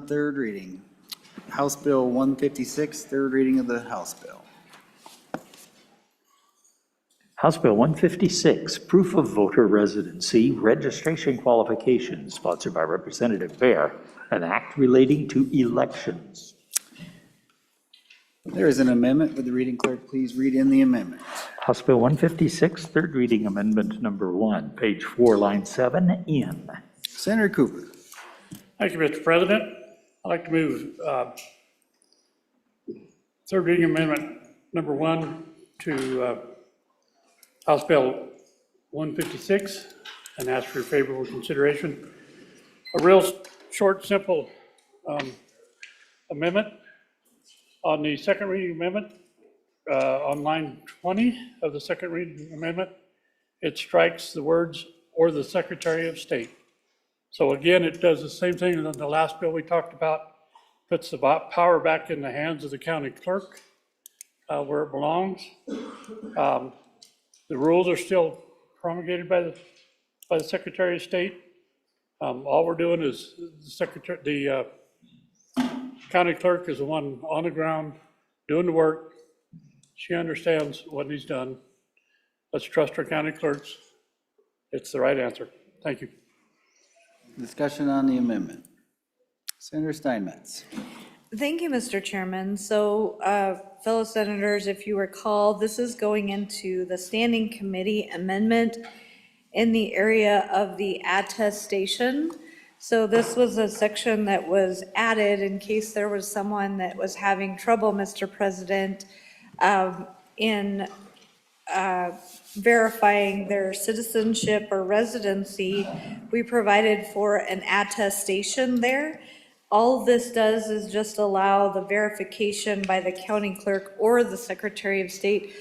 Third reading. House Bill 156, third reading of the House Bill. House Bill 156, Proof of Voter Residency Registration Qualifications, sponsored by Representative Bear, an act relating to elections. There is an amendment. Would the reading clerk please read in the amendment? House Bill 156, third reading, amendment number 1, page 4, line 7, in. Senator Cooper. Thank you, Mr. President. I'd like to move third reading amendment number 1 to House Bill 156 and ask for favorable consideration. A real short, simple amendment. On the second reading amendment, on line 20 of the second reading amendment, it strikes the words "or the Secretary of State." So again, it does the same thing as the last bill we talked about, puts the power back in the hands of the county clerk where it belongs. The rules are still promulgated by the Secretary of State. All we're doing is the county clerk is the one on the ground doing the work. She understands what needs done. Let's trust our county clerks. It's the right answer. Thank you. Discussion on the amendment. Senator Steinmetz. Thank you, Mr. Chairman. So, fellow senators, if you recall, this is going into the standing committee amendment in the area of the attestation. So this was a section that was added in case there was someone that was having trouble, Mr. President, in verifying their citizenship or residency. We provided for an attestation there. All this does is just allow the verification by the county clerk or the Secretary of State.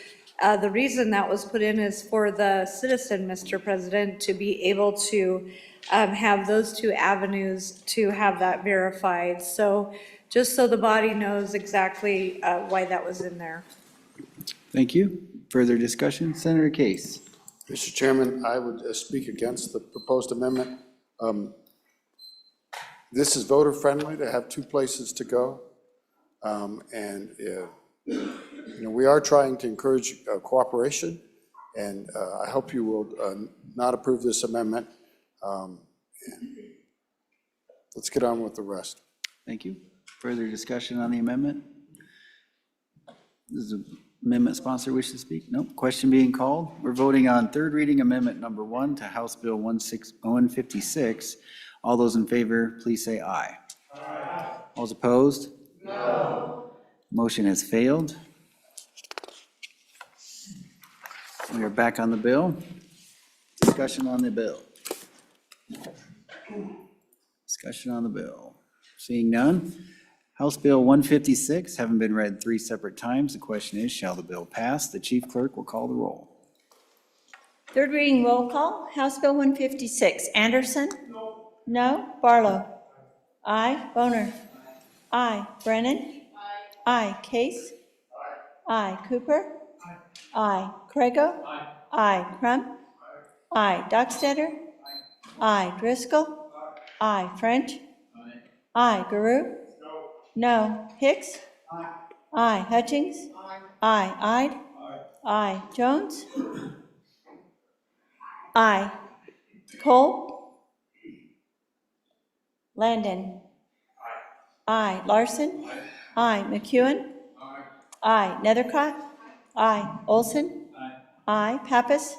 The reason that was put in is for the citizen, Mr. President, to be able to have those two avenues to have that verified. So just so the body knows exactly why that was in there. Thank you. Further discussion? Senator Case. Mr. Chairman, I would speak against the proposed amendment. This is voter friendly to have two places to go. We are trying to encourage cooperation, and I hope you will not approve this amendment. Let's get on with the rest. Thank you. Further discussion on the amendment? Does the amendment sponsor wish to speak? Nope. Question being called. We're voting on third reading amendment number 1 to House Bill 156. All those in favor, please say aye. Aye. All opposed? No. Motion has failed. We are back on the bill. Discussion on the bill. Discussion on the bill. Seeing none. House Bill 156, having been read 3 separate times, the question is, shall the bill pass? The chief clerk will call the roll. Third reading roll call. House Bill 156. Anderson? No. No. Barlow? Aye. Boner? Aye. Brennan? Aye. Case? Aye. Cooper? Aye. Craigo? Aye. Crum? Aye. Dockstader? Aye. Driscoll? Aye. French? Aye. Guru? No. Hicks? Aye. Hutchings? Aye. Ide? Aye. Jones? Aye. Cole? Landon? Aye. Larson? Aye. McEwen? Aye. Nethercott? Aye. Olson? Aye. Pappas?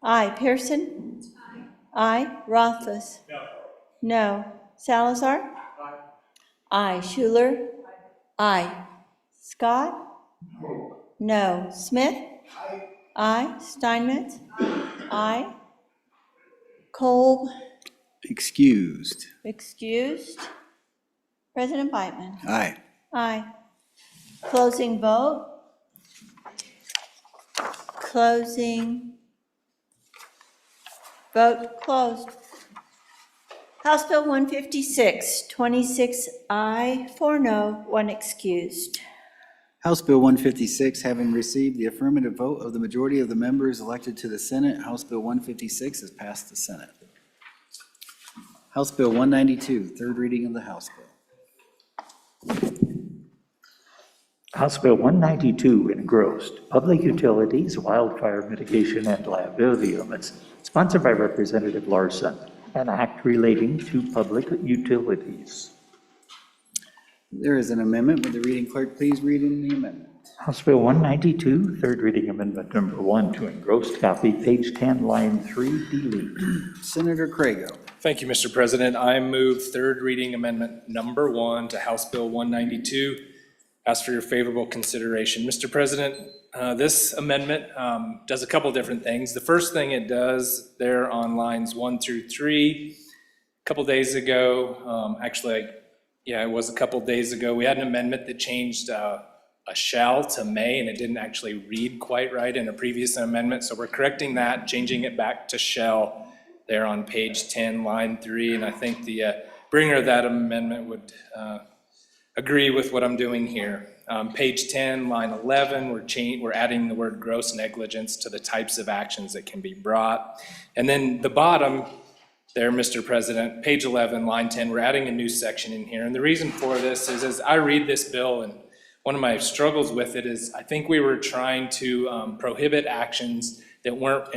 Aye. Pearson? Aye. Rothfuss? No. Salazar? Aye. Schuler? Aye. Scott? No. Smith? Aye. Steinmetz? Aye. Kolb? Excused. Excused. President Beitman? Aye. Aye. Closing vote. Closing. Vote closed. House Bill 156, 26 aye, 4 no, 1 excused. House Bill 156, having received the affirmative vote of the majority of the members elected to the Senate, House Bill 156 has passed the Senate. House Bill 192, third reading of the House Bill. House Bill 192 engrossed, Public Utilities, Wildfire Mitigation and Liability Limits, sponsored by Representative Larson, an act relating to public utilities. There is an amendment. Would the reading clerk please read in the amendment? House Bill 192, third reading amendment number 1 to engrossed copy, page 10, line 3, delete. Senator Crago. Thank you, Mr. President. I move third reading amendment number 1 to House Bill 192. Ask for your favorable consideration. Mr. President, this amendment does a couple different things. The first thing it does there on lines 1 through 3, a couple days ago, it was a couple days ago, we had an amendment that changed a shall to may, and it didn't actually read quite right in a previous amendment. So we're correcting that, changing it back to shall there on page 10, line 3. And I think the bringer of that amendment would agree with what I'm doing here. Page 10, line 11, we're adding the word gross negligence to the types of actions that can be brought. And then the bottom there, Mr. President, page 11, line 10, we're adding a new section in here. And the reason for this is as I read this bill, and one of my struggles with it is I think we were trying to prohibit actions that weren't,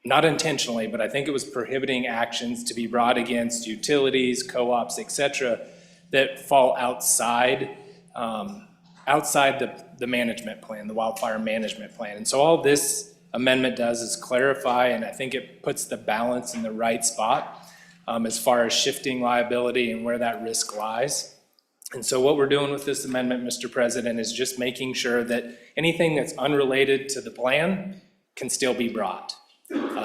not intentionally, but I think it was prohibiting actions to be brought against utilities, co-ops, et cetera, that fall outside the management plan, the wildfire management plan. And so all this amendment does is clarify, and I think it puts the balance in the right spot as far as shifting liability and where that risk lies. And so what we're doing with this amendment, Mr. President, is just making sure that anything that's unrelated to the plan can still be brought.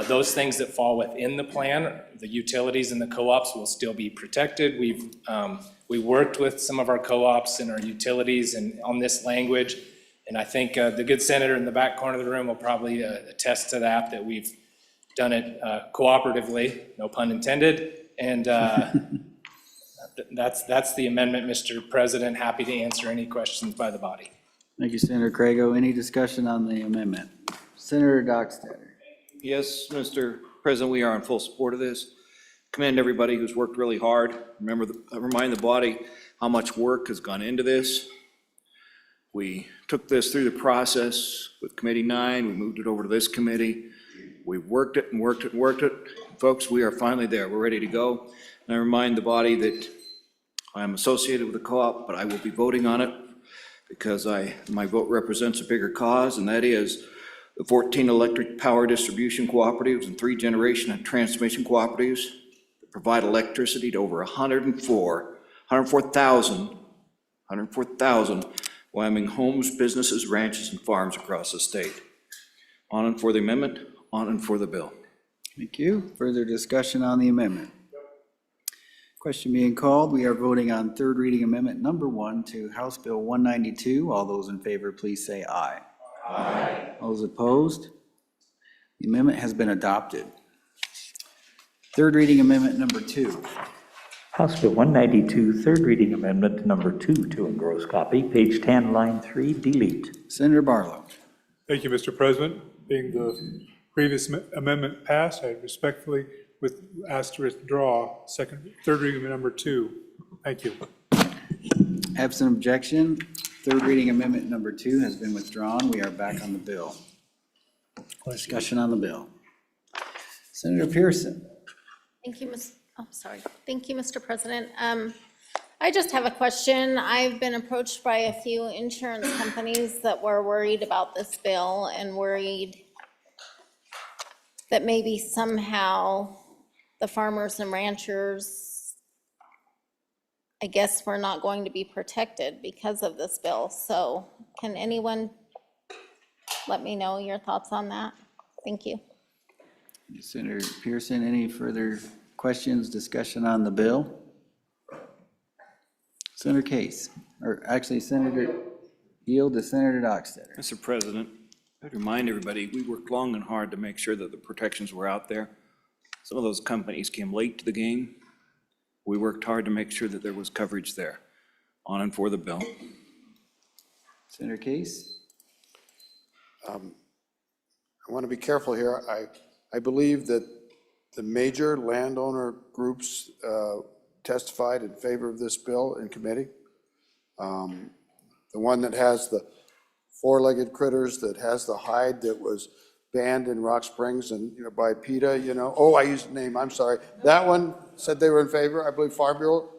Those things that fall within the plan, the utilities and the co-ops will still be protected. We worked with some of our co-ops and our utilities and on this language, and I think the good senator in the back corner of the room will probably attest to that we've done it cooperatively, no pun intended, and that's the amendment, Mr. President. Happy to answer any questions by the body. Thank you, Senator Crago. Any discussion on the amendment? Senator Dockstader. Yes, Mr. President, we are in full support of this. Commend everybody who's worked really hard. Remind the body how much work has gone into this. We took this through the process with Committee 9. We moved it over to this committee. We worked it and worked it and worked it. Folks, we are finally there. We're ready to go. And I remind the body that I'm associated with the co-op, but I will be voting on it because my vote represents a bigger cause, and that is the 14 electric power distribution cooperatives and 3 generation and transmission cooperatives that provide electricity to over 104,000 Wyoming homes, businesses, ranches, and farms across the state. On and for the amendment, on and for the bill. Thank you. Further discussion on the amendment? Question being called. We are voting on third reading amendment number 1 to House Bill 192. All those in favor, please say aye. Aye. All those opposed? The amendment has been adopted. Third reading amendment number 2. House Bill 192, third reading amendment number 2 to engross copy, page 10, line 3, delete. Senator Barlow. Thank you, Mr. President. Being the previous amendment passed, I respectfully ask to withdraw third reading number 2. Thank you. Absent objection, third reading amendment number 2 has been withdrawn. We are back on the bill. Discussion on the bill. Senator Pearson. Thank you, Thank you, Mr. President. I just have a question. I've been approached by a few insurance companies that were worried about this bill and worried that maybe somehow the farmers and ranchers, I guess, we're not going to be protected because of this bill. So can anyone let me know your thoughts on that? Thank you. Senator Pearson, any further questions, discussion on the bill? Senator Case, or actually Senator, yield to Senator Dockstader. Mr. President, I'd remind everybody, we worked long and hard to make sure that the protections were out there. Some of those companies came late to the game. We worked hard to make sure that there was coverage there. On and for the bill. Senator Case? I want to be careful here. I believe that the major landowner groups testified in favor of this bill in committee. The one that has the four-legged critters, that has the hide that was banned in Rock Springs and, by PETA, Oh, I used the name, I'm sorry. That one said they were in favor, I believe Farm Bureau.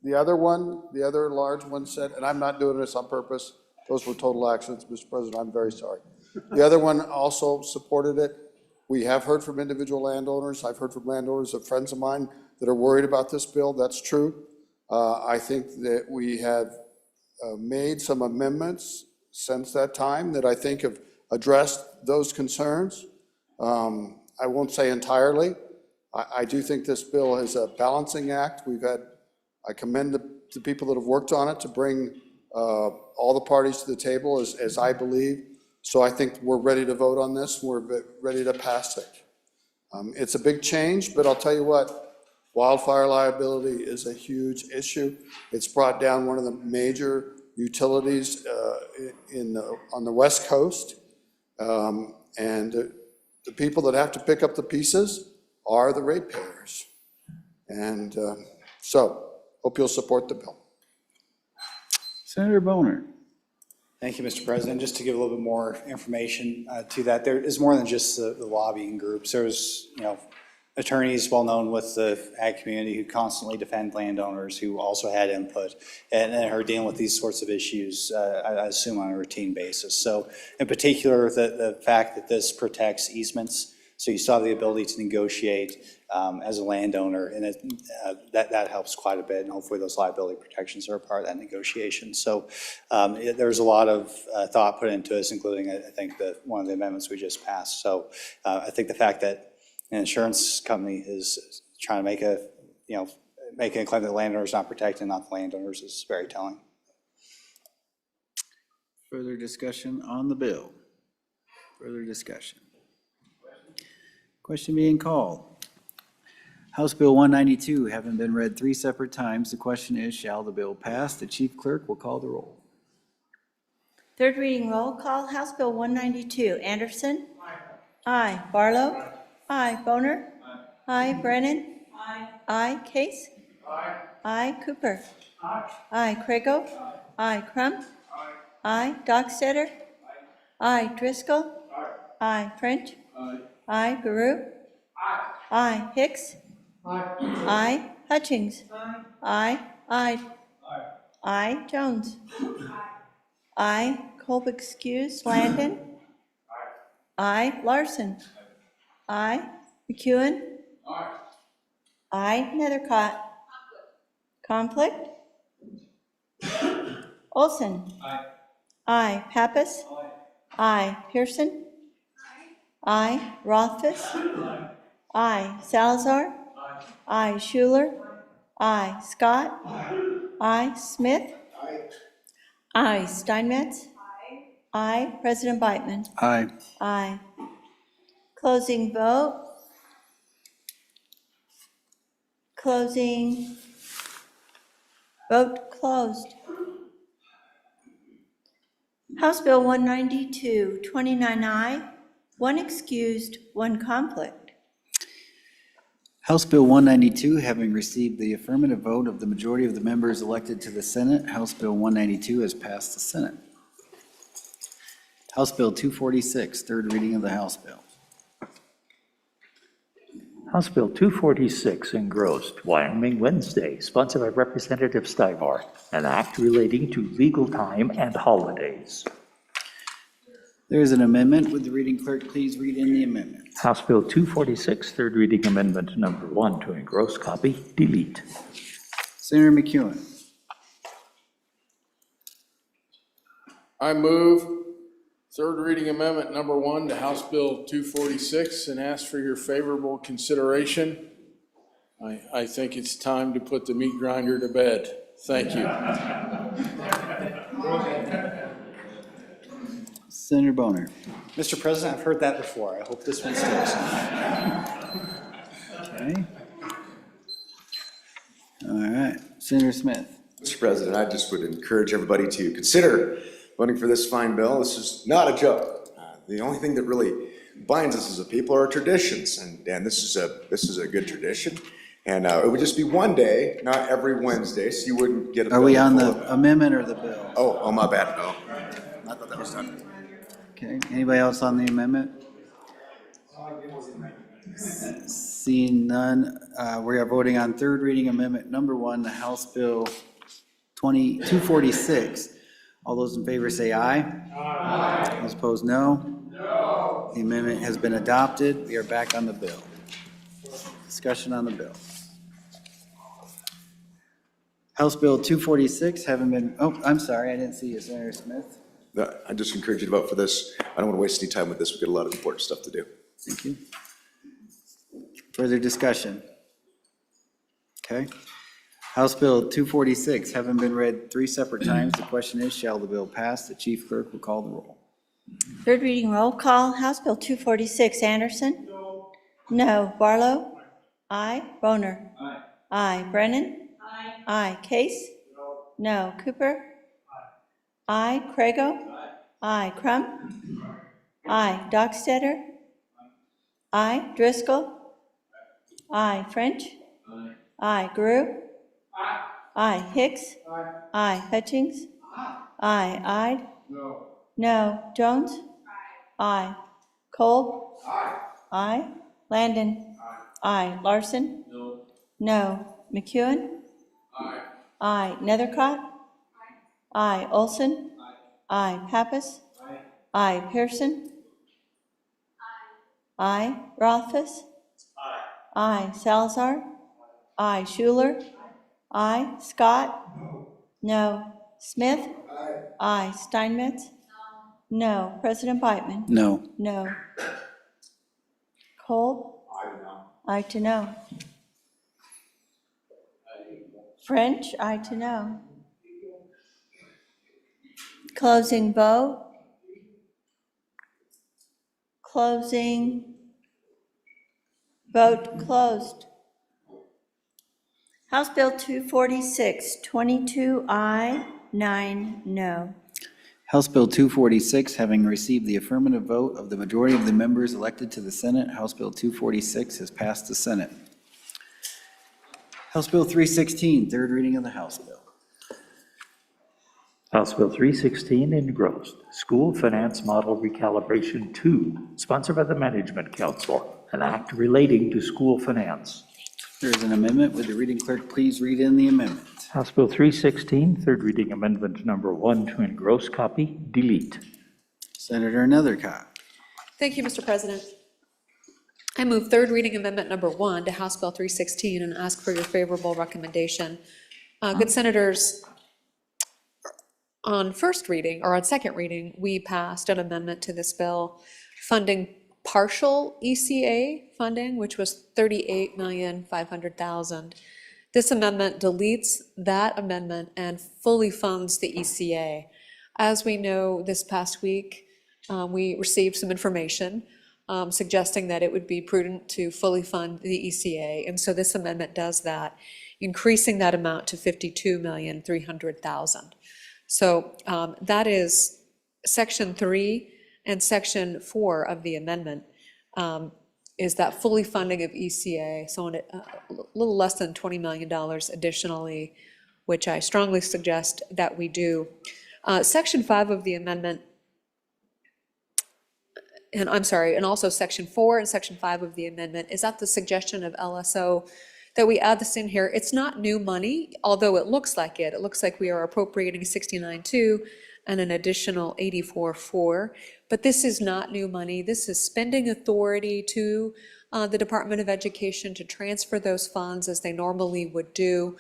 The other one, the other large one said, and I'm not doing this on purpose, those were total accidents, Mr. President, I'm very sorry. The other one also supported it. We have heard from individual landowners. I've heard from landowners of friends of mine that are worried about this bill. That's true. I think that we have made some amendments since that time that I think have addressed those concerns. I won't say entirely. I do think this bill is a balancing act. I commend the people that have worked on it to bring all the parties to the table, as I believe. So I think we're ready to vote on this. We're ready to pass it. It's a big change, but I'll tell you what, wildfire liability is a huge issue. It's brought down one of the major utilities on the West Coast. And the people that have to pick up the pieces are the ratepayers. And so, hope you'll support the bill. Senator Boner. Thank you, Mr. President. Just to give a little bit more information to that, there is more than just the lobbying groups. There's, attorneys well-known with the ag community who constantly defend landowners who also had input and are dealing with these sorts of issues, I assume, on a routine basis. So in particular, the fact that this protects easements, so you still have the ability to negotiate as a landowner, and that helps quite a bit, and hopefully those liability protections are a part of that negotiation. So there's a lot of thought put into this, including, I think, one of the amendments we just passed. So I think the fact that an insurance company is trying to making a claim that the landowner is not protected, not the landowners, is very telling. Further discussion on the bill? Further discussion? Question being called. House Bill 192 having been read 3 separate times, the question is, shall the bill pass? The chief clerk will call the roll. Third reading roll call, House Bill 192. Anderson? Aye. Barlow? Aye. Boner? Aye. Brennan? Aye. Case? Aye. Cooper? Aye. Craigo? Aye. Crum? Aye. Dockstetter? Aye. Driscoll? Aye. French? Aye. Baru? Aye. Hicks? Aye. Hutchings? Aye. Aye. Jones? Aye. Kolb excused. Landon? Aye. Larson? Aye. McEwen? Aye. Nethercott? Conflict? Olson? Aye. Pappas? Aye. Pearson? Aye. Rothfuss? Aye. Salazar? Aye. Schuler? Aye. Scott? Aye. Smith? Aye. Steinmetz? Aye. President Beitman? Aye. Aye. Closing vote. Closing. Vote closed. House Bill 192, 29 aye, 1 excused, 1 conflict. House Bill 192 having received the affirmative vote of the majority of the members elected to the Senate, House Bill 192 has passed the Senate. House Bill 246, third reading of the House bill. House Bill 246 engrossed, Wyoming Wednesday, sponsored by Representative Stivar, an act relating to legal time and holidays. There is an amendment. Would the reading clerk please read in the amendment? House Bill 246, third reading amendment number 1 to engross copy, delete. Senator McEwen. I move third reading amendment number 1 to House Bill 246 and ask for your favorable consideration. I think it's time to put the meat grinder to bed. Thank you. Senator Boner. Mr. President, I've heard that before. I hope this one sticks. Okay. All right. Senator Smith. Mr. President, I just would encourage everybody to consider voting for this fine bill. This is not a joke. The only thing that really binds us as a people are our traditions, and this is a good tradition. And it would just be one day, not every Wednesday, so you wouldn't get a bill. Are we on full the of- amendment or the bill? Oh, my bad. Oh, I thought that was done. Okay, anybody else on the amendment? Seeing none, we are voting on third reading amendment number 1 to House Bill 246. All those in favor say aye. Aye. Those opposed, no. No. The amendment has been adopted. We are back on the bill. Discussion on the bill. House Bill 246 having been, oh, I'm sorry, I didn't see you, Senator Smith. I just encourage you to vote for this. I don't want to waste any time with this. We've got a lot of important stuff to do. Thank you. Further discussion? Okay. House Bill 246 having been read 3 separate times. The question is, shall the bill pass? The chief clerk will call the roll. Third reading roll call, House Bill 246, Anderson? No. No. Barlow? Aye. Boner? Aye. Aye. Brennan? Aye. Aye. Case? No. Cooper? Aye. Crago? Aye. Crum? Aye. Dockstetter? Aye. Driscoll? Aye. French? Aye. Grew? Aye. Hicks? Aye. Hutchings? Aye. Ide? No. Jones? Aye. Cole? Aye. Landon? Aye. Larson? No. McEwen? Aye. Nethercott? Aye. Olson? Aye. Pappas? Aye. Pearson? Aye. Rothfuss? Aye. Salazar? Aye. Schuler? Aye. Scott? No. Smith? Aye. Steinmetz? No. President Biteman? No. No. Cole? Aye to no. French? Aye to no. Closing vote. Closing. Vote closed. House Bill 246, 22 aye, 9 no. House Bill 246 having received the affirmative vote of the majority of the members elected to the Senate, House Bill 246 has passed the Senate. House Bill 316, third reading of the House Bill. House Bill 316 engrossed, School Finance Model Recalibration 2, sponsored by the Management Council, an act relating to school finance. There is an amendment. Would the reading clerk please read in the amendment? House Bill 316, third reading amendment number 1 to engross copy, delete. Senator Nethercott. Thank you, Mr. President. I move third reading amendment number 1 to House Bill 316 and ask for your favorable recommendation. Good senators, on first reading, or on second reading, we passed an amendment to this bill funding partial ECA funding, which was $38,500,000. This amendment deletes that amendment and fully funds the ECA. As we know, this past week, we received some information suggesting that it would be prudent to fully fund the ECA, and so this amendment does that, increasing that amount to $52,300,000. So that is Section 3 and Section 4 of the amendment is that fully funding of ECA, so a little less than $20 million additionally, which I strongly suggest that we do. Section 5 of the amendment, and I'm sorry, and also Section 4 and Section 5 of the amendment is at the suggestion of LSO that we add this in here. It's not new money, although it looks like it. It looks like we are appropriating 69.2 and an additional 84.4, but this is not new money. This is spending authority to the Department of Education to transfer those funds as they normally would do,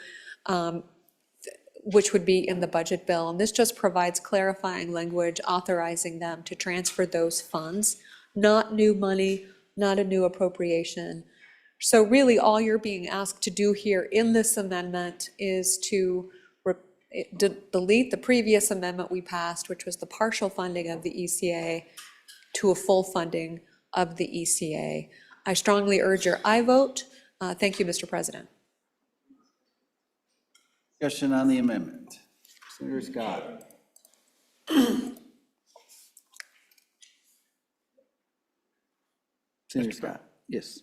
which would be in the budget bill. And this just provides clarifying language authorizing them to transfer those funds, not new money, not a new appropriation. So really, all you're being asked to do here in this amendment is to delete the previous amendment we passed, which was the partial funding of the ECA, to a full funding of the ECA. I strongly urge your aye vote. Thank you, Mr. President. Discussion on the amendment. Senator Scott. Senator Scott, yes.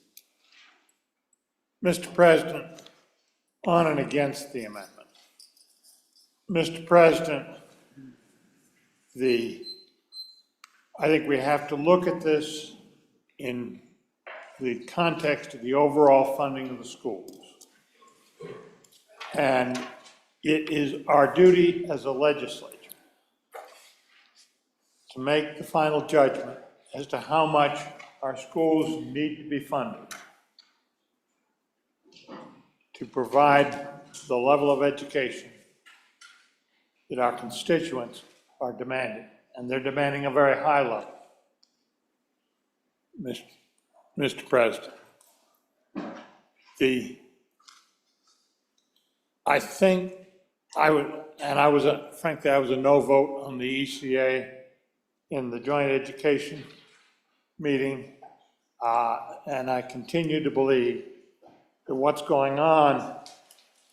Mr. President, on and against the amendment. Mr. President, I think we have to look at this in the context of the overall funding of the schools. And it is our duty as a legislature to make the final judgment as to how much our schools need to be funded to provide the level of education that our constituents are demanding, and they're demanding a very high level. Mr. President, I think I would, and frankly, I was a no vote on the ECA in the joint education meeting, and I continue to believe that what's going on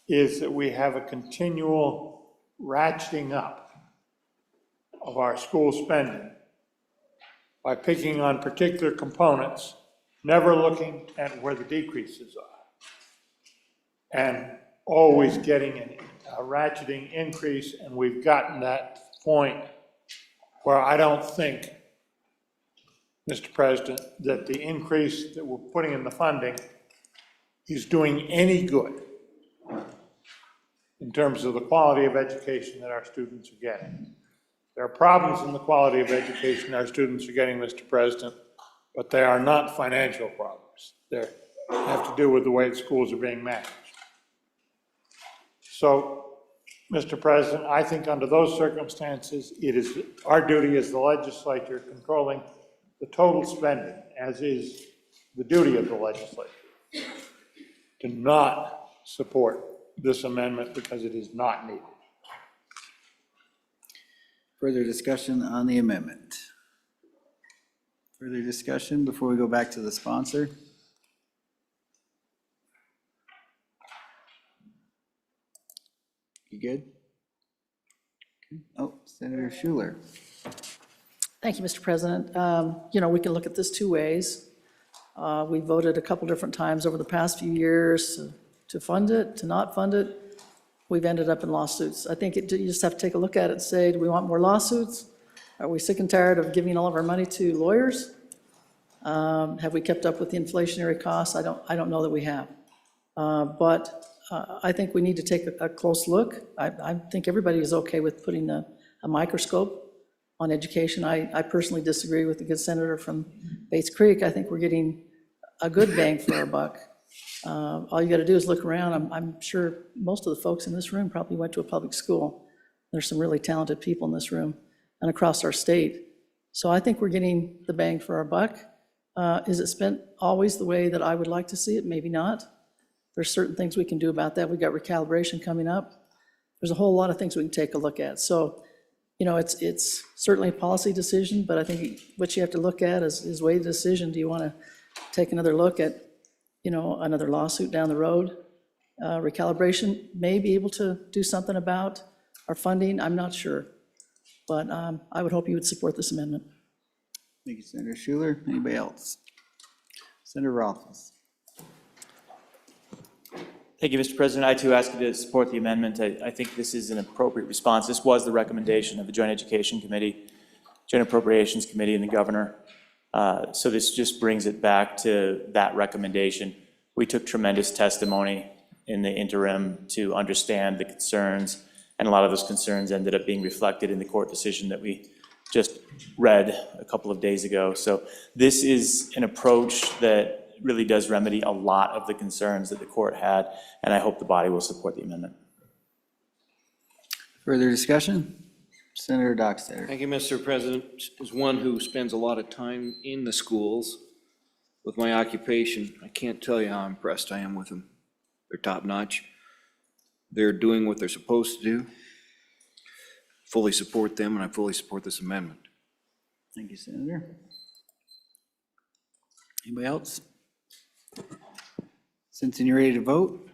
is that we have a continual ratcheting up of our school spending by picking on particular components, never looking at where the decreases are, and always getting a ratcheting increase, and we've gotten that point where I don't think, Mr. President, that the increase that we're putting in the funding is doing any good in terms of the quality of education that our students are getting. There are problems in the quality of education our students are getting, Mr. President, but they are not financial problems. They have to do with the way the schools are being managed. So, Mr. President, I think under those circumstances, it is our duty as the legislature controlling the total spending, as is the duty of the legislature, to not support this amendment because it is not needed. Further discussion on the amendment? Further discussion before we go back to the sponsor? You good? Oh, Senator Schuler. Thank you, Mr. President. You know, we can look at this two ways. We voted a couple different times over the past few years to fund it, to not fund it. We've ended up in lawsuits. I think you just have to take a look at it and say, do we want more lawsuits? Are we sick and tired of giving all of our money to lawyers? Have we kept up with the inflationary costs? I don't know that we have. But I think we need to take a close look. I think everybody is okay with putting a microscope on education. I personally disagree with the good senator from Bates Creek. I think we're getting a good bang for our buck. All you got to do is look around. I'm sure most of the folks in this room probably went to a public school. There's some really talented people in this room and across our state. So I think we're getting the bang for our buck. Is it spent always the way that I would like to see it? Maybe not. There's certain things we can do about that. We've got recalibration coming up. There's a whole lot of things we can take a look at. So, you know, it's certainly a policy decision, but I think what you have to look at is weigh the decision. Do you want to take another look at, you know, another lawsuit down the road? Recalibration may be able to do something about our funding. I'm not sure. But I would hope you would support this amendment. Thank you, Senator Schuler. Anybody else? Senator Rothfuss. Thank you, Mr. President. I too ask you to support the amendment. I think this is an appropriate response. This was the recommendation of the Joint Education Committee, Joint Appropriations Committee, and the governor. So this just brings it back to that recommendation. We took tremendous testimony in the interim to understand the concerns, and a lot of those concerns ended up being reflected in the court decision that we just read a couple of days ago. So this is an approach that really does remedy a lot of the concerns that the court had, and I hope the body will support the amendment. Further discussion? Senator Dockstader. Thank you, Mr. President. As one who spends a lot of time in the schools with my occupation, I can't tell you how impressed I am with them. They're top-notch. They're doing what they're supposed to do. Fully support them, and I fully support this amendment. Thank you, Senator. Anybody else? Since you're ready to vote,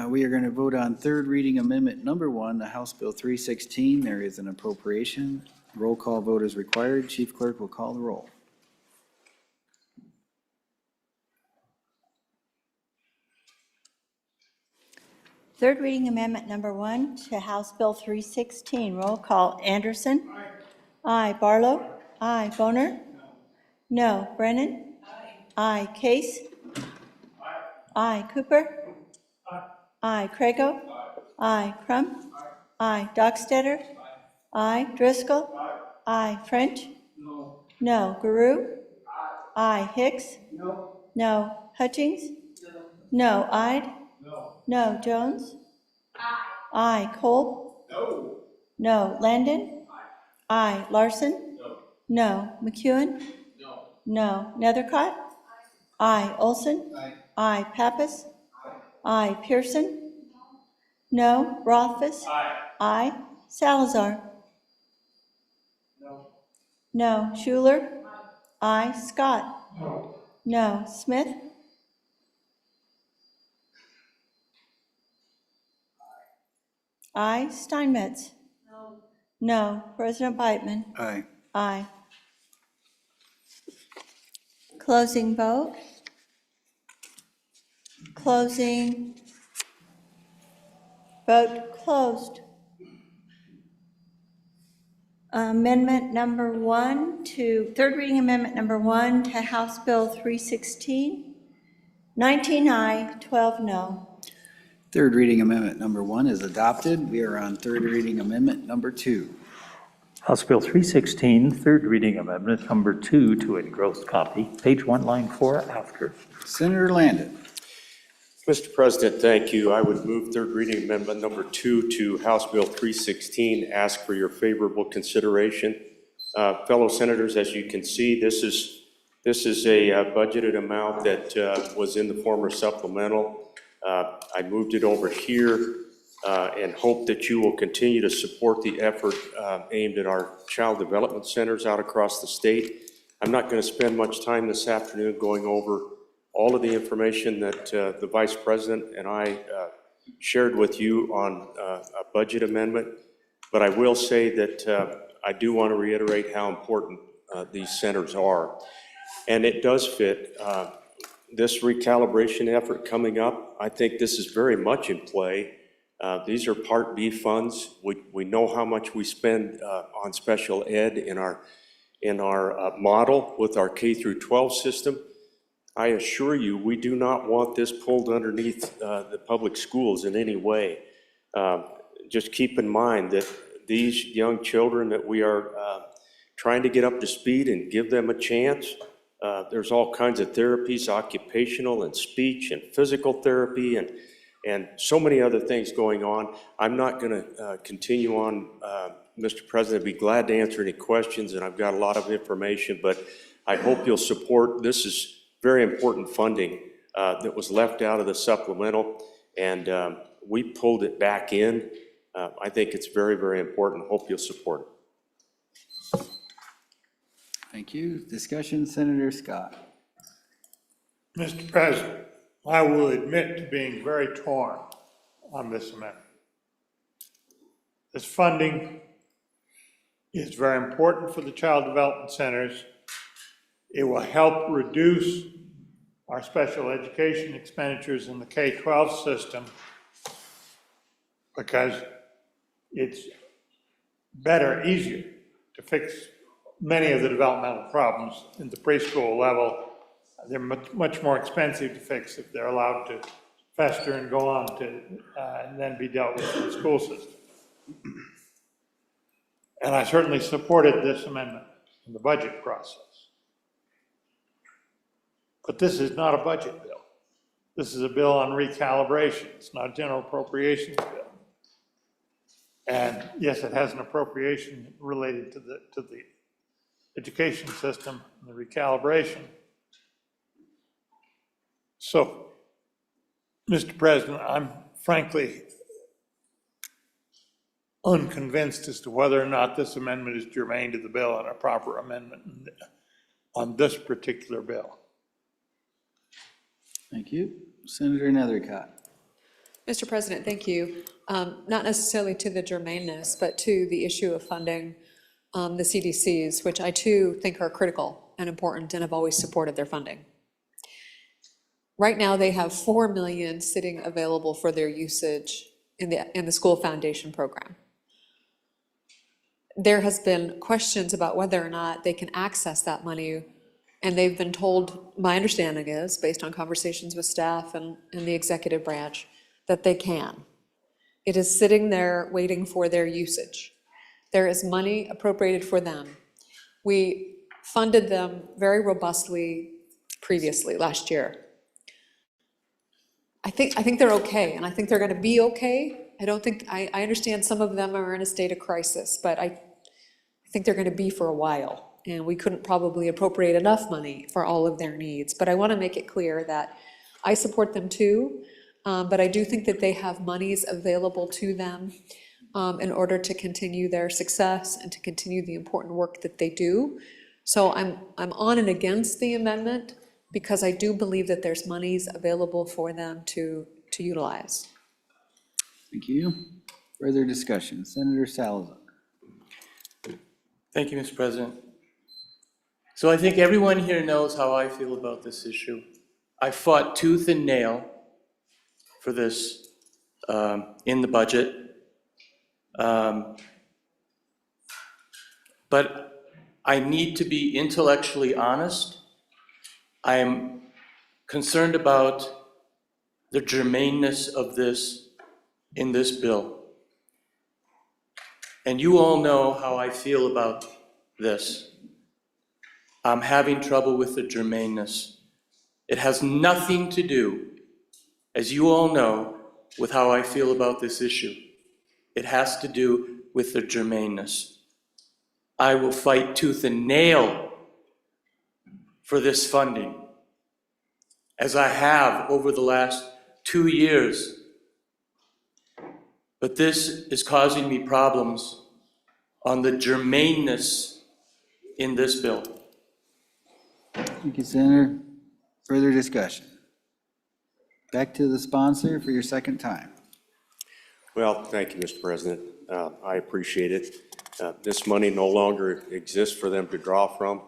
we are going to vote on third reading amendment number 1 to House Bill 316. There is an appropriation. Roll call vote is required. Chief Clerk will call the roll. Third reading amendment number 1 to House Bill 316. Roll call. Anderson? Aye. Barlow? Aye. Boner? No. Brennan? Aye. Case? Aye. Cooper? Aye. Crago? Aye. Crum? Aye. Dockstetter? Aye. Driscoll? Aye. French? No. Guru? Aye. Hicks? No. Hutchings? No. Ide? No. Jones? Aye. Cole? No. Landon? Aye. Larson? No. McEwen? No. Nethercott? Aye. Olson? Aye. Pappas? Aye. Pearson? No. Rothfuss? Aye. Salazar? No. Schuler? Aye. Scott? No. Smith? Aye. Steinmetz? No. President Beitman? Aye. Aye. Closing vote. Closing. Vote closed. Amendment number 1 to, third reading amendment number 1 to House Bill 316. 19 aye, 12 no. Third reading amendment number 1 is adopted. We are on third reading amendment number 2. House Bill 316, third reading amendment number 2 to engrossed copy, page 1, line 4 after. Senator Landon. Mr. President, thank you. I would move third reading amendment number 2 to House Bill 316, ask for your favorable consideration. Fellow senators, as you can see, this is a budgeted amount that was in the former supplemental. I moved it over here and hope that you will continue to support the effort aimed at our child development centers out across the state. I'm not going to spend much time this afternoon going over all of the information that the Vice President and I shared with you on a budget amendment, but I will say that I do want to reiterate how important these centers are. And it does fit this recalibration effort coming up. I think this is very much in play. These are Part B funds. We know how much we spend on special ed in our model with our K through 12 system. I assure you, we do not want this pulled underneath the public schools in any way. Just keep in mind that these young children that we are trying to get up to speed and give them a chance, there's all kinds of therapies, occupational and speech and physical therapy and so many other things going on. I'm not going to continue on, Mr. President. I'd be glad to answer any questions, and I've got a lot of information, but I hope you'll support. This is very important funding that was left out of the supplemental, and we pulled it back in. I think it's very, very important. Hope you'll support it. Thank you. Discussion, Senator Scott. Mr. President, I will admit to being very torn on this amendment. This funding is very important for the child development centers. It will help reduce our special education expenditures in the K-12 system because it's better, easier to fix many of the developmental problems in the preschool level. They're much more expensive to fix if they're allowed to fester and go on to and then be dealt with in the school system. And I certainly supported this amendment in the budget process. But this is not a budget bill. This is a bill on recalibration. It's not a general appropriations bill. And yes, it has an appropriation related to the education system and the recalibration. So, Mr. President, I'm frankly unconvinced as to whether or not this amendment is germane to the bill and a proper amendment on this particular bill. Thank you. Senator Nethercott. Mr. President, thank you. Not necessarily to the germaneness, but to the issue of funding the CDCs, which I too think are critical and important and have always supported their funding. Right now, they have 4 million sitting available for their usage in the school foundation program. There has been questions about whether or not they can access that money, and they've been told, my understanding is, based on conversations with staff and the executive branch, that they can. It is sitting there waiting for their usage. There is money appropriated for them. We funded them very robustly previously, last year. I think they're okay, and I think they're gonna be okay. I understand some of them are in a state of crisis, but I think they're gonna be for a while. And we couldn't probably appropriate enough money for all of their needs. But I wanna make it clear that I support them too, but I do think that they have monies available to them in order to continue their success and to continue the important work that they do. So I'm on and against the amendment, because I do believe that there's monies available for them to utilize. Thank you. Further discussion, Senator Salazar. Thank you, Mr. President. So I think everyone here knows how I feel about this issue. I fought tooth and nail for this in the budget. But I need to be intellectually honest. I am concerned about the germaneness of this in this bill. And you all know how I feel about this. I'm having trouble with the germaneness. It has nothing to do, as you all know, with how I feel about this issue. It has to do with the germaneness. I will fight tooth and nail for this funding, as I have over the last 2 years. But this is causing me problems on the germaneness in this bill. Thank you, Senator. Further discussion. Back to the sponsor for your second time. Well, thank you, Mr. President. I appreciate it. This money no longer exists for them to draw from.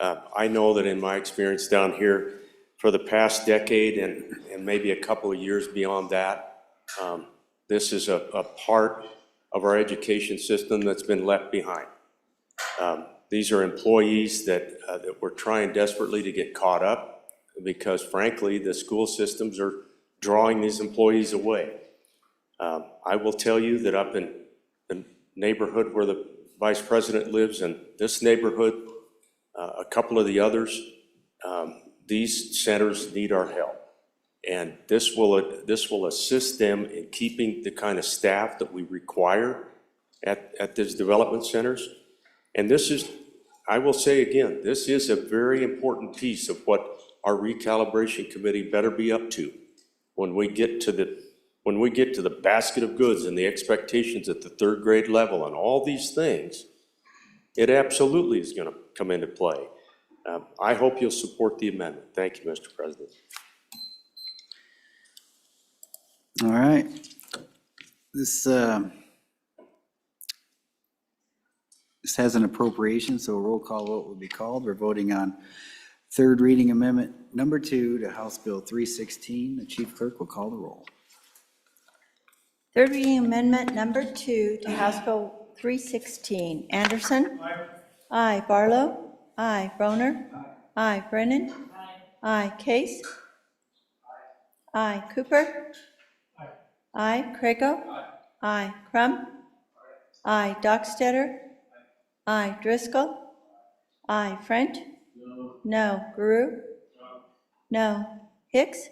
I know that in my experience down here, for the past decade and maybe a couple of years beyond that, this is a part of our education system that's been left behind. These are employees that we're trying desperately to get caught up, because frankly, the school systems are drawing these employees away. I will tell you that up in the neighborhood where the Vice President lives, and this neighborhood, a couple of the others, these centers need our help. And this will assist them in keeping the kind of staff that we require at these development centers. And this is, I will say again, this is a very important piece of what our recalibration committee better be up to when we get to the basket of goods and the expectations at the third grade level and all these things. It absolutely is going to come into play. I hope you'll support the amendment. Thank you, Mr. President. All right. This has an appropriation, so a roll call vote will be called. We're voting on third reading amendment number 2 to House Bill 316. The chief clerk will call the roll. Third reading amendment number 2 to House Bill 316. Anderson? Aye. Barlow? Aye. Broner? Aye. Brennan? Aye. Case? Aye. Cooper? Aye. Crego? Aye. Crum? Aye. Dockstetter? Aye. Driscoll? Aye. French? No. Guru? No. Hicks?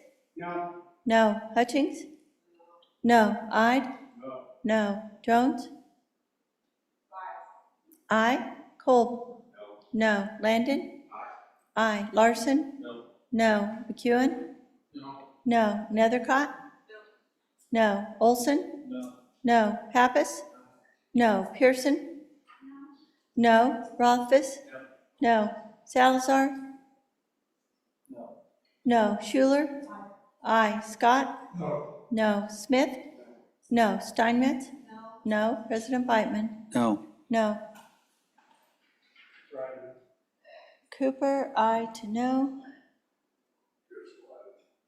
No. Hutchings? No. Ide? No. Jones? Aye. Kolb? No. Landon? Aye. Larson? No. McEwen? No. Nethercott? No. Olson? No. Pappas? No. Pearson? No. Rothfuss? No. Salazar? No. Schuler? Aye. Scott? No. Smith? No. Steinmetz? No. President Beitman? No. No. Cooper, aye to no.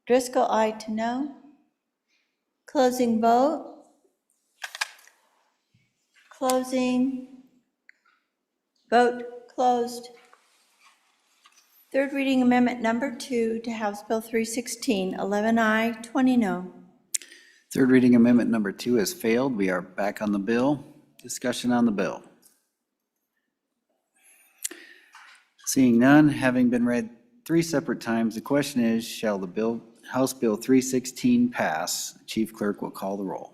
Driscoll, aye to no. Closing vote. Closing. Vote closed. Third reading amendment number 2 to House Bill 316, 11 aye, 20 no. Third reading amendment number 2 has failed. We are back on the bill. Discussion on the bill. Seeing none, having been read 3 separate times, the question is, shall the bill, House Bill 316 pass? Chief Clerk will call the roll.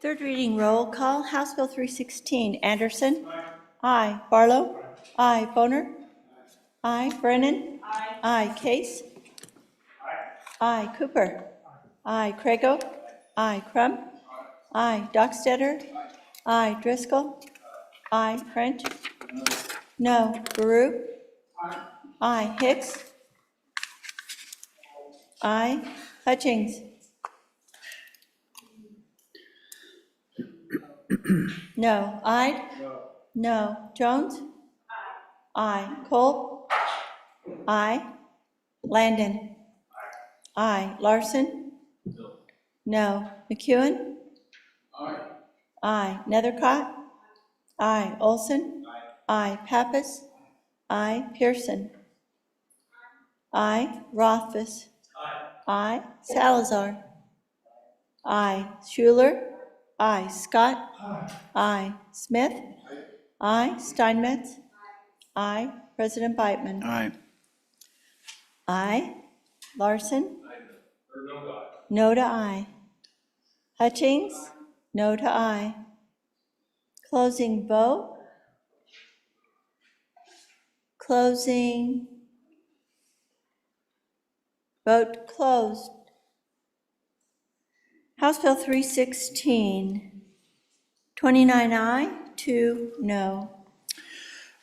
Third reading roll call, House Bill 316, Anderson. Aye. Barlow. Aye. Boner. Aye. Brennan. Aye. Case. Aye. Cooper. Aye. Crago. Aye. Crum. Aye. Dockstetter. Aye. Driscoll. Aye. French. No. Baru. Aye. Hicks. Aye. Hutchings. No. Ide? No. Jones? Aye. Cole? Aye. Landon? Aye. Larson? No. McEwen? Aye. Nethercott? Aye. Olson? Aye. Pappas? Aye. Pearson? Aye. Rothfuss? Aye. Salazar? Aye. Schuler? Aye. Scott? Aye. Smith? Aye. Steinmetz? Aye. President Beitman? Aye. Aye. Larson? No to aye. Hutchings? No to aye. Closing vote. Closing. Vote closed. House Bill 316, 29 aye, 2 no.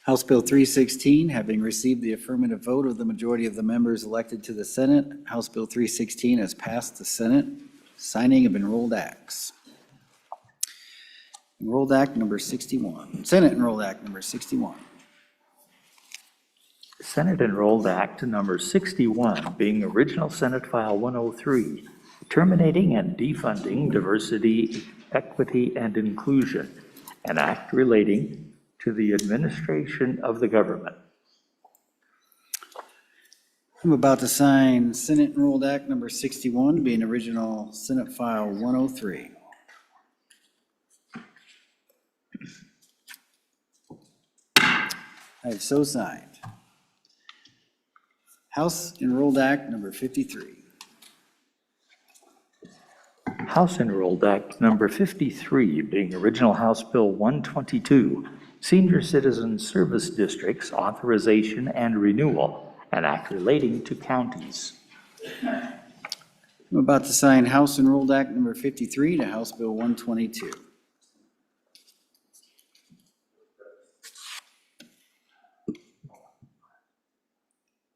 House Bill 316, having received the affirmative vote of the majority of the members elected to the Senate, House Bill 316 has passed the Senate. Signing of enrolled acts. Enrolled Act number 61. Senate Enrolled Act number 61. Senate Enrolled Act number 61, being original Senate File 103, terminating and defunding diversity, equity, and inclusion, an act relating to the administration of the government. I'm about to sign Senate Enrolled Act number 61, being original Senate File 103. I have so signed. House Enrolled Act number 53. House Enrolled Act number 53, being original House Bill 122, Senior Citizen Service Districts Authorization and Renewal, an act relating to counties. I'm about to sign House Enrolled Act number 53 to House Bill 122.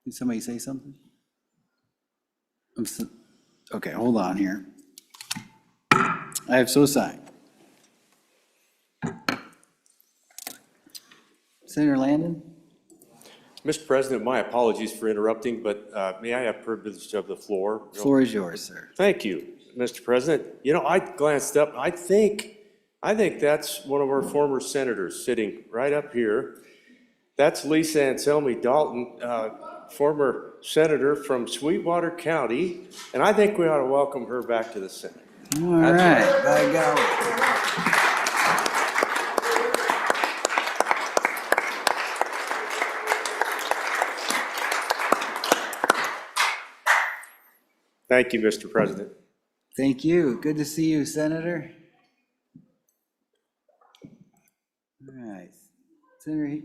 Did somebody say something? Okay, hold on here. I have so signed. Senator Landon? Mr. President, my apologies for interrupting, but may I have privilege of the floor? Floor is yours, sir. Thank you, Mr. President. You know, I glanced up, I think that's one of our former senators sitting right up here. That's Lisa Anselmi Dalton, former senator from Sweetwater County, and I think we ought to welcome her back to the Senate. All right, by golly. Thank you, Mr. President. Thank you. Good to see you, Senator. All right. Senator,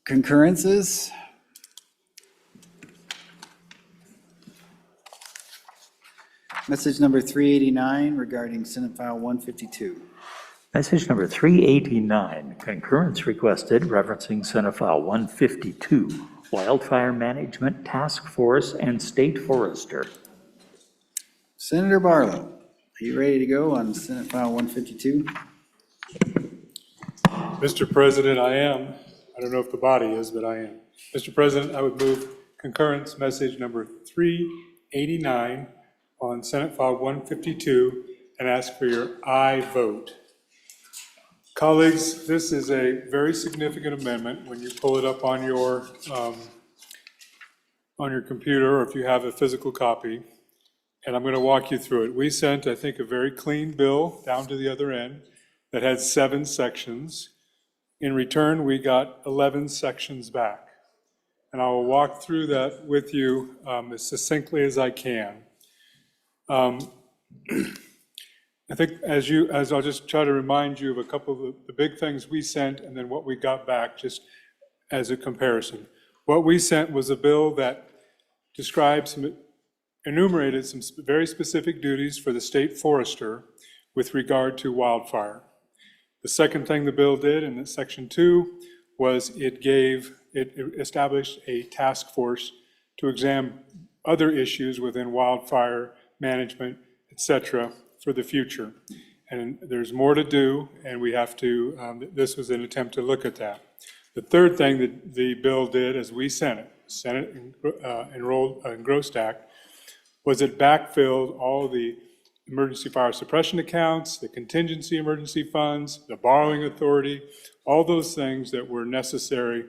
concurrences. Message number 389 regarding Senate File 152. Message number 389, concurrence requested referencing Senate File 152, Wildfire Management Task Force and State Forester. Senator Barlow, are you ready to go on Senate File 152? Mr. President, I am. I don't know if the body is, but I am. Mr. President, I would move concurrence message number 389 on Senate File 152 and ask for your aye vote. Colleagues, this is a very significant amendment when you pull it up on your computer, or if you have a physical copy, and I'm going to walk you through it. We sent, I think, a very clean bill down to the other end that had 7 sections. In return, we got 11 sections back. And I will walk through that with you as succinctly as I can. I think as I'll just try to remind you of a couple of the big things we sent and then what we got back, just as a comparison. What we sent was a bill that enumerated some very specific duties for the state forester with regard to wildfire. The second thing the bill did in section 2 was it established a task force to examine other issues within wildfire management, et cetera, for the future. And there's more to do, and we have to, this was an attempt to look at that. The third thing that the bill did as we sent it, Senate Engrossed Act, was it backfilled all the emergency fire suppression accounts, the contingency emergency funds, the borrowing authority, all those things that were necessary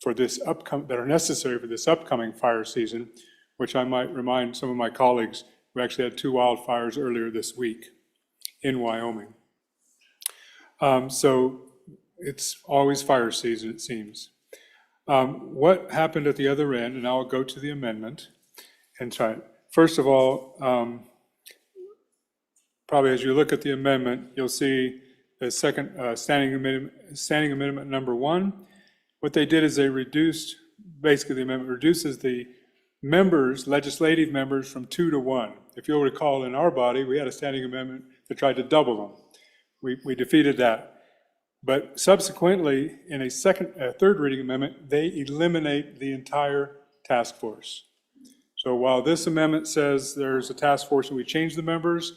for this upcoming fire season, which I might remind some of my colleagues, we actually had 2 wildfires earlier this week in Wyoming. So it's always fire season, it seems. What happened at the other end, and I'll go to the amendment and try it. First of all, probably as you look at the amendment, you'll see the second standing amendment number 1. What they did is they reduced, basically the amendment reduces the members, legislative members, from 2 to 1. If you'll recall, in our body, we had a standing amendment that tried to double them. We defeated that. But subsequently, in a third reading amendment, they eliminate the entire task force. So while this amendment says there's a task force and we change the members,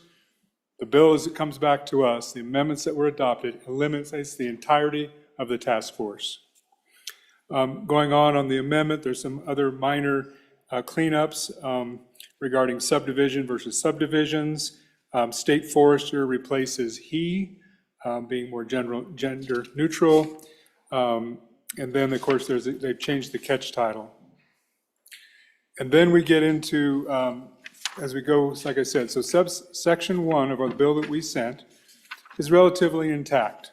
the bill as it comes back to us, the amendments that were adopted, eliminates the entirety of the task force. Going on the amendment, there's some other minor cleanups regarding subdivision versus subdivisions. State forester replaces he, being more gender neutral. And then, of course, they've changed the catch title. And then we get into, as we go, like I said, so section 1 of our bill that we sent is relatively intact.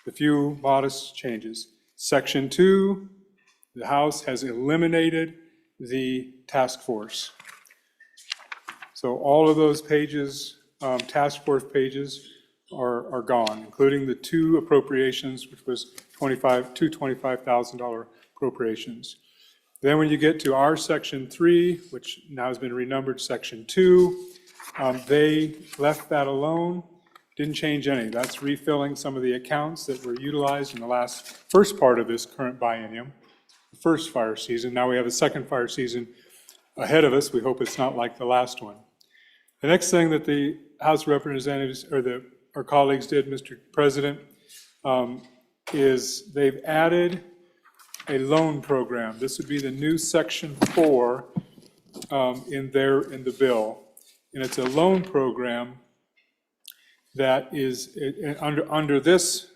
A few modest changes. Section 2, the House has eliminated the task force. So all of those pages, task force pages, are gone, including the 2 appropriations, which was two $25,000 appropriations. Then when you get to our section 3, which now has been renumbered section 2, they left that alone, didn't change any. That's refilling some of the accounts that were utilized in the first part of this current biennium, the first fire season. Now we have a second fire season ahead of us. We hope it's not like the last one. The next thing that the House Representatives, or our colleagues did, Mr. President, is they've added a loan program. This would be the new section 4 in the bill. And it's a loan program that is under this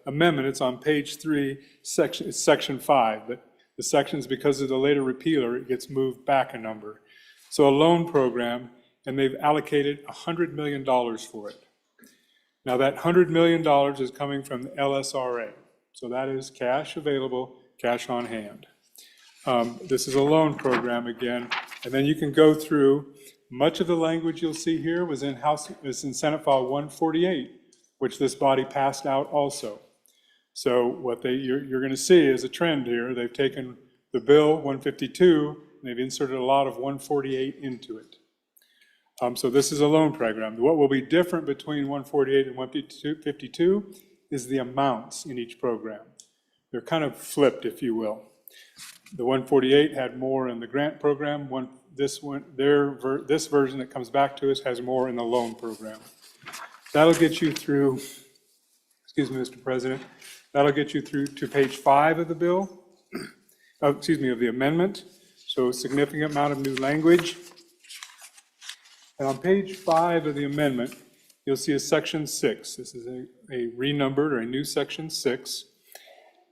amendment. It's on page 3, it's section 5, but the sections, because of the later repealer, it gets moved back a number. So a loan program, and they've allocated $100 million for it. Now that $100 million is coming from the LSRA. So that is cash available, cash on hand. This is a loan program again, and then you can go through. Much of the language you'll see here was in Senate File 148, which this body passed out also. So what you're going to see is a trend here. They've taken the bill 152, and they've inserted a lot of 148 into it. So this is a loan program. What will be different between 148 and 152 is the amounts in each program. They're kind of flipped, if you will. The 148 had more in the grant program. This version that comes back to us has more in the loan program. That'll get you through, excuse me, Mr. President, that'll get you through to page 5 of the bill, of the amendment. So a significant amount of new language. And on page 5 of the amendment, you'll see a section 6. This is a renumbered or a new section 6.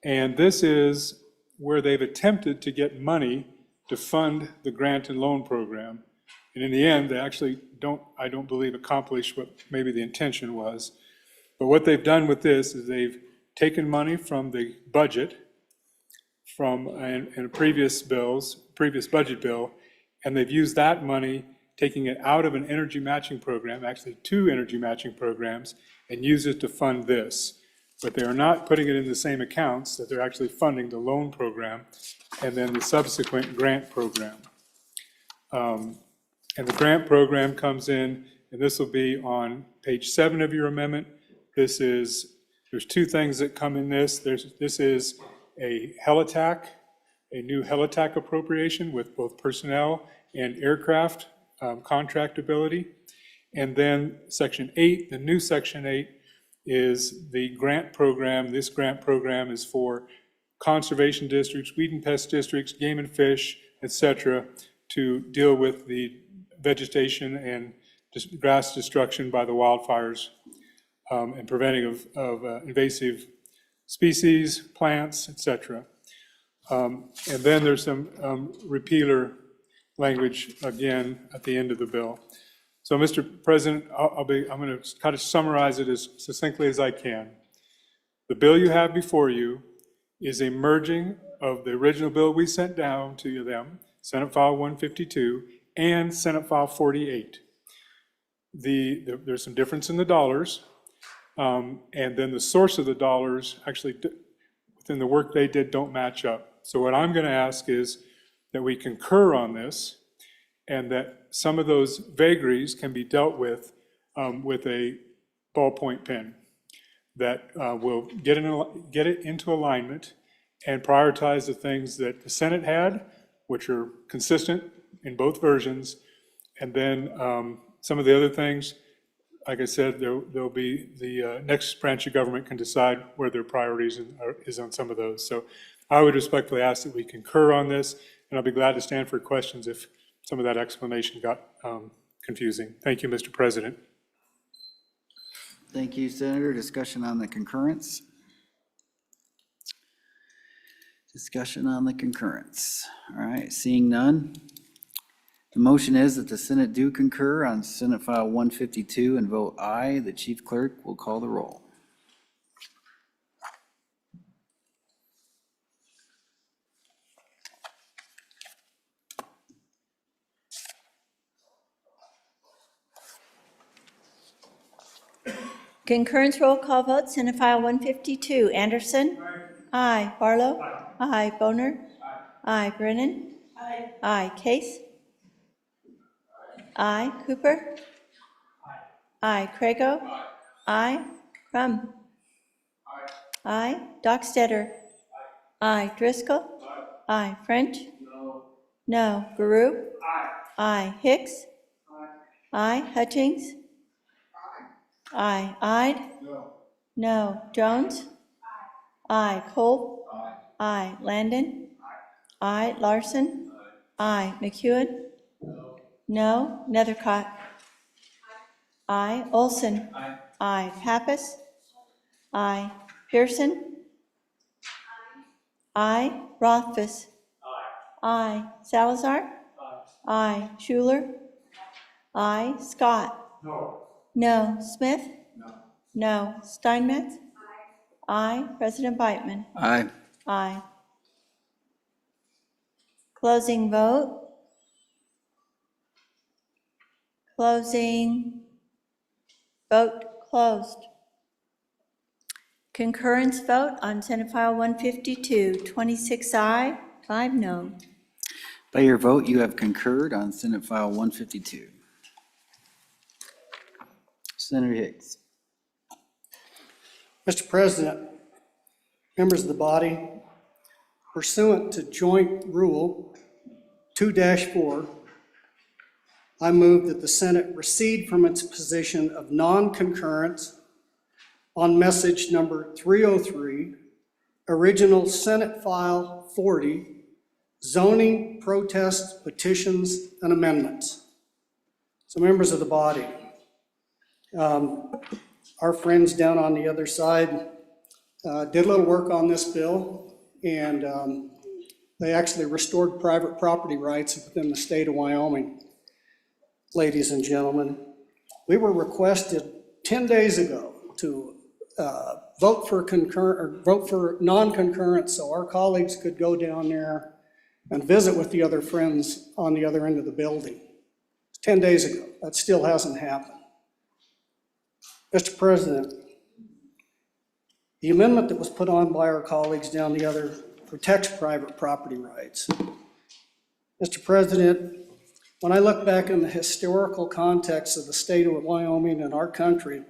And this is where they've attempted to get money to fund the grant and loan program. And in the end, they actually I don't believe, accomplish what maybe the intention was. But what they've done with this is they've taken money from the budget, from in previous budget bill, and they've used that money, taking it out of an energy matching program, actually 2 energy matching programs, and use it to fund this. But they are not putting it in the same accounts, that they're actually funding the loan program and then the subsequent grant program. And the grant program comes in, and this will be on page 7 of your amendment. There's 2 things that come in this. This is a HELATAC, a new HELATAC appropriation with both personnel and aircraft contractability. And then section 8, the new section 8, is the grant program. This grant program is for conservation districts, weed and pest districts, game and fish, et cetera, to deal with the vegetation and grass destruction by the wildfires and preventing of invasive species, plants, et cetera. And then there's some repealer language again at the end of the bill. So, Mr. President, I'm going to kind of summarize it as succinctly as I can. The bill you have before you is a merging of the original bill we sent down to them, Senate File 152, and Senate File 48. There's some difference in the dollars, and then the source of the dollars actually within the work they did don't match up. So what I'm going to ask is that we concur on this, and that some of those vagaries can be dealt with a ballpoint pen that will get it into alignment and prioritize the things that the Senate had, which are consistent in both versions, and then some of the other things, like I said, there'll be the next branch of government can decide where their priorities is on some of those. So I would respectfully ask that we concur on this, and I'll be glad to stand for questions if some of that explanation got confusing. Thank you, Mr. President. Thank you, Senator. Discussion on the concurrence. Discussion on the concurrence. All right, seeing none. The motion is that the Senate do concur on Senate File 152 and vote aye. The Chief Clerk will call the roll. Concurrence roll call vote, Senate File 152. Anderson? Aye. Barlow? Aye. Boner? Aye. Brennan? Aye. Case? Aye. Cooper? Aye. Crago? Aye. Crum? Aye. Dockstetter? Aye. Driscoll? Aye. French? No. Guru? Aye. Hicks? Aye. Hutchings? Aye. Ide? No. Jones? Aye. Cole? Aye. Landon? Aye. Larson? Aye. McEwen? No. Nethercott? Aye. Olson? Aye. Pappas? Aye. Pearson? Aye. Rothfuss? Aye. Salazar? Aye. Schuler? Aye. Scott? No. Smith? No. Steinmetz? Aye. President Beitman? Aye. Aye. Closing vote. Closing. Vote closed. Concurrence vote on Senate File 152, 26 aye, 5 no. By your vote, you have concurred on Senate File 152. Senator Hicks. Mr. President, members of the body, pursuant to Joint Rule 2-4, I move that the Senate recede from its position of non-concurrence on message number 303, original Senate File 40, zoning protests, petitions, and amendments. So members of the body, our friends down on the other side did a little work on this bill, and they actually restored private property rights within the state of Wyoming. Ladies and gentlemen, we were requested 10 days ago to vote for non-concurrence so our colleagues could go down there and visit with the other friends on the other end of the building. 10 days ago. That still hasn't happened. Mr. President, the amendment that was put on by our colleagues down the other protects private property rights. Mr. President, when I look back in the historical context of the state of Wyoming and our country,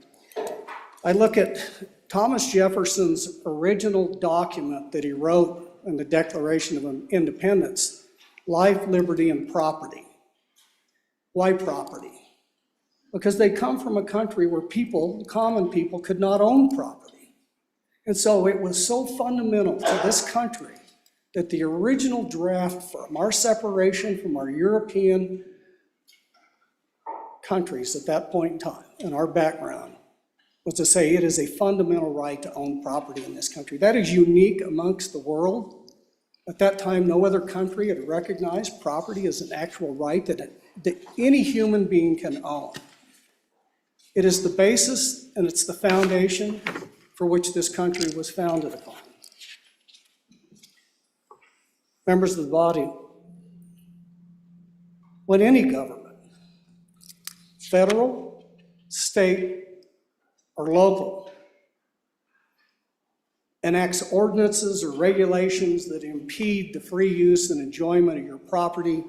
I look at Thomas Jefferson's original document that he wrote in the Declaration of Independence, life, liberty, and property. Why property? Because they come from a country where people, common people, could not own property. And so it was so fundamental to this country that the original draft from our separation from our European countries at that point in time, and our background, was to say it is a fundamental right to own property in this country. That is unique amongst the world. At that time, no other country had recognized property as an actual right that any human being can own. It is the basis and it's the foundation for which this country was founded upon. Members of the body, when any government, federal, state, or local, enacts ordinances or regulations that impede the free use and enjoyment of your property,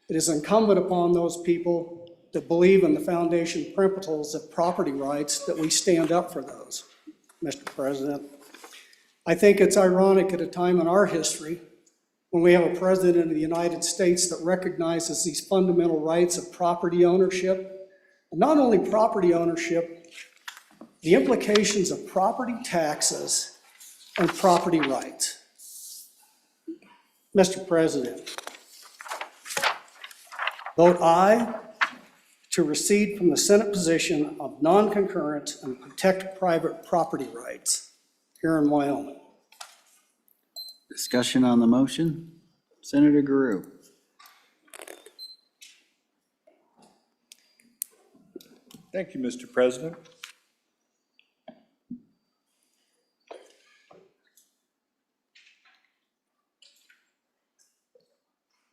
it is incumbent upon those people that believe in the foundation principles of property rights that we stand up for those, Mr. President. I think it's ironic at a time in our history when we have a president of the United States that recognizes these fundamental rights of property ownership, and not only property ownership, the implications of property taxes and property rights. Mr. President, vote aye to recede from the Senate position of non-concurrence and protect private property rights here in Wyoming. Discussion on the motion. Senator Guru. Thank you, Mr. President.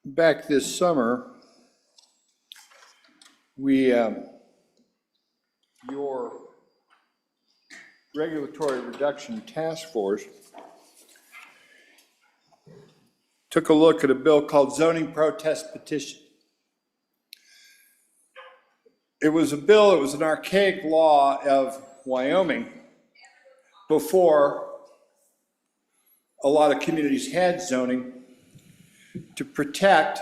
Back this summer, your Regulatory Reduction Task Force took a look at a bill called Zoning Protest Petition. It was a bill, it was an archaic law of Wyoming before a lot of communities had zoning to protect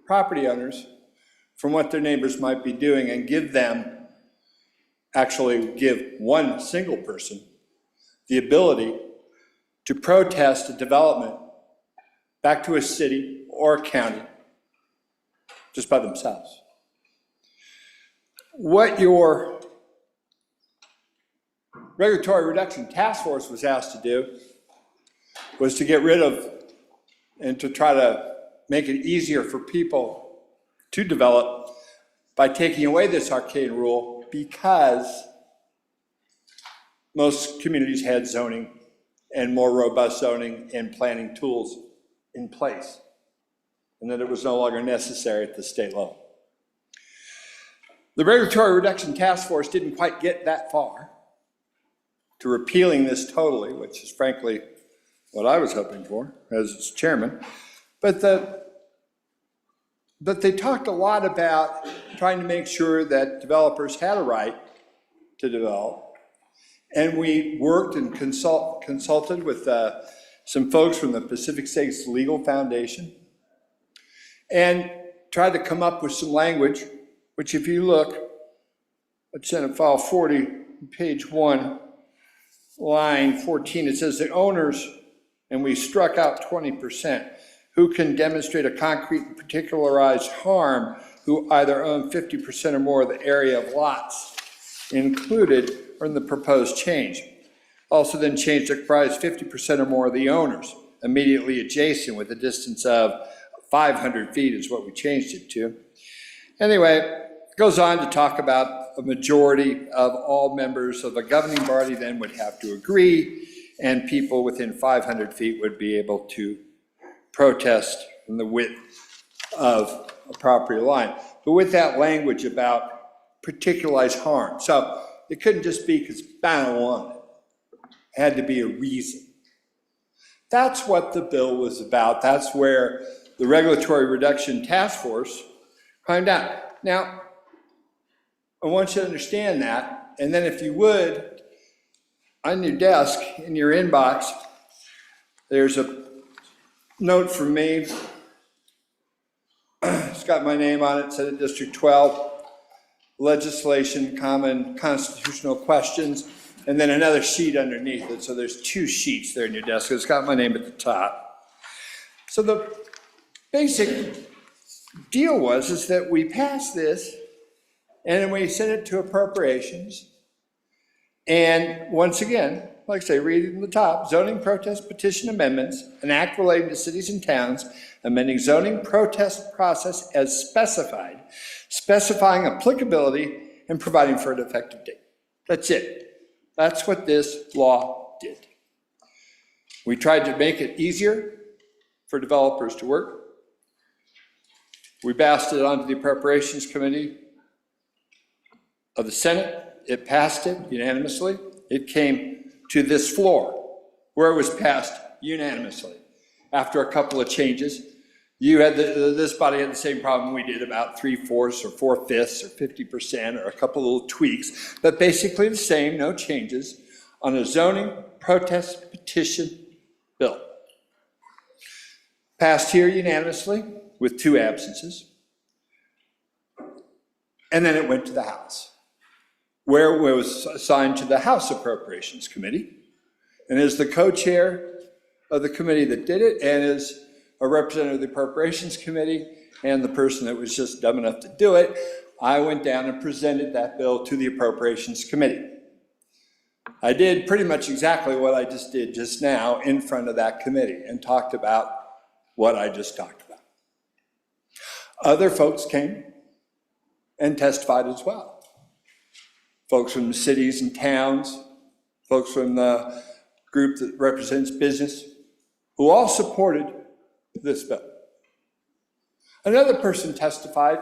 property owners from what their neighbors might be doing and give one single person the ability to protest a development back to a city or a county just by themselves. What your Regulatory Reduction Task Force was asked to do was to get rid of and to try to make it easier for people to develop by taking away this arcane rule, because most communities had zoning and more robust zoning and planning tools in place, and that it was no longer necessary at the state level. The Regulatory Reduction Task Force didn't quite get that far to repealing this totally, which is frankly what I was hoping for as its chairman, but they talked a lot about trying to make sure that developers had a right to develop. And we worked and consulted with some folks from the Pacific States Legal Foundation and tried to come up with some language, which if you look at Senate File 40, page 1, line 14, it says the owners, and we struck out 20%, who can demonstrate a concrete and particularized harm, who either own 50% or more of the area of lots included or in the proposed change. Also then changed to comprise 50% or more of the owners immediately adjacent with a distance of 500 feet is what we changed it to. Anyway, it goes on to talk about a majority of all members of a governing body then would have to agree, and people within 500 feet would be able to protest from the width of a property line. But with that language about particularized harm. So it couldn't just be because I don't want it. It had to be a reason. That's what the bill was about. That's where the Regulatory Reduction Task Force climbed down. Now, I want you to understand that, and then if you would, on your desk, in your inbox, there's a note from me. It's got my name on it, Senate District 12, legislation, common constitutional questions, and then another sheet underneath it. So there's 2 sheets there in your desk. It's got my name at the top. So the basic deal is that we passed this, and then we sent it to appropriations. And once again, like I say, read it in the top, zoning protest petition amendments, an act relating to cities and towns, amending zoning protest process as specified, specifying applicability, and providing for an effective date. That's it. That's what this law did. We tried to make it easier for developers to work. We passed it on to the Appropriations Committee of the Senate. It passed it unanimously. It came to this floor where it was passed unanimously. After a couple of changes, you had this body had the same problem we did, about 3/4 or 4/5 or 50% or a couple little tweaks, but basically the same, no changes, on a zoning protest petition bill. Passed here unanimously with 2 absences. And then it went to the House, where it was assigned to the House Appropriations Committee, and is the co-chair of the committee that did it, and is a representative of the Appropriations Committee, and the person that was just dumb enough to do it. I went down and presented that bill to the Appropriations Committee. I did pretty much exactly what I just did just now in front of that committee and talked about what I just talked about. Other folks came and testified as well. Folks from the cities and towns, folks from the group that represents business, who all supported this bill. Another person testified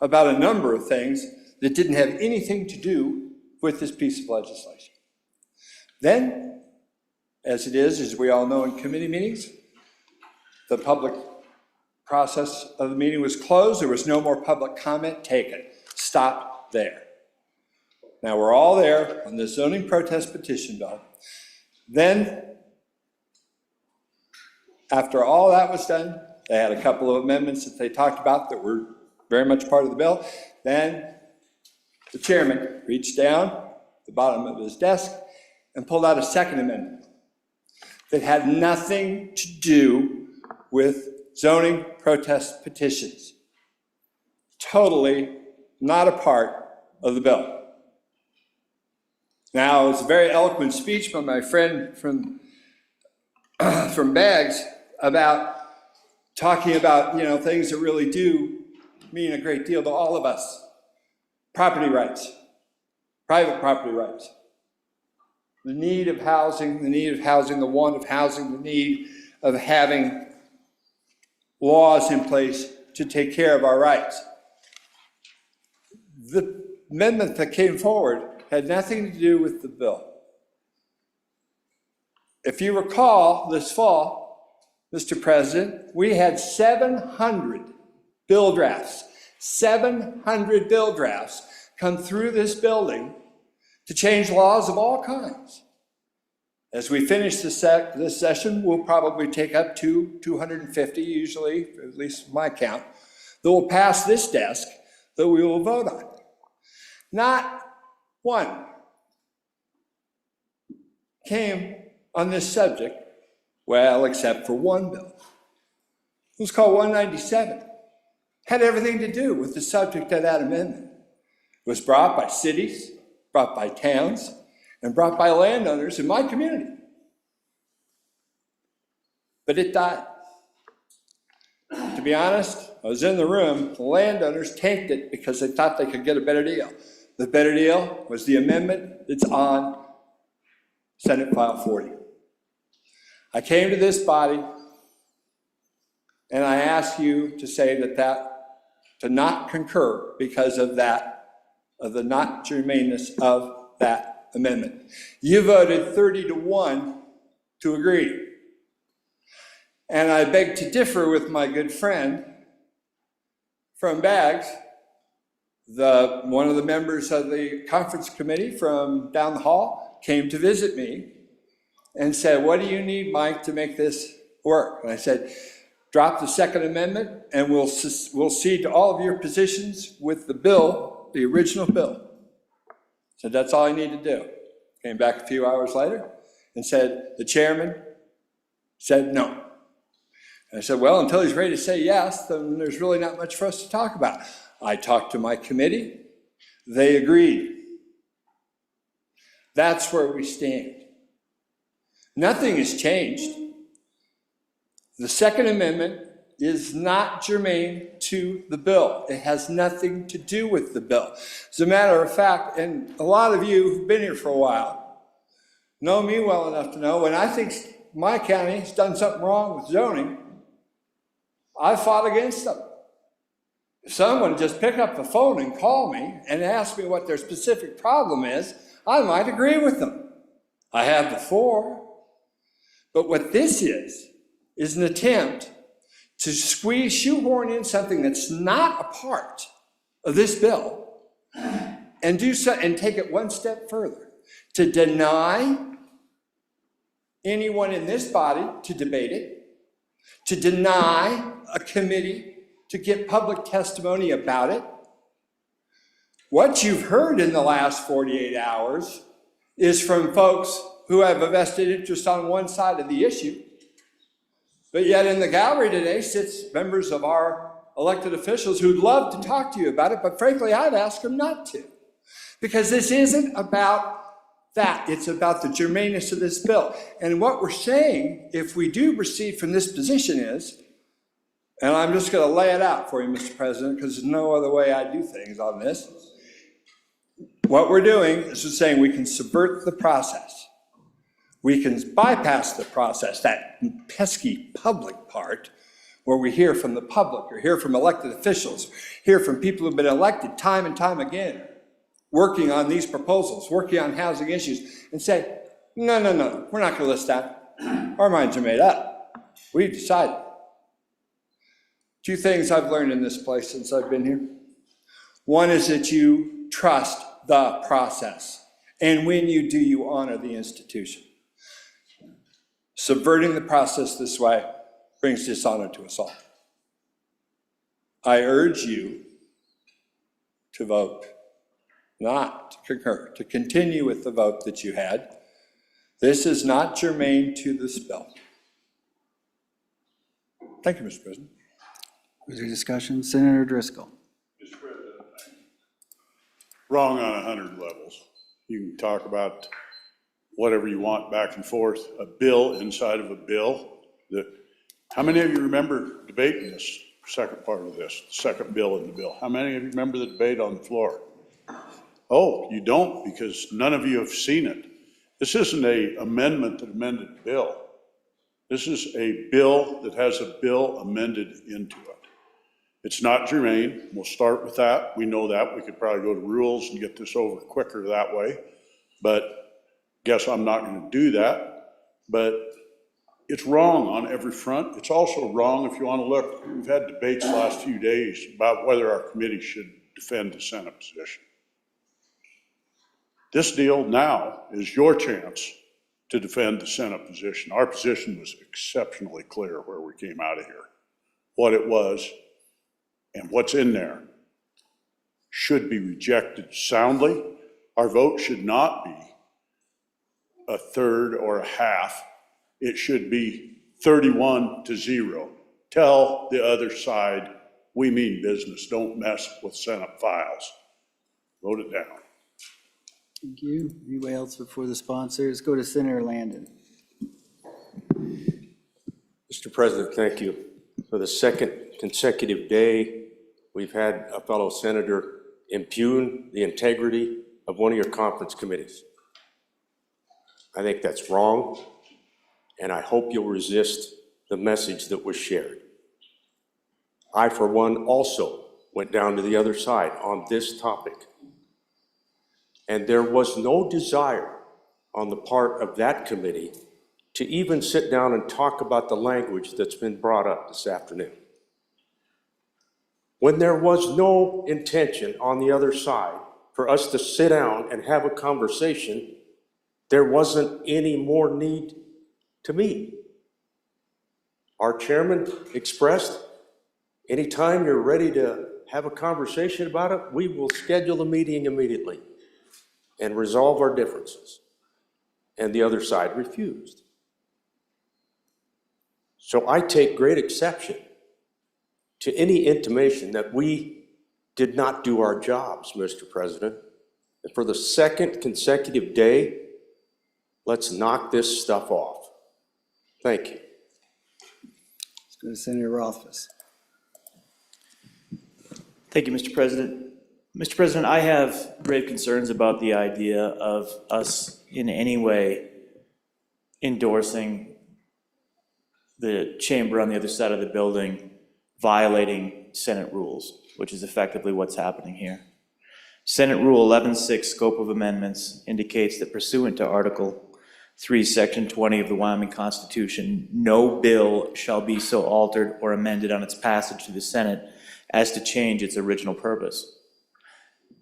about a number of things that didn't have anything to do with this piece of legislation. Then, as it is, as we all know in committee meetings, the public process of the meeting was closed. There was no more public comment taken. Stopped there. Now we're all there on the zoning protest petition bill. Then, after all that was done, they had a couple of amendments that they talked about that were very much part of the bill. Then the chairman reached down the bottom of his desk and pulled out a second amendment that had nothing to do with zoning protest petitions. Totally not a part of the bill. Now, it was a very eloquent speech by my friend from Bags about talking about, things that really do mean a great deal to all of us. Property rights, private property rights, the need of housing, the want of housing, the need of having laws in place to take care of our rights. The amendment that came forward had nothing to do with the bill. If you recall, this fall, Mr. President, we had 700 bill drafts come through this building to change laws of all kinds. As we finish this session, we'll probably take up to 250, usually, at least my count, that will pass this desk that we will vote on. Not one came on this subject, well, except for one bill. It was called 197. Had everything to do with the subject of that amendment. It was brought by cities, brought by towns, and brought by landowners in my community. But it died. To be honest, I was in the room, the landowners tanked it because they thought they could get a better deal. The better deal was the amendment that's on Senate File 40. I came to this body and I ask you to say to not concur because of the not germaneness of that amendment. You voted 30-1 to agree. And I beg to differ with my good friend from Baggs, one of the members of the conference committee from down the hall came to visit me and said, what do you need, Mike, to make this work? And I said, drop the Second Amendment and we'll cede to all of your positions with the bill, the original bill. So that's all I need to do. Came back a few hours later and said, the chairman said no. And I said, well, until he's ready to say yes, then there's really not much for us to talk about. I talked to my committee. They agreed. That's where we stand. Nothing has changed. The Second Amendment is not germane to the bill. It has nothing to do with the bill. As a matter of fact, and a lot of you who've been here for a while know me well enough to know when I think my county has done something wrong with zoning, I fought against them. If someone just pick up the phone and call me and ask me what their specific problem is, I might agree with them. I have before. But what this is an attempt to shoehorn in something that's not a part of this bill and take it one step further, to deny anyone in this body to debate it, to deny a committee to get public testimony about it. What you've heard in the last 48 hours is from folks who have a vested interest on one side of the issue. But yet in the gallery today sits members of our elected officials who'd love to talk to you about it, but frankly, I'd ask them not to. Because this isn't about that. It's about the germaneness of this bill. And what we're saying, if we do proceed from this position is, and I'm just going to lay it out for you, Mr. President, because there's no other way I do things on this. What we're doing is we're saying we can subvert the process. We can bypass the process, that pesky public part, where we hear from the public or hear from elected officials, hear from people who've been elected time and time again, working on these proposals, working on housing issues, and say, no, we're not going to list that. Our minds are made up. We've decided. Two things I've learned in this place since I've been here. One is that you trust the process. And when you do, you honor the institution. Subverting the process this way brings dishonor to us all. I urge you to vote, not to concur, to continue with the vote that you had. This is not germane to this bill. Thank you, Mr. President. Was there discussion? Senator Driscoll. Wrong on 100 levels. You can talk about whatever you want back and forth, a bill inside of a bill. How many of you remember debating this second part of this, the second bill in the bill? How many of you remember the debate on the floor? Oh, you don't, because none of you have seen it. This isn't an amendment that amended the bill. This is a bill that has a bill amended into it. It's not germane. We'll start with that. We know that. We could probably go to rules and get this over quicker that way. But guess I'm not going to do that. But it's wrong on every front. It's also wrong if you want to look. We've had debates the last few days about whether our committee should defend the Senate position. This deal now is your chance to defend the Senate position. Our position was exceptionally clear where we came out of here. What it was and what's in there should be rejected soundly. Our vote should not be a third or a half. It should be 31-0. Tell the other side we mean business. Don't mess with Senate files. Vote it down. Thank you. Anybody else before the sponsors? Go to Senator Landon. Mr. President, thank you. For the second consecutive day, we've had a fellow senator impugn the integrity of one of your conference committees. I think that's wrong, and I hope you'll resist the message that was shared. I, for one, also went down to the other side on this topic. And there was no desire on the part of that committee to even sit down and talk about the language that's been brought up this afternoon. When there was no intention on the other side for us to sit down and have a conversation, there wasn't any more need to meet. Our chairman expressed, anytime you're ready to have a conversation about it, we will schedule a meeting immediately and resolve our differences. And the other side refused. So I take great exception to any intimation that we did not do our jobs, Mr. President. And for the second consecutive day, let's knock this stuff off. Thank you. Let's go to Senator Rothfuss. Thank you, Mr. President. Mr. President, I have grave concerns about the idea of us in any way endorsing the chamber on the other side of the building violating Senate rules, which is effectively what's happening here. Senate Rule 11.6, scope of amendments, indicates that pursuant to Article 3, Section 20 of the Wyoming Constitution, no bill shall be so altered or amended on its passage to the Senate as to change its original purpose.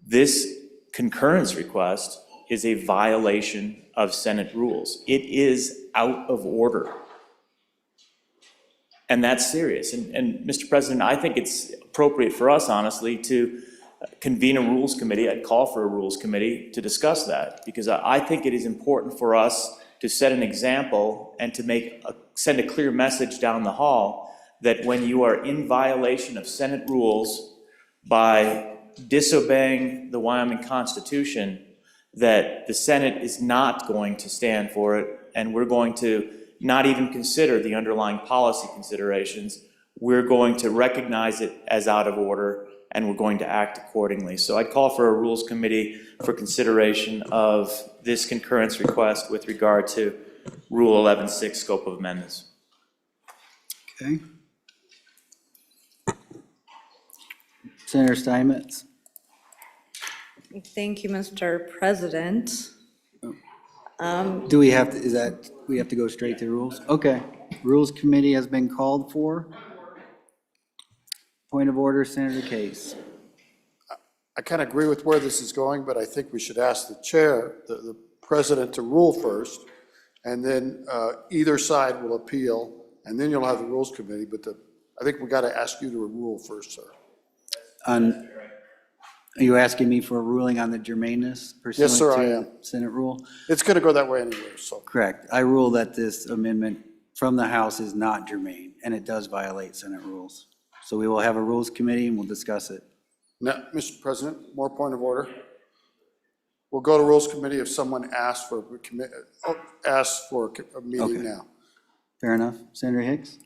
This concurrence request is a violation of Senate rules. It is out of order. And that's serious. And Mr. President, I think it's appropriate for us, honestly, to convene a rules committee. I'd call for a rules committee to discuss that, because I think it is important for us to set an example and to send a clear message down the hall that when you are in violation of Senate rules by disobeying the Wyoming Constitution, that the Senate is not going to stand for it, and we're going to not even consider the underlying policy considerations. We're going to recognize it as out of order, and we're going to act accordingly. So I'd call for a rules committee for consideration of this concurrence request with regard to Rule 11.6, scope of amendments. Okay. Senator Steinmetz. Thank you, Mr. President. Do we have to, we have to go straight to rules? Okay. Rules Committee has been called for. Point of order, Senator Case. I kind of agree with where this is going, but I think we should ask the chair, the president, to rule first, and then either side will appeal, and then you'll have the Rules Committee, but I think we got to ask you to rule first, sir. Are you asking me for a ruling on the germaneness pursuant Yes, sir, I to am. Senate rule? It's going to go that way anyway, so. Correct. I rule that this amendment from the House is not germane, and it does violate Senate rules. So we will have a Rules Committee, and we'll discuss it. Now, Mr. President, more point of order. We'll go to Rules Committee if someone asks for a meeting Okay. now. Fair enough. Senator Hicks?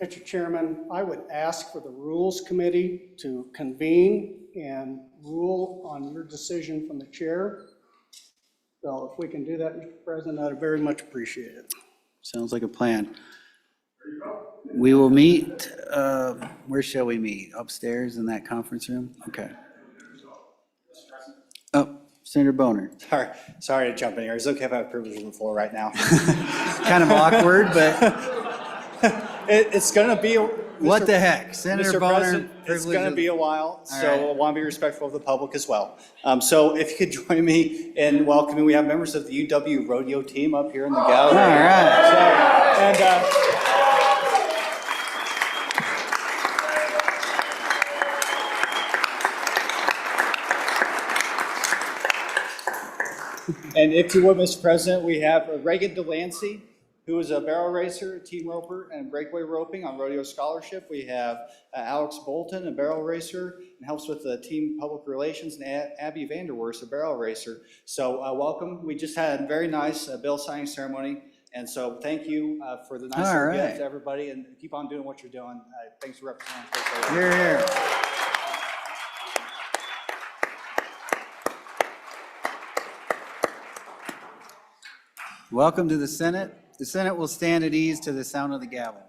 Mr. Chairman, I would ask for the Rules Committee to convene and rule on your decision from the chair. So if we can do that, Mr. President, I'd very much appreciate it. Sounds like a plan. We will meet, where shall we meet? Upstairs in that conference room? Okay. Oh, Senator Boner. Sorry to jump in here. Is it okay if I have privilege on the floor right now? Kind of awkward, but It's going to be What the heck? Senator Mr. Bonner, President, it's going to privilege be a of- while, All so right. I want to be respectful of the public as well. So if you could join me in welcoming, we have members of the UW rodeo team up here in the gallery. All right. So, and And if you would, Mr. President, we have Reagan Delancey, who is a barrel racer, team roper, and breakaway roping on rodeo scholarship. We have Alex Bolton, a barrel racer, and helps with the team public relations, and Abby Vanderwerst, a barrel racer. So welcome. We just had a very nice bill signing ceremony. And so thank you for the nice All little right. gift to everybody, and keep on doing what you're doing. Thanks for representing. Here, here. Welcome to the Senate. The Senate will stand at ease to the sound of the gavel.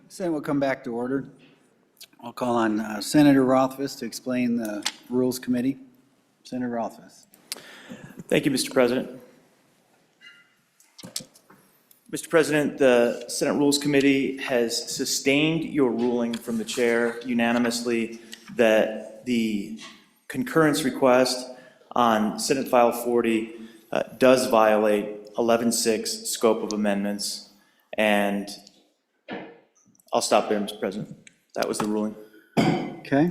Senate will come back to order. I'll call on Senator Rothfuss to explain the Rules Committee. Senator Rothfuss. Thank you, Mr. President. Mr. President, the Senate Rules Committee has sustained your ruling from the chair unanimously that the concurrence request on Senate File 40 does violate 11.6 scope of amendments. And I'll stop there, Mr. President. That was the ruling. Okay.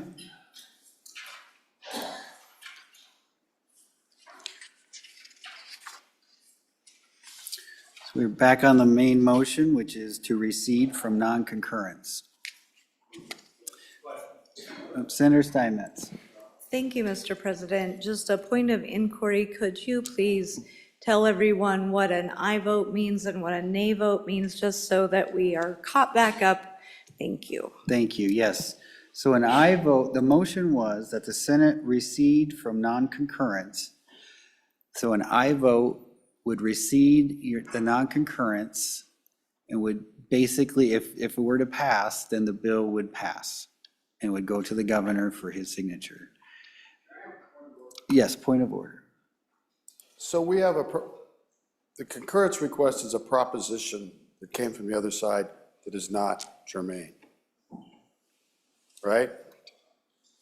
So we're back on the main motion, which is to recede from non-concurrence. Senator Steinmetz. Thank you, Mr. President. Just a point of inquiry, could you please tell everyone what an aye vote means and what a nay vote means, just so that we are caught back up? Thank you. Thank you, yes. So an aye vote, the motion was that the Senate recede from non-concurrence. So an aye vote would recede the non-concurrence and would basically, if it were to pass, then the bill would pass and would go to the governor for his signature. Yes, point of order. So we have the concurrence request is a proposition that came from the other side that is not germane, right?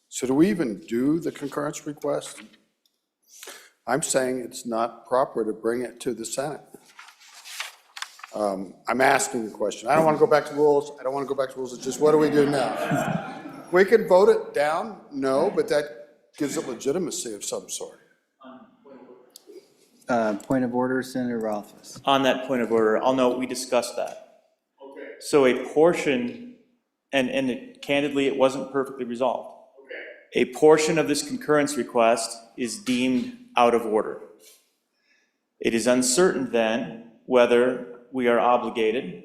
So do we even do the concurrence request? I'm saying it's not proper to bring it to the Senate. I'm asking the question. I don't want to go back to rules. I don't want to go back to rules. It's just, what do we do now? We can vote it down, no, but that gives it legitimacy of some sort. Point of order, Senator Rothfuss. On that point of order, I'll note we discussed that. Okay. So a portion, and candidly, it wasn't perfectly resolved. Okay. A portion of this concurrence request is deemed out of order. It is uncertain then whether we are obligated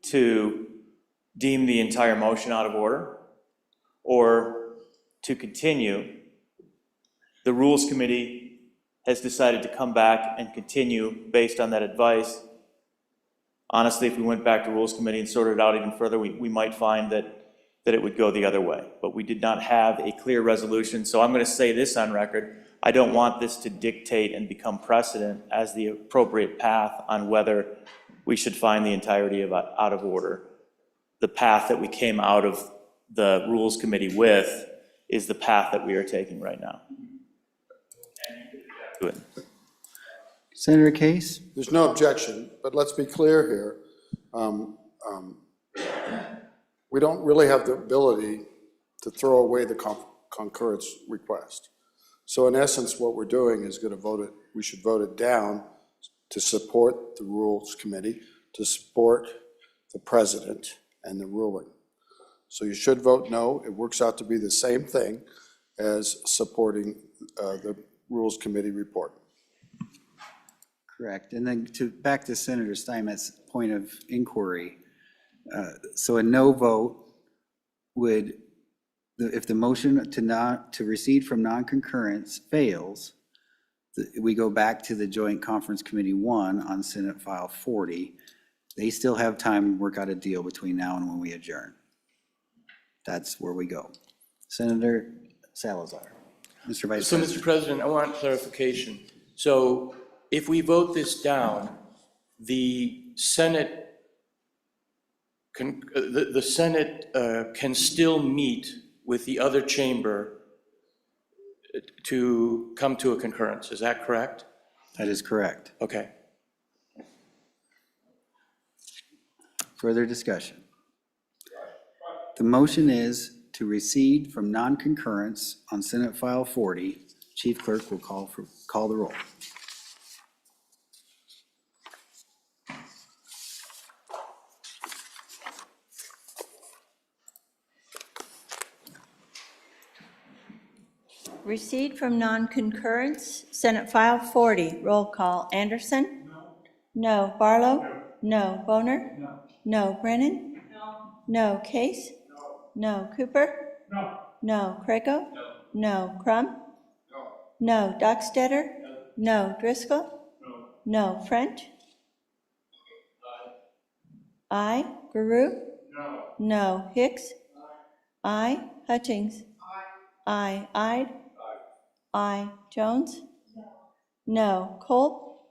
to deem the entire motion out of order or to continue. The Rules Committee has decided to come back and continue based on that advice. Honestly, if we went back to Rules Committee and sorted it out even further, we might find that it would go the other way. But we did not have a clear resolution, so I'm going to say this on record. I don't want this to dictate and become precedent as the appropriate path on whether we should find the entirety of out of order. The path that we came out of the Rules Committee with is the path that we are taking right now. Good. Senator Case? There's no objection, but let's be clear here. We don't really have the ability to throw away the concurrence request. So in essence, what we're doing is going to vote it, we should vote it down to support the Rules Committee, to support the president and the ruling. So you should vote no. It works out to be the same thing as supporting the Rules Committee report. Correct. And then back to Senator Steinmetz's point of inquiry. So a no vote would, if the motion to recede from non-concurrence fails, we go back to the Joint Conference Committee 1 on Senate File 40. They still have time to work out a deal between now and when we adjourn. That's where we go. Senator Salazar. Mr. Vice President. Mr. President, I want clarification. So if we vote this down, the Senate can still meet with the other chamber to come to a concurrence. Is that correct? That is correct. Okay. Further discussion. The motion is to recede from non-concurrence on Senate File 40. Chief Clerk will call the roll. Recede from non-concurrence, Senate File 40. Roll call. Anderson? No. No. Barlow? No. Boner? No. No. Brennan? No. No. Case? No. No. Cooper? No. No. Crego? No. No. Crum? No. No. Dockstetter? No. No. Driscoll? No. No. French? Aye. Aye. Guru? No. No. Hicks? Aye. Hutchings? Aye. Ide? Aye. Jones? No. Culp?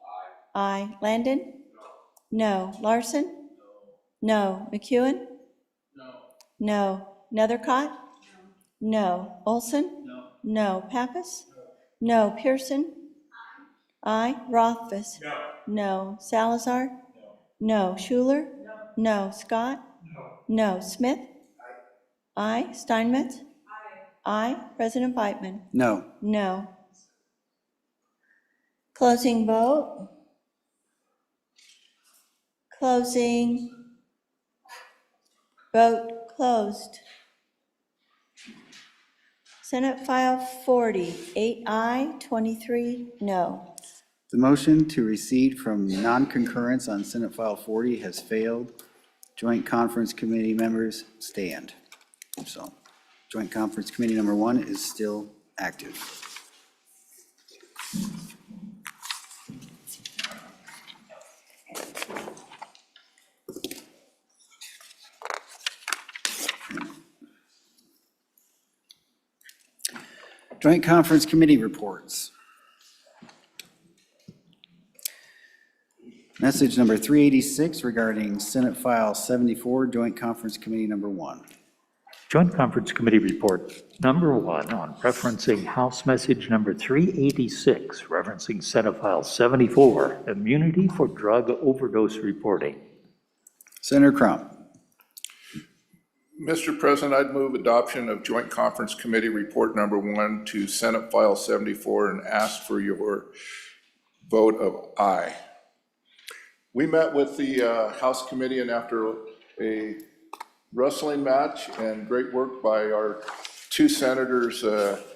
Aye. Landon? No. Larson? No. McEwen? No. Nethercott? No. Olson? No. Pappas? No. Pearson? Aye. Rothfuss? No. Salazar? No. Schuler? No. Scott? No. Smith? Aye. Steinmetz? Aye. President Beitman? No. No. Closing vote. Closing. Vote closed. Senate File 40, 8 aye, 23 no. The motion to recede from non-concurrence on Senate File 40 has failed. Joint Conference Committee members stand. So, Joint Conference Committee number 1 is still active. Joint Conference Committee reports. Message number 386 regarding Senate File 74, Joint Conference Committee number 1. Joint Conference Committee Report Number 1 on referencing House Message Number 386, referencing Senate File 74, Immunity for Drug Overdose Reporting. Senator Crum. Mr. President, I'd move adoption of Joint Conference Committee Report Number 1 to Senate File 74 and ask for your vote of aye. We met with the House Committee, and after a wrestling match and great work by our two senators,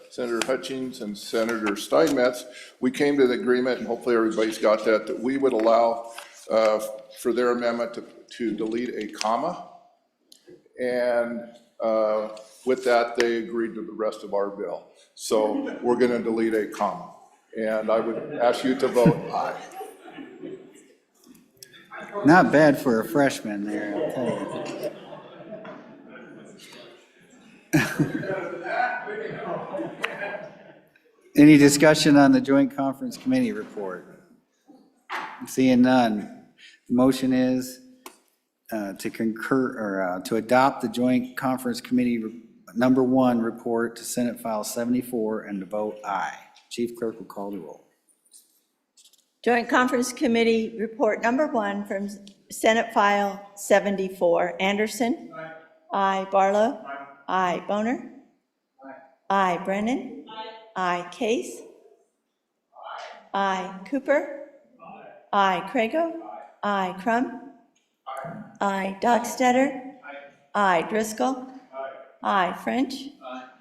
Senator Hutchings and Senator Steinmetz, we came to the agreement, and hopefully everybody's got that we would allow for their amendment to delete a comma. And with that, they agreed to the rest of our bill. So we're going to delete a comma. And I would ask you to vote aye. Not bad for a freshman there, I'll tell you. Any discussion on the Joint Conference Committee report? Seeing none. The motion is to concur, or to adopt the Joint Conference Committee number 1 report to Senate File 74 and to vote aye. Chief Clerk will call the roll. Joint Conference Committee Report Number 1 from Senate File 74. Anderson? Aye. Barlow? Aye. Boner? Aye. Brennan? Aye. Case? Aye. Cooper? Aye. Crago? Aye. Crum? Aye. Dockstetter? Aye. Driscoll? Aye. French?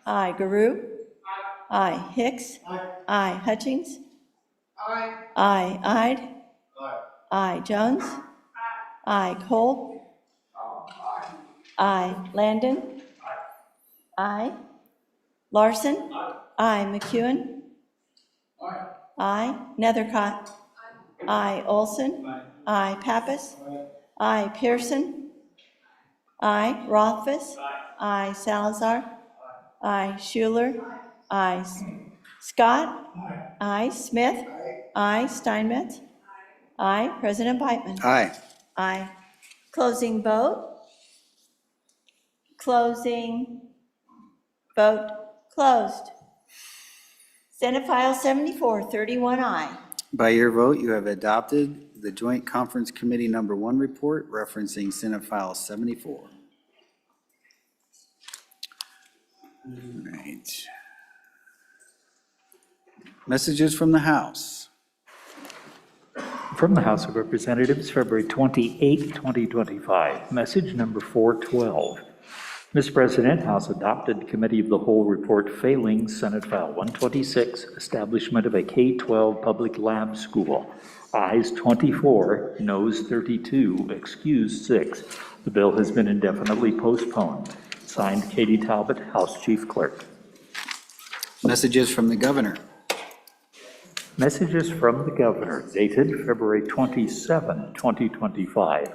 Aye. Garou? Aye. Hicks? Aye. Hutchings? Aye. Ide? Aye. Jones? Aye. Cole? Aye. Landon? Aye. Larson? Aye. McEwen? Aye. Nethercott? Aye. Olson? Aye. Pappas? Aye. Pearson? Aye. Rothfuss? Aye. Salazar? Aye. Schuler? Aye. Scott? Aye. Smith? Aye. Steinmetz? Aye. President Beitman? Aye. Aye. Closing vote. Closing vote closed. Senate File 74, 31 aye. By your vote, you have adopted the Joint Conference Committee number 1 report referencing Senate File 74. All right. Messages from the House. From the House of Representatives, February 28, 2025, message number 412. Mr. President, House adopted Committee of the Whole report failing Senate File 126, establishment of a K-12 public lab school. Ayes 24, noes 32, excused 6. The bill has been indefinitely postponed. Signed, Katie Talbot, House Chief Clerk. Messages from the Governor. Messages from the Governor dated February 27, 2025.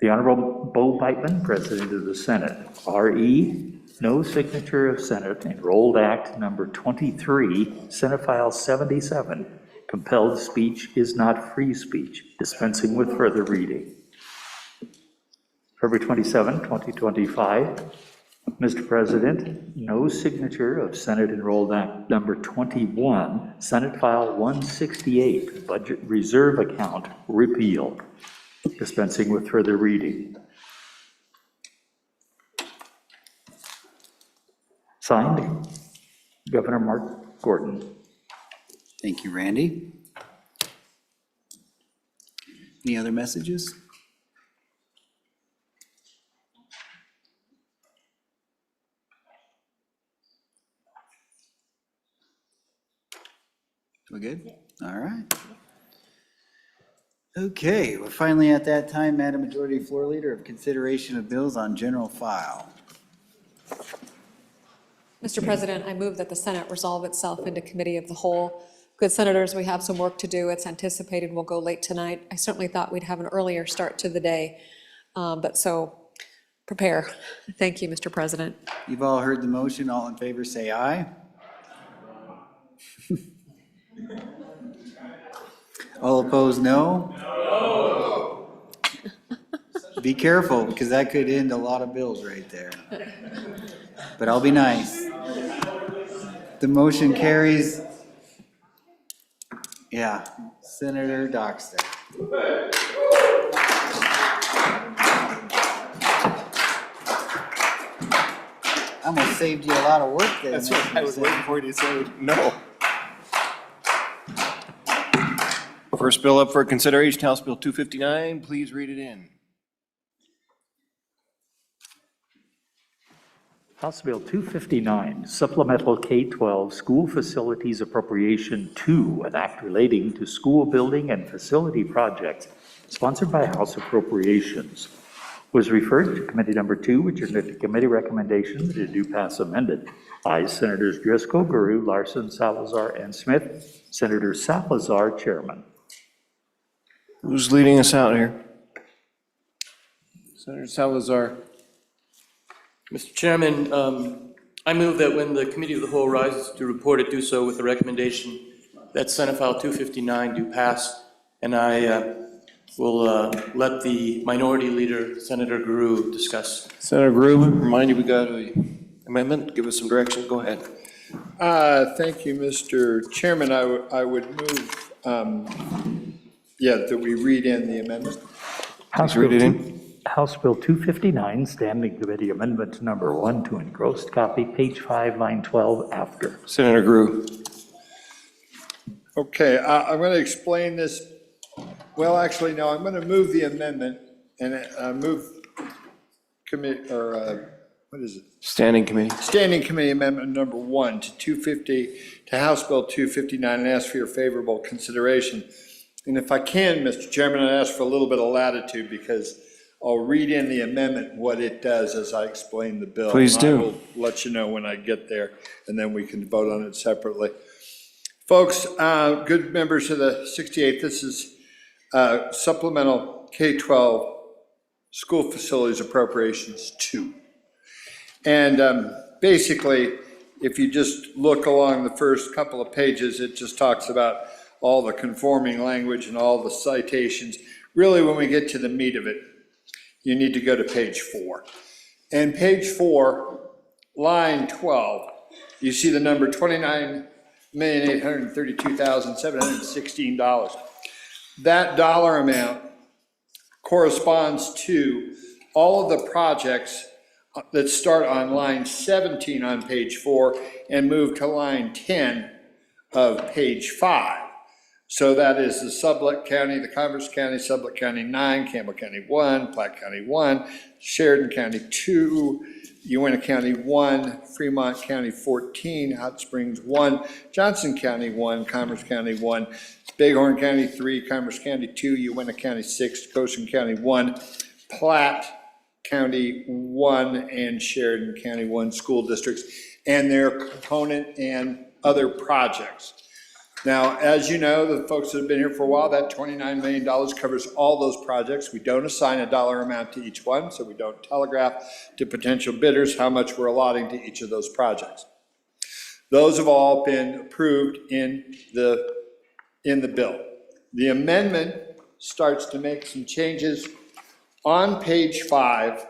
The Honorable Bo Beitman, President of the Senate. RE, no signature of Senate Enrolled Act number 23, Senate File 77. Compelled speech is not free speech, dispensing with further reading. February 27, 2025. Mr. President, no signature of Senate Enrolled Act number 21, Senate File 168, Budget Reserve Account, repeal, dispensing with further reading. Signed, Governor Mark Gordon. Thank you, Randy. Any other messages? We good? All right. Okay, we're finally at that time, Madam Majority Floor Leader, of consideration of bills on general file. Mr. President, I move that the Senate resolve itself into committee of the whole. Good senators, we have some work to do. It's anticipated we'll go late tonight. I certainly thought we'd have an earlier start to the day, but so prepare. Thank you, Mr. President. You've all heard the motion. All in favor, say aye. All opposed, no? No. Be careful, because that could end a lot of bills right there. But I'll be nice. The motion carries. Yeah, Senator Dockstader. I almost saved you a lot of work there. That's what I was waiting for you to say no. First bill up for consideration, House Bill 259. Please read it in. House Bill 259, Supplemental K-12 School Facilities Appropriation 2, an act relating to school building and facility projects, sponsored by House Appropriations, was referred to Committee Number 2, which is the committee recommendation that it do pass amended. By Senators Driscoll, Guru, Larson, Salazar, and Smith. Senator Salazar, Chairman. Who's leading us out here? Senator Salazar. Mr. Chairman, I move that when the Committee of the Whole rises to report it, do so with the recommendation that Senate File 259 do pass, and I will let the Minority Leader, Senator Guru, discuss. Senator Guru, remind you we got an amendment. Give us some direction. Go ahead. Thank you, Mr. Chairman. I would move, that we read in the amendment. House read it in. House Bill 259, Standing Committee Amendment Number 1 to engrossed copy, page 5, line 12, after. Senator Guru. Okay, I'm going to explain this. Well, actually, no, I'm going to move the amendment and move committee, or what is it? Standing Committee. Standing Committee Amendment Number 1 to 250, to House Bill 259, and ask for your favorable consideration. And if I can, Mr. Chairman, I ask for a little bit of latitude because I'll read in the amendment what it does as I explain the bill. Please do. I will let you know when I get there, and then we can vote on it separately. Folks, good members of the 68th, this is Supplemental K-12 School Facilities Appropriations 2. And basically, if you just look along the first couple of pages, it just talks about all the conforming language and all the citations. Really, when we get to the meat of it, you need to go to page 4. And page 4, line 12, you see the number $29,832,716. That dollar amount corresponds to all of the projects that start on line 17 on page 4 and move to line 10 of page 5. So that is the Sublette County, the Converse County, Sublette County 9, Campbell County 1, Platte County 1, Sheridan County 2, Uintah County 1, Fremont County 14, Hot Springs 1, Johnson County 1, Commerce County 1, Bighorn County 3, Commerce County 2, Uintah County 6, Goshen County 1, Platte County 1, and Sheridan County 1 school districts, and their component and other projects. Now, as you know, the folks that have been here for a while, that $29 million covers all those projects. We don't assign a dollar amount to each one, so we don't telegraph to potential bidders how much we're allotting to each of those projects. Those have all been approved in the bill. The amendment starts to make some changes on page 5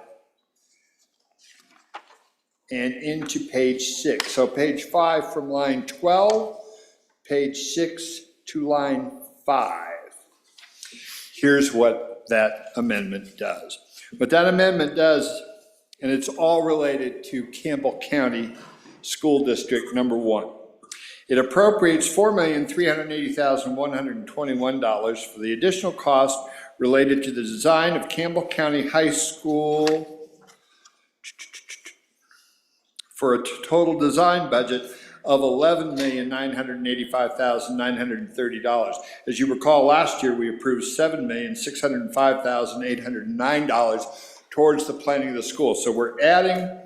and into page 6. So page 5 from line 12, page 6 to line 5. Here's what that amendment does. What that amendment does, and it's all related to Campbell County School District number 1. It appropriates $4,380,121 for the additional cost related to the design of Campbell County High School for a total design budget of $11,985,930. As you recall, last year we approved $7,605,809 towards the planning of the school. So we're adding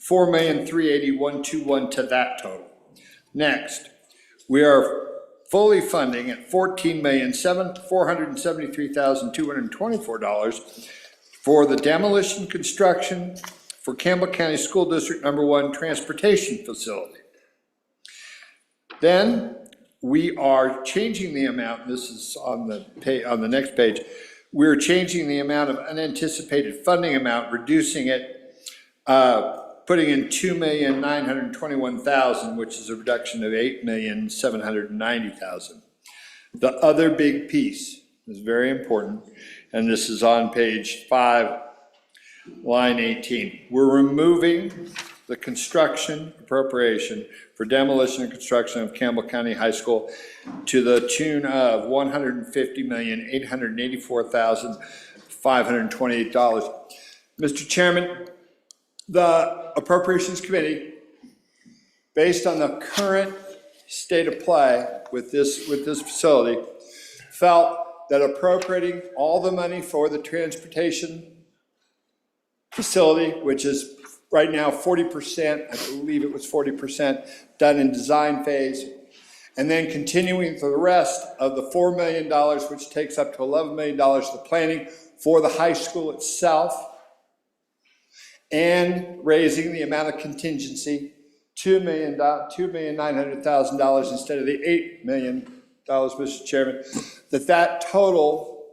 $4,380,121 to that total. Next, we are fully funding at $14,473,224 for the demolition construction for Campbell County School District number 1 transportation facility. Then we are changing the amount, this is on the next page, we're changing the amount of unanticipated funding amount, reducing it, putting in $2,921,000, which is a reduction of $8,790,000. The other big piece is very important, and this is on page 5, line 18. We're removing the construction appropriation for demolition and construction of Campbell County High School to the tune of $150,884,528. Mr. Chairman, the Appropriations Committee, based on the current state of play with this facility, felt that appropriating all the money for the transportation facility, which is right now 40%, I believe it was 40% done in design phase, and then continuing for the rest of the $4 million, which takes up to $11 million for planning for the high school itself, and raising the amount of contingency, $2,900,000 instead of the $8 million, Mr. Chairman, that total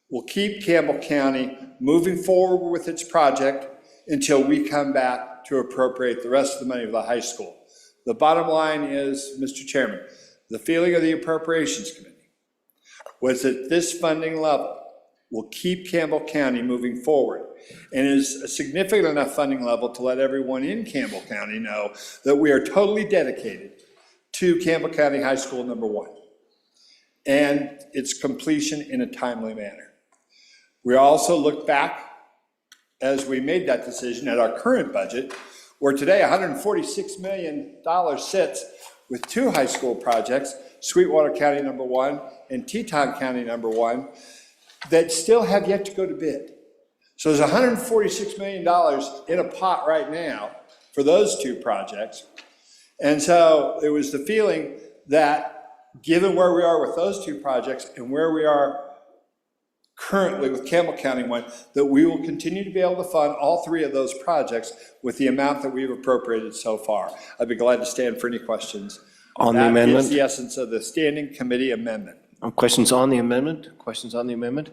will keep Campbell County moving forward with its project until we come back to appropriate the rest of the money of the high school. The bottom line is, Mr. Chairman, the feeling of the Appropriations Committee was that this funding level will keep Campbell County moving forward and is a significant enough funding level to let everyone in Campbell County know that we are totally dedicated to Campbell County High School number 1 and its completion in a timely manner. We also look back as we made that decision at our current budget, where today $146 million sits with 2 high school projects, Sweetwater County number 1 and Teton County number 1, that still have yet to go to bid. So there's $146 million in a pot right now for those 2 projects. And so it was the feeling that given where we are with those 2 projects and where we are currently with Campbell County 1, that we will continue to be able to fund all 3 of those projects with the amount that we've appropriated so far. I'd be glad to stand for any questions. On the amendment? That is the essence of the standing committee amendment. Questions on the amendment? Questions on the amendment?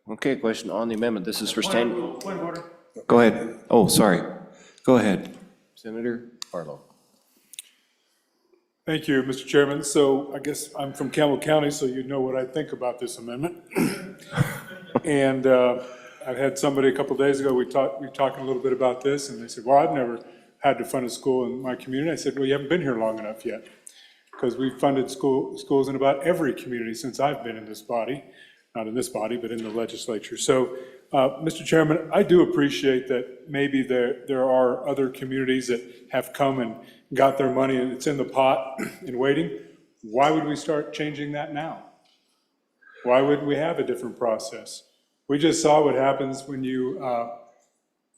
Okay, question on the amendment. This is for standing. Point of order. Go ahead. Oh, sorry. Go ahead. Senator Barlow. Thank you, Mr. Chairman. So I guess I'm from Campbell County, so you know what I think about this amendment. And I've had somebody a couple of days ago, we talking a little bit about this, and they said, well, I've never had to fund a school in my community. I said, well, you haven't been here long enough yet, because we've funded schools in about every community since I've been in this body, not in this body, but in the legislature. So, Mr. Chairman, I do appreciate that maybe there are other communities that have come and got their money and it's in the pot and waiting. Why would we start changing that now? Why wouldn't we have a different process? We just saw what happens when you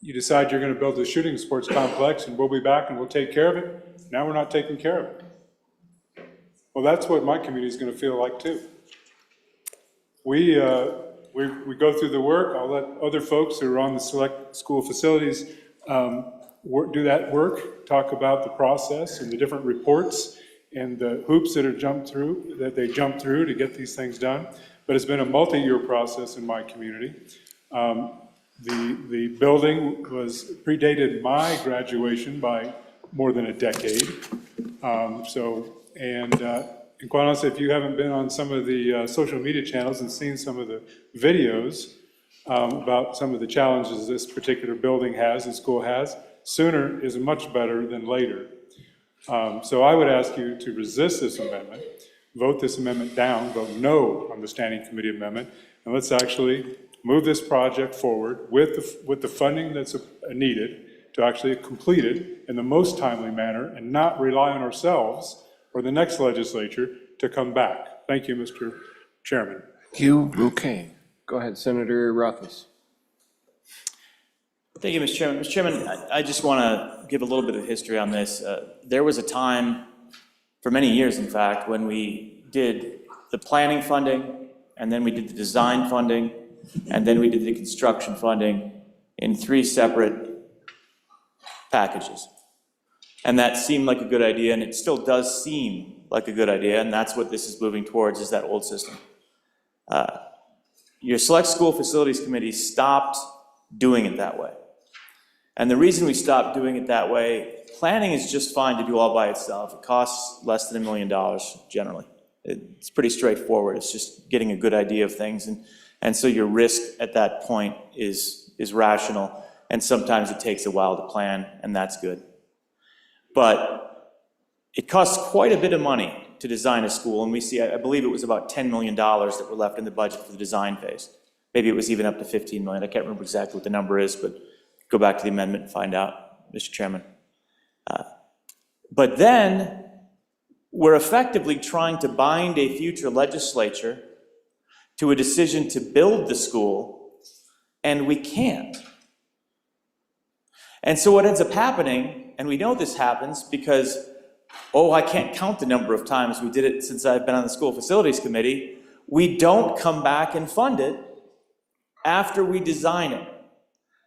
decide you're going to build a shooting sports complex and we'll be back and we'll take care of it. Now we're not taking care of it. Well, that's what my community is going to feel like too. We go through the work. I'll let other folks who are on the select school facilities do that work, talk about the process and the different reports and the hoops that they jump through to get these things done. But it's been a multi-year process in my community. The building predated my graduation by more than a decade. And quite honestly, if you haven't been on some of the social media channels and seen some of the videos about some of the challenges this particular building has and school has, sooner is much better than later. So I would ask you to resist this amendment, vote this amendment down, vote no on the standing committee amendment, and let's actually move this project forward with the funding that's needed to actually complete it in the most timely manner and not rely on ourselves or the next legislature to come back. Thank you, Mr. Chairman. Thank you. Okay. Go ahead, Senator Rothfuss. Thank you, Mr. Chairman. Mr. Chairman, I just want to give a little bit of history on this. There was a time, for many years in fact, when we did the planning funding, and then we did the design funding, and then we did the construction funding in 3 separate packages. And that seemed like a good idea, and it still does seem like a good idea, and that's what this is moving towards, is that old system. Your Select School Facilities Committee stopped doing it that way. And the reason we stopped doing it that way, planning is just fine to do all by itself. It costs less than $1 million generally. It's pretty straightforward. It's just getting a good idea of things. And so your risk at that point is rational. And sometimes it takes a while to plan, and that's good. But it costs quite a bit of money to design a school. And we see, I believe it was about $10 million that were left in the budget for the design phase. Maybe it was even up to $15 million. I can't remember exactly what the number is, but go back to the amendment and find out, Mr. Chairman. But then we're effectively trying to bind a future legislature to a decision to build the school, and we can't. And so what ends up happening, and we know this happens because, I can't count the number of times we did it since I've been on the School Facilities Committee, we don't come back and fund it after we design it.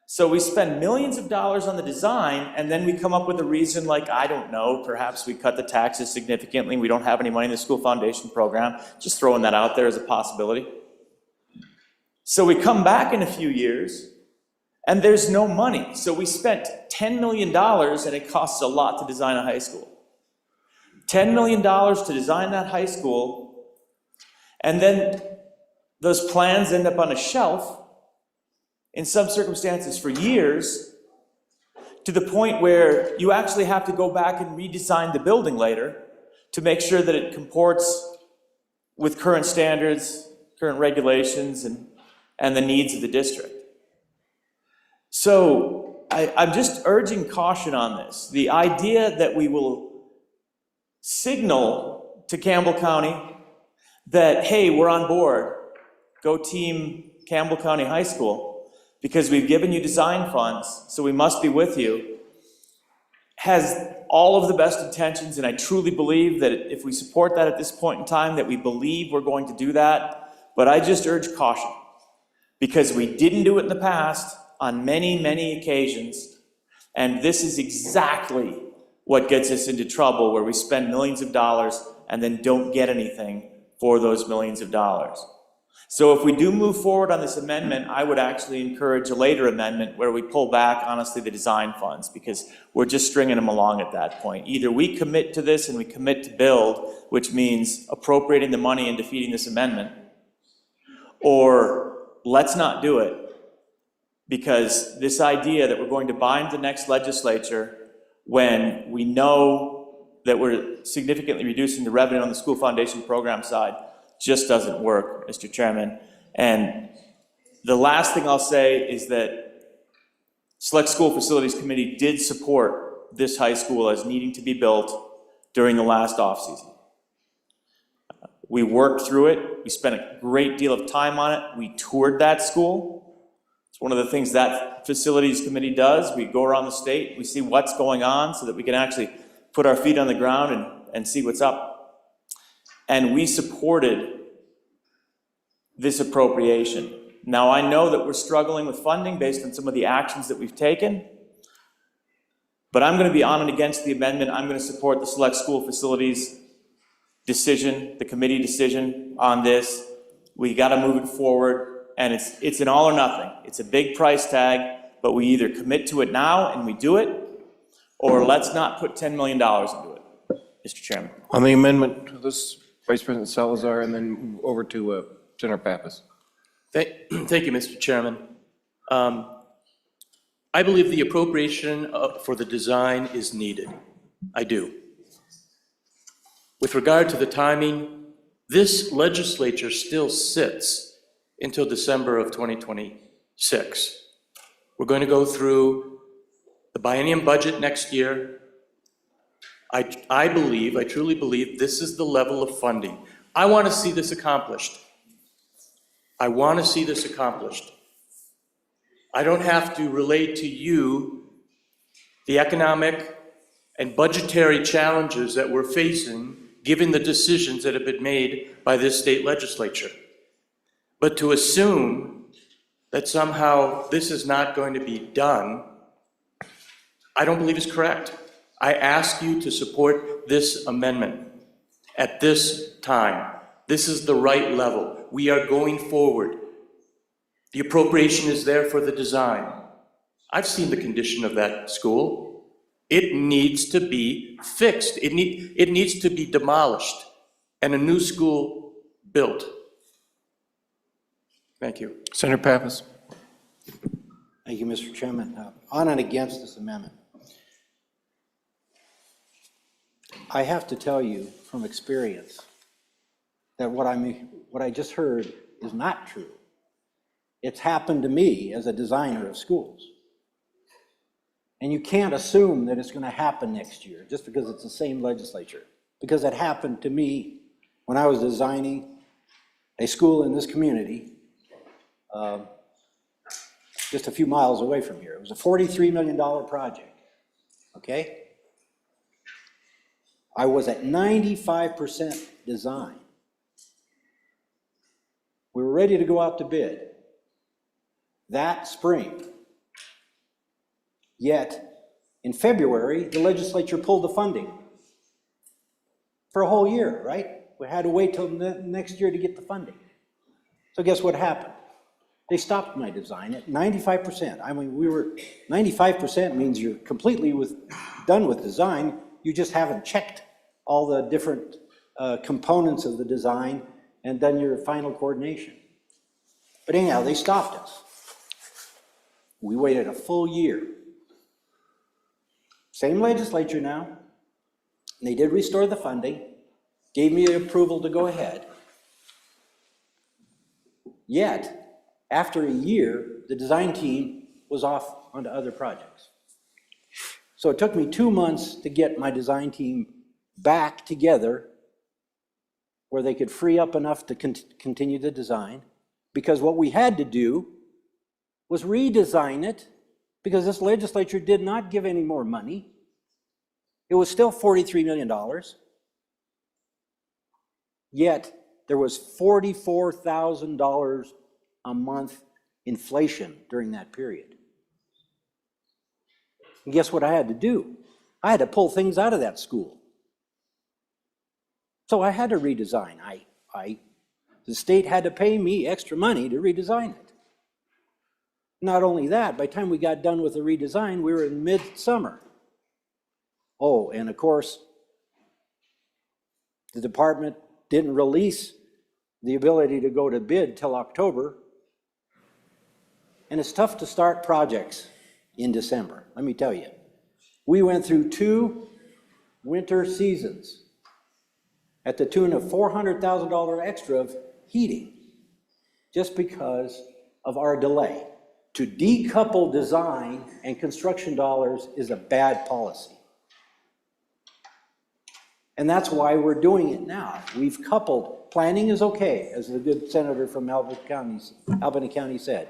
So we spend millions of dollars on the design, and then we come up with a reason like, I don't know, perhaps we cut the taxes significantly, we don't have any money in the school foundation program, just throwing that out there as a possibility. So we come back in a few years, and there's no money. So we spent $10 million, and it costs a lot to design a high school. $10 million to design that high school, and then those plans end up on a shelf, in some circumstances for years, to the point where you actually have to go back and redesign the building later to make sure that it comports with current standards, current regulations, and the needs of the district. So I'm just urging caution on this. The idea that we will signal to Campbell County that, hey, we're on board, go team Campbell County High School, because we've given you design funds, so we must be with you, has all of the best intentions, and I truly believe that if we support that at this point in time, that we believe we're going to do that, but I just urge caution, because we didn't do it in the past on many, many occasions, and this is exactly what gets us into trouble, where we spend millions of dollars and then don't get anything for those millions of dollars. So if we do move forward on this amendment, I would actually encourage a later amendment where we pull back, honestly, the design funds, because we're just stringing them along at that point. Either we commit to this and we commit to build, which means appropriating the money and defeating this amendment, or let's not do it, because this idea that we're going to bind the next legislature when we know that we're significantly reducing the revenue on the school foundation program side just doesn't work, Mr. Chairman. And the last thing I'll say is that Select School Facilities Committee did support this high school as needing to be built during the last off-season. We worked through it. We spent a great deal of time on it. We toured that school. It's one of the things that Facilities Committee does. We go around the state, we see what's going on so that we can actually put our feet on the ground and see what's up. and we supported this appropriation. Now, I know that we're struggling with funding based on some of the actions that we've taken, but I'm going to be on and against the amendment. I'm going to support the select school facilities decision, the committee decision on this. We got to move it forward, and it's an all or nothing. It's a big price tag, but we either commit to it now and we do it, or let's not put $10 million into it, Mr. Chairman. On the amendment, this Vice President Salazar, and then over to Senator Pappas. Thank you, Mr. Chairman. I believe the appropriation for the design is needed. I do. With regard to the timing, this legislature still sits until December of 2026. We're going to go through the biennium budget next year. I truly believe this is the level of funding. I want to see this accomplished. I want to see this accomplished. I don't have to relate to you the economic and budgetary challenges that we're facing given the decisions that have been made by this state legislature. But to assume that somehow this is not going to be done, I don't believe is correct. I ask you to support this amendment at this time. This is the right level. We are going forward. The appropriation is there for the design. I've seen the condition of that school. It needs to be fixed. It needs to be demolished and a new school built. Thank you. Senator Pappas. Thank you, Mr. Chairman. On and against this amendment. I have to tell you from experience that what I just heard is not true. It's happened to me as a designer of schools. And you can't assume that it's going to happen next year just because it's the same legislature. Because it happened to me when I was designing a school in this community just a few miles away from here. It was a $43 million project, okay? I was at 95% design. We were ready to go out to bid that spring. Yet, in February, the legislature pulled the funding for a whole year, right? We had to wait till next year to get the funding. So guess what happened? They stopped my design at 95%. I mean, 95% means you're completely done with design. You just haven't checked all the different components of the design and done your final coordination. But anyhow, they stopped us. We waited a full year. Same legislature now. And they did restore the funding, gave me the approval to go ahead. Yet, after a year, the design team was off onto other projects. So it took me 2 months to get my design team back together where they could free up enough to continue the design, because what we had to do was redesign it, because this legislature did not give any more money. It was still $43 million. Yet there was $44,000 a month inflation during that period. And guess what I had to do? I had to pull things out of that school. So I had to redesign. The state had to pay me extra money to redesign it. Not only that, by the time we got done with the redesign, we were in midsummer. Oh, and of course, the department didn't release the ability to go to bid till October. And it's tough to start projects in December, let me tell you. We went through 2 winter seasons at the tune of $400,000 extra of heating just because of our delay. To decouple design and construction dollars is a bad policy. And that's why we're doing it now. We've coupled, planning is okay, as the good senator from Albany County said.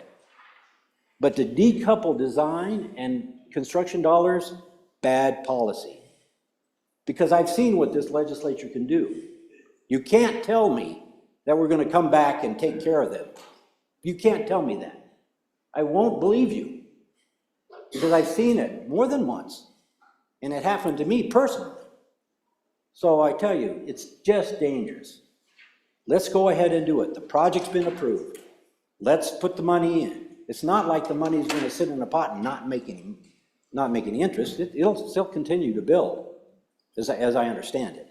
But to decouple design and construction dollars, bad policy. Because I've seen what this legislature can do. You can't tell me that we're gonna come back and take care of them. You can't tell me that. I won't believe you, because I've seen it more than once, and it happened to me personally. So I tell you, it's just dangerous. Let's go ahead and do it. The project's been approved. Let's put the money in. It's not like the money's gonna sit in a pot and not make any interest. It'll still continue to build, as I understand it.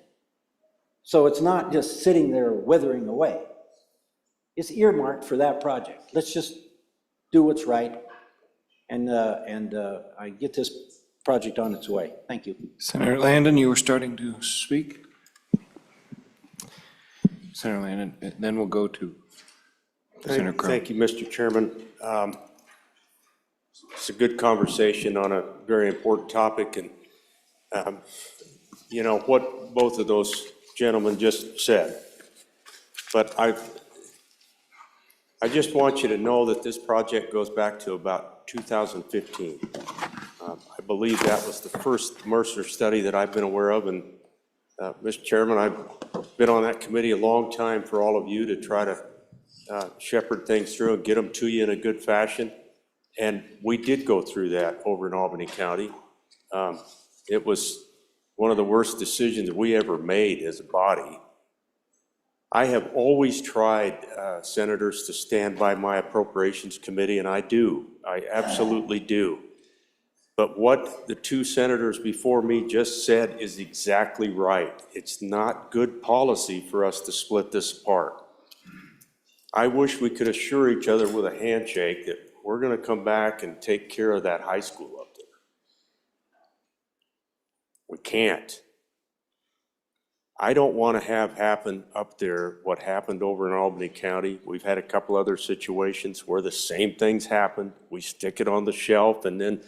So it's not just sitting there withering away. It's earmarked for that project. Let's just do what's right and I get this project on its way. Thank you. Senator Landon, you were starting to speak? Senator Landon, and then we'll go to Senator Crowe. Thank you, Mr. Chairman. It's a good conversation on a very important topic, and you know what both of those gentlemen just said. But I just want you to know that this project goes back to about 2015. I believe that was the first Mercer study that I've been aware of, and Mr. Chairman, I've been on that committee a long time for all of you to try to shepherd things through and get them to you in a good fashion. And we did go through that over in Albany County. It was one of the worst decisions we ever made as a body. I have always tried, senators, to stand by my appropriations committee, and I do. I absolutely do. But what the two senators before me just said is exactly right. It's not good policy for us to split this apart. I wish we could assure each other with a handshake that we're going to come back and take care of that high school up there. We can't. I don't want to have happen up there what happened over in Albany County. We've had a couple other situations where the same things happened. We stick it on the shelf, and then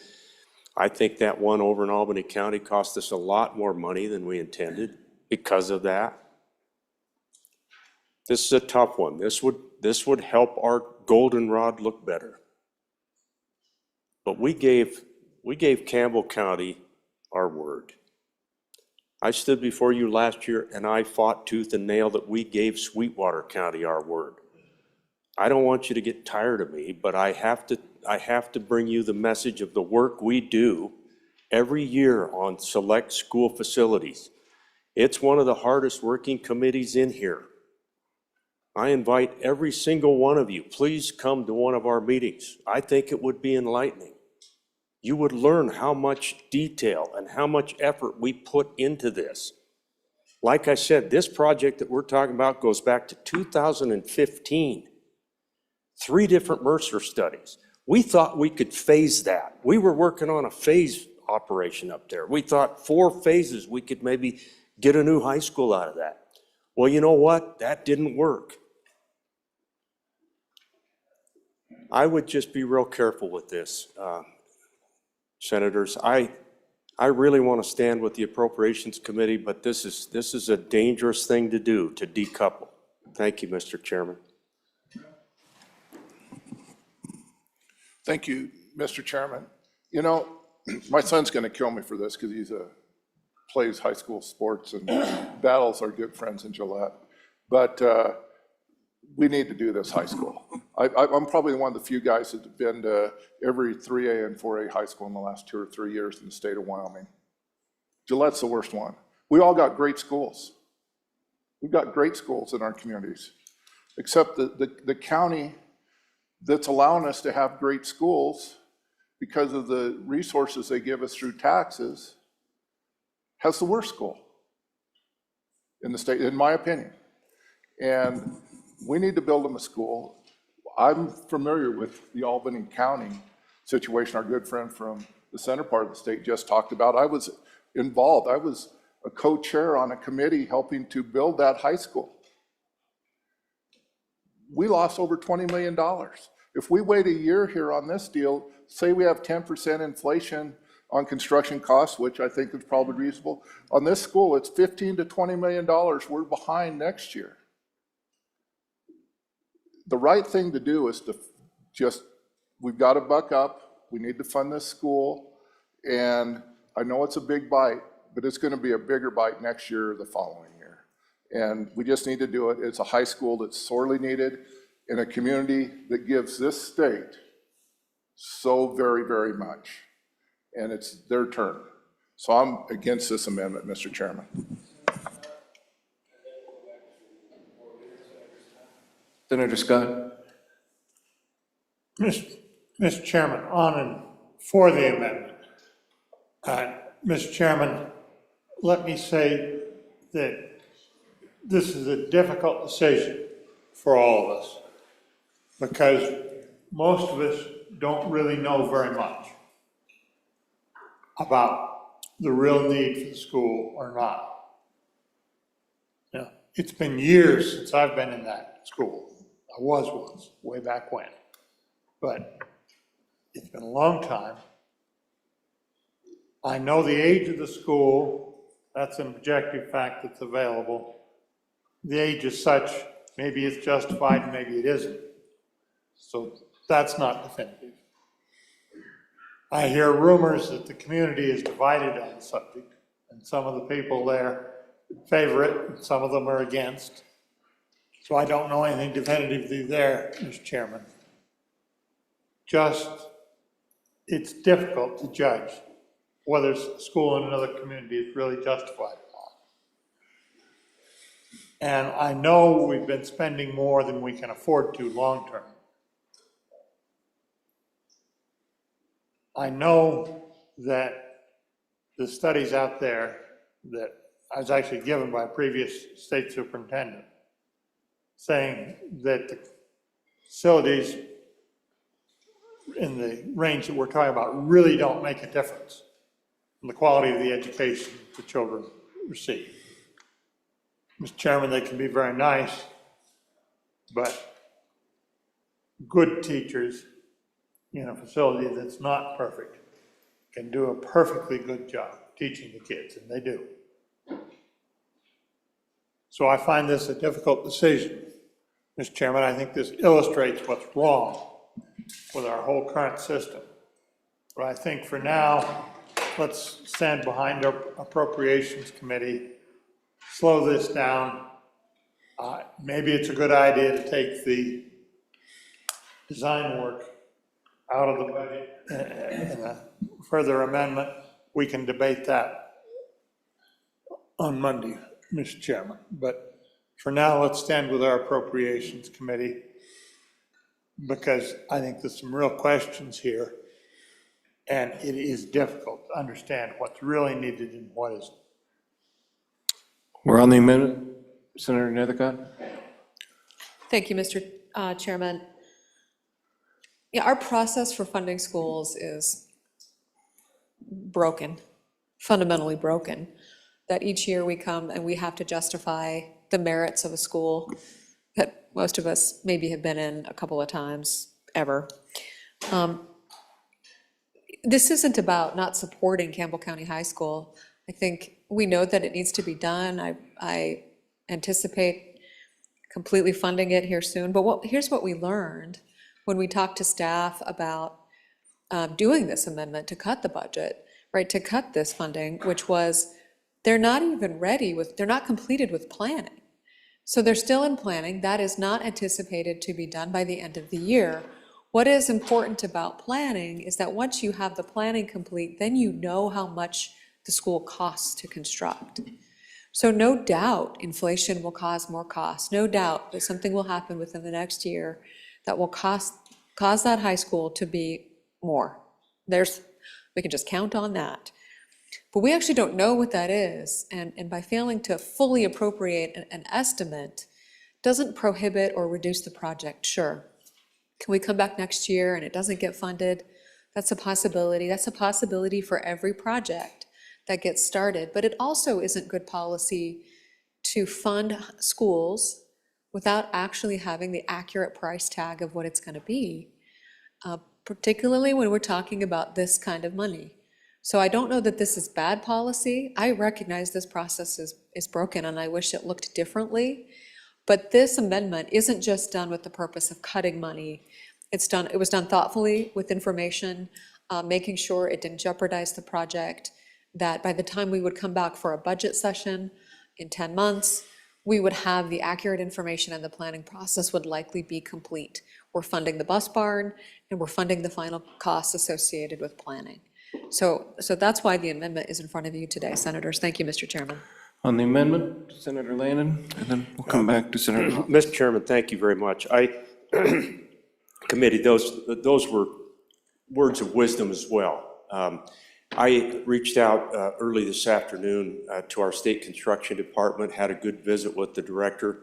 I think that one over in Albany County cost us a lot more money than we intended because of that. This is a tough one. This would help our goldenrod look better. But we gave Campbell County our word. I stood before you last year and I fought tooth and nail that we gave Sweetwater County our word. I don't want you to get tired of me, but I have to bring you the message of the work we do every year on select school facilities. It's one of the hardest working committees in here. I invite every single one of you, please come to one of our meetings. I think it would be enlightening. You would learn how much detail and how much effort we put into this. Like I said, this project that we're talking about goes back to 2015. 3 different Mercer studies. We thought we could phase that. We were working on a phase operation up there. We thought 4 phases, we could maybe get a new high school out of that. Well, you know what? That didn't work. I would just be real careful with this, senators. I really want to stand with the Appropriations Committee, but this is a dangerous thing to do, to decouple. Thank you, Mr. Chairman. Thank you, Mr. Chairman. You know, my son's going to kill me for this because he plays high school sports and battles our good friends in Gillette. But we need to do this high school. I'm probably one of the few guys that have been to every 3A and 4A high school in the last 2 or 3 years in the state of Wyoming. Gillette's the worst one. We all got great schools. We've got great schools in our communities, except the county that's allowing us to have great schools because of the resources they give us through taxes has the worst school in the state, in my opinion. And we need to build them a school. I'm familiar with the Albany County situation our good friend from the center part of the state just talked about. I was involved. I was a co-chair on a committee helping to build that high school. We lost over $20 million. If we wait a year here on this deal, say we have 10% inflation on construction costs, which I think is probably reasonable. On this school, it's $15 to $20 million. We're behind next year. The right thing to do is to we've got to buck up. We need to fund this school. And I know it's a big bite, but it's going to be a bigger bite next year or the following year. And we just need to do it. It's a high school that's sorely needed in a community that gives this state so very, very much. And it's their turn. So I'm against this amendment, Mr. Chairman. Senator Scott? Mr. Chairman, on and for the amendment. Mr. Chairman, let me say that this is a difficult decision for all of us because most of us don't really know very much about the real need for the school or not. Now, it's been years since I've been in that school. I was once, way back when. But it's been a long time. I know the age of the school. That's an objective fact that's available. The age is such, maybe it's justified, maybe it isn't. So that's not definitive. I hear rumors that the community is divided on the subject, and some of the people there favor it, and some of them are against. So I don't know anything definitively there, Mr. Chairman. Just, it's difficult to judge whether a school in another community is really justified or not. And I know we've been spending more than we can afford to long term. I know that the studies out there that I was actually given by a previous state superintendent saying that the facilities in the range that we're talking about really don't make a difference in the quality of the education the children receive. Mr. Chairman, they can be very nice, but good teachers in a facility that's not perfect can do a perfectly good job teaching the kids, and they do. So I find this a difficult decision. Mr. Chairman, I think this illustrates what's wrong with our whole current system. But I think for now, let's stand behind our Appropriations Committee, slow this down. Maybe it's a good idea to take the design work out of the budget in a further amendment. We can debate that on Monday, Mr. Chairman. But for now, let's stand with our Appropriations Committee because I think there's some real questions here and it is difficult to understand what's really needed and what isn't. We're on the amendment. Senator Nethercott? Thank you, Mr. Chairman. Yeah, our process for funding schools is broken, fundamentally broken, that each year we come and we have to justify the merits of a school that most of us maybe have been in a couple of times ever. This isn't about not supporting Campbell County High School. I think we know that it needs to be done. I anticipate completely funding it here soon. But here's what we learned when we talked to staff about doing this amendment to cut the budget, right, to cut this funding, which was they're not even ready with, they're not completed with planning. So they're still in planning. That is not anticipated to be done by the end of the year. What is important about planning is that once you have the planning complete, then you know how much the school costs to construct. So no doubt inflation will cause more costs. No doubt that something will happen within the next year that will cause that high school to be more. We can just count on that. But we actually don't know what that is, and by failing to fully appropriate an estimate doesn't prohibit or reduce the project, sure. Can we come back next year and it doesn't get funded? That's a possibility. That's a possibility for every project that gets started. But it also isn't good policy to fund schools without actually having the accurate price tag of what it's going to be, particularly when we're talking about this kind of money. So I don't know that this is bad policy. I recognize this process is broken and I wish it looked differently. But this amendment isn't just done with the purpose of cutting money. It was done thoughtfully with information, making sure it didn't jeopardize the project, that by the time we would come back for a budget session in 10 months, we would have the accurate information and the planning process would likely be complete. We're funding the bus barn and we're funding the final costs associated with planning. So that's why the amendment is in front of you today, Senators. Thank you, Mr. Chairman. On the amendment, Senator Landon, and then we'll come back to Senator. Mr. Chairman, thank you very much. Committee, those were words of wisdom as well. I reached out early this afternoon to our state construction department, had a good visit with the director.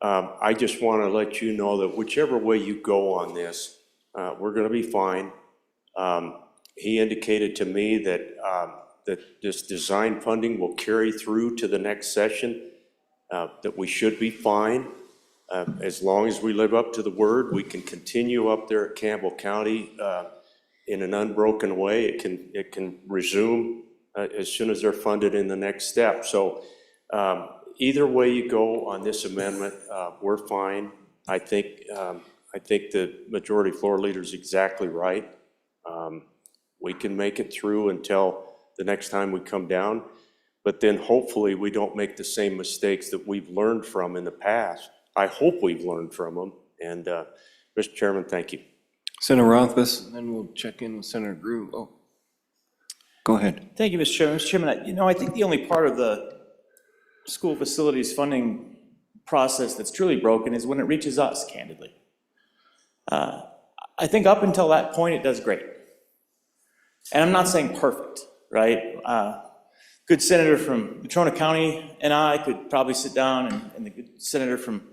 I just want to let you know that whichever way you go on this, we're going to be fine. He indicated to me that this design funding will carry through to the next session, that we should be fine. As long as we live up to the word, we can continue up there at Campbell County in an unbroken way. It can resume as soon as they're funded in the next step. So either way you go on this amendment, we're fine. I think the majority floor leader is exactly right. We can make it through until the next time we come down, but then hopefully we don't make the same mistakes that we've learned from in the past. I hope we've learned from them. And Mr. Chairman, thank you. Senator Rothfuss, and then we'll check in with Senator Grew. Oh, go ahead. Thank you, Mr. Chairman. Mr. Chairman, I think the only part of the school facilities funding process that's truly broken is when it reaches us, candidly. I think up until that point, it does great. And I'm not saying perfect, right? Good senator from Natrona County and I could probably sit down, and the good senator from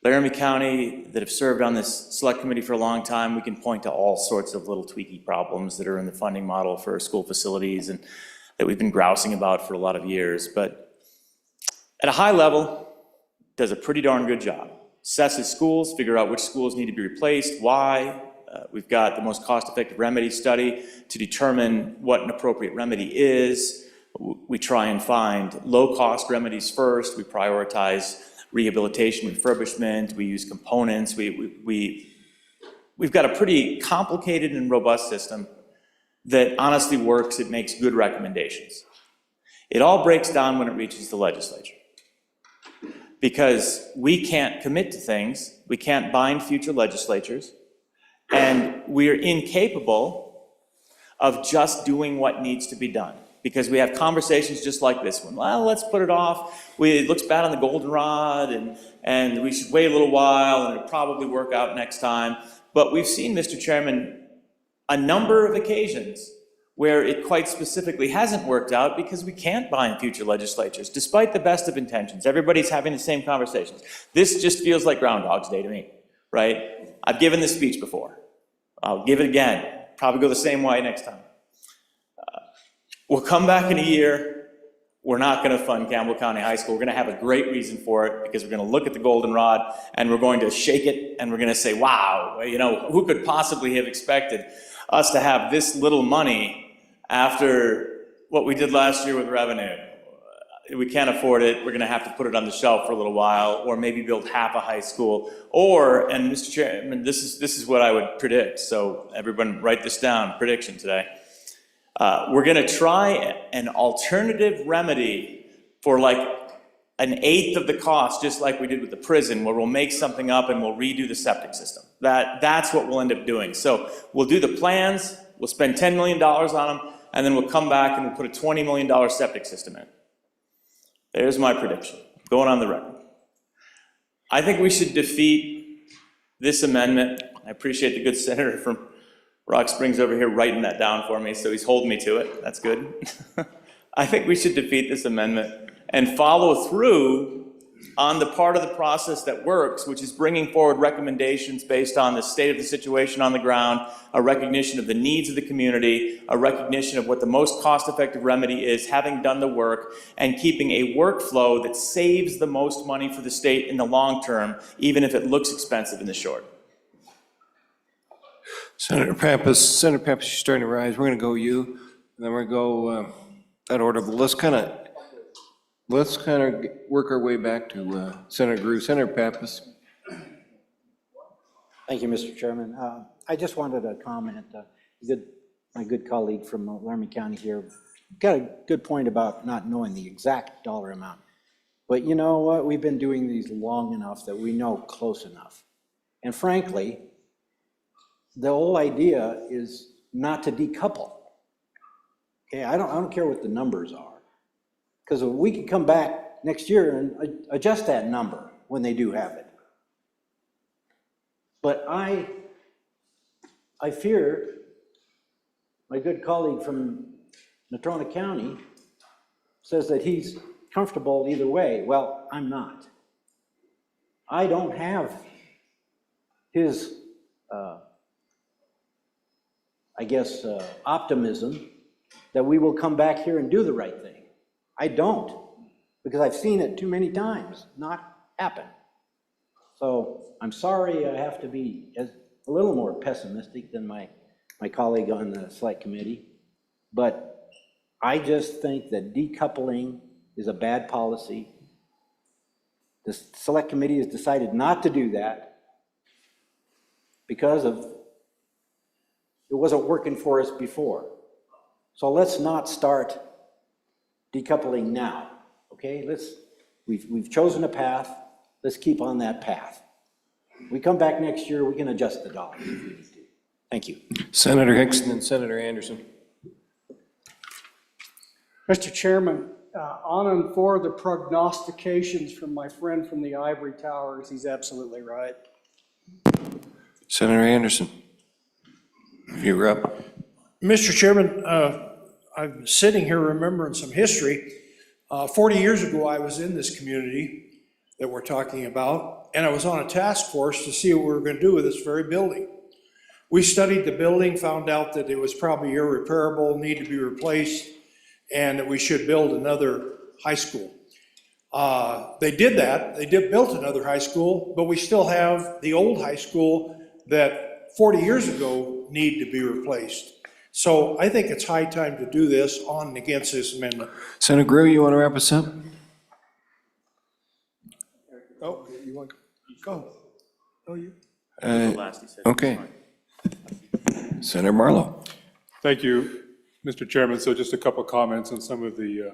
Laramie County that have served on this select committee for a long time, we can point to all sorts of little tweaky problems that are in the funding model for school facilities and that we've been grousing about for a lot of years. But at a high level, does a pretty darn good job. Assesses schools, figure out which schools need to be replaced, why. We've got the most cost-effective remedy study to determine what an appropriate remedy is. We try and find low-cost remedies first. We prioritize rehabilitation, refurbishment. We use components. We've got a pretty complicated and robust system that honestly works. It makes good recommendations. It all breaks down when it reaches the legislature, because we can't commit to things. We can't bind future legislatures. And we're incapable of just doing what needs to be done, because we have conversations just like this one. Well, let's put it off. It looks bad on the goldenrod, and we should wait a little while, and it'll probably work out next time. But we've seen, Mr. Chairman, a number of occasions where it quite specifically hasn't worked out because we can't bind future legislatures, despite the best of intentions. Everybody's having the same conversations. This just feels like Groundhog's Day to me, right? I've given this speech before. I'll give it again. Probably go the same way next time. We'll come back in a year. We're not going to fund Campbell County High School. We're going to have a great reason for it, because we're going to look at the goldenrod and we're going to shake it and we're going to say, wow, who could possibly have expected us to have this little money after what we did last year with revenue? We can't afford it. We're going to have to put it on the shelf for a little while, or maybe build half a high school. Or, and Mr. Chairman, this is what I would predict. So everyone write this down, prediction today. We're going to try an alternative remedy for like an eighth of the cost, just like we did with the prison, where we'll make something up and we'll redo the septic system. That's what we'll end up doing. So we'll do the plans, we'll spend $10 million on them, and then we'll come back and we'll put a $20 million septic system in. There's my prediction, going on the record. I think we should defeat this amendment. I appreciate the good senator from Rock Springs over here writing that down for me, so he's holding me to it. That's good. I think we should defeat this amendment and follow through on the part of the process that works, which is bringing forward recommendations based on the state of the situation on the ground, a recognition of the needs of the community, a recognition of what the most cost-effective remedy is, having done the work, and keeping a workflow that saves the most money for the state in the long term, even if it looks expensive in the short. Senator Pappas, you're starting to rise. We're going to go you, and then we're going to go that order. But let's kind of work our way back to Senator Grew. Senator Pappas. Thank you, Mr. Chairman. I just wanted to comment. My good colleague from Laramie County here got a good point about not knowing the exact dollar amount. But you know what? We've been doing these long enough that we know close enough. And frankly, the whole idea is not to decouple. Okay, I don't care what the numbers are. Because we can come back next year and adjust that number when they do have it. But I fear my good colleague from Natrona County says that he's comfortable either way. Well, I'm not. I don't have his, optimism that we will come back here and do the right thing. I don't, because I've seen it too many times not happen. So I'm sorry I have to be a little more pessimistic than my colleague on the select committee, but I just think that decoupling is a bad policy. The select committee has decided not to do that because of it wasn't working for us before. So let's not start decoupling now, okay? We've chosen a path, let's keep on that path. We come back next year, we can adjust the dollars if we need to. Thank you. Senator Hickson and Senator Anderson. Mr. Chairman, on and for the prognostications from my friend from the ivory towers, he's absolutely right. Senator Anderson, if you were up. Mr. Chairman, I'm sitting here remembering some history. 40 years ago, I was in this community that we're talking about, and I was on a task force to see what we were going to do with this very building. We studied the building, found out that it was probably irreparable, needed to be replaced, and that we should build another high school. They did that. They built another high school, but we still have the old high school that 40 years ago needed to be replaced. So I think it's high time to do this on and against this amendment. Senator Greer, you want to wrap us up? Oh, you want to go? Oh, you? Okay. Senator Marlowe. Thank you, Mr. Chairman. So just a couple of comments on some of the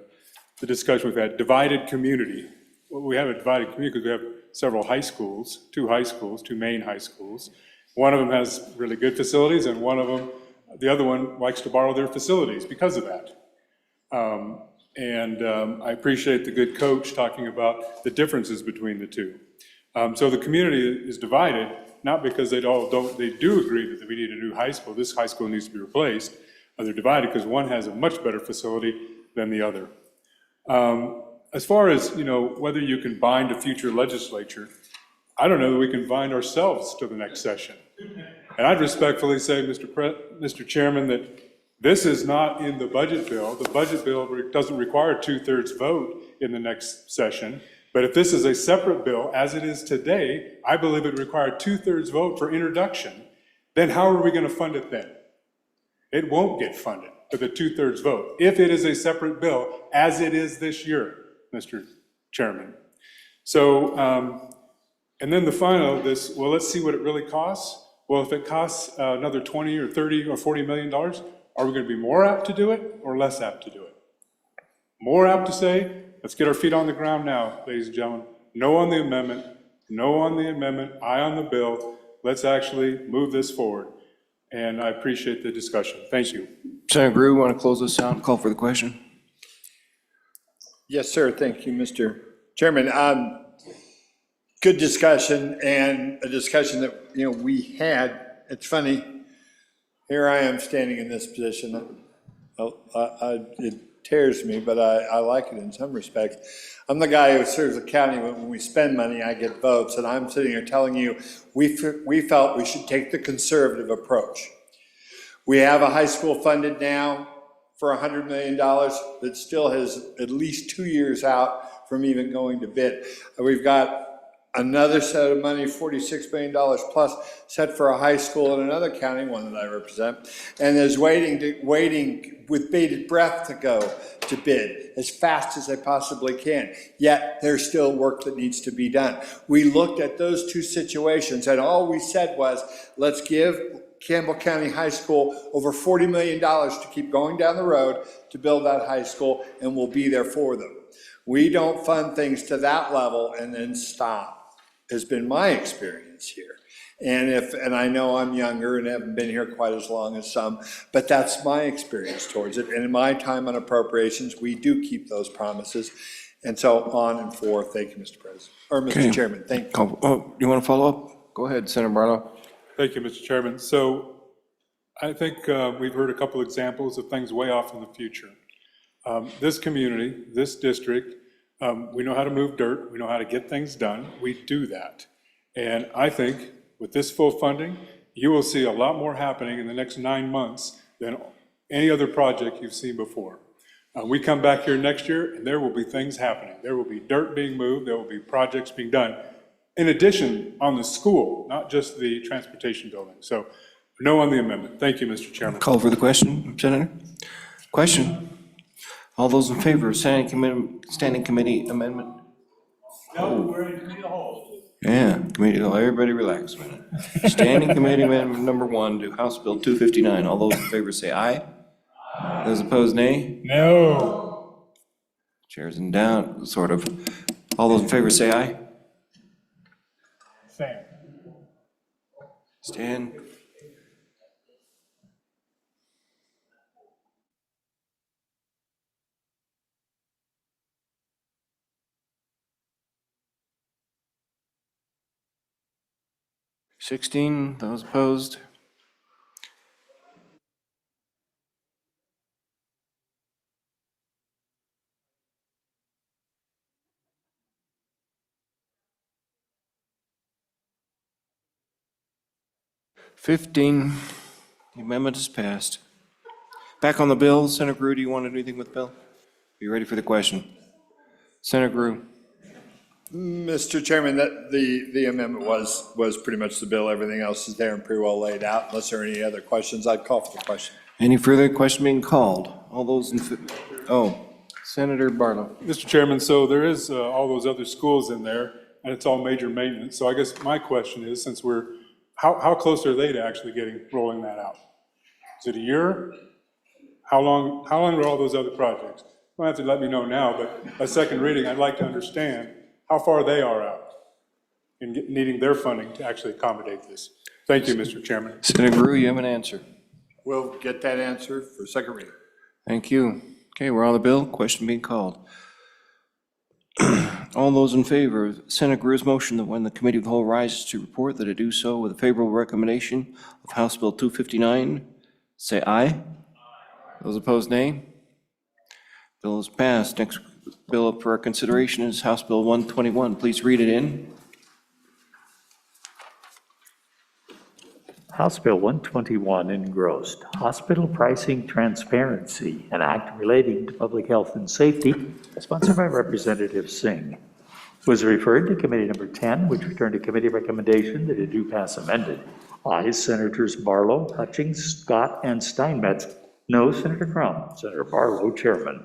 discussion we've had. Divided community. Well, we have a divided community because we have several high schools, two main high schools. One of them has really good facilities, and the other one likes to borrow their facilities because of that. I appreciate the good coach talking about the differences between the two. So the community is divided, not because they do agree that we need a new high school. This high school needs to be replaced. They're divided because one has a much better facility than the other. As far as, whether you can bind a future legislature, I don't know that we can bind ourselves to the next session. And I'd respectfully say, Mr. Chairman, that this is not in the budget bill. The budget bill doesn't require a 2/3 vote in the next session. But if this is a separate bill, as it is today, I believe it required 2/3 vote for introduction. Then how are we going to fund it then? It won't get funded with a 2/3 vote if it is a separate bill, as it is this year, Mr. Chairman. So, and then the final of this, well, let's see what it really costs. Well, if it costs another 20 or 30 or $40 million, are we going to be more apt to do it or less apt to do it? More apt to say, let's get our feet on the ground now, ladies and gentlemen. No on the amendment, aye on the bill. Let's actually move this forward. And I appreciate the discussion. Thank you. Senator Greer, want to close this out and call for the question? Yes, sir. Thank you, Mr. Chairman. Good discussion, and a discussion that, we had. It's funny, here I am standing in this position. It tears me, but I like it in some respects. I'm the guy who serves the county. When we spend money, I get votes, and I'm sitting here telling you, we felt we should take the conservative approach. We have a high school funded now for $100 million that still has at least 2 years out from even going to bid. We've got another set of money, $46 million plus, set for a high school in another county, one that I represent, and is waiting with bated breath to go to bid as fast as they possibly can. Yet there's still work that needs to be done. We looked at those two situations, and all we said was, let's give Campbell County High School over $40 million to keep going down the road to build that high school, and we'll be there for them. We don't fund things to that level and then stop, has been my experience here. And I know I'm younger and haven't been here quite as long as some, but that's my experience towards it. And in my time on appropriations, we do keep those promises. And so on and forth. Thank you, Mr. President, or Mr. Chairman, thank you. Oh, you want to follow up? Go ahead, Senator Barlow. Thank you, Mr. Chairman. So I think we've heard a couple examples of things way off in the future. This community, this district, we know how to move dirt. We know how to get things done. We do that. And I think with this full funding, you will see a lot more happening in the next 9 months than any other project you've seen before. We come back here next year and there will be things happening. There will be dirt being moved. There will be projects being done. In addition, on the school, not just the transportation building. So no on the amendment. Thank you, Mr. Chairman. Call for the question, Senator. Question. All those in favor of standing committee amendment? No, we're in committee of the whole. Yeah, committee, everybody relax a minute. Standing committee amendment number 1 to House Bill 259. All those in favor say aye. Those opposed, nay. No. Chairs in down, sort of. All those in favor say aye. Same. Stand. Sixteen, those opposed. The amendment is passed. Back on the bill, Senator Grew, do you want to do anything with the bill? Are you ready for the question? Senator Grew. Mr. Chairman, that the amendment was pretty much the bill. Everything else is there and pretty well laid out. Unless there are any other questions, I'd call for the question. Any further question being called? All those in, Senator Barlow. Mr. Chairman, so there is all those other schools in there, and it's all major maintenance. So I guess my question is, since how close are they to actually rolling that out? Is it a year? How long are all those other projects? You don't have to let me know now, but a second reading, I'd like to understand how far they are out in needing their funding to actually accommodate this. Thank you, Mr. Chairman. Senator Grew, you have an answer. We'll get that answer for second reading. Thank you. Okay, we're on the bill. Question being called. All those in favor of Senator Grew's motion that when the committee of the whole rises to report that it do so with a favorable recommendation of House Bill 259, say aye. Those opposed, nay. Bill is passed. Next bill up for our consideration is House Bill 121. Please read it in. House Bill 121 engrossed, Hospital Pricing Transparency, an act relating to public health and safety, sponsored by Representative Singh. Was referred to Committee Number 10, which returned to committee recommendation that it do pass amended. Ayes Senators Barlow, Hutchings, Scott, and Steinmetz. No, Senator Crum. Senator Barlow, Chairman.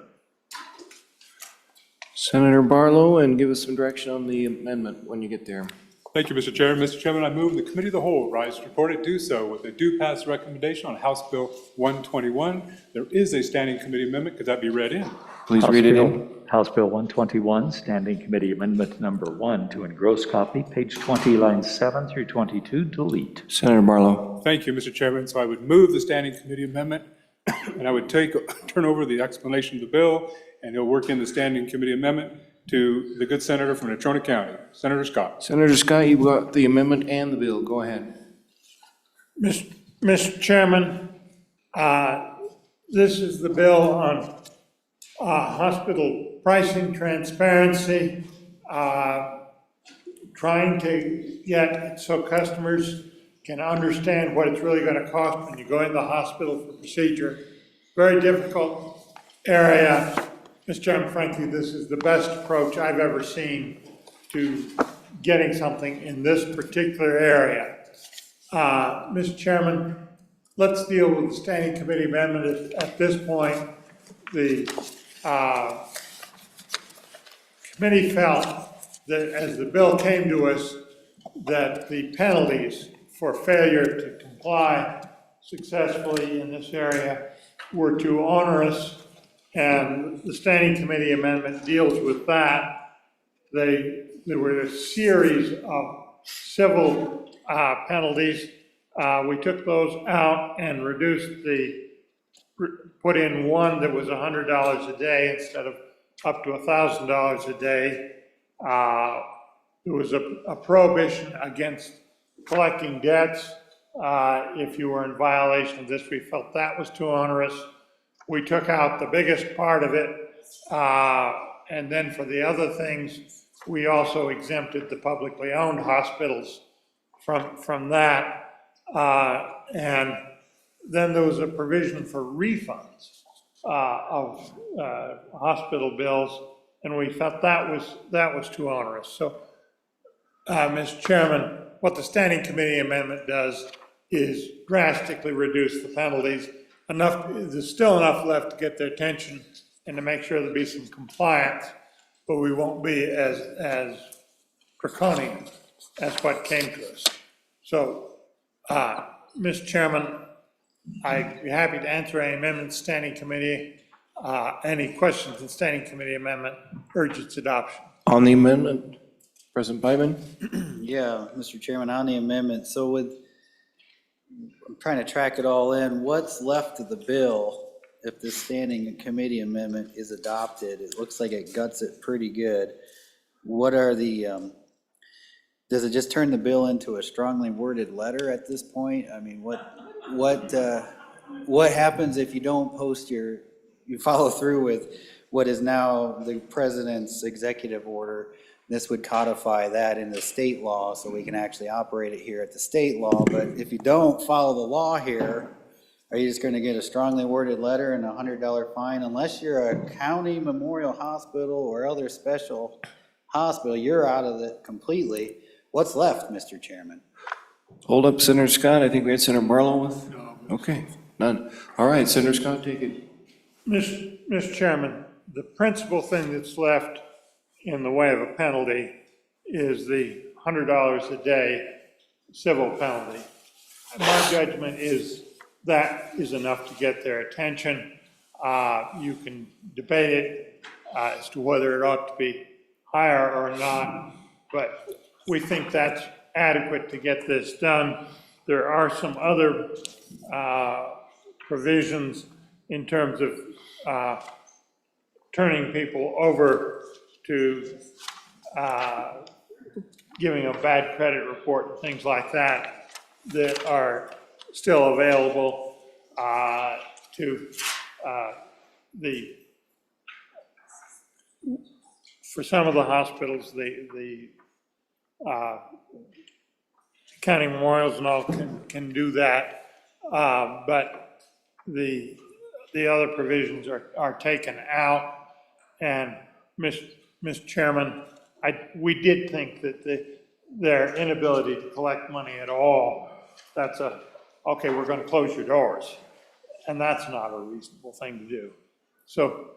Senator Barlow, and give us some direction on the amendment when you get there. Thank you, Mr. Chairman. Mr. Chairman, I move the committee of the whole rise to report it do so with a due pass recommendation on House Bill 121. There is a standing committee amendment. Could that be read in? Please read it in. House Bill 121, Standing Committee Amendment Number 1 to engross copy, page 20, lines 7 through 22, delete. Senator Barlow. Thank you, Mr. Chairman. So I would move the standing committee amendment, and I would turn over the explanation of the bill, and you'll work in the standing committee amendment to the good senator from Natrona County, Senator Scott. Senator Scott, you've got the amendment and the bill. Go ahead. Mr. Chairman, this is the bill on hospital pricing transparency, trying to get so customers can understand what it's really going to cost when you go in the hospital for procedure. Very difficult area. Mr. Chairman, frankly, this is the best approach I've ever seen to getting something in this particular area. Mr. Chairman, let's deal with the standing committee amendment at this point. The committee felt that as the bill came to us, that the penalties for failure to comply successfully in this area were too onerous, And the standing committee amendment deals with that. There were a series of civil penalties. We took those out and put in one that was $100 a day instead of up to $1,000 a day. There was a prohibition against collecting debts. If you were in violation of this, we felt that was too onerous. We took out the biggest part of it. And then for the other things, we also exempted the publicly owned hospitals from that. And then there was a provision for refunds of hospital bills, and we felt that was too onerous. So, Mr. Chairman, what the standing committee amendment does is drastically reduce the penalties. There's still enough left to get their attention and to make sure there'll be some compliance, but we won't be as draconian as what came to us. So, Mr. Chairman, I'd be happy to answer any amendments standing committee. Any questions in standing committee amendment, urge its adoption. On the amendment, President Byman? Yeah, Mr. Chairman, on the amendment, so I'm trying to track it all in. What's left of the bill if the standing committee amendment is adopted? It looks like it guts it pretty good. What are does it just turn the bill into a strongly worded letter at this point? I mean, what happens if you don't you follow through with what is now the president's executive order? This would codify that into state law so we can actually operate it here at the state law. But if you don't follow the law here, are you just going to get a strongly worded letter and a $100 fine? Unless you're a county memorial hospital or other special hospital, you're out of it completely. What's left, Mr. Chairman? Hold up, Senator Scott. I think we had Senator Barlow with? No. Okay, none. All right, Senator Scott, take it. Mr. Chairman, the principal thing that's left in the way of a penalty is the $100 a day civil penalty. My judgment is that is enough to get their attention. You can debate it as to whether it ought to be higher or not, but we think that's adequate to get this done. There are some other provisions in terms of turning people over to giving a bad credit report and things like that that are still available for some of the hospitals, the county memorials and all can do that, but the other provisions are taken out. And Mr. Chairman, we did think that their inability to collect money at all, that's okay, we're going to close your doors, and that's not a reasonable thing to do. So,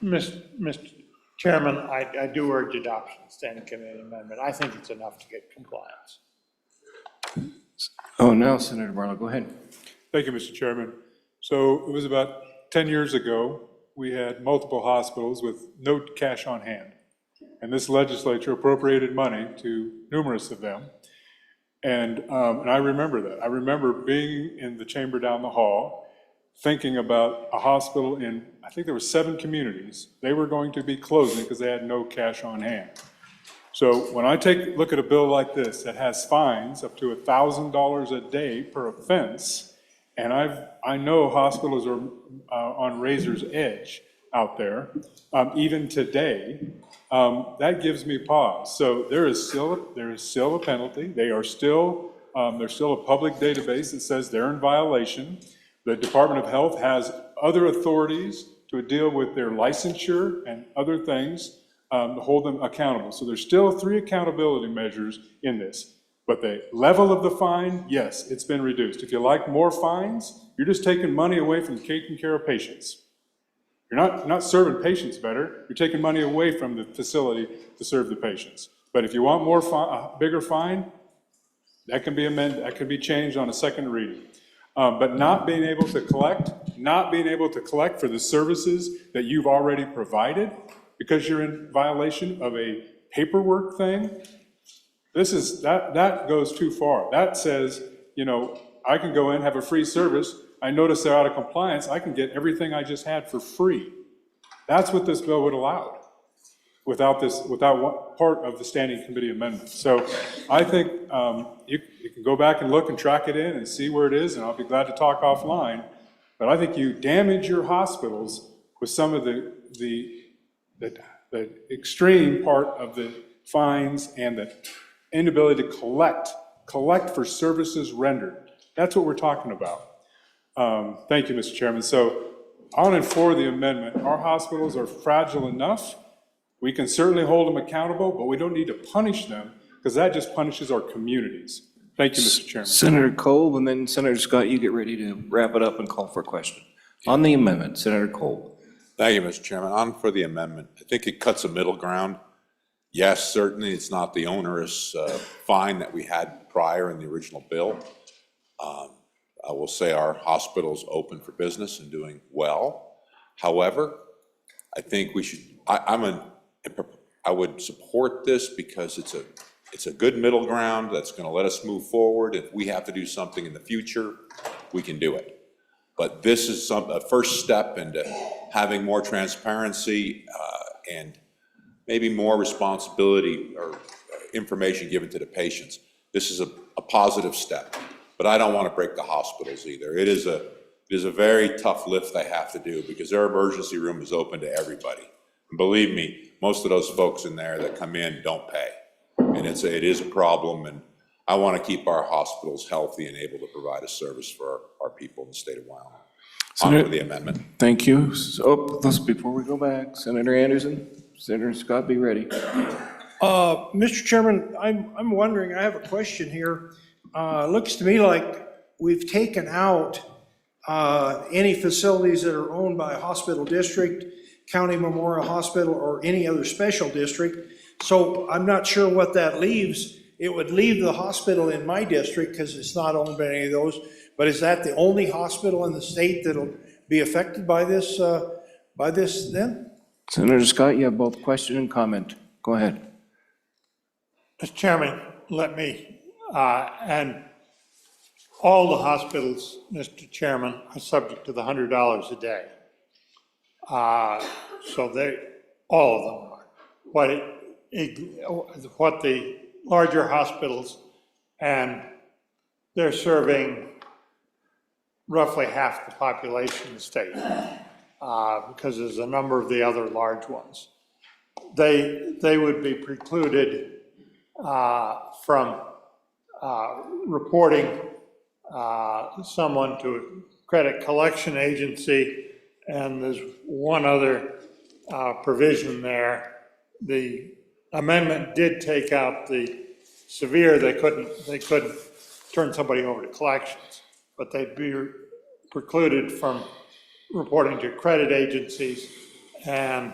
Mr. Chairman, I do urge adoption of the standing committee amendment. I think it's enough to get compliance. Oh, now Senator Barlow, go ahead. Thank you, Mr. Chairman. So it was about 10 years ago, we had multiple hospitals with no cash on hand. And this legislature appropriated money to numerous of them. And I remember that. I remember being in the chamber down the hall, thinking about a hospital in, I think there were 7 communities. They were going to be closing because they had no cash on hand. So when I look at a bill like this that has fines up to $1,000 a day per offense, and I know hospitals are on razor's edge out there, even today, that gives me pause. So there is still a penalty. There's still a public database that says they're in violation. The Department of Health has other authorities to deal with their licensure and other things to hold them accountable. So there's still 3 accountability measures in this. But the level of the fine, yes, it's been reduced. If you like more fines, you're just taking money away from taking care of patients. You're not serving patients better. You're taking money away from the facility to serve the patients. But if you want more bigger fine, that can be amended. That can be changed on a second reading. But not being able to collect for the services that you've already provided because you're in violation of a paperwork thing, that goes too far. That says, I can go in, have a free service, I notice they're out of compliance, I can get everything I just had for free. That's what this bill would allow, without one part of the standing committee amendment. So I think you can go back and look and track it in and see where it is, and I'll be glad to talk offline. But I think you damage your hospitals with some of the extreme part of the fines and the inability to collect for services rendered. That's what we're talking about. Thank you, Mr. Chairman. So on and for the amendment, our hospitals are fragile enough. We can certainly hold them accountable, but we don't need to punish them because that just punishes our communities. Thank you, Mr. Chairman. Senator Kolb, and then Senator Scott, you get ready to wrap it up and call for a question. On the amendment, Senator Kolb. Thank you, Mr. Chairman. On for the amendment. I think it cuts a middle ground. Yes, certainly it's not the onerous fine that we had prior in the original bill. I will say our hospital's open for business and doing well. However, I think we should, I would support this because it's a good middle ground that's going to let us move forward. If we have to do something in the future, we can do it. But this is a first step into having more transparency and maybe more responsibility or information given to the patients. This is a positive step, but I don't want to break the hospitals either. It is a very tough lift they have to do because their emergency room is open to everybody. And believe me, most of those folks in there that come in don't pay. And it is a problem, and I want to keep our hospitals healthy and able to provide a service for our people in the state of Wyoming. On for the amendment. Thank you. Before we go back, Senator Anderson, Senator Scott, be ready. Mr. Chairman, I'm wondering, I have a question here. Looks to me like we've taken out any facilities that are owned by a hospital district, County Memorial Hospital, or any other special district. So I'm not sure what that leaves. It would leave the hospital in my district because it's not owned by any of those. But is that the only hospital in the state that'll be affected by this then? Senator Scott, you have both question and comment. Go ahead. Mr. Chairman, let me, and all the hospitals, Mr. Chairman, are subject to the $100 a day. So all of them are. What the larger hospitals, and they're serving roughly half the population in the state, because there's a number of the other large ones. They would be precluded from reporting someone to a credit collection agency, and there's one other provision there. The amendment did take out the severe, they couldn't turn somebody over to collections, but they'd be precluded from reporting to credit agencies, and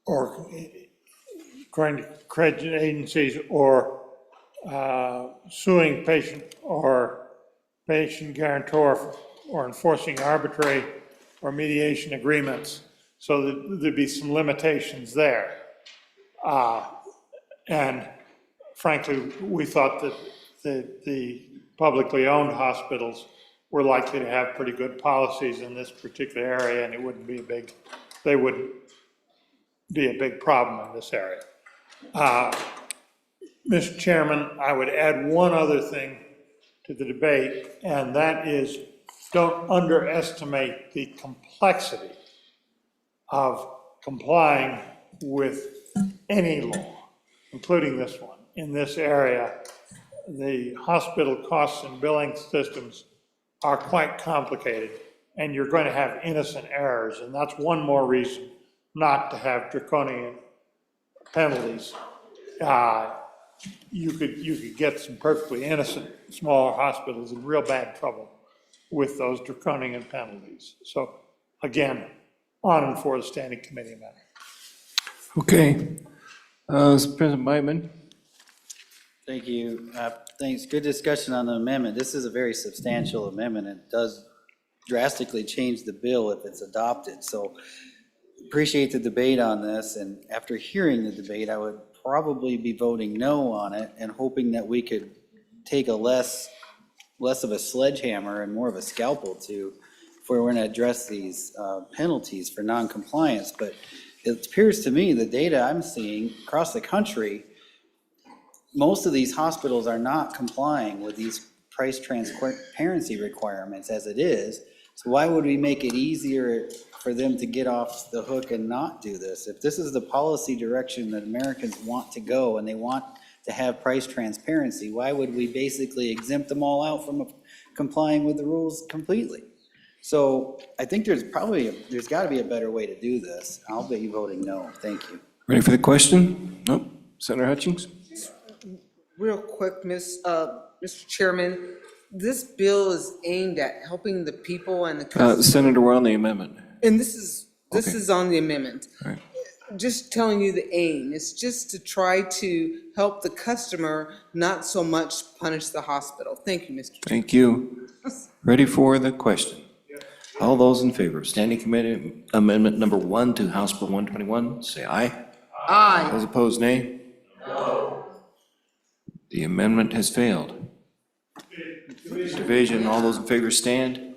or going to credit agencies, or suing patient or patient guarantor, or enforcing arbitrary or mediation agreements. So there'd be some limitations there. And frankly, we thought that the publicly owned hospitals were likely to have pretty good policies in this particular area, and it wouldn't be they wouldn't be a big problem in this area. Mr. Chairman, I would add one other thing to the debate, and that is, don't underestimate the complexity of complying with any law, including this one. In this area, the hospital costs and billing systems are quite complicated, and you're going to have innocent errors, and that's one more reason not to have draconian penalties. You could get some perfectly innocent smaller hospitals in real bad trouble with those draconian penalties. So again, on and for the standing committee amendment. Okay. President Biteman? Thank you. Thanks. Good discussion on the amendment. This is a very substantial amendment. It does drastically change the bill if it's adopted. So appreciate the debate on this. And after hearing the debate, I would probably be voting no on it and hoping that we could take a less of a sledgehammer and more of a scalpel to, if we're going to address these penalties for noncompliance. But it appears to me, the data I'm seeing across the country, most of these hospitals are not complying with these price transparency requirements as it is. So why would we make it easier for them to get off the hook and not do this? If this is the policy direction that Americans want to go and they want to have price transparency, why would we basically exempt them all out from complying with the rules completely? So I think there's got to be a better way to do this. I'll be voting no. Thank you. Ready for the question? Nope. Senator Hutchings? Real quick, Mr. Chairman, this bill is aimed at helping the people and the customers. Senator, we're on the amendment. And this is on the amendment. All right. Just telling you the aim. It's just to try to help the customer, not so much punish the hospital. Thank you, Mr. Chairman. Thank you. Ready for the question? All those in favor of Standing Committee Amendment Number 1 to House Bill 121, say aye. Aye. Those opposed, nay. The amendment has failed. Division, all those in favor stand.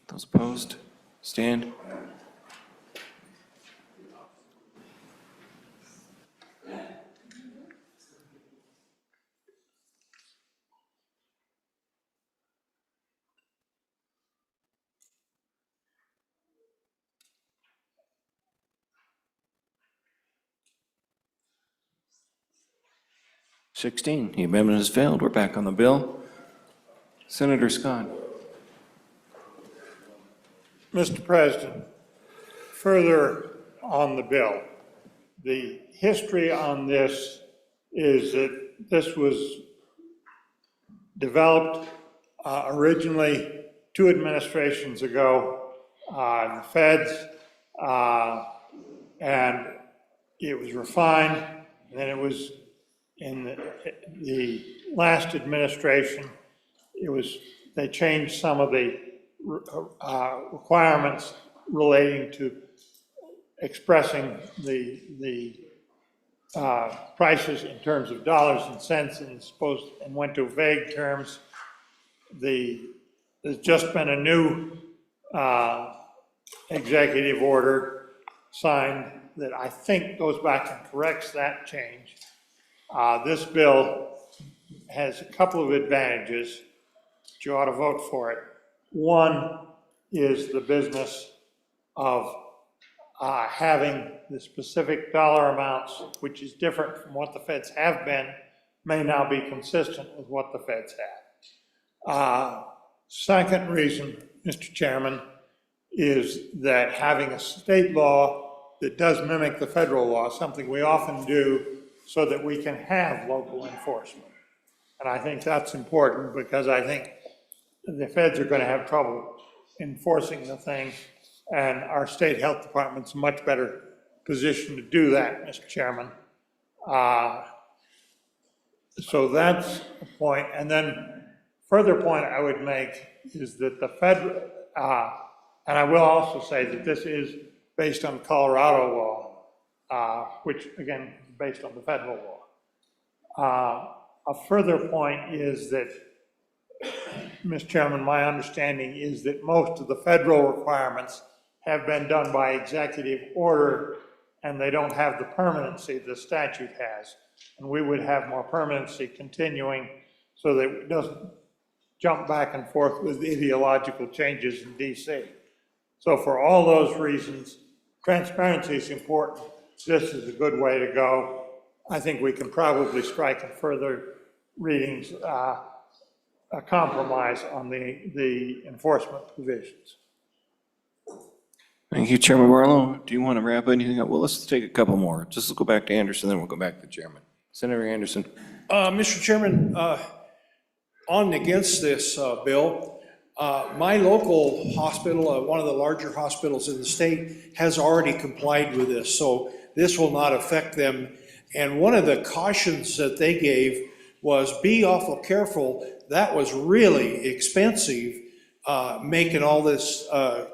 Those opposed, stand. The amendment has failed. We're back on the bill. Senator Scott. Mr. President, further on the bill, the history on this is that this was developed originally 2 administrations ago in the feds, and it was refined, and then it was in the last administration, they changed some of the requirements relating to expressing the prices in terms of dollars and cents and went to vague terms. There's just been a new executive order signed that I think goes back and corrects that change. This bill has a couple of advantages. You ought to vote for it. One is the business of having the specific dollar amounts, which is different from what the feds have been, may now be consistent with what the feds have. Second reason, Mr. Chairman, is that having a state law that does mimic the federal law, something we often do so that we can have local enforcement. And I think that's important because I think the feds are going to have trouble enforcing the thing, and our state health department's much better positioned to do that, Mr. Chairman. So that's a point. And then further point I would make is that the federal, and I will also say that this is based on Colorado law, which again, is based on the federal law. A further point is that, Mr. Chairman, my understanding is that most of the federal requirements have been done by executive order, and they don't have the permanency the statute has. And we would have more permanency continuing so that it doesn't jump back and forth with ideological changes in DC. So for all those reasons, transparency is important. This is a good way to go. I think we can probably strike in further readings a compromise on the enforcement provisions. Thank you, Chairman Barlow. Do you want to wrap anything up? Well, let's take a couple more. Just let's go back to Anderson, then we'll go back to the chairman. Senator Anderson. Mr. Chairman, on and against this bill, my local hospital, one of the larger hospitals in the state, has already complied with this, so this will not affect them. And one of the cautions that they gave was be awful careful. That was really expensive, making all this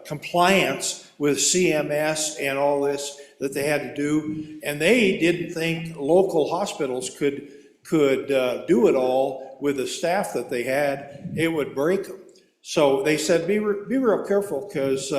compliance with CMS and all this that they had to do. And they didn't think local hospitals could do it all with the staff that they had. It would break them. So they said, be real careful, because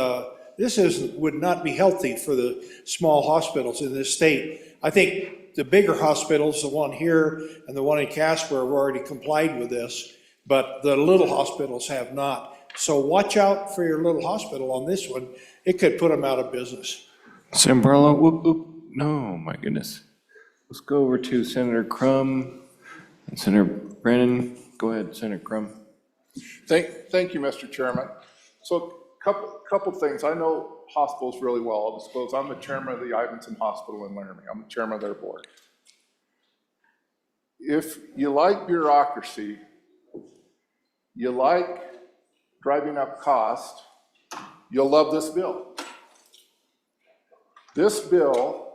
this would not be healthy for the small hospitals in this state. I think the bigger hospitals, the one here and the one in Casper, have already complied with this, but the little hospitals have not. So watch out for your little hospital on this one. It could put them out of business. Senator Barlow, no, my goodness. Let's go over to Senator Crum and Senator Brennan. Go ahead, Senator Crum. Thank you, Mr. Chairman. So couple things. I know hospitals really well. I'll disclose I'm the chairman of the Ivanson Hospital in Laramie. I'm the chairman of their board. If you like bureaucracy, you like driving up cost, you'll love this bill. This bill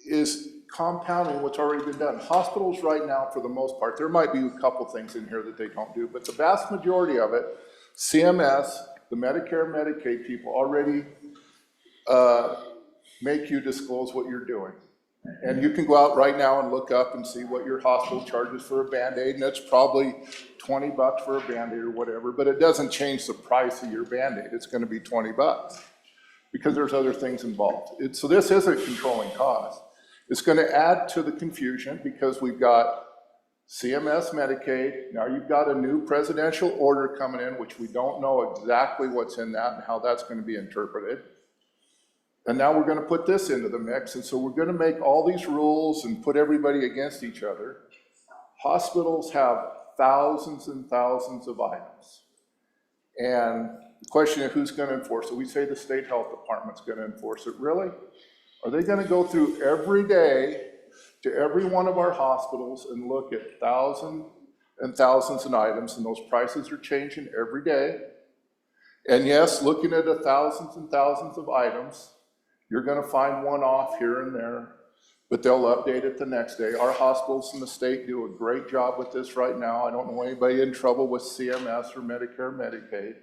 is compounding what's already been done. Hospitals right now, for the most part, there might be a couple things in here that they don't do, but the vast majority of it, CMS, the Medicare, Medicaid people already make you disclose what you're doing. And you can go out right now and look up and see what your hospital charges for a Band-Aid, and it's probably $20 for a Band-Aid or whatever, but it doesn't change the price of your Band-Aid. It's gonna be $20 because there's other things involved. So this isn't controlling costs. It's gonna add to the confusion because we've got CMS, Medicaid, now you've got a new presidential order coming in, which we don't know exactly what's in that and how that's gonna be interpreted. And now we're gonna put this into the mix, and so we're gonna make all these rules and put everybody against each other. Hospitals have thousands and thousands of items. And the question is who's gonna enforce it? We say the state health department's gonna enforce it. Really? Are they gonna go through every day to every one of our hospitals and look at thousands and thousands of items, and those prices are changing every day? And yes, looking at thousands and thousands of items, you're gonna find one off here and there, but they'll update it the next day. Our hospitals in the state do a great job with this right now. I don't know anybody in trouble with CMS or Medicare, Medicaid.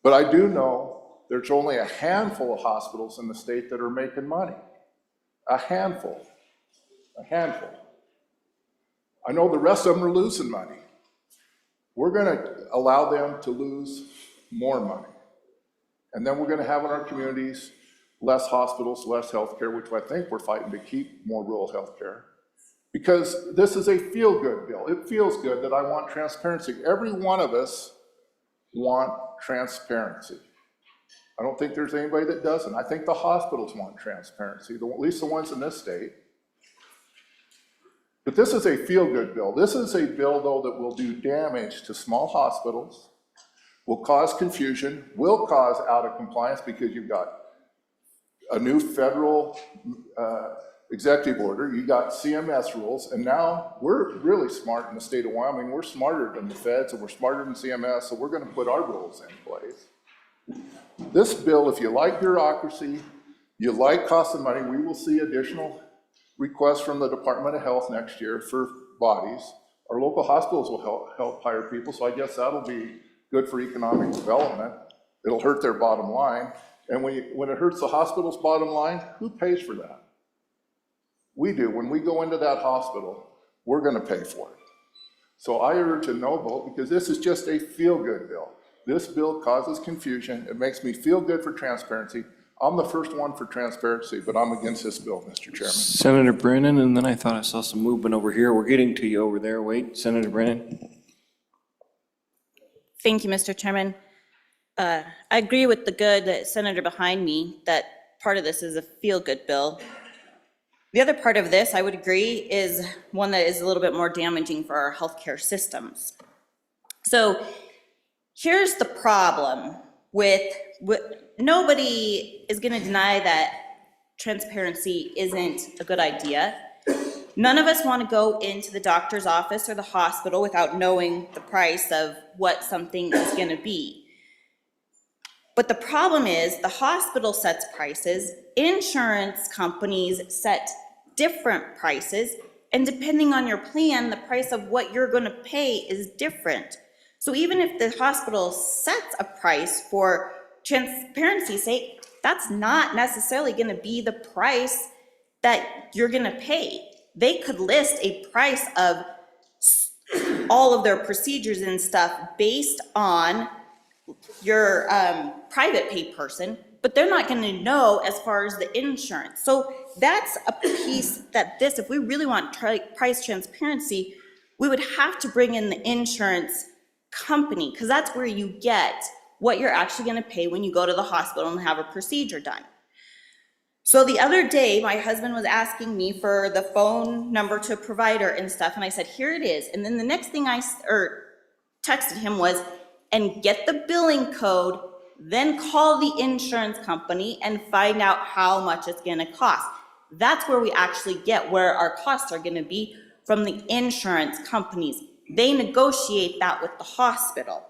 But I do know there's only a handful of hospitals in the state that are making money. A handful. A handful. I know the rest of them are losing money. We're gonna allow them to lose more money. And then we're gonna have in our communities less hospitals, less healthcare, which I think we're fighting to keep more rural healthcare. Because this is a feel-good bill. It feels good that I want transparency. Every one of us want transparency. I don't think there's anybody that doesn't. I think the hospitals want transparency, at least the ones in this state. But this is a feel-good bill. This is a bill, though, that will do damage to small hospitals, will cause confusion, will cause out of compliance because you've got a new federal executive order, you got CMS rules, and now we're really smart in the state of Wyoming. We're smarter than the feds and we're smarter than CMS, so we're gonna put our rules in place. This bill, if you like bureaucracy, you like cost of money, we will see additional requests from the Department of Health next year for bodies. Our local hospitals will help hire people, so I guess that'll be good for economic development. It'll hurt their bottom line. And when it hurts the hospital's bottom line, who pays for that? We do. When we go into that hospital, we're gonna pay for it. So I urge a no vote because this is just a feel-good bill. This bill causes confusion. It makes me feel good for transparency. I'm the first one for transparency, but I'm against this bill, Mr. Chairman. Senator Brennan, and then I thought I saw some movement over here. We're getting to you over there. Wait, Senator Brennan. Thank you, Mr. Chairman. I agree with the good senator behind me that part of this is a feel-good bill. The other part of this, I would agree, is one that is a little bit more damaging for our healthcare systems. So here's the problem with nobody is gonna deny that transparency isn't a good idea. None of us want to go into the doctor's office or the hospital without knowing the price of what something is going to be. But the problem is the hospital sets prices, insurance companies set different prices, and depending on your plan, the price of what you're going to pay is different. So even if the hospital sets a price for transparency's sake, that's not necessarily going to be the price that you're going to pay. They could list a price of all of their procedures and stuff based on your private pay person, but they're not going to know as far as the insurance. So that's a piece that if we really want price transparency, we would have to bring in the insurance company, because that's where you get what you're actually going to pay when you go to the hospital and have a procedure done. So the other day, my husband was asking me for the phone number to a provider and stuff, and I said, here it is. And then the next thing I texted him was, and get the billing code, then call the insurance company and find out how much it's gonna cost. That's where we actually get where our costs are gonna be from the insurance companies. They negotiate that with the hospital.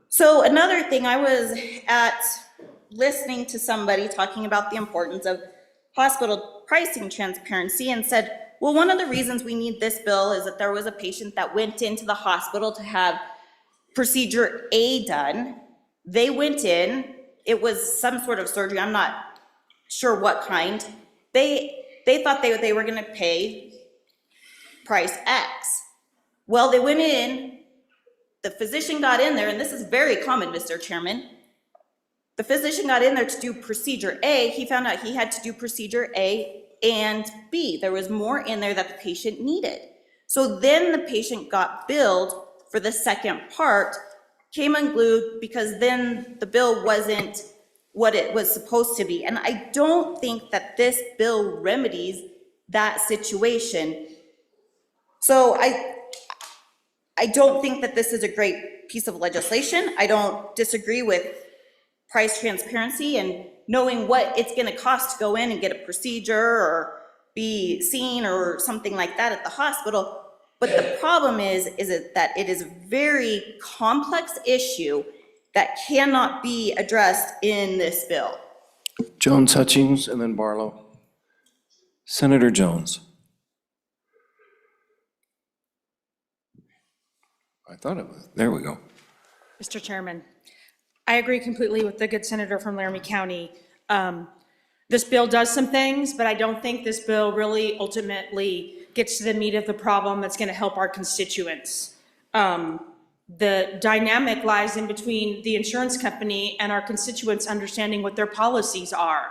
So another thing, I was listening to somebody talking about the importance of hospital pricing transparency and said, well, one of the reasons we need this bill is that there was a patient that went into the hospital to have procedure A done. They went in, it was some sort of surgery, I'm not sure what kind. They thought they were gonna pay price X. Well, they went in, the physician got in there, and this is very common, Mr. Chairman. The physician got in there to do procedure A. He found out he had to do procedure A and B. There was more in there that the patient needed. So then the patient got billed for the second part, came unglued, because then the bill wasn't what it was supposed to be. And I don't think that this bill remedies that situation. So I don't think that this is a great piece of legislation. I don't disagree with price transparency and knowing what it's gonna cost to go in and get a procedure or be seen or something like that at the hospital. But the problem is that it is a very complex issue that cannot be addressed in this bill. Jones, Hutchings, and then Barlow. Senator Jones. I thought it was, there we go. Mr. Chairman, I agree completely with the good senator from Laramie County. This bill does some things, but I don't think this bill really ultimately gets to the meat of the problem that's going to help our constituents. The dynamic lies in between the insurance company and our constituents understanding what their policies are.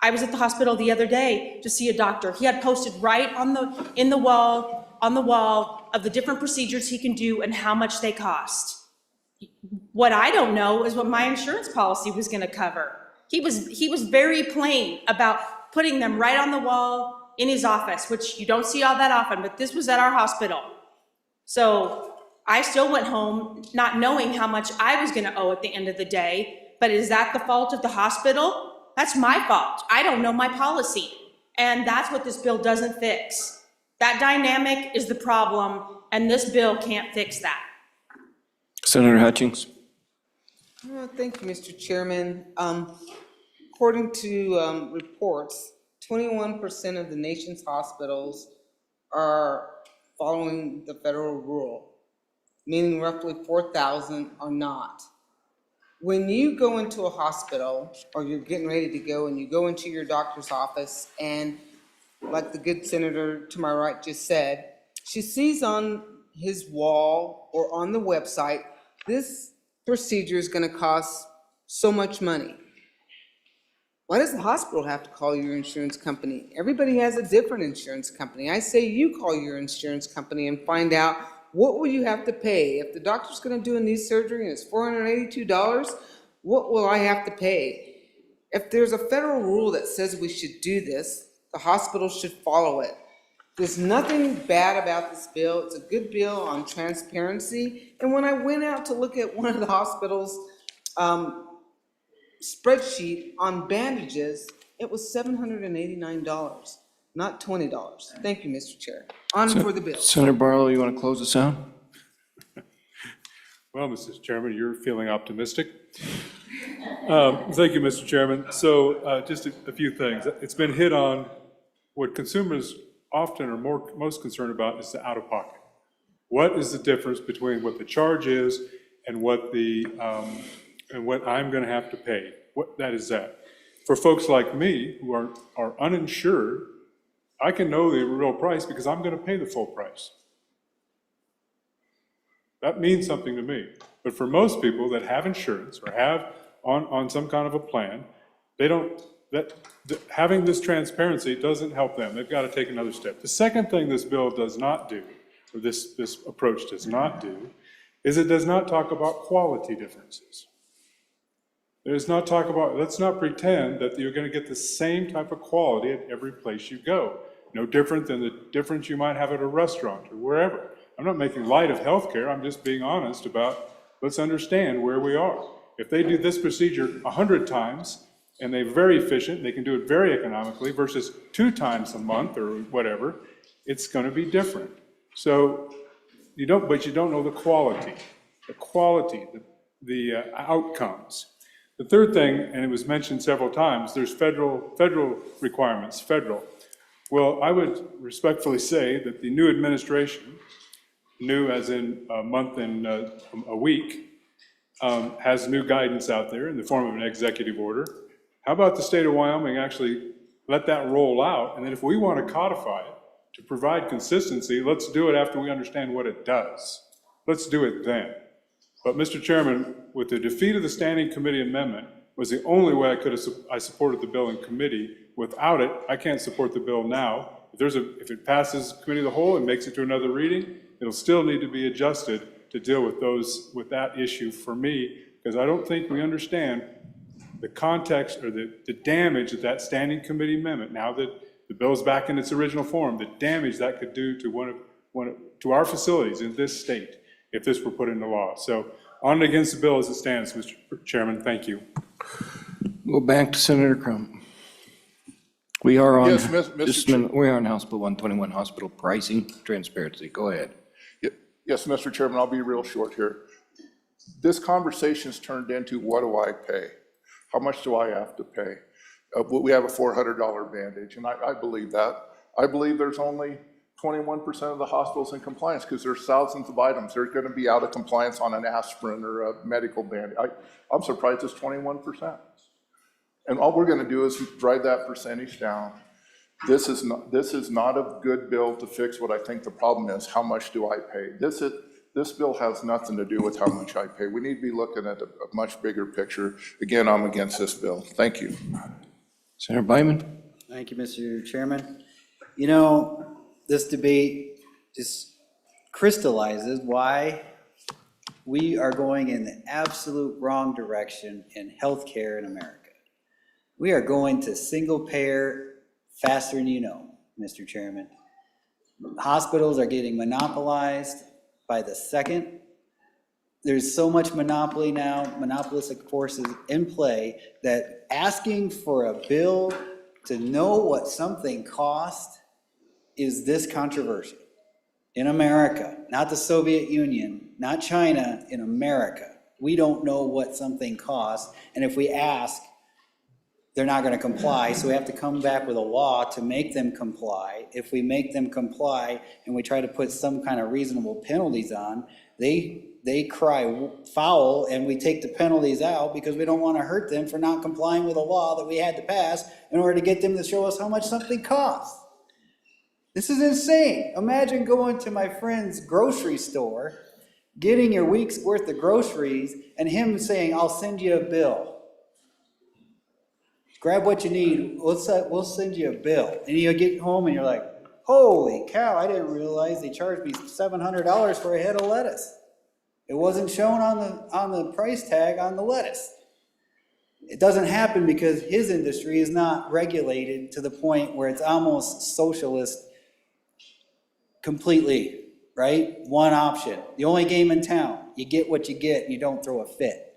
I was at the hospital the other day to see a doctor. He had posted right on the wall of the different procedures he can do and how much they cost. What I don't know is what my insurance policy was going to cover. He was very plain about putting them right on the wall in his office, which you don't see all that often, but this was at our hospital. So I still went home not knowing how much I was going to owe at the end of the day. But is that the fault of the hospital? That's my fault. I don't know my policy. And that's what this bill doesn't fix. That dynamic is the problem, and this bill can't fix that. Senator Hutchings. Thank you, Mr. Chairman. According to reports, 21% of the nation's hospitals are following the federal rule, meaning roughly 4,000 are not. When you go into a hospital, or you're getting ready to go, and you go into your doctor's office, and like the good senator to my right just said, she sees on his wall or on the website, this procedure is going to cost so much money. Why does the hospital have to call your insurance company? Everybody has a different insurance company. I say you call your insurance company and find out what will you have to pay. If the doctor's going to do a knee surgery and it's $482, what will I have to pay? If there's a federal rule that says we should do this, the hospital should follow it. There's nothing bad about this bill. It's a good bill on transparency. And when I went out to look at one of the hospitals, spreadsheet on bandages, it was $789, not $20. Thank you, Mr. Chair. On for the bill. Senator Barlow, you want to close this out? Well, Mr. Chairman, you're feeling optimistic. Thank you, Mr. Chairman. So just a few things. It's been hit on, what consumers often are most concerned about is the out-of-pocket. What is the difference between what the charge is and what and what I'm going to have to pay? What that is that. For folks like me who are uninsured, I can know the real price because I'm going to pay the full price. That means something to me. But for most people that have insurance or have on some kind of a plan, they don't, having this transparency doesn't help them. They've got to take another step. The second thing this bill does not do, or this approach does not do, is it does not talk about quality differences. It does not talk about, let's not pretend that you're going to get the same type of quality at every place you go. No different than the difference you might have at a restaurant or wherever. I'm not making light of healthcare, I'm just being honest about, let's understand where we are. If they do this procedure 100 times, and they're very efficient, they can do it very economically, versus 2 times a month or whatever, it's gonna be different. So, you don't know the quality, the outcomes. The third thing, and it was mentioned several times, there's federal requirements, Well, I would respectfully say that the new administration, new as in a month and a week, has new guidance out there in the form of an executive order. How about the state of Wyoming actually let that roll out, and then if we want to codify it to provide consistency, let's do it after we understand what it does. Let's do it then. But Mr. Chairman, with the defeat of the standing committee amendment was the only way I supported the bill in committee. Without it, I can't support the bill now. If it passes committee of the whole and makes it to another reading, it'll still need to be adjusted to deal with that issue for me, because I don't think we understand the context or the damage that standing committee amendment, now that the bill's back in its original form, the damage that could do to our facilities in this state if this were put into law. So on and against the bill as it stands, Mr. Chairman. Thank you. Go back to Senator Crum. We are on, Yes, Mr. just a minute, we are on House Bill 121, hospital pricing transparency. Go ahead. Yes, Mr. Chairman, I'll be real short here. This conversation's turned into, what do I pay? How much do I have to pay? We have a $400 bandage, and I believe that. I believe there's only 21% of the hospitals in compliance, because there's thousands of items. They're going to be out of compliance on an aspirin or a medical bandage. I'm surprised it's 21%. And all we're going to do is drive that percentage down. This is not a good bill to fix what I think the problem is. How much do I pay? This bill has nothing to do with how much I pay. We need to be looking at a much bigger picture. Again, I'm against this bill. Thank you. Senator Byman. Thank you, Mr. Chairman. You know, this debate just crystallizes why we are going in the absolute wrong direction in healthcare in America. We are going to single payer faster than you know, Mr. Chairman. Hospitals are getting monopolized by the second. There's so much monopoly now, monopolistic forces in play, that asking for a bill to know what something costs is this controversial. In America, not the Soviet Union, not China, in America. We don't know what something costs, and if we ask, they're not going to comply, so we have to come back with a law to make them comply. If we make them comply and we try to put some kind of reasonable penalties on, they cry foul, and we take the penalties out because we don't want to hurt them for not complying with a law that we had to pass in order to get them to show us how much something costs. This is insane. Imagine going to my friend's grocery store, getting your week's worth of groceries, and him saying, I'll send you a bill. Grab what you need, we'll send you a bill. And you get home and you're like, holy cow, I didn't realize they charged me $700 for a head of lettuce. It wasn't shown on the price tag on the lettuce. It doesn't happen because his industry is not regulated to the point where it's almost socialist completely, right? One option, the only game in town. You get what you get and you don't throw a fit.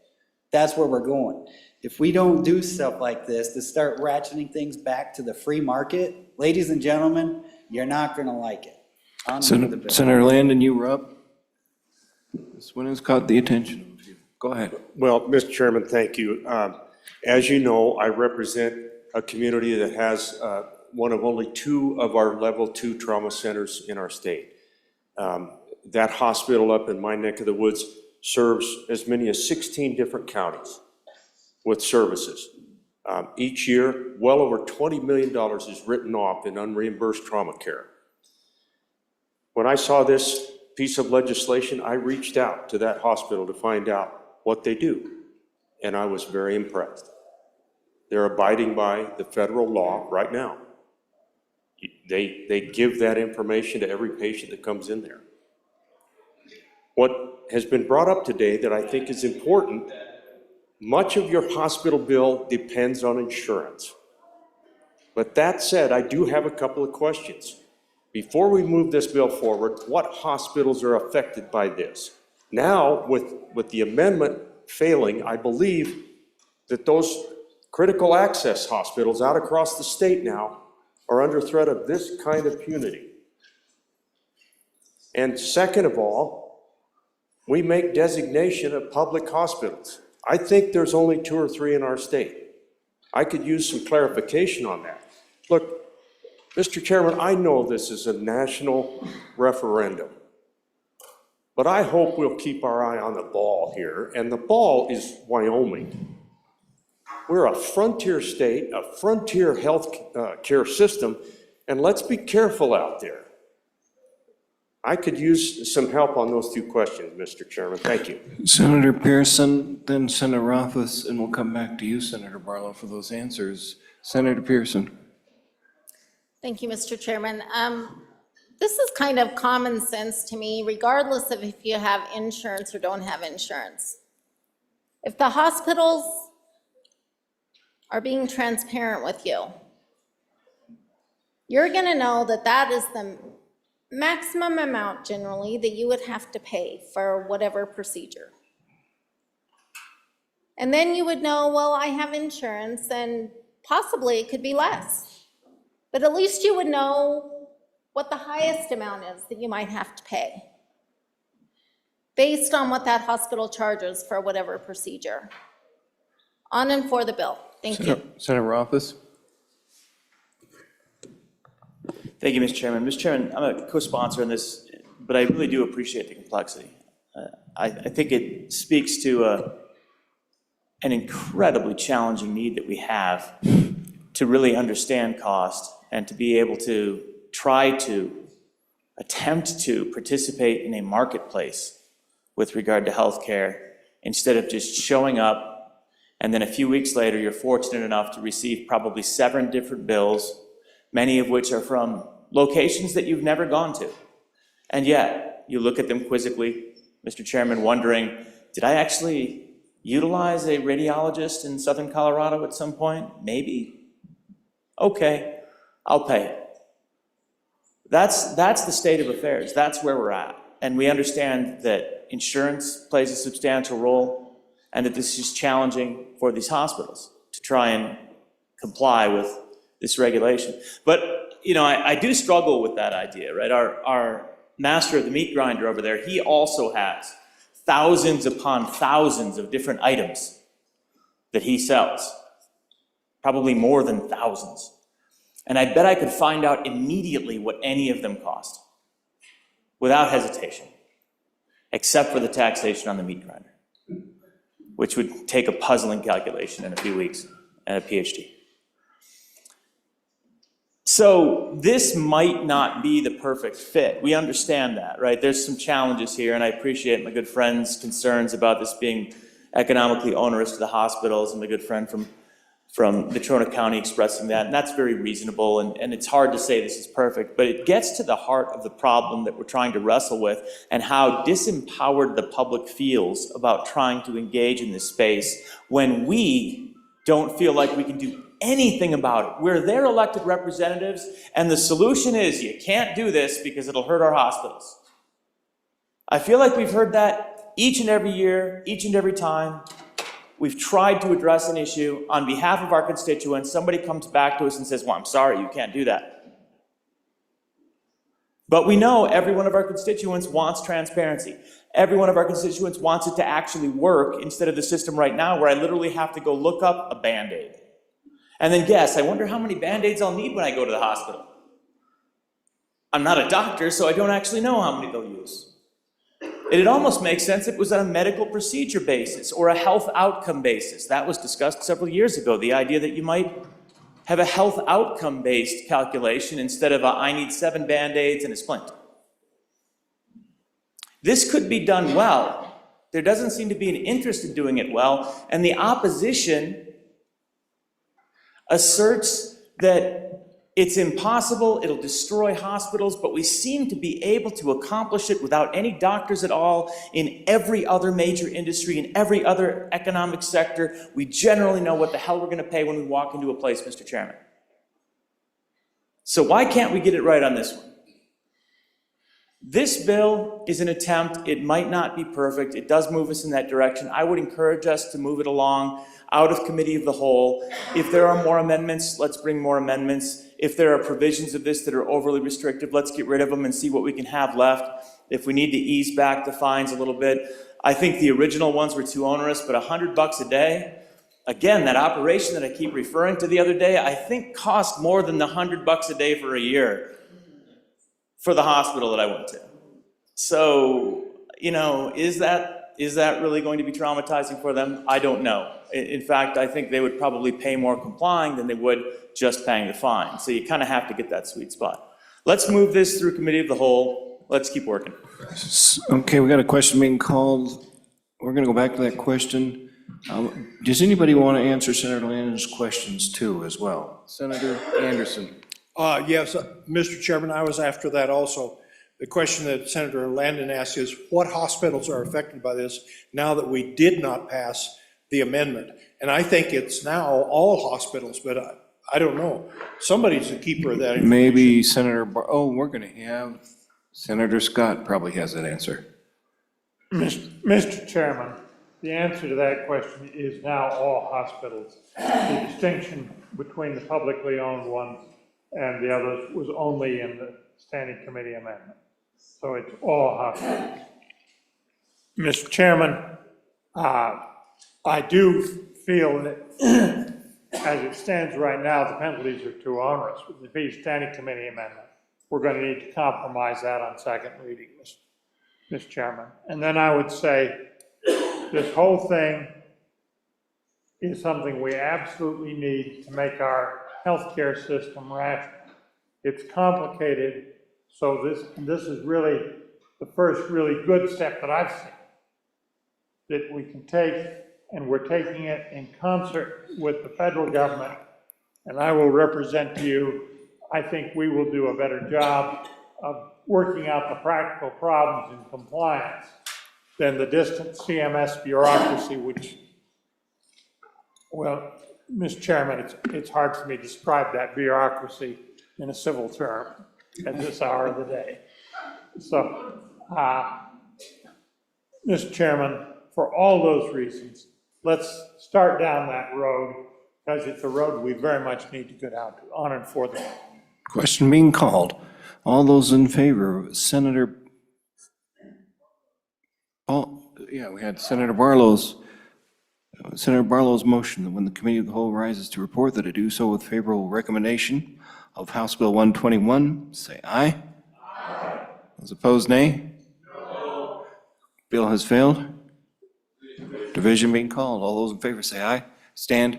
That's where we're going. if we don't do stuff like this to start ratcheting things back to the free market, ladies and gentlemen, you're not gonna like it. On with the bill. Senator Landon, you were up. This one has caught the attention of you. Go ahead. Well, Mr. Chairman, thank you. As you know, I represent a community that has one of only 2 of our level 2 trauma centers in our state. That hospital up in my neck of the woods serves as many as 16 different counties with services. Each year, well over $20 million is written off in unreimbursed trauma care. When I saw this piece of legislation, I reached out to that hospital to find out what they do, and I was very impressed. They're abiding by the federal law right now. They give that information to every patient that comes in there. What has been brought up today that I think is important, much of your hospital bill depends on insurance. But that said, I do have a couple of questions. Before we move this bill forward, what hospitals are affected by this? Now, with the amendment failing, I believe that those critical access hospitals out across the state now are under threat of this kind of punity. And second of all, we make designation of public hospitals. I think there's only 2 or 3 in our state. I could use some clarification on that. Look, Mr. Chairman, I know this is a national referendum, but I hope we'll keep our eye on the ball here, and the ball is Wyoming. We're a frontier state, a frontier health care system, and let's be careful out there. I could use some help on those 2 questions, Mr. Chairman. Thank you. Senator Pearson, then Senator Rothfuss, and we'll come back to you, Senator Barlow, for those answers. Senator Pearson. Thank you, Mr. Chairman. This is kind of common sense to me, regardless of if you have insurance or don't have insurance. If the hospitals are being transparent with you, you're gonna know that that is the maximum amount generally that you would have to pay for whatever procedure. And then you would know, well, I have insurance and possibly it could be less. But at least you would know what the highest amount is that you might have to pay based on what that hospital charges for whatever procedure. On and for the bill. Thank you. Senator Rothfuss. Thank you, Mr. Chairman. Mr. Chairman, I'm a co-sponsor on this, but I really do appreciate the complexity. I think it speaks to an incredibly challenging need that we have to really understand cost and to be able to try to attempt to participate in a marketplace with regard to healthcare instead of just showing up and then a few weeks later you're fortunate enough to receive probably 7 different bills, many of which are from locations that you've never gone to. And yet, you look at them quizzically, Mr. Chairman, wondering, did I actually utilize a radiologist in Southern Colorado at some point? Maybe. Okay, I'll pay it. That's the state of affairs. That's where we're at. And we understand that insurance plays a substantial role and that this is challenging for these hospitals to try and comply with this regulation. But, you know, I do struggle with that idea, right? Our master of the meat grinder over there, he also has thousands upon thousands of different items that he sells, probably more than thousands. And I bet I could find out immediately what any of them cost without hesitation, except for the taxation on the meat grinder, which would take a puzzling calculation in a few weeks and a PhD. So this might not be the perfect fit. We understand that, right? There's some challenges here, and I appreciate my good friend's concerns about this being economically onerous to the hospitals, and my good friend from Natrona County expressing that, and that's very reasonable, and it's hard to say this is perfect, but it gets to the heart of the problem that we're trying to wrestle with and how disempowered the public feels about trying to engage in this space when we don't feel like we can do anything about it. We're their elected representatives, and the solution is you can't do this because it'll hurt our hospitals. I feel like we've heard that each and every year, each and every time, We've tried to address an issue on behalf of our constituents. Somebody comes back to us and says, well, I'm sorry, you can't do that. But we know every one of our constituents wants transparency. Every one of our constituents wants it to actually work instead of the system right now where I literally have to go look up a Band-Aid. And then guess, I wonder how many Band-Aids I'll need when I go to the hospital. I'm not a doctor, so I don't actually know how many they'll use. It almost makes sense if it was on a medical procedure basis or a health outcome basis. That was discussed several years ago, the idea that you might have a health outcome-based calculation instead of I need 7 Band-Aids and a splint. This could be done well. There doesn't seem to be an interest in doing it well, and the opposition asserts that it's impossible, it'll destroy hospitals, but we seem to be able to accomplish it without any doctors at all in every other major industry, in every other economic sector. We generally know what the hell we're going to pay when we walk into a place, Mr. Chairman. So why can't we get it right on this one? This bill is an attempt. It might not be perfect. It does move us in that direction. I would encourage us to move it along out of committee of the whole. If there are more amendments, let's bring more amendments. If there are provisions of this that are overly restrictive, let's get rid of them and see what we can have left. If we need to ease back the fines a little bit, I think the original ones were too onerous, but $100 a day, again, that operation that I keep referring to the other day, I think cost more than the $100 a day for a year for the hospital that I went to. So, you know, is that really going to be traumatizing for them? I don't know. In fact, I think they would probably pay more complying than they would just paying the fine. So you kind of have to get that sweet spot. Let's move this through committee of the whole. Let's keep working. Okay, we got a question being called. We're going to go back to that question. Does anybody want to answer Senator Landon's questions too as well? Senator Anderson. Yes, Mr. Chairman, I was after that also. The question that Senator Landon asked is, what hospitals are affected by this now that we did not pass the amendment? And I think it's now all hospitals, but I don't know. Somebody's the keeper of that information. Maybe Senator, we're going to have, Senator Scott probably has that answer. Mr. Chairman, the answer to that question is now all hospitals. The distinction between the publicly owned ones and the others was only in the standing committee amendment. So it's all hospitals. Mr. Chairman, I do feel that as it stands right now, the penalties are too onerous. With the fee standing committee amendment, we're going to need to compromise that on second reading, Mr. Chairman. And then I would say this whole thing is something we absolutely need to make our healthcare system rational. It's complicated, so this is really the first really good step that I've seen that we can take, and we're taking it in concert with the federal government, and I will represent to you, I think we will do a better job of working out the practical problems in compliance than the distant CMS bureaucracy, which, well, Mr. Chairman, it's hard for me to describe that bureaucracy in a civil term at this hour of the day. So, Mr. Chairman, for all those reasons, let's start down that road, because it's a road we very much need to go down to, on and for the. Question being called. All those in favor of Senator, we had Senator Barlow's motion that when the committee of the whole rises to report that it do so with favorable recommendation of House Bill 121, say aye. Aye. Those opposed, nay. No. Bill has failed. Division being called. All those in favor say aye. Stand.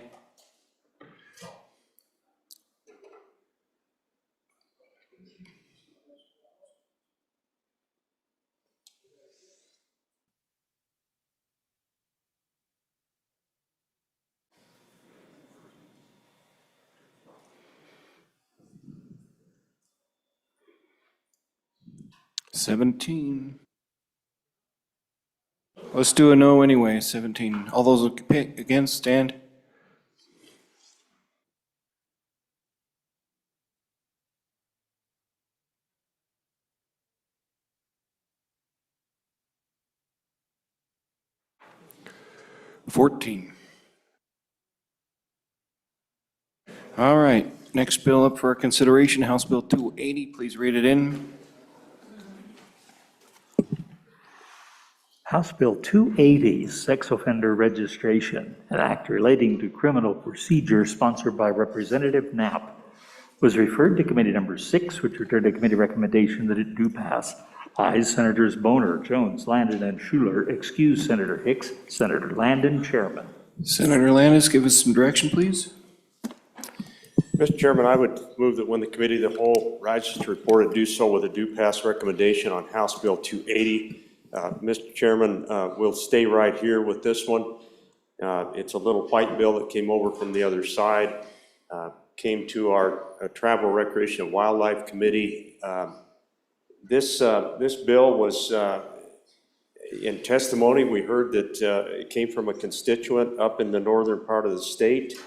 $17. Let's do a no anyway, 17. All those against, stand. $14. All right, next bill up for consideration, House Bill 280. Please read it in. House Bill 280, Sex Offender Registration, an act relating to criminal procedure sponsored by Representative Knapp, was referred to Committee Number 6, which returned a committee recommendation that it do pass. Ayes Senators Boner, Jones, Landon, and Schuler. Excuse Senator Hicks. Senator Landon, Chairman. Senator Landis, give us some direction, please. Mr. Chairman, I would move that when the Committee of the Whole rises to report it, do so with a due pass recommendation on House Bill 280. Mr. Chairman, we'll stay right here with this one. It's a little white bill that came over from the other side, came to our Travel, Recreation, and Wildlife Committee. This bill was, in testimony, we heard that it came from a constituent up in the northern part of the state.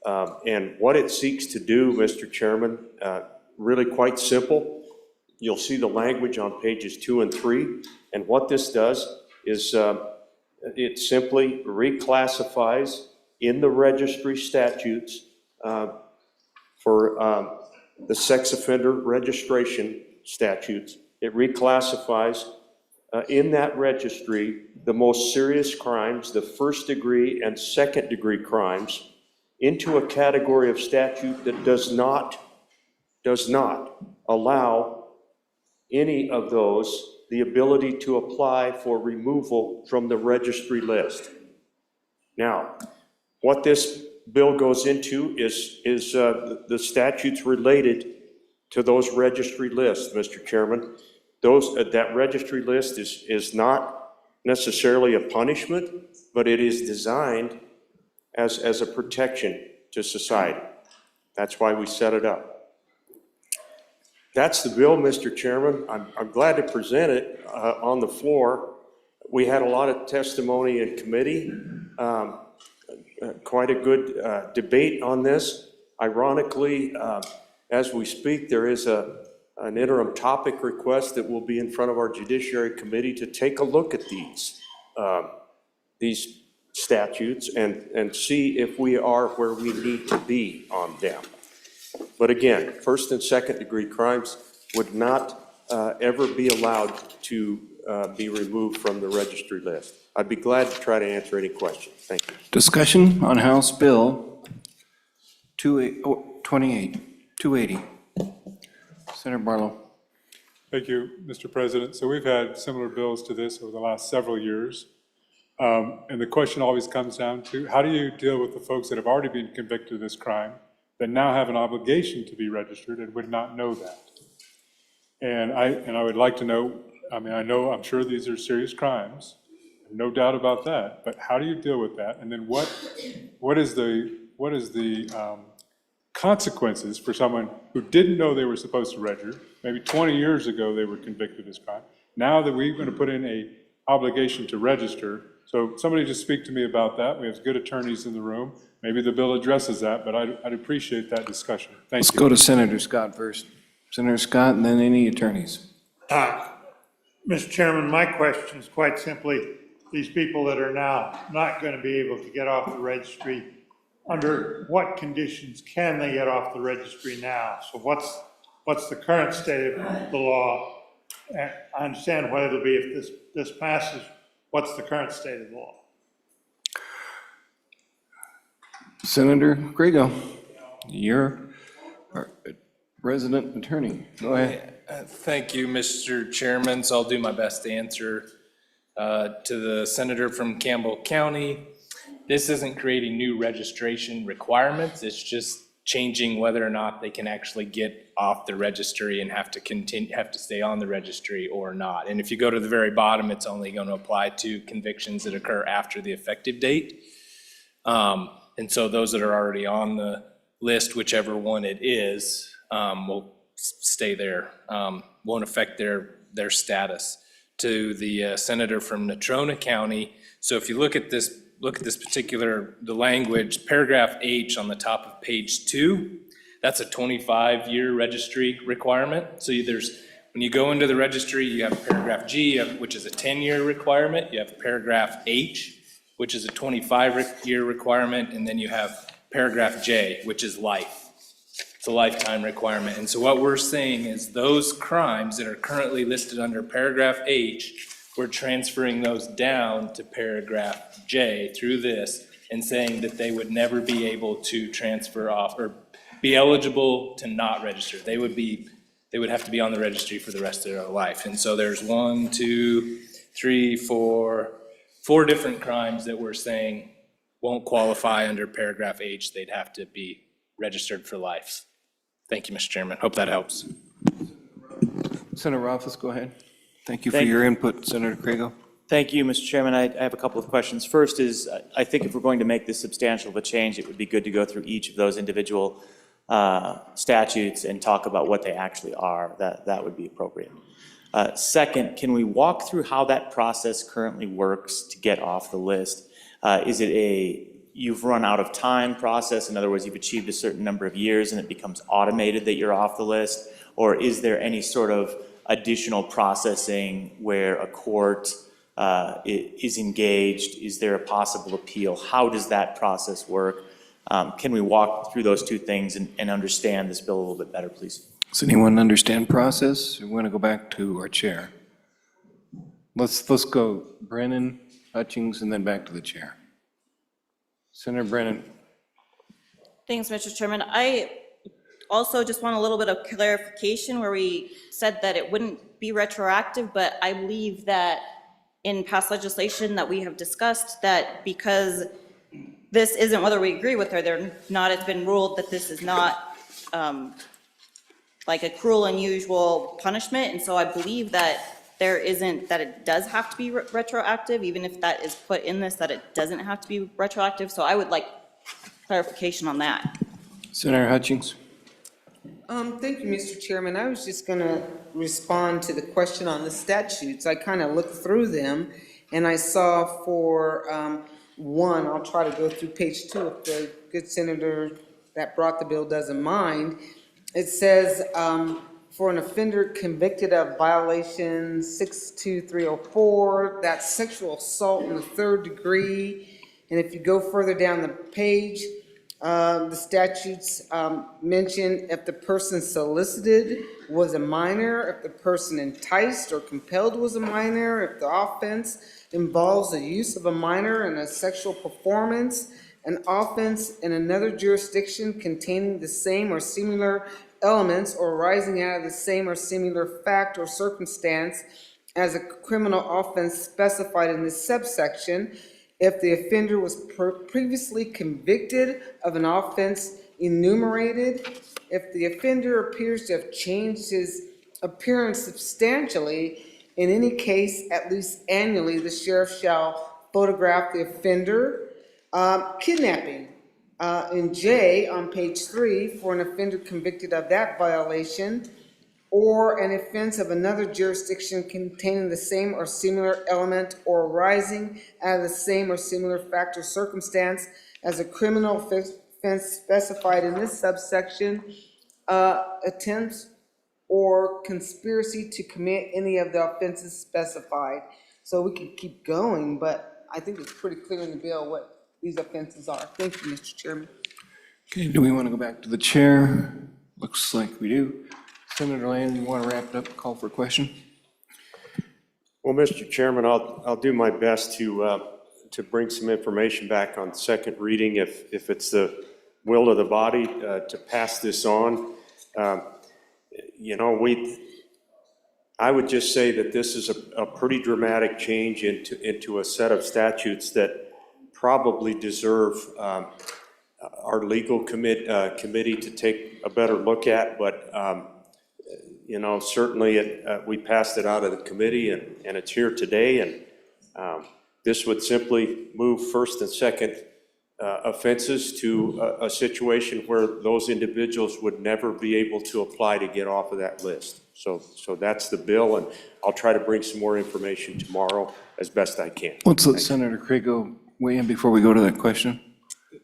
And what it seeks to do, Mr. Chairman, really quite simple. You'll see the language on pages 2 and 3. And what this does is it simply reclassifies in the registry statutes for the sex offender registration statutes. It reclassifies in that registry the most serious crimes, the first degree and second degree crimes, into a category of statute that does not allow any of those the ability to apply for removal from the registry list. Now, what this bill goes into is the statutes related to those registry lists, Mr. Chairman. That registry list is not necessarily a punishment, but it is designed as a protection to society. That's why we set it up. That's the bill, Mr. Chairman. I'm glad to present it on the floor. We had a lot of testimony in committee, quite a good debate on this. Ironically, as we speak, there is an interim topic request that will be in front of our Judiciary Committee to take a look at these statutes and see if we are where we need to be on them. But again, first and second degree crimes would not ever be allowed to be removed from the registry list. I'd be glad to try to answer any questions. Thank you. Discussion on House Bill 280. Senator Barlow. Thank you, Mr. President. So we've had similar bills to this over the last several years. And the question always comes down to, how do you deal with the folks that have already been convicted of this crime that now have an obligation to be registered and would not know that? And I would like to know, I'm sure these are serious crimes, no doubt about that, but how do you deal with that? And then what is the consequences for someone who didn't know they were supposed to register? Maybe 20 years ago they were convicted of this crime. Now that we're going to put in a obligation to register, so somebody just speak to me about that. We have good attorneys in the room. Maybe the bill addresses that, but I'd appreciate that discussion. Thank you. Let's go to Senator Scott first. Senator Scott, and then any attorneys. Mr. Chairman, my question is quite simply, these people that are now not going to be able to get off the registry, under what conditions can they get off the registry now? So what's the current state of the law? And I understand what it'll be if this passes. What's the current state of the law? Senator Grego, you're our resident attorney. Go ahead. Thank you, Mr. Chairman. So I'll do my best to answer to the senator from Campbell County. This isn't creating new registration requirements. It's just changing whether or not they can actually get off the registry and have to stay on the registry or not. And if you go to the very bottom, it's only going to apply to convictions that occur after the effective date. And so those that are already on the list, whichever one it is, will stay there, won't affect their status. To the senator from Natrona County, so if you look at this particular, the language, paragraph H on the top of page 2, that's a 25-year registry requirement. So when you go into the registry, you have paragraph G, which is a 10-year requirement. You have paragraph H, which is a 25-year requirement, and then you have paragraph J, which is life. It's a lifetime requirement. And so what we're saying is those crimes that are currently listed under paragraph H, we're transferring those down to paragraph J through this and saying that they would never be able to transfer off or be eligible to not register. They would have to be on the registry for the rest of their life. And so there's 4 different crimes that we're saying won't qualify under paragraph H. They'd have to be registered for life. Thank you, Mr. Chairman. Hope that helps. Senator Rothfuss, go ahead. Thank you for your input, Senator Craigo. Thank you, Mr. Chairman. I have a couple of questions. First is, I think if we're going to make this substantial of a change, it would be good to go through each of those individual statutes and talk about what they actually are. That would be appropriate. Second, can we walk through how that process currently works to get off the list? Is it a you've run out of time process? In other words, you've achieved a certain number of years and it becomes automated that you're off the list? Or is there any sort of additional processing where a court is engaged? Is there a possible appeal? How does that process work? Can we walk through those two things and understand this bill a little bit better, please? Does anyone understand process? We want to go back to our chair. Let's go Brennan, Hutchings, and then back to the chair. Senator Brennan. Thanks, Mr. Chairman. I also just want a little bit of clarification where we said that it wouldn't be retroactive, but I believe that in past legislation that we have discussed that because this isn't whether we agree with her, it's been ruled that this is not like a cruel, unusual punishment. And so I believe that that it does have to be retroactive, even if that is put in this, that it doesn't have to be retroactive. So I would like clarification on that. Senator Hutchings. Thank you, Mr. Chairman. I was just gonna respond to the question on the statutes. I kind of looked through them and I saw for one, I'll try to go through page 2 if the good senator that brought the bill doesn't mind. It says, for an offender convicted of violation 62304, that's sexual assault in the 3rd degree. And if you go further down the page, the statutes mention if the person solicited was a minor, if the person enticed or compelled was a minor, if the offense involves the use of a minor in a sexual performance, an offense in another jurisdiction containing the same or similar elements or arising out of the same or similar fact or circumstance as a criminal offense specified in this subsection, if the offender was previously convicted of an offense enumerated, if the offender appears to have changed his appearance substantially, in any case, at least annually, the sheriff shall photograph the offender. Kidnapping. In J on page 3, for an offender convicted of that violation, or an offense of another jurisdiction containing the same or similar element or arising out of the same or similar fact or circumstance as a criminal offense specified in this subsection, attempts or conspiracy to commit any of the offenses specified. So we can keep going, but I think it's pretty clear in the bill what these offenses are. Thank you, Mr. Chairman. Okay, do we want to go back to the chair? Looks like we do. Senator Land, you want to wrap it up, call for a question? Well, Mr. Chairman, I'll do my best to bring some information back on second reading if it's the will of the body to pass this on. You know, I would just say that this is a pretty dramatic change into a set of statutes that probably deserve our legal committee to take a better look at, but you know, certainly we passed it out of the committee and it's here today, and this would simply move first and second offenses to a situation where those individuals would never be able to apply to get off of that list. So that's the bill, and I'll try to bring some more information tomorrow as best I can. Let's let Senator Craigo weigh in before we go to that question.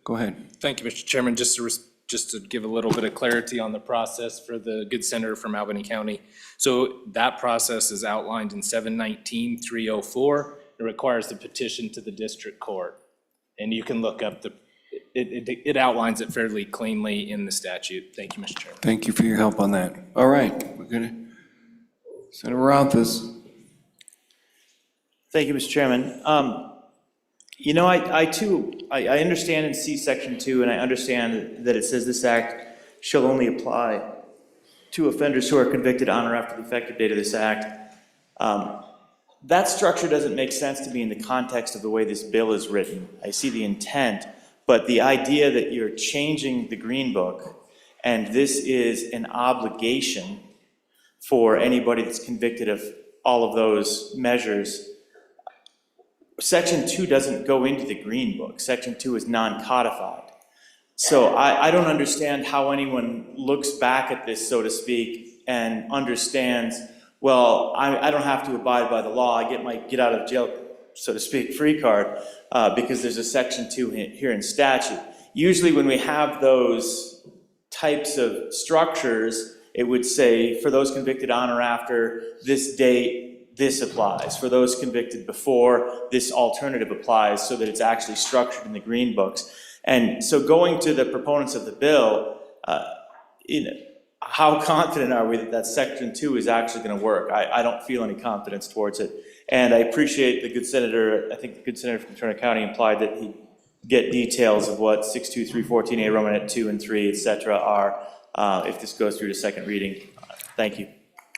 Go ahead. Thank you, Mr. Chairman. Just to give a little bit of clarity on the process for the good senator from Albany County. So that process is outlined in 719-304. It requires the petition to the district court. And you can look up it outlines it fairly cleanly in the statute. Thank you, Mr. Chairman. Thank you for your help on that. All right, we're gonna, Senator Rothus. Thank you, Mr. Chairman. You know, I too, I understand and see section 2, and I understand that it says this act shall only apply to offenders who are convicted on or after the effective date of this act. That structure doesn't make sense to me in the context of the way this bill is written. I see the intent, but the idea that you're changing the Green Book and this is an obligation for anybody that's convicted of all of those measures. Section 2 doesn't go into the Green Book. Section 2 is non-codified. So I don't understand how anyone looks back at this, so to speak, and understands, well, I don't have to abide by the law. I get my get out of jail, so to speak, free card because there's a Section 2 here in statute. Usually when we have those types of structures, it would say, for those convicted on or after this date, this applies. For those convicted before, this alternative applies, so that it's actually structured in the Green Books. And so going to the proponents of the bill, how confident are we that that Section 2 is actually going to work? I don't feel any confidence towards it. And I appreciate the good senator, I think the good senator from Turner County implied that he'd get details of what 62314A, Romanet 2 and 3, et cetera, are if this goes through to second reading. Thank you.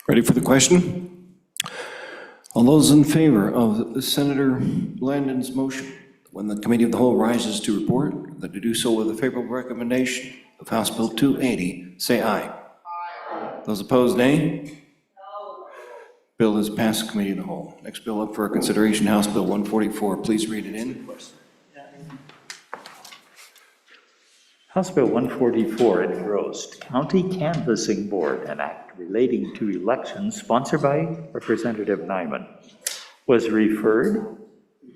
Ready for the question? All those in favor of Senator Landon's motion, when the Committee of the Whole rises to report, that to do so with a favorable recommendation of House Bill 280, say aye. Aye. Those opposed, nay? No. Bill is passed Committee of the Whole. Next bill up for consideration, House Bill 144. Please read it in. House Bill 144, engrossed, County Canvassing Board, an act relating to elections sponsored by Representative Nyman, was referred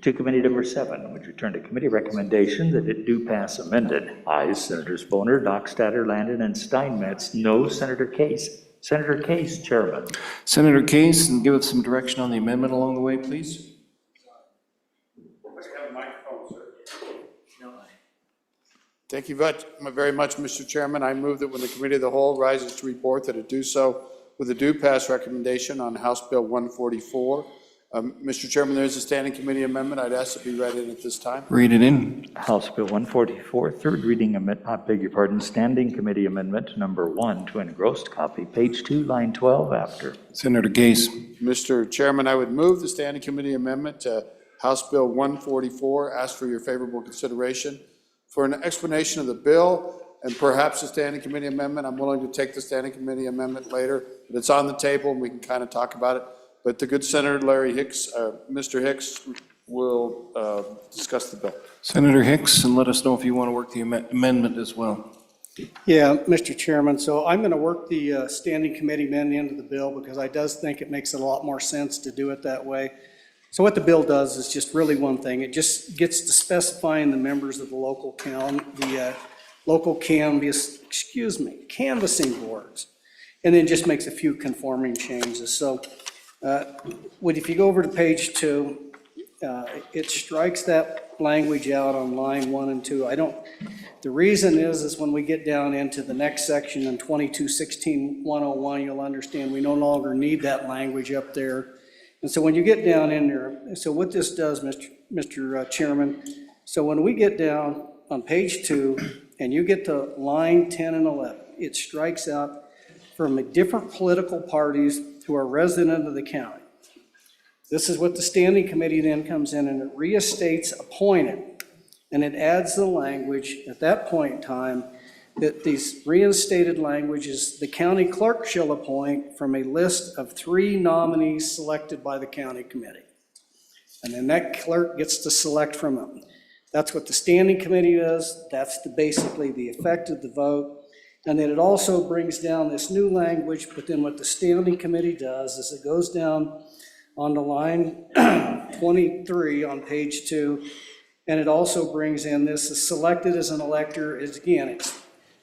to Committee number 7, which returned a committee recommendation that it do pass amended. Ayes, Senators Boner, Dockstader, Landon, and Steinmetz. No, Senator Case. Senator Case, Chairman. Senator Case, and give us some direction on the amendment along the way, please. Thank you very much, Mr. Chairman. I move that when the Committee of the Whole rises to report, that it do so with a due pass recommendation on House Bill 144. Mr. Chairman, there is a standing committee amendment. I'd ask to be read in at this time. Read it in. House Bill 144, third reading, standing committee amendment number 1 to engrossed copy, page 2, line 12 after. Senator Case. Mr. Chairman, I would move the standing committee amendment to House Bill 144. Ask for your favorable consideration. For an explanation of the bill and perhaps a standing committee amendment, I'm willing to take the standing committee amendment later. But it's on the table and we can kind of talk about it. But the good Senator Larry Hicks, Mr. Hicks, will discuss the bill. Senator Hicks, and let us know if you want to work the amendment as well. Yeah, Mr. Chairman, so I'm going to work the standing committee amendment into the bill because I does think it makes a lot more sense to do it that way. So what the bill does is just really one thing. It just gets to specifying the members of the local canvassing boards, and then just makes a few conforming changes. So if you go over to page 2, it strikes that language out on line 1 and 2. The reason is when we get down into the next section in 2216-101, you'll understand we no longer need that language up there. And so when you get down in there, so what this does, Mr. Chairman, so when we get down on page 2 and you get to line 10 and 11, it strikes out from different political parties who are resident of the county. This is what the standing committee then comes in and it reinstates appointed. And it adds the language at that point in time that these reinstated languages, the county clerk shall appoint from a list of 3 nominees selected by the county committee. And then that clerk gets to select from them. That's what the standing committee does. That's basically the effect of the vote. And then it also brings down this new language, but then what the standing committee does is it goes down on the line 23 on page 2, and it also brings in this is selected as an elector is, again, it's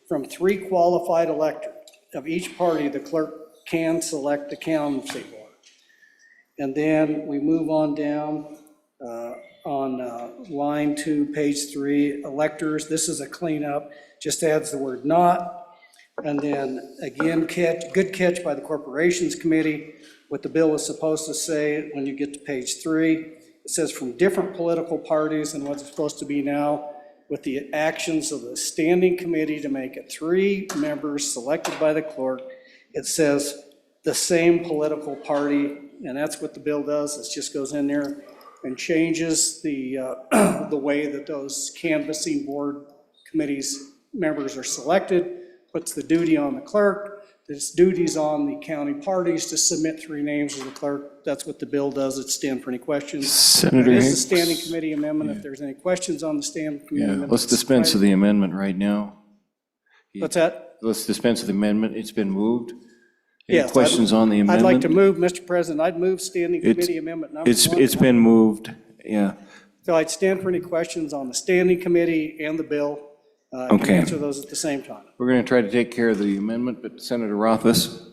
from 3 qualified electors of each party, the clerk can select the canvassing board. And then we move on down On line 2, page 3, electors, this is a cleanup, just adds the word not. And then again, good catch by the Corporations Committee. What the bill is supposed to say when you get to page 3, it says from different political parties and what's supposed to be now, with the actions of the standing committee to make it 3 members selected by the clerk. It says the same political party, and that's what the bill does. It just goes in there and changes the the way that those canvassing board committees members are selected, puts the duty on the clerk, there's duties on the county parties to submit 3 names to the clerk. That's what the bill does. It's stand for any questions. Senator It is a Hicks? standing committee amendment. If there's any questions on the standing committee Yeah, amendment. let's dispense with the amendment right now. What's that? Let's dispense with the amendment. It's been moved. Any Yes, questions on the I'd amendment? like to move, Mr. President, I'd move standing It's- committee amendment number 1. It's been moved, yeah. So I'd stand for any questions on the standing committee and the bill. I can Okay. answer those at the same time. We're going to try to take care of the amendment, but Senator Rothfuss?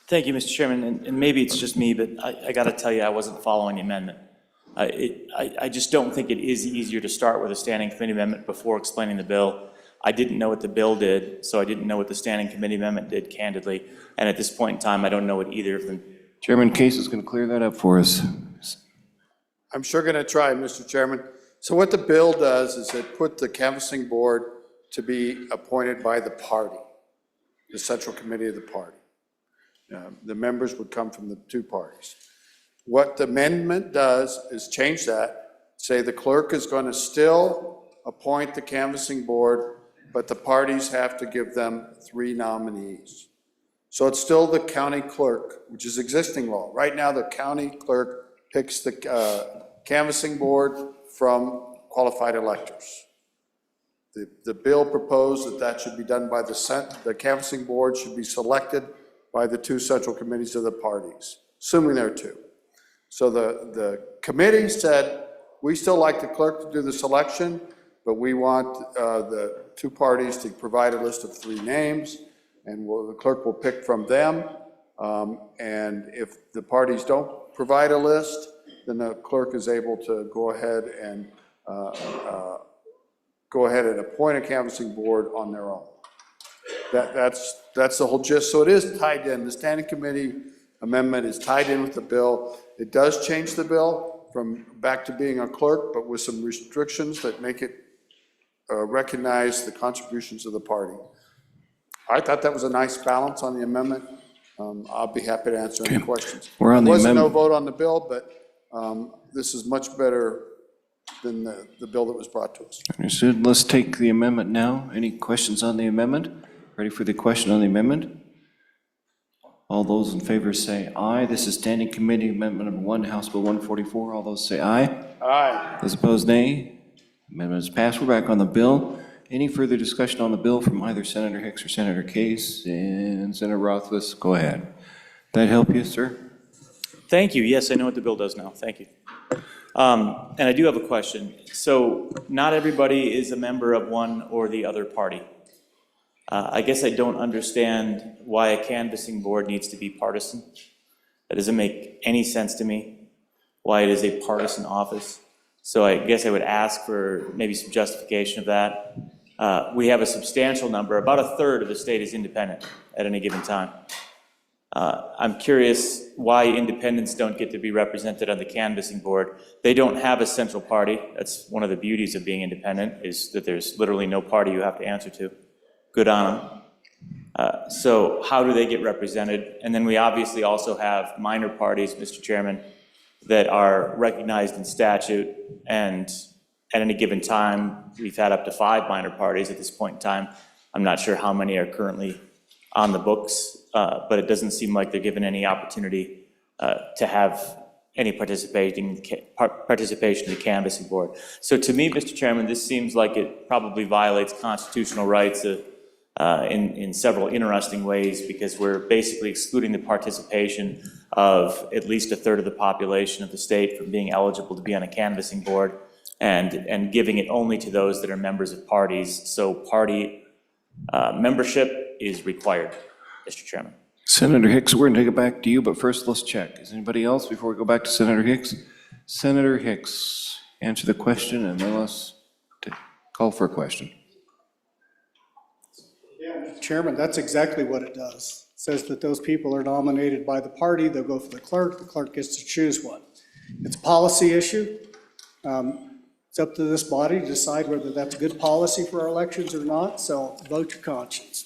Thank you, Mr. Chairman, and maybe it's just me, but I got to tell you, I wasn't following the amendment. I just don't think it is easier to start with a standing committee amendment before explaining the bill. I didn't know what the bill did, so I didn't know what the standing committee amendment did, candidly, and at this point in time, I don't know what either of them. Chairman Case is going to clear that up for us. I'm sure going to try, Mr. Chairman. So what the bill does is it put the canvassing board to be appointed by the party, the central committee of the party. The members would come from the 2 parties. What the amendment does is change that, say the clerk is going to still appoint the canvassing board, but the parties have to give them 3 nominees. So it's still the county clerk, which is existing law. Right now, the county clerk picks the canvassing board from qualified electors. The bill proposed that should be done by the canvassing board should be selected by the 2 central committees of the parties, assuming there are 2. So the committee said, we still like the clerk to do the selection, but we want the 2 parties to provide a list of 3 names, and the clerk will pick from them. And if the parties don't provide a list, then the clerk is able to go ahead and appoint a canvassing board on their own. That's the whole gist. So it is tied in. The standing committee amendment is tied in with the bill. It does change the bill from back to being a clerk, but with some restrictions that make it recognize the contributions of the party. I thought that was a nice balance on the amendment. I'll be happy to answer any questions. We're on the There was no amendment. vote on the bill, but this is much better than the bill that was brought to us. Understood. Let's take the amendment now. Any questions on the amendment? Ready for the question on the amendment? All those in favor say aye. This is Standing Committee Amendment Number 1, House Bill 144. All those say aye. Aye. Those opposed, nay. Amendment is passed. We're back on the bill. Any further discussion on the bill from either Senator Hicks or Senator Case? And Senator Rothfuss, go ahead. That help you, sir? Thank you. Yes, I know what the bill does now. Thank you. And I do have a question. So not everybody is a member of one or the other party. I guess I don't understand why a canvassing board needs to be partisan. That doesn't make any sense to me, why it is a partisan office. So I guess I would ask for maybe some justification of that. We have a substantial number, about 1/3 of the state is independent at any given time. I'm curious why independents don't get to be represented on the canvassing board. They don't have a central party. That's one of the beauties of being independent, is that there's literally no party you have to answer to. Good on them. So how do they get represented? And then we obviously also have minor parties, Mr. Chairman, that are recognized in statute, and at any given time, we've had up to 5 minor parties at this point in time. I'm not sure how many are currently on the books, but it doesn't seem like they're given any opportunity to have any participation in the canvassing board. So to me, Mr. Chairman, this seems like it probably violates constitutional rights in several interesting ways, because we're basically excluding the participation of at least 1/3 of the population of the state from being eligible to be on a canvassing board, and giving it only to those that are members of parties. So party membership is required, Mr. Chairman. Senator Hicks, we're going to take it back to you, but first let's check. Is anybody else before we go back to Senator Hicks? Senator Hicks, answer the question and then let's call for a question. Chairman, that's exactly what it does. It says that those people are nominated by the party, they'll go for the clerk gets to choose one. It's a policy issue. It's up to this body to decide whether that's good policy for our elections or not, so vote your conscience.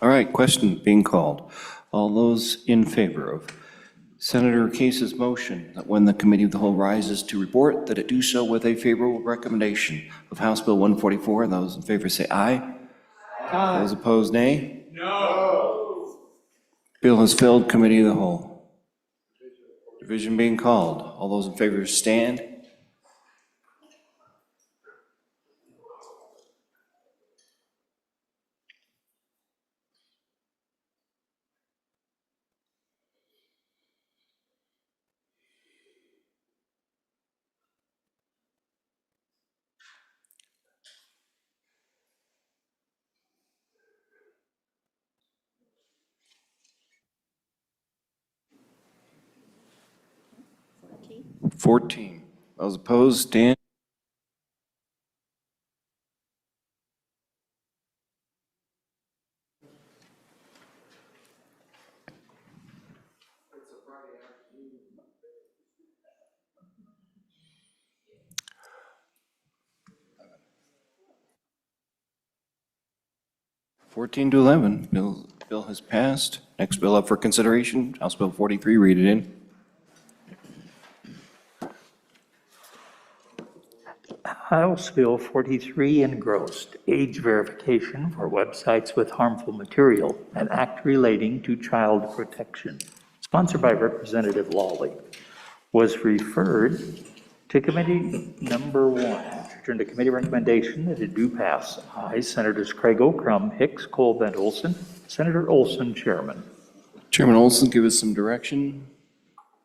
All right, question being called. All those in favor of Senator Case's motion that when the Committee of the Whole rises to report, that it do so with a favorable recommendation of House Bill 144, those in favor say aye. Aye. Those opposed, nay. No. Bill has failed Committee of the Whole. Division being called. All those in favor stand. Okay. 14. Those opposed, stand. Fourteen to 11. Bill has passed. Next bill up for consideration, House Bill 43. Read it in. House Bill 43 engrossed, age verification for websites with harmful material, an act relating to child protection, sponsored by Representative Lawley, was referred to committee number 1. Return to committee recommendation that it do pass. Aye, Senators Craig O'Crum, Hicks, Colvin, Olson. Senator Olson, Chairman. Chairman Olson, give us some direction.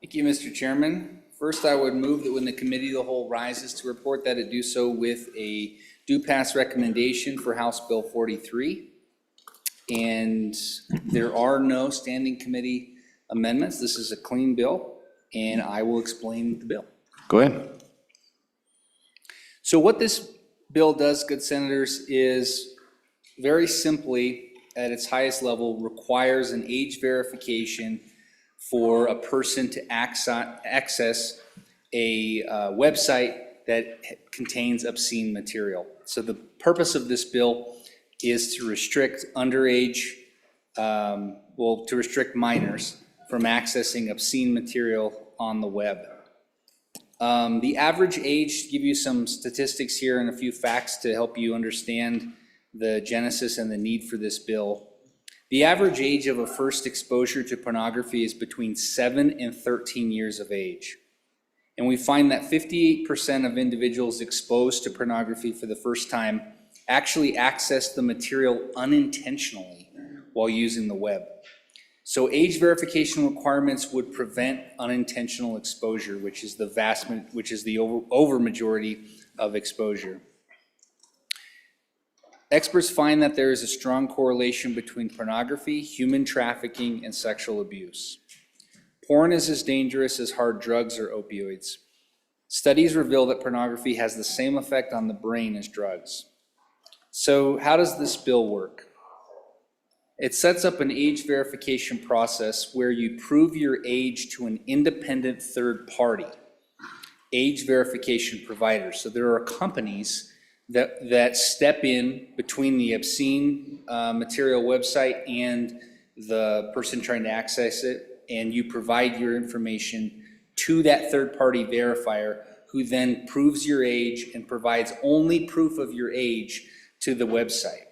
Thank you, Mr. Chairman. First, I would move that when the Committee of the Whole rises to report, that it do so with a do pass recommendation for House Bill 43. And there are no standing committee amendments. This is a clean bill, and I will explain the bill. Go ahead. So what this bill does, good senators, is very simply, at its highest level, requires an age verification for a person to access a website that contains obscene material. So the purpose of this bill is to restrict underage, to restrict minors from accessing obscene material on the web. The average age, to give you some statistics here and a few facts to help you understand the genesis and the need for this bill. The average age of a first exposure to pornography is between 7 and 13 years of age. And we find that 58% of individuals exposed to pornography for the first time actually access the material unintentionally while using the web. So age verification requirements would prevent unintentional exposure, which is the over majority of exposure. Experts find that there is a strong correlation between pornography, human trafficking, and sexual abuse. Porn is as dangerous as hard drugs or opioids. Studies reveal that pornography has the same effect on the brain as drugs. So how does this bill work? It sets up an age verification process where you prove your age to an independent third party, age verification provider. So there are companies that step in between the obscene material website and the person trying to access it, and you provide your information to that third-party verifier who then proves your age and provides only proof of your age to the website.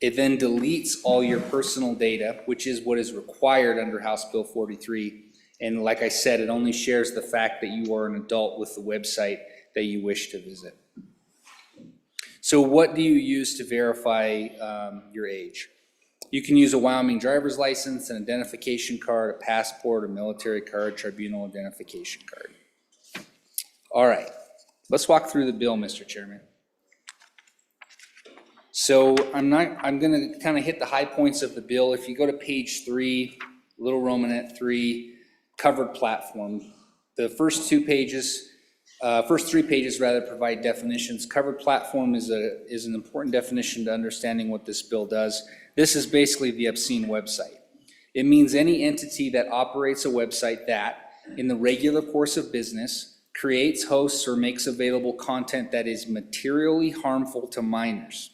It then deletes all your personal data, which is what is required under House Bill 43. And like I said, it only shares the fact that you are an adult with the website that you wish to visit. So what do you use to verify your age? You can use a Wyoming driver's license, an identification card, a passport, a military card, tribunal identification card. All right, let's walk through the bill, Mr. Chairman. So I'm gonna kind of hit the high points of the bill. If you go to page 3, little Romanet 3, covered platform. The first 3 pages rather provide definitions. Covered platform is an important definition to understanding what this bill does. This is basically the obscene website. It means any entity that operates a website that, in the regular course of business, creates, hosts, or makes available content that is materially harmful to minors,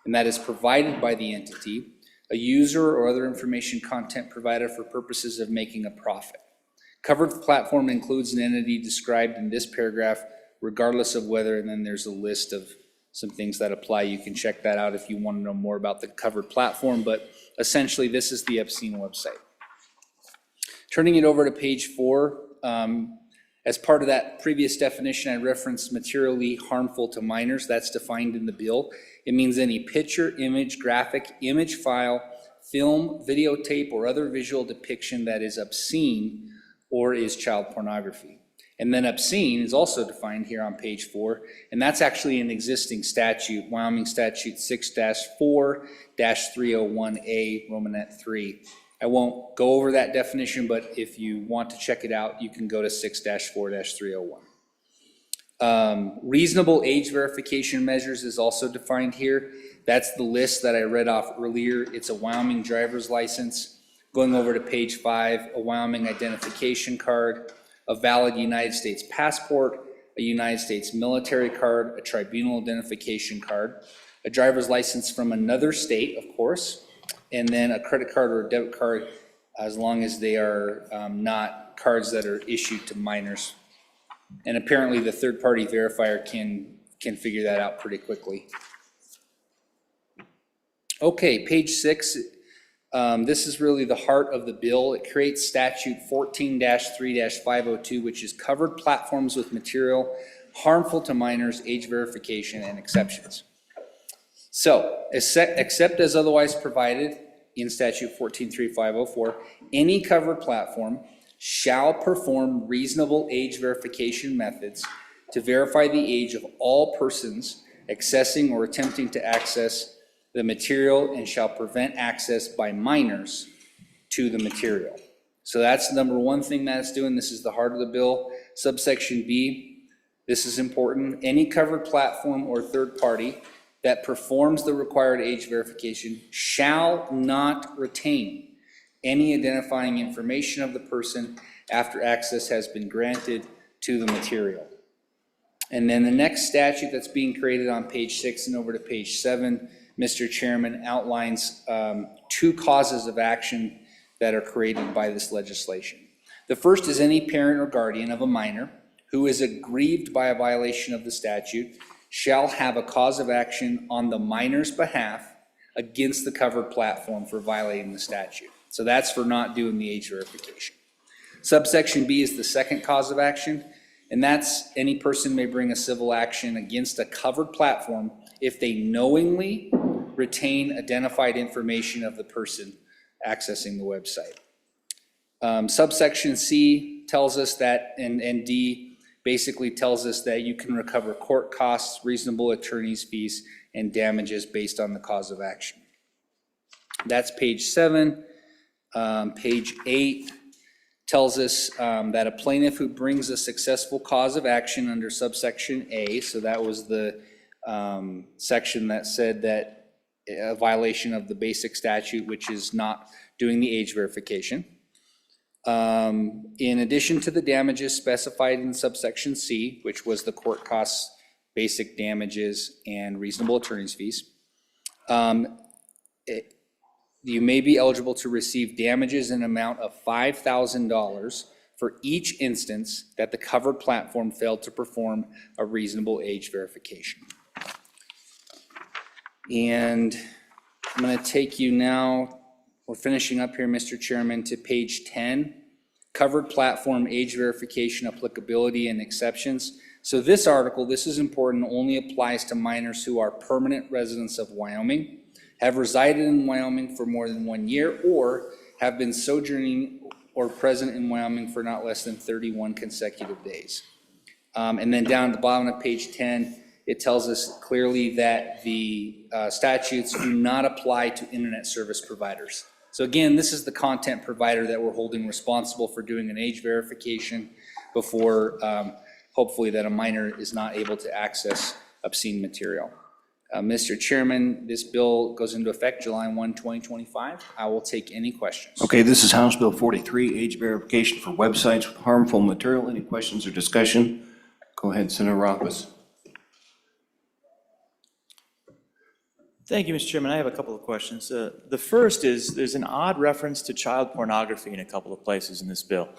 and that is provided by the entity, a user, or other information content provider for purposes of making a profit. Covered platform includes an entity described in this paragraph, regardless of whether, and then there's a list of some things that apply. You can check that out if you want to know more about the covered platform, but essentially this is the obscene website. Turning it over to page 4, as part of that previous definition, I referenced materially harmful to minors. That's defined in the bill. It means any picture, image, graphic, image file, film, videotape, or other visual depiction that is obscene or is child pornography. And then obscene is also defined here on page 4, and that's actually an existing statute, Wyoming Statute 6-4-301A, Romanet 3. I won't go over that definition, but if you want to check it out, you can go to 6-4-301. Reasonable age verification measures is also defined here. That's the list that I read off earlier. It's a Wyoming driver's license. Going over to page 5, a Wyoming identification card, a valid United States passport, a United States military card, a tribunal identification card, a driver's license from another state, of course, and then a credit card or a debit card, as long as they are not cards that are issued to minors. And apparently the third-party verifier can figure that out pretty quickly. Okay, page 6. This is really the heart of the bill. It creates statute 14-3-502, which is covered platforms with material harmful to minors, age verification, and exceptions. So, except as otherwise provided in statute 14-3-504, any covered platform shall perform reasonable age verification methods to verify the age of all persons accessing or attempting to access the material and shall prevent access by minors to the material. So that's the number one thing that it's doing. This is the heart of the bill. Subsection B, this is important. Any covered platform or third party that performs the required age verification shall not retain any identifying information of the person after access has been granted to the material. And then the next statute that's being created on page 6 and over to page 7, Mr. Chairman, outlines 2 causes of action that are created by this legislation. The first is any parent or guardian of a minor who is aggrieved by a violation of the statute shall have a cause of action on the minor's behalf against the covered platform for violating the statute. So that's for not doing the age verification. Subsection B is the second cause of action, and that's any person may bring a civil action against a covered platform if they knowingly retain identified information of the person accessing the website. Subsection C tells us that, and D basically tells us that you can recover court costs, reasonable attorney's fees, and damages based on the cause of action. That's page 7. Page 8 tells us that a plaintiff who brings a successful cause of action under subsection A, so that was the section that said that a violation of the basic statute, which is not doing the age verification. In addition to the damages specified in subsection C, which was the court costs, basic damages, and reasonable attorney's fees, you may be eligible to receive damages in an amount of $5,000 for each instance that the covered platform failed to perform a reasonable age verification. And I'm going to take you now, we're finishing up here, Mr. Chairman, to page 10, covered platform age verification applicability and exceptions. So this article, this is important, only applies to minors who are permanent residents of Wyoming, have resided in Wyoming for more than 1 year, or have been sojourning or present in Wyoming for not less than 31 consecutive days. And then down at the bottom of page 10, it tells us clearly that the statutes do not apply to internet service providers. So again, this is the content provider that we're holding responsible for doing an age verification before hopefully that a minor is not able to access obscene material. Mr. Chairman, this bill goes into effect July 1, 2025. I will take any questions. Okay, this is House Bill 43, age verification for websites with harmful material. Any questions or discussion? Go ahead, Senator Rothfuss. Thank you, Mr. Chairman. I have a couple of questions. The first is, there's an odd reference to child pornography in a couple of places in this bill.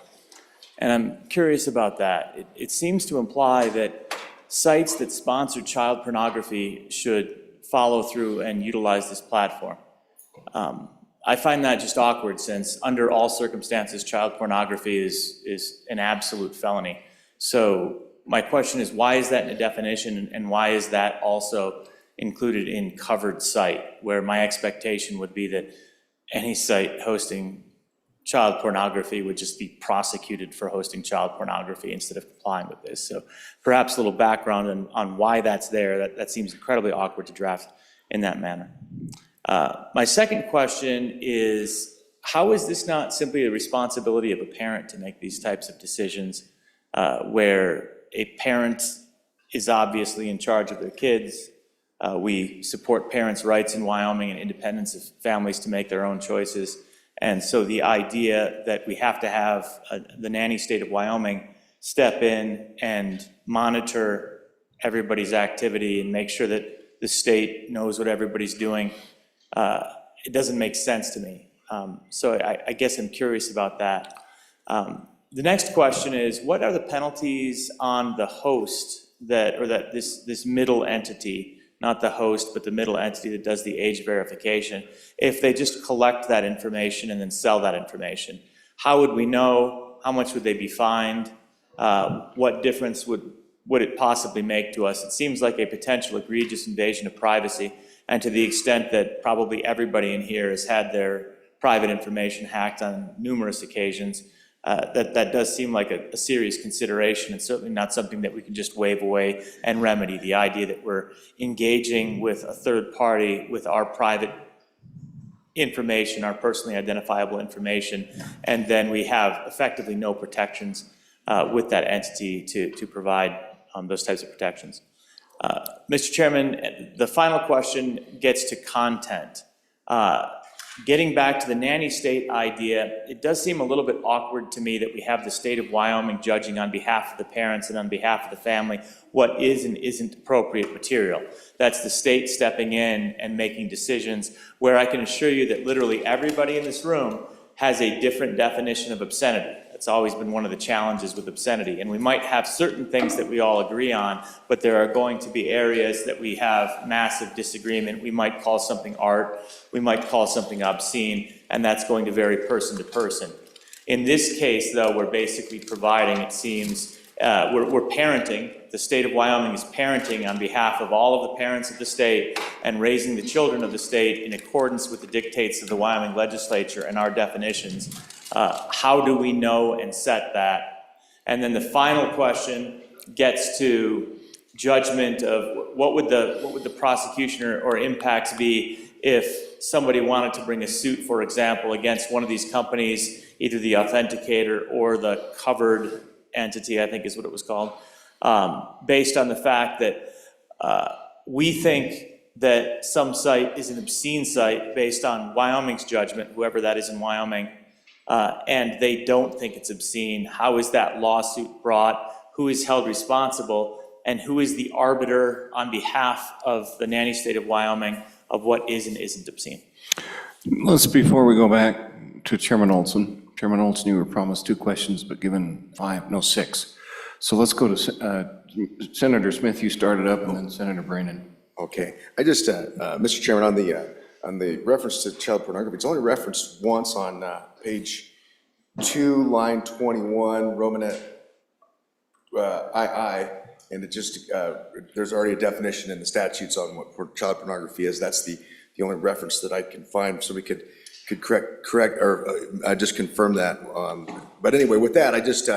And I'm curious about that. It seems to imply that sites that sponsor child pornography should follow through and utilize this platform. I find that just awkward, since under all circumstances, child pornography is an absolute felony. So my question is, why is that in a definition, and why is that also included in covered site, where my expectation would be that any site hosting child pornography would just be prosecuted for hosting child pornography instead of complying with this? So perhaps a little background on why that's there. That seems incredibly awkward to draft in that manner. My second question is, how is this not simply a responsibility of a parent to make these types of decisions, where a parent is obviously in charge of their kids? We support parents' rights in Wyoming and independence of families to make their own choices. And so the idea that we have to have the nanny state of Wyoming step in and monitor everybody's activity and make sure that the state knows what everybody's doing, it doesn't make sense to me. So I guess I'm curious about that. The next question is, what are the penalties on the host this middle entity, not the host, but the middle entity that does the age verification, if they just collect that information and then sell that information? How would we know? How much would they be fined? What difference would it possibly make to us? It seems like a potential egregious invasion of privacy, and to the extent that probably everybody in here has had their private information hacked on numerous occasions, that does seem like a serious consideration, and certainly not something that we can just wave away and remedy. The idea that we're engaging with a third party with our private information, our personally identifiable information, and then we have effectively no protections with that entity to provide those types of protections. Mr. Chairman, the final question gets to content. Getting back to the nanny state idea, it does seem a little bit awkward to me that we have the state of Wyoming judging on behalf of the parents and on behalf of the family what is and isn't appropriate material. That's the state stepping in and making decisions, where I can assure you that literally everybody in this room has a different definition of obscenity. That's always been one of the challenges with obscenity. And we might have certain things that we all agree on, but there are going to be areas that we have massive disagreement. We might call something art, we might call something obscene, and that's going to vary person to person. In this case, though, we're basically providing, it seems, we're parenting. The state of Wyoming is parenting on behalf of all of the parents of the state and raising the children of the state in accordance with the dictates of the Wyoming legislature and our definitions. How do we know and set that? And then the final question gets to judgment of what would the prosecution or impacts be if somebody wanted to bring a suit, for example, against one of these companies, either the authenticator or the covered entity, I think is what it was called, based on the fact that we think that some site is an obscene site based on Wyoming's judgment, whoever that is in Wyoming, and they don't think it's obscene. How is that lawsuit brought? Who is held responsible? And who is the arbiter on behalf of the nanny state of Wyoming of what is and isn't obscene? Before we go back to Chairman Olson. Chairman Olson, you were promised 2 questions, but given 6. So let's go to Senator Smith. You started up, and then Senator Brannan. Okay. I just, Mr. Chairman, on the reference to child pornography, it's only referenced once on page 2, line 21, Romanet II, and it just, there's already a definition in the statutes on what child pornography is. That's the only reference that I can find, so we could correct or just confirm that. But anyway, with that, I just,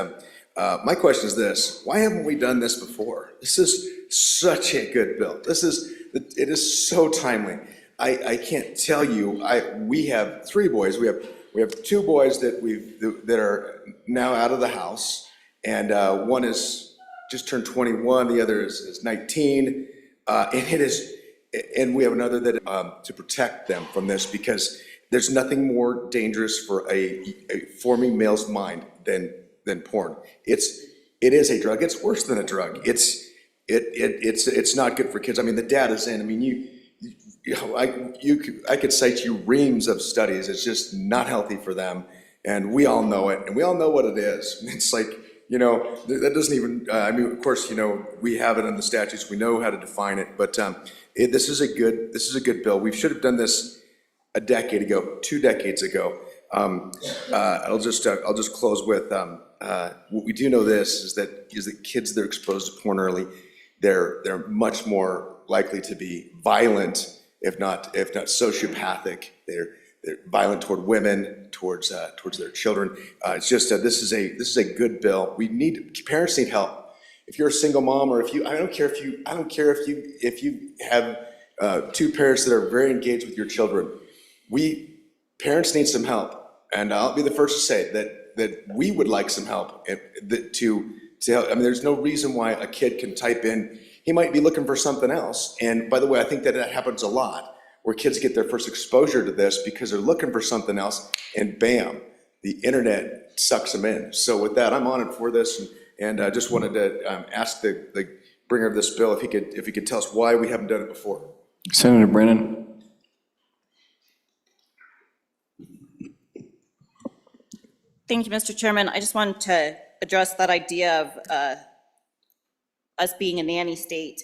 my question is this: why haven't we done this before? This is such a good bill. It is so timely. I can't tell you, we have 3 boys. We have 2 boys that are now out of the house, and one is just turned 21, the other is 19, and we have another that to protect them from this, because there's nothing more dangerous for a forming male's mind than porn. It is a drug. It's worse than a drug. It's not good for kids. I mean, the data is in. I mean, I could cite you reams of studies. It's just not healthy for them, and we all know it, and we all know what it is. It's like, that doesn't even. I mean, of course, we have it in the statutes. We know how to define it, but this is a good bill. We should have done this a decade ago, 2 decades ago. I'll just close with what we do know. This is that kids that are exposed to porn early, they're much more likely to be violent, if not sociopathic. They're violent toward women, towards their children. It's just this is a good bill. Parents need help. If you're a single mom, or I don't care if you have 2 parents that are very engaged with your children. Parents need some help, and I'll be the first to say that we would like some help to help. I mean, there's no reason why a kid can type in. He might be looking for something else. And by the way, I think that happens a lot, where kids get their first exposure to this because they're looking for something else, and bam, the internet sucks them in. So with that, I'm honored for this, and I just wanted to ask the bringer of this bill if he could tell us why we haven't done it before. Senator Brennan. Thank you, Mr. Chairman. I just wanted to address that idea of us being a nanny state.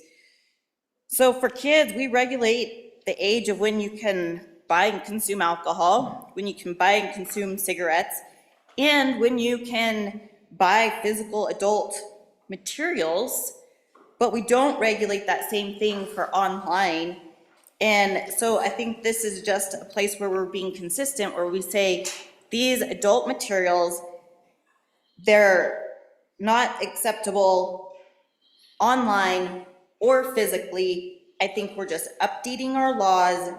So for kids, we regulate the age of when you can buy and consume alcohol, when you can buy and consume cigarettes, and when you can buy physical adult materials, but we don't regulate that same thing for online. And so I think this is just a place where we're being consistent, where we say these adult materials, they're not acceptable online or physically. I think we're just updating our laws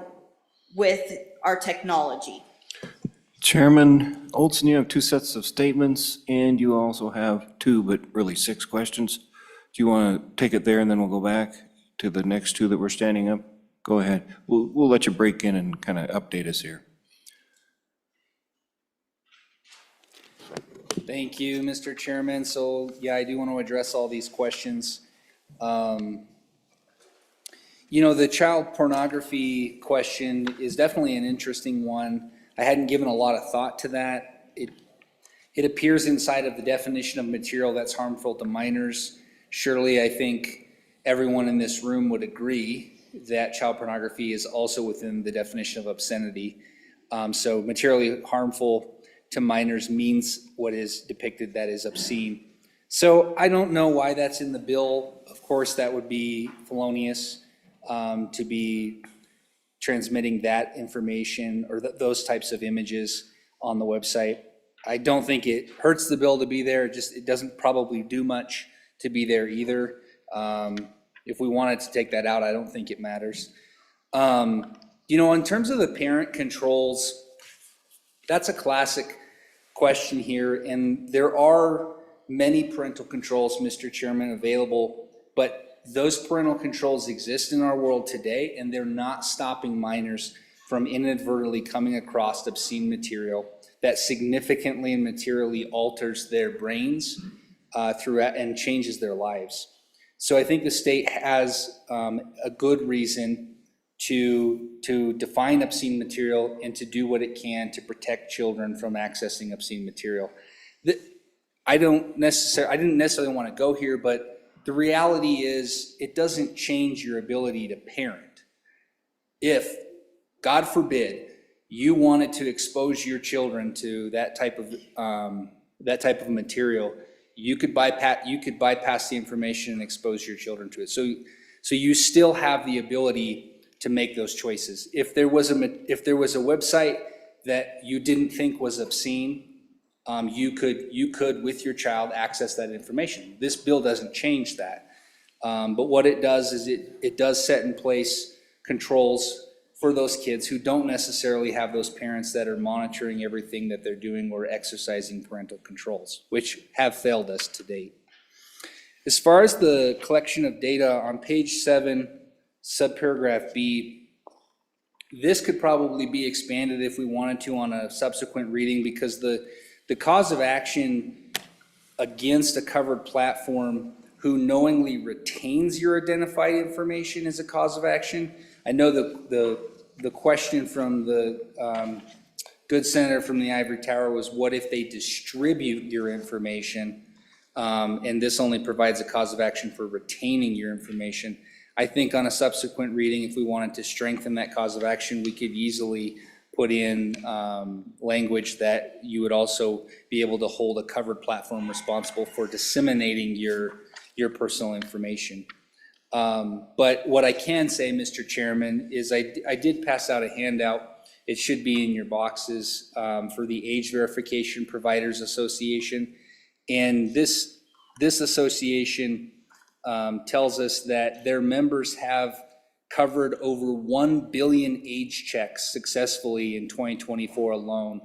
with our technology. Chairman Olson, you have 2 sets of statements, and you also have 2, but really 6 questions. Do you want to take it there, and then we'll go back to the next 2 that we're standing up? Go ahead. We'll let you break in and kind of update us here. Thank you, Mr. Chairman. So, yeah, I do want to address all these questions. The child pornography question is definitely an interesting one. I hadn't given a lot of thought to that. It appears inside of the definition of material that's harmful to minors. Surely, I think everyone in this room would agree that child pornography is also within the definition of obscenity. So materially harmful to minors means what is depicted that is obscene. So I don't know why that's in the bill. Of course, that would be felonious to be transmitting that information or those types of images on the website. I don't think it hurts the bill to be there. It doesn't probably do much to be there either. If we wanted to take that out, I don't think it matters. In terms of the parent controls, that's a classic question here, and there are many parental controls, Mr. Chairman, available, but those parental controls exist in our world today, and they're not stopping minors from inadvertently coming across obscene material that significantly and materially alters their brains throughout and changes their lives. So I think the state has a good reason to define obscene material and to do what it can to protect children from accessing obscene material. I didn't necessarily want to go here, but the reality is it doesn't change your ability to parent. If, God forbid, you wanted to expose your children to that type of material, you could bypass the information and expose your children to it. So you still have the ability to make those choices. If there was a website that you didn't think was obscene, you could with your child access that information. This bill doesn't change that, but what it does is it does set in place controls for those kids who don't necessarily have those parents that are monitoring everything that they're doing or exercising parental controls, which have failed us to date. As far as the collection of data on page 7, subparagraph B, this could probably be expanded if we wanted to on a subsequent reading, because the cause of action against a covered platform who knowingly retains your identified information is a cause of action. I know the question from the good senator from the Ivory Tower was, what if they distribute your information? And this only provides a cause of action for retaining your information. I think on a subsequent reading, if we wanted to strengthen that cause of action, we could easily put in language that you would also be able to hold a covered platform responsible for disseminating your personal information. But what I can say, Mr. Chairman, is I did pass out a handout. It should be in your boxes for the Age Verification Providers Association. And this association tells us that their members have covered over 1 billion age checks successfully in 2024 alone.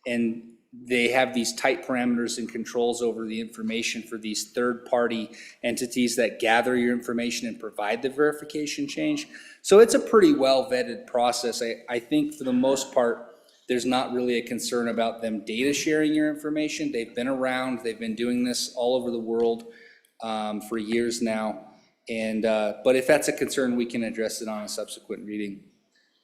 And they have these tight parameters and controls over the information for these third-party entities that gather your information and provide the verification change. So it's a pretty well-vetted process. I think for the most part, there's not really a concern about them data sharing your information. They've been around, they've been doing this all over the world for years now. And but if that's a concern, we can address it on a subsequent reading.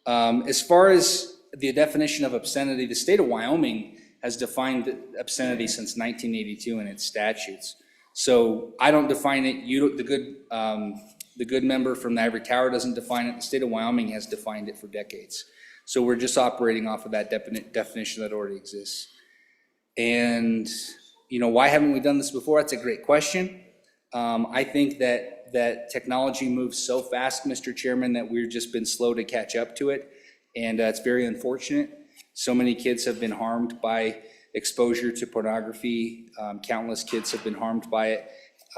As far as the definition of obscenity, the state of Wyoming has defined obscenity since 1982 in its statutes. So I don't define it. The good member from the Ivory Tower doesn't define it. The state of Wyoming has defined it for decades. So we're just operating off of that definition that already exists. And why haven't we done this before? That's a great question. I think that technology moves so fast, Mr. Chairman, that we've just been slow to catch up to it. And it's very unfortunate. So many kids have been harmed by exposure to pornography. Countless kids have been harmed by it.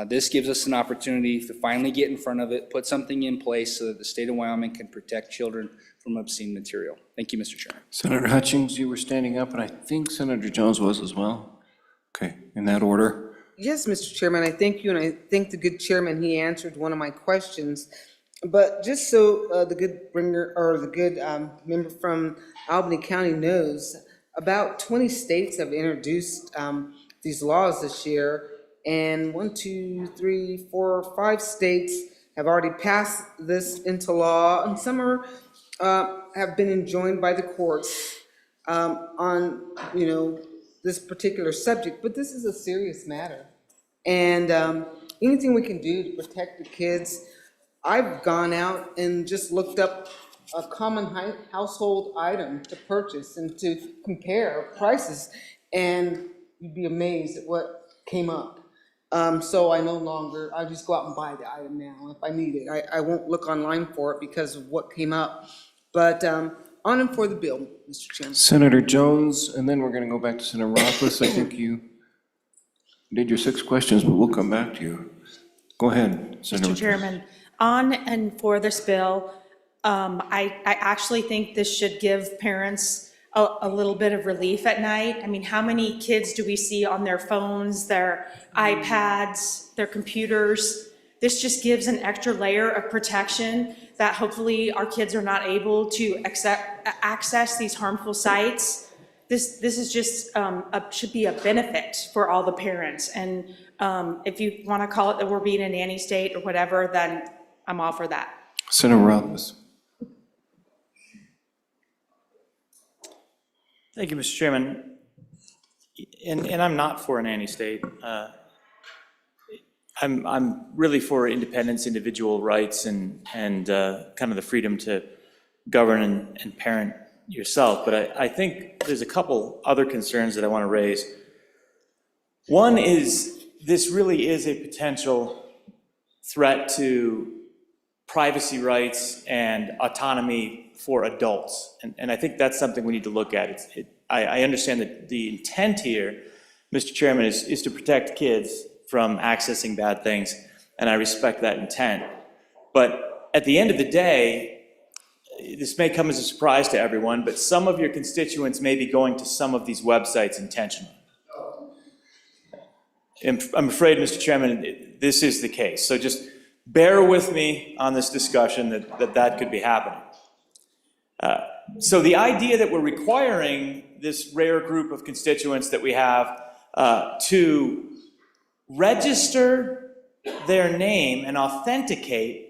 This gives us an opportunity to finally get in front of it, put something in place so that the state of Wyoming can protect children from obscene material. Thank you, Mr. Chairman. Senator Hutchings, you were standing up, and I think Senator Jones was as well. Okay, in that order. Yes, Mr. Chairman, I thank you, and I thank the good chairman. He answered one of my questions. But just so the good member from Albany County knows, about 20 states have introduced these laws this year, and 5 states have already passed this into law, and some have been enjoined by the courts on this particular subject. But this is a serious matter, and anything we can do to protect the kids. I've gone out and just looked up a common household item to purchase and to compare prices, and you'd be amazed at what came up. So I just go out and buy the item now if I need it. I won't look online for it because of what came up. But on and for the bill, Mr. Chairman. Senator Jones, and then we're going to go back to Senator Rothfuss. I think you did your 6 questions, but we'll come back to you. Go ahead, Senator. Mr. Chairman, on and for this bill, I actually think this should give parents a little bit of relief at night. I mean, how many kids do we see on their phones, their iPads, their computers? This just gives an extra layer of protection that hopefully our kids are not able to access these harmful sites. This is just should be a benefit for all the parents. And if you want to call it that we're being a nanny state or whatever, then I'm all for that. Senator Rothfuss. Thank you, Mr. Chairman. And I'm not for a nanny state. I'm really for independence, individual rights, and kind of the freedom to govern and parent yourself. But I think there's a couple other concerns that I want to raise. One is this really is a potential threat to privacy rights and autonomy for adults. And I think that's something we need to look at. I understand that the intent here, Mr. Chairman, is to protect kids from accessing bad things, and I respect that intent. But at the end of the day, this may come as a surprise to everyone, but some of your constituents may be going to some of these websites intentionally. I'm afraid, Mr. Chairman, this is the case. So just bear with me on this discussion that could be happening. So the idea that we're requiring this rare group of constituents that we have to register their name and authenticate,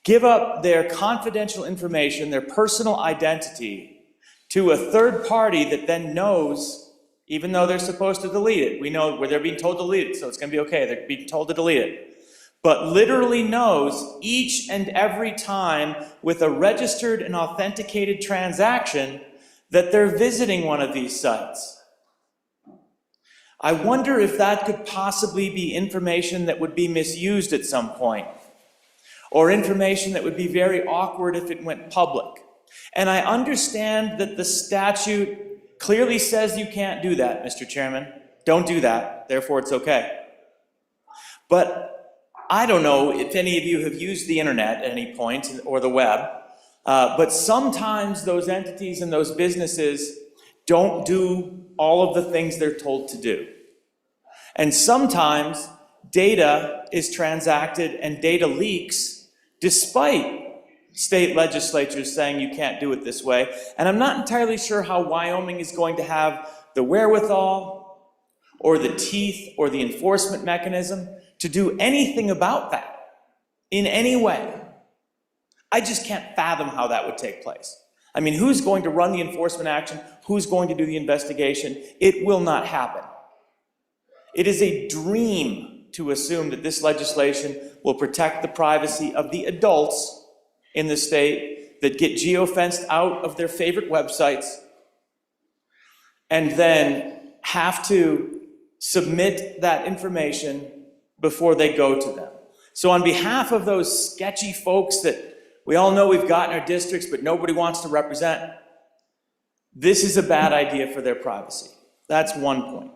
give up their confidential information, their personal identity, to a third party that then knows, even though they're supposed to delete it. We know where they're being told to delete it, so it's going to be okay. They're being told to delete it. But literally knows each and every time with a registered and authenticated transaction that they're visiting one of these sites. I wonder if that could possibly be information that would be misused at some point, or information that would be very awkward if it went public. And I understand that the statute clearly says you can't do that, Mr. Chairman. Don't do that, therefore it's okay. But I don't know if any of you have used the internet at any point, or the web, but sometimes those entities and those businesses don't do all of the things they're told to do. And sometimes data is transacted and data leaks despite state legislatures saying you can't do it this way. And I'm not entirely sure how Wyoming is going to have the wherewithal or the teeth or the enforcement mechanism to do anything about that in any way. I just can't fathom how that would take place. I mean, who's going to run the enforcement action? Who's going to do the investigation? It will not happen. It is a dream to assume that this legislation will protect the privacy of the adults in the state that get geofenced out of their favorite websites and then have to submit that information before they go to them. So on behalf of those sketchy folks that we all know we've got in our districts but nobody wants to represent, this is a bad idea for their privacy. That's one point.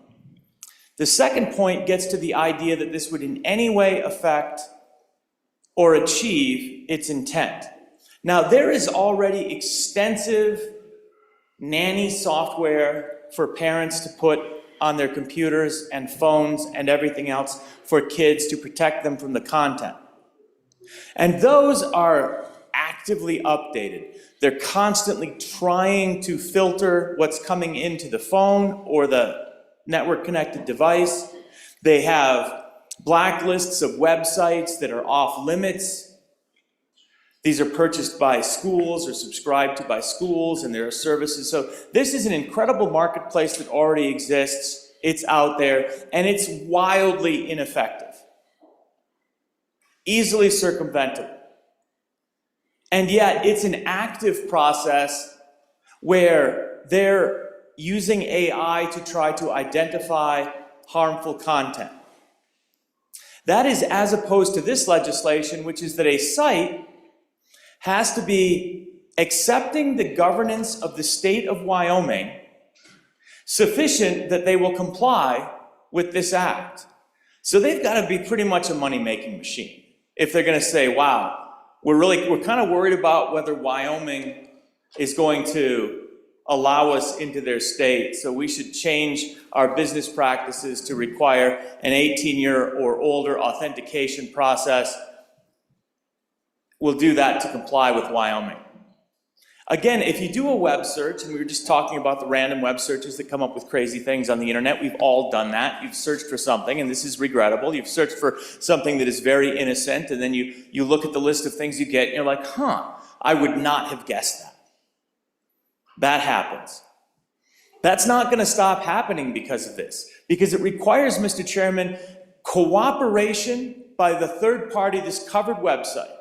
The second point gets to the idea that this would in any way affect or achieve its intent. Now, there is already extensive nanny software for parents to put on their computers and phones and everything else for kids to protect them from the content. And those are actively updated. They're constantly trying to filter what's coming into the phone or the network-connected device. They have blacklists of websites that are off limits. These are purchased by schools or subscribed to by schools, and there are services. So this is an incredible marketplace that already exists. It's out there, and it's wildly ineffective. Easily circumventable. And yet it's an active process where they're using AI to try to identify harmful content. That is as opposed to this legislation, which is that a site has to be accepting the governance of the state of Wyoming sufficient that they will comply with this act. So they've got to be pretty much a money-making machine if they're going to say, wow, we're kind of worried about whether Wyoming is going to allow us into their state, so we should change our business practices to require an 18-year or older authentication process. We'll do that to comply with Wyoming. Again, if you do a web search, and we were just talking about the random web searches that come up with crazy things on the internet, we've all done that. You've searched for something, and this is regrettable. You've searched for something that is very innocent, and then you look at the list of things you get, and you're like, I would not have guessed that. That happens. That's not going to stop happening because of this, because it requires, Mr. Chairman, cooperation by the third party, this covered website.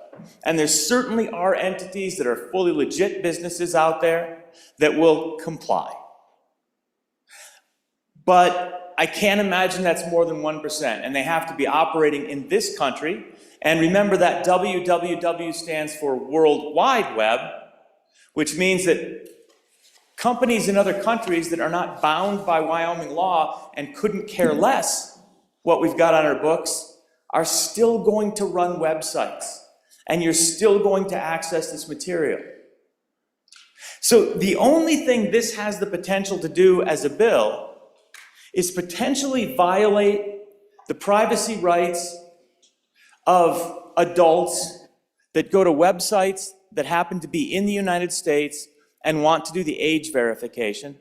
And there certainly are entities that are fully legit businesses out there that will comply. But I can't imagine that's more than 1%, and they have to be operating in this country. And remember that www stands for World Wide Web, which means that companies in other countries that are not bound by Wyoming law and couldn't care less what we've got on our books are still going to run websites. and you're still going to access this material. So the only thing this has the potential to do as a bill is potentially violate the privacy rights of adults that go to websites that happen to be in the United States and want to do the age verification,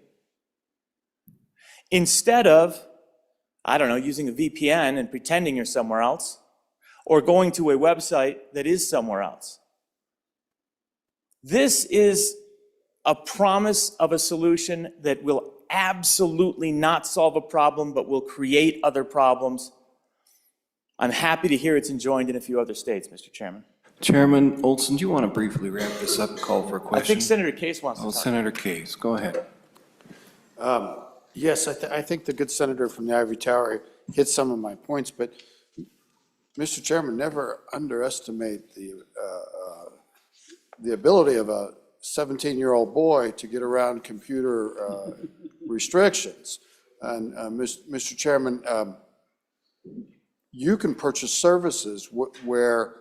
instead of, I don't know, using a VPN and pretending you're somewhere else, or going to a website that is somewhere else. This is a promise of a solution that will absolutely not solve a problem, but will create other problems. I'm happy to hear it's enjoined in a few other states, Mr. Chairman. Chairman Olson, do you want to briefly wrap this up and call for a question? I think Senator Case wants to Oh, talk. Senator Case, go ahead. Yes, I think the good senator from the Ivory Tower hit some of my points, but Mr. Chairman, never underestimate the ability of a 17-year-old boy to get around computer restrictions. And Mr. Chairman, you can purchase services where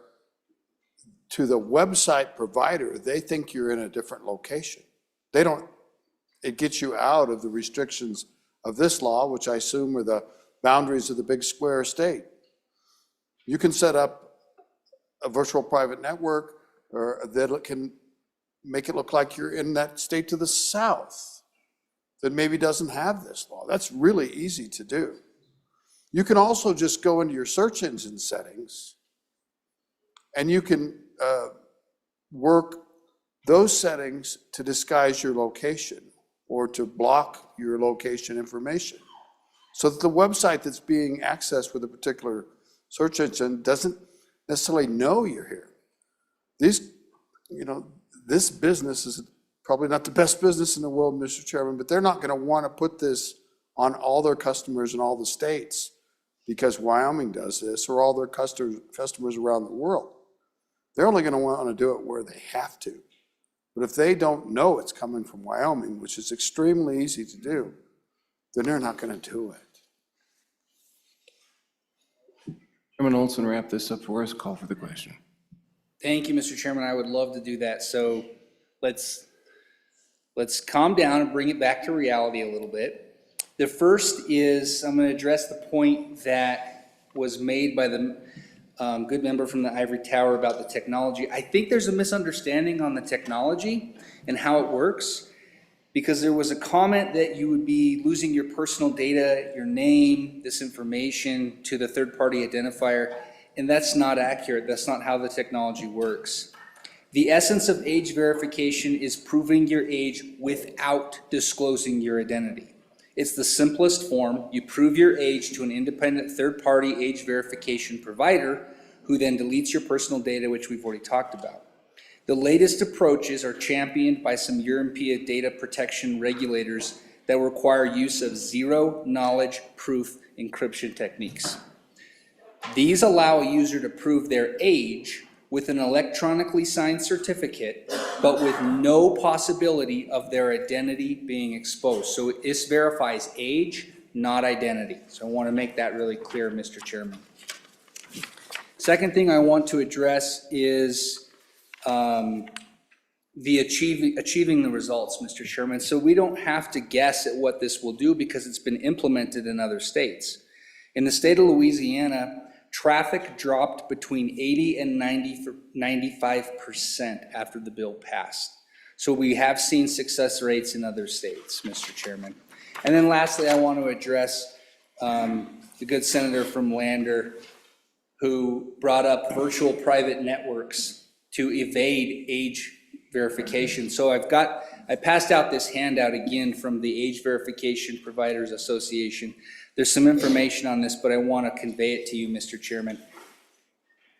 to the website provider, they think you're in a different location. They don't, it gets you out of the restrictions of this law, which I assume are the boundaries of the big square state. You can set up a virtual private network or that can make it look like you're in that state to the south that maybe doesn't have this law. That's really easy to do. You can also just go into your search engine settings and you can work those settings to disguise your location or to block your location information so that the website that's being accessed with a particular search engine doesn't necessarily know you're here. These, this business is probably not the best business in the world, Mr. Chairman, but they're not going to want to put this on all their customers in all the states because Wyoming does this, or all their customers around the world. They're only going to want to do it where they have to. But if they don't know it's coming from Wyoming, which is extremely easy to do, then they're not going to do it. Chairman Olson, wrap this up for us. Call for the question. Thank you, Mr. Chairman. I would love to do that. So let's calm down and bring it back to reality a little bit. The first is I'm going to address the point that was made by the good member from the Ivory Tower about the technology. I think there's a misunderstanding on the technology and how it works, because there was a comment that you would be losing your personal data, your name, this information to the third-party identifier, and that's not accurate. That's not how the technology works. The essence of age verification is proving your age without disclosing your identity. It's the simplest form. You prove your age to an independent third-party age verification provider who then deletes your personal data, which we've already talked about. The latest approaches are championed by some European data protection regulators that require use of zero-knowledge proof encryption techniques. These allow a user to prove their age with an electronically signed certificate, but with no possibility of their identity being exposed. So this verifies age, not identity. So I want to make that really clear, Mr. Chairman. Second thing I want to address is the achieving the results, Mr. Chairman. So we don't have to guess at what this will do because it's been implemented in other states. In the state of Louisiana, traffic dropped between 80 and 95% after the bill passed. So we have seen success rates in other states, Mr. Chairman. And then lastly, I want to address the good senator from Lander who brought up virtual private networks to evade age verification. So I passed out this handout again from the Age Verification Providers Association. There's some information on this, but I want to convey it to you, Mr. Chairman.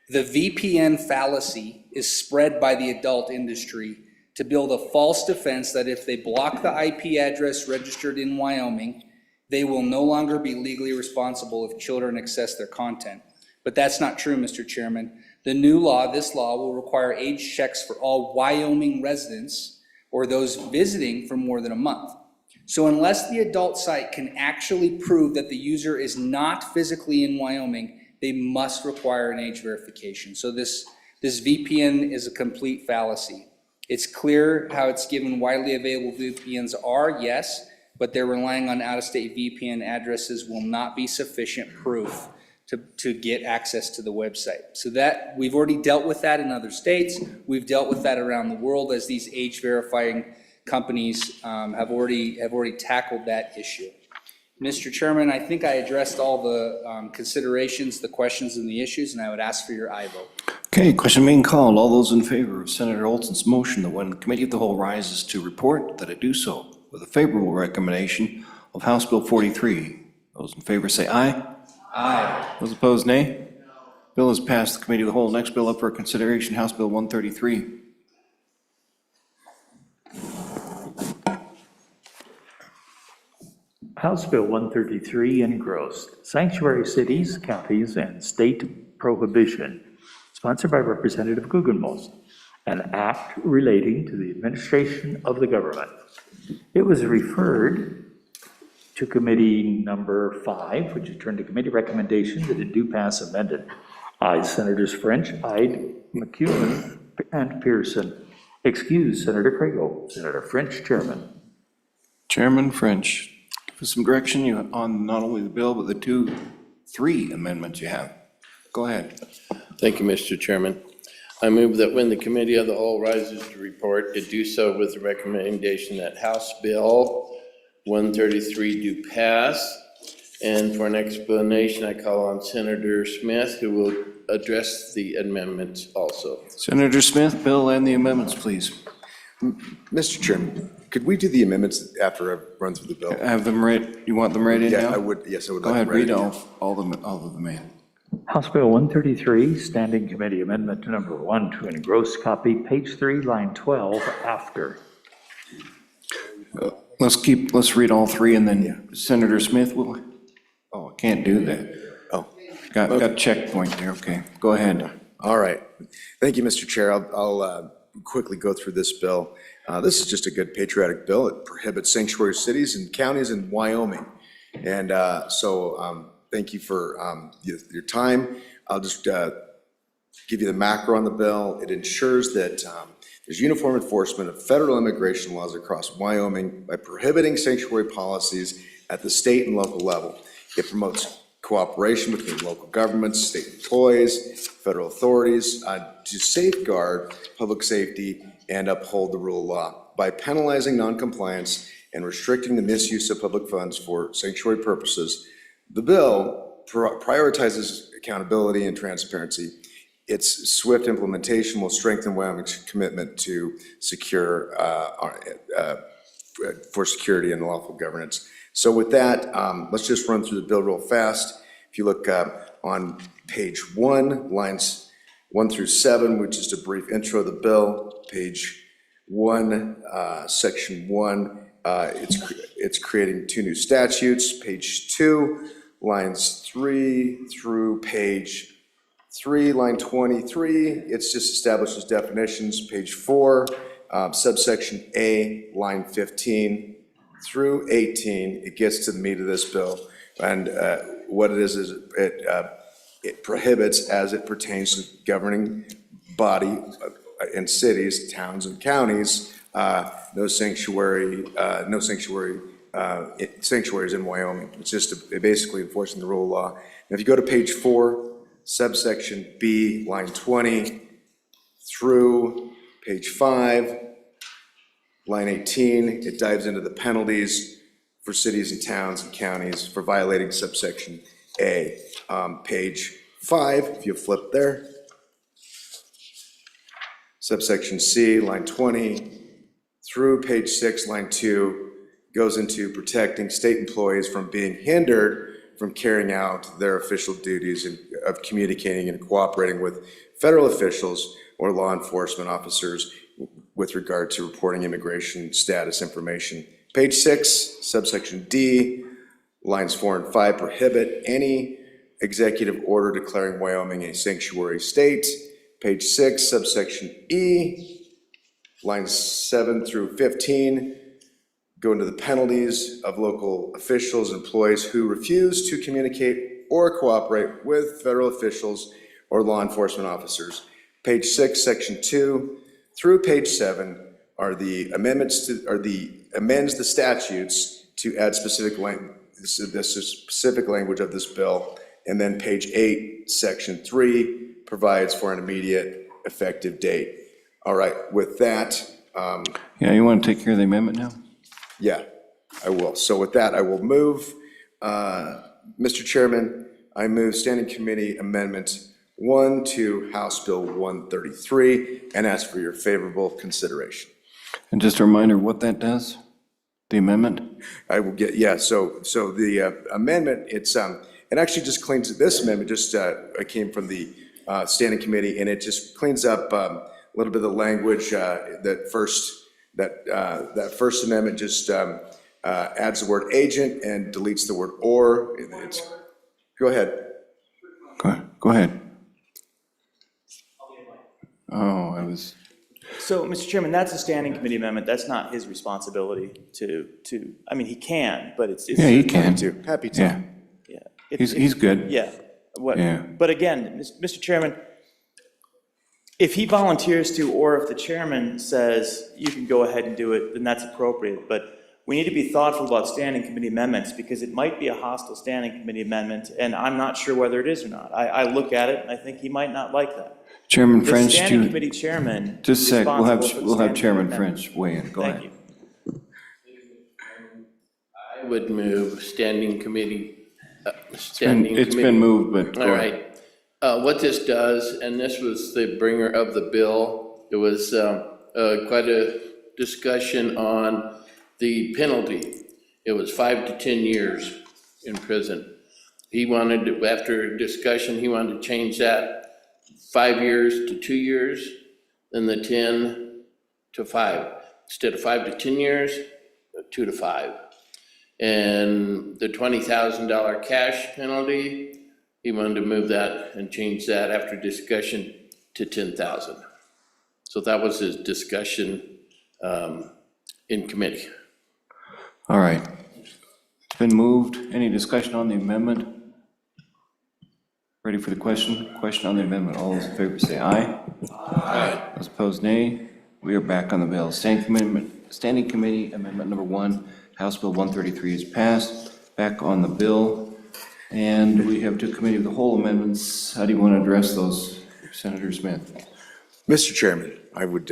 The VPN fallacy is spread by the adult industry to build a false defense that if they block the IP address registered in Wyoming, they will no longer be legally responsible if children access their content. But that's not true, Mr. Chairman. The new law, this law, will require age checks for all Wyoming residents or those visiting for more than a month. So unless the adult site can actually prove that the user is not physically in Wyoming, they must require an age verification. So this This VPN is a complete fallacy. It's clear how it's given widely available VPNs are, yes, but they're relying on out-of-state VPN addresses will not be sufficient proof to get access to the website. So that, we've already dealt with that in other states. We've dealt with that around the world as these age verifying companies have already tackled that issue. Mr. Chairman, I think I addressed all the considerations, the questions, and the issues, and I would ask for your aye vote. Okay, question being called. All those in favor of Senator Olson's motion that when the Committee of the Whole rises to report, that it do so with a favorable recommendation of House Bill 43. Those in favor say aye. Aye. Those opposed, nay. Bill is passed. The Committee of the Whole. Next bill up for consideration, House Bill 133. House Bill 133 engrossed, sanctuary cities, counties, and state prohibition, sponsored by Representative Guggenmost, an act relating to the administration of the government. It was referred to committee number 5, which is turned to committee recommendation that it do pass amended. Ayes Senators French, Ide, McEwen, and Pearson. Excuse Senator Crago. Senator French, Chairman. Chairman French, give us some direction on not only the bill, but the three amendments you have. Go ahead. Thank you, Mr. Chairman. I move that when the Committee of the Whole rises to report, it do so with the recommendation that House Bill 133 do pass. And for an explanation, I call on Senator Smith, who will address the amendments also. Senator Smith, bill and the amendments, please. Mr. Chairman, could we do the amendments after I run through the bill? Have them read, you want them read in now? Yeah, I would, yes, I would Go like ahead, to read read it. all of them in. House Bill 133, Standing Committee Amendment Number 1 to engross copy, page 3, line 12, after. Let's read all three and then Senator Smith will, oh, I can't do that. Oh. Got a checkpoint there, okay. Go ahead. All right. Thank you, Mr. Chair. I'll quickly go through this bill. This is just a good patriotic bill. It prohibits sanctuary cities and counties in Wyoming. And thank you for your time. I'll just give you the macro on the bill. It ensures that there's uniform enforcement of federal immigration laws across Wyoming by prohibiting sanctuary policies at the state and local level. It promotes cooperation between local governments, state employees, federal authorities to safeguard public safety and uphold the rule of law. By penalizing noncompliance and restricting the misuse of public funds for sanctuary purposes, the bill prioritizes accountability and transparency. Its swift implementation will strengthen Wyoming's commitment to for security and lawful governance. So with that, let's just run through the bill real fast. If you look on page 1, lines 1 through 7, which is a brief intro of the bill, page 1, section 1, it's creating 2 new statutes. Page 2, lines 3 through page 3, line 23, it's just establishes definitions. Page 4, subsection A, line 15 through 18, it gets to the meat of this bill. And what it is it prohibits, as it pertains to the governing body in cities, towns, and counties, sanctuaries in Wyoming. It's just basically enforcing the rule of law. Now, if you go to page 4, subsection B, line 20, through page 5, line 18, it dives into the penalties for cities and towns and counties for violating subsection A. Page 5, if you flip there, subsection C, line 20, through page 6, line 2, goes into protecting state employees from being hindered from carrying out their official duties of communicating and cooperating with federal officials or law enforcement officers with regard to reporting immigration status information. Page 6, subsection D, lines 4 and 5 prohibit any executive order declaring Wyoming a sanctuary state. Page 6, subsection E, lines 7 through 15, go into the penalties of local officials, employees who refuse to communicate or cooperate with federal officials or law enforcement officers. Page 6, Section 2 through page 7 are the amendments amends the statutes to add specific the specific language of this bill. And then page 8, Section 3 provides for an immediate effective date. All right, with that, Yeah, you want to take care of the amendment now? yeah, I will. So with that, I will move, Mr. Chairman, I move Standing Committee Amendment 1 to House Bill 133 and ask for your favorable consideration. And just a reminder what that does, the amendment? I will get, yeah, so the amendment, it actually just cleans, this amendment just came from the Standing Committee, and it just cleans up a little bit of the language. That first amendment just adds the word agent and deletes the word or. Go ahead. Go ahead. Oh, I was. So, Mr. Chairman, that's a standing committee amendment. That's not his responsibility to, I mean, he can, but it's. Yeah, he can. Happy to. Yeah. Yeah. He's good. Yeah. Yeah. But again, Mr. Chairman, if he volunteers to, or if the chairman says you can go ahead and do it, then that's appropriate. But we need to be thoughtful about standing committee amendments because it might be a hostile standing committee amendment, and I'm not sure whether it is or not. I look at it and I think he might not like that. Chairman The French, standing committee chairman. just a sec, we'll have responsible for the Chairman standing French weigh in. Go Thank ahead. you. I would move standing committee, It's been moved, but. All right. What this does, and this was the bringer of the bill, it was quite a discussion on the penalty. It was 5 to 10 years in prison. He wanted to, after discussion, he wanted to change that 5 years to 2 years, then the 10 to 5. Instead of 5 to 10 years, 2 to 5. And the $20,000 cash penalty, he wanted to move that and change that after discussion to 10,000. So that was his discussion in committee. All right. It's been moved. Any discussion on the amendment? Ready for the question? Question on the amendment. All those in favor say aye. Aye. Those opposed, nay. We are back on the bill. Standing Committee Amendment Number 1, House Bill 133 is passed. Back on the bill. And we have two Committee of the Whole amendments. How do you want to address those, Senator Smith? Mr. Chairman, I would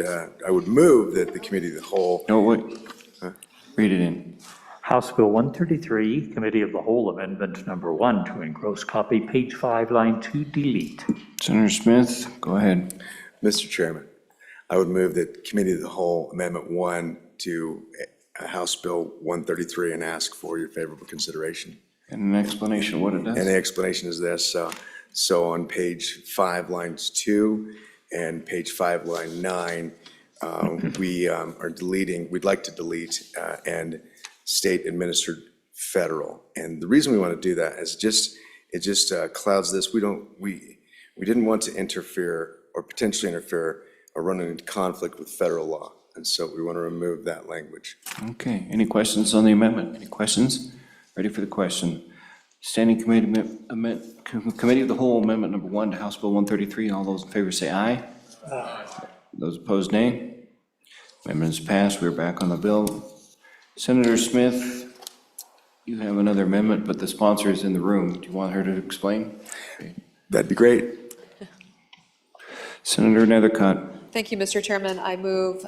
move that the Committee of the Whole. No, wait. Read it in. House Bill 133, Committee of the Whole Amendment Number 1 to engross copy, page 5, line 2, delete. Senator Smith, go ahead. Mr. Chairman, I would move that Committee of the Whole Amendment 1 to House Bill 133 and ask for your favorable consideration. And an explanation of what it does. And the explanation is this. So on page 5, lines 2 and page 5, line 9, we are deleting, we'd like to delete and state administered federal. And the reason we want to do that is it just clouds this. We didn't want to interfere or potentially interfere or run into conflict with federal law. And so we want to remove that language. Okay, any questions on the amendment? Any questions? Ready for the question. Standing Committee of the Whole Amendment Number 1 to House Bill 133. All those in favor say aye. Aye. Those opposed, nay. Amendment is passed. We're back on the bill. Senator Smith, you have another amendment, but the sponsor is in the room. Do you want her to explain? Okay. That'd be great. Senator Nethercutt. Thank you, Mr. Chairman. I move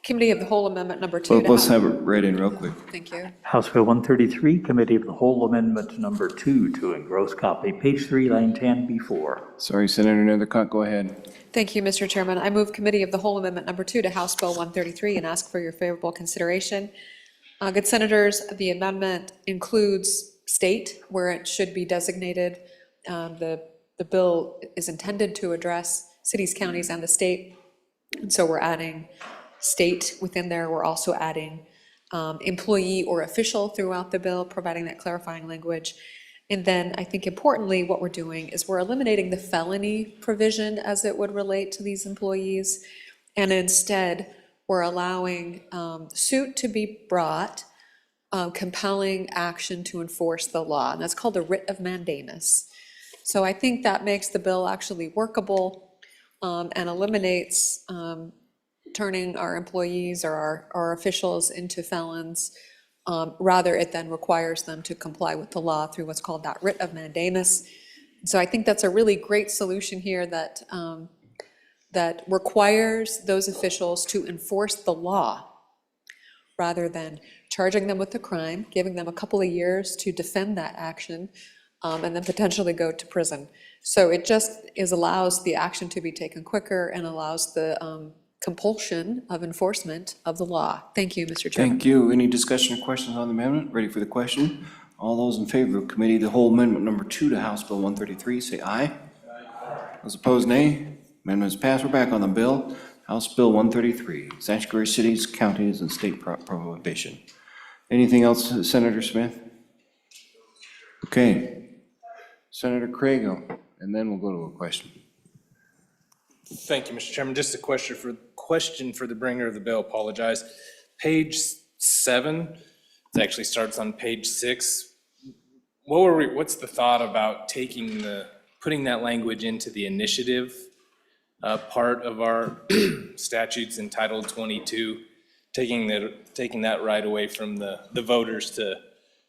Committee of the Whole Amendment Number 2. Let's have it read in real quick. Thank you. House Bill 133, Committee of the Whole Amendment Number 2 to engross copy, page 3, line 10, before. Sorry, Senator Nethercutt, go ahead. Thank you, Mr. Chairman. I move Committee of the Whole Amendment Number 2 to House Bill 133 and ask for your favorable consideration. Good senators, the amendment includes state where it should be designated. The bill is intended to address cities, counties, and the state. And so we're adding state within there. We're also adding employee or official throughout the bill, providing that clarifying language. And then I think importantly, what we're doing is we're eliminating the felony provision as it would relate to these employees. And instead, we're allowing suit to be brought, compelling action to enforce the law. And that's called a writ of mandamus. So I think that makes the bill actually workable. and eliminates turning our employees or our officials into felons. Rather, it then requires them to comply with the law through what's called that writ of mandamus. So I think that's a really great solution here that, that requires those officials to enforce the law rather than charging them with the crime, giving them a couple of years to defend that action, and then potentially go to prison. So it just allows the action to be taken quicker and allows the compulsion of enforcement of the law. Thank you, Mr. Chairman. Thank you. Any discussion or questions on the amendment? Ready for the question? All those in favor of committee of the whole amendment number 2 to House Bill 133, say aye. Those opposed, nay. Amendment is passed. We're back on the bill. House Bill 133, sanctuary cities, counties, and state prohibition. Anything else, Senator Smith? Okay. Senator Craigo, and then we'll go to a question. Thank you, Mr. Chairman. Just a question for the bringer of the bill. Apologize. Page 7, it actually starts on page 6. What's the thought about putting that language into the initiative part of our statutes in Title 22, taking that right away from the voters to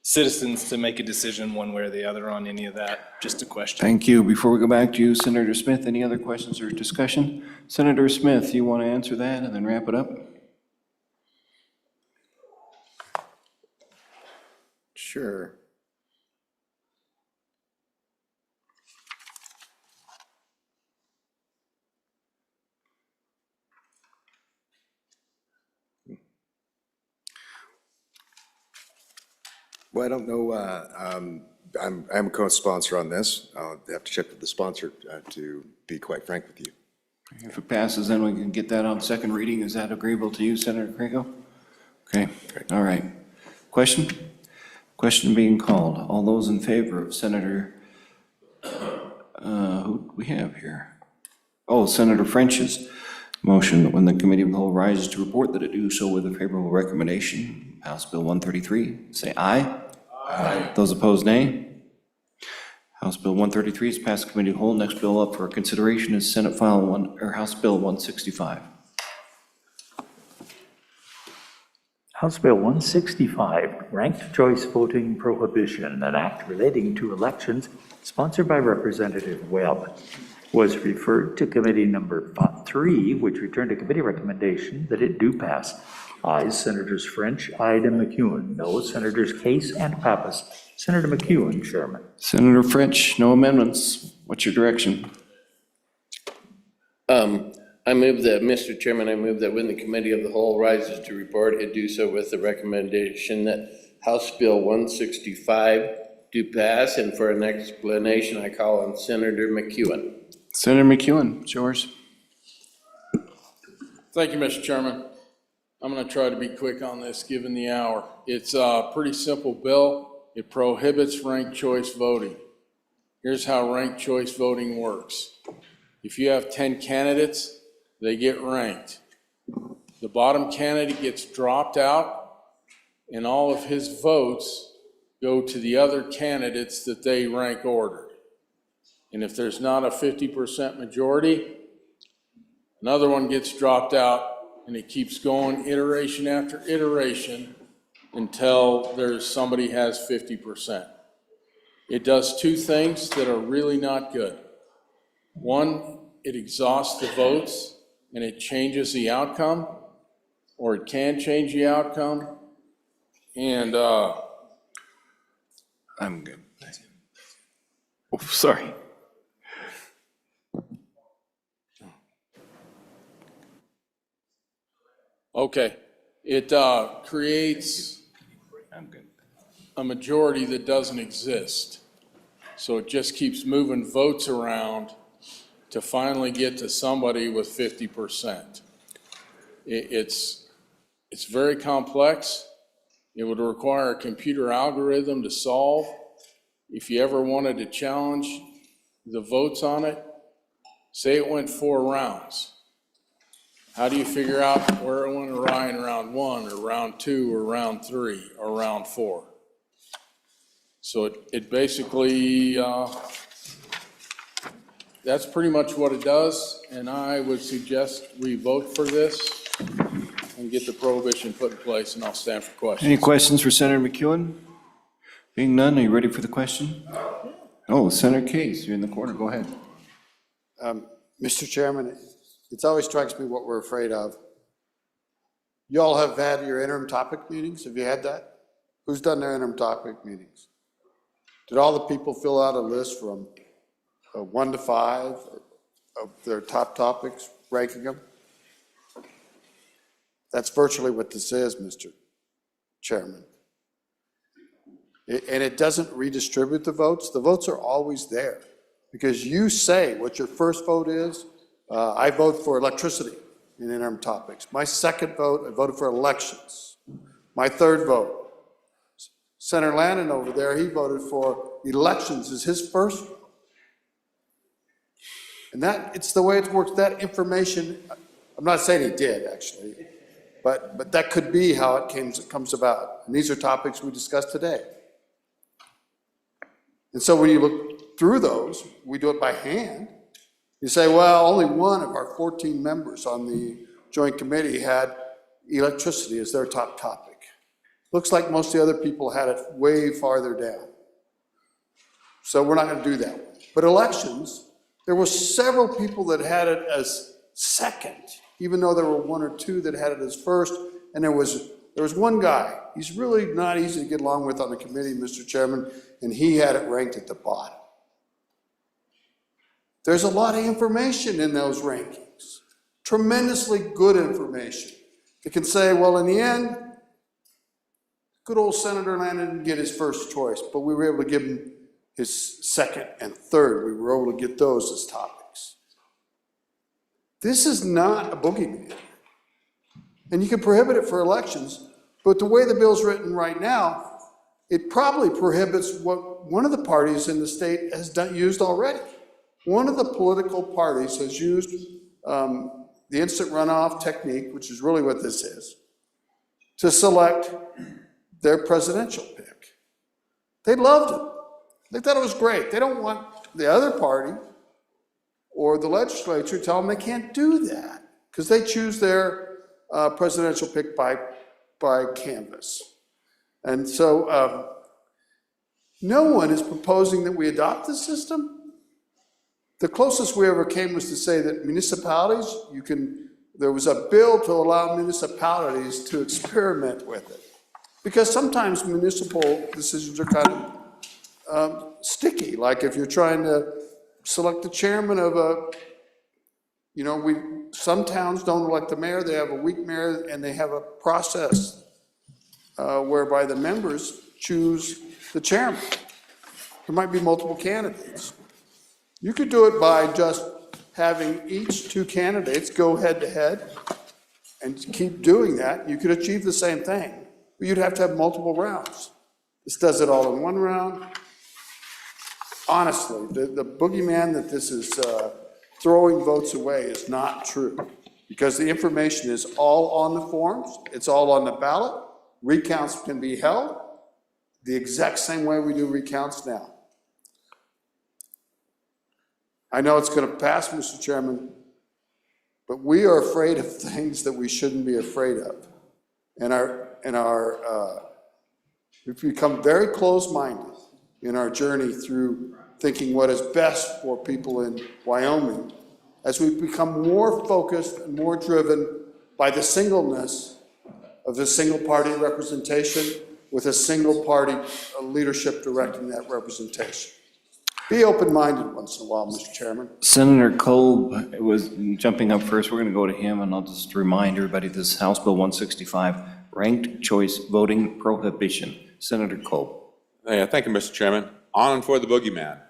citizens to make a decision one way or the other on any of that? Just a question. Thank you. Before we go back to you, Senator Smith, any other questions or discussion? Senator Smith, you want to answer that and then wrap it up? Sure. Well, I don't know, I'm a co-sponsor on this. I'll have to check with the sponsor to be quite frank with you. If it passes, then we can get that on second reading. Is that agreeable to you, Senator Craigo? Okay, all right. Question? Question being called. All those in favor of Senator, who do we have here? Oh, Senator French's motion that when the committee of the whole rises to report that it do so with a favorable recommendation, House Bill 133, say aye. Aye. Those opposed, nay. House Bill 133 is passed committee of the whole. Next bill up for consideration is Senate File 1, or House Bill 165. House Bill 165, Ranked Choice Voting Prohibition, an act relating to elections, sponsored by Representative Webb, was referred to committee number 3, which returned a committee recommendation that it do pass. Ayes, Senators French, Ide, and McEwen. No, Senators Case and Pappas. Senator McEwen, Chairman. Senator French, no amendments. What's your direction? I move that, Mr. Chairman, I move that when the committee of the whole rises to report, it do so with the recommendation that House Bill 165 do pass, and for an explanation, I call on Senator McEwen. Senator McEwen, it's yours. Thank you, Mr. Chairman. I'm going to try to be quick on this, given the hour. It's a pretty simple bill. It prohibits ranked choice voting. Here's how ranked choice voting works. If you have 10 candidates, they get ranked. The bottom candidate gets dropped out, and all of his votes go to the other candidates that they rank ordered. And if there's not a 50% majority, another one gets dropped out, and it keeps going iteration after iteration until somebody has 50%. It does two things that are really not good. One, it exhausts the votes and it changes the outcome, or it can change the outcome. And I'm good. Oh, sorry. okay, it creates a majority that doesn't exist. So it just keeps moving votes around to finally get to somebody with 50%. It's very complex. It would require a computer algorithm to solve. If you ever wanted to challenge the votes on it, say it went 4 rounds. How do you figure out where it went awry in round 1 or round 2 or round 3 or round 4? So it basically That's pretty much what it does, and I would suggest we vote for this and get the prohibition put in place, and I'll stand for questions. Any questions for Senator McEwen? Being none, are you ready for the question? Oh, Senator Case, you're in the corner, go ahead. Mr. Chairman, it always strikes me what we're afraid of. You all have had your interim topic meetings. Have you had that? Who's done their interim topic meetings? Did all the people fill out a list from 1 to 5 of their top topics, ranking them? That's virtually what this is, Mr. Chairman. And it doesn't redistribute the votes. The votes are always there because you say what your first vote is. I vote for electricity in interim topics. My second vote, I voted for elections. My third vote, Senator Lannon over there, he voted for elections as his first vote. And it's the way it works. That information, I'm not saying he did actually, but that could be how it comes about. And these are topics we discussed today. And so when you look through those, we do it by hand. You say, well, only one of our 14 members on the Joint Committee had electricity as their top topic. Looks like most of the other people had it way farther down. So we're not going to do that one. But elections, there were several people that had it as second, even though there were 1 or 2 that had it as first. And there was one guy, he's really not easy to get along with on the committee, Mr. Chairman, and he had it ranked at the bottom. There's a lot of information in those rankings, tremendously good information. That can say, well, in the end, good old Senator Lannon didn't get his first choice, but we were able to give him his second and third. We were able to get those as topics. This is not a boogeyman. And you can prohibit it for elections, but the way the bill's written right now, it probably prohibits what one of the parties in the state has used already. One of the political parties has used the instant runoff technique, which is really what this is, to select their presidential pick. They loved it. They thought it was great. They don't want the other party or the legislature to tell them they can't do that because they choose their presidential pick by canvass. And so no one is proposing that we adopt this system. The closest we ever came was to say that municipalities, there was a bill to allow municipalities to experiment with it. Because sometimes municipal decisions are kind of sticky, like if you're trying to select the chairman of some towns don't elect the mayor, they have a weak mayor, and they have a process whereby the members choose the chairman. There might be multiple candidates. You could do it by just having each 2 candidates go head-to-head and keep doing that. You could achieve the same thing, but you'd have to have multiple rounds. This does it all in one round. Honestly, the boogeyman that this is throwing votes away is not true because the information is all on the forms. It's all on the ballot. Recounts can be held the exact same way we do recounts now. I know it's going to pass, Mr. Chairman, but we are afraid of things that we shouldn't be afraid of. We've become very close-minded in our journey through thinking what is best for people in Wyoming as we become more focused and more driven by the singleness of the single-party representation with a single-party leadership directing that representation. Be open-minded once in a while, Mr. Chairman. Senator Kolb was jumping up first. We're going to go to him, and I'll just remind everybody this is House Bill 165, ranked choice voting prohibition. Senator Kolb. Thank you, Mr. Chairman. On and for the boogeyman.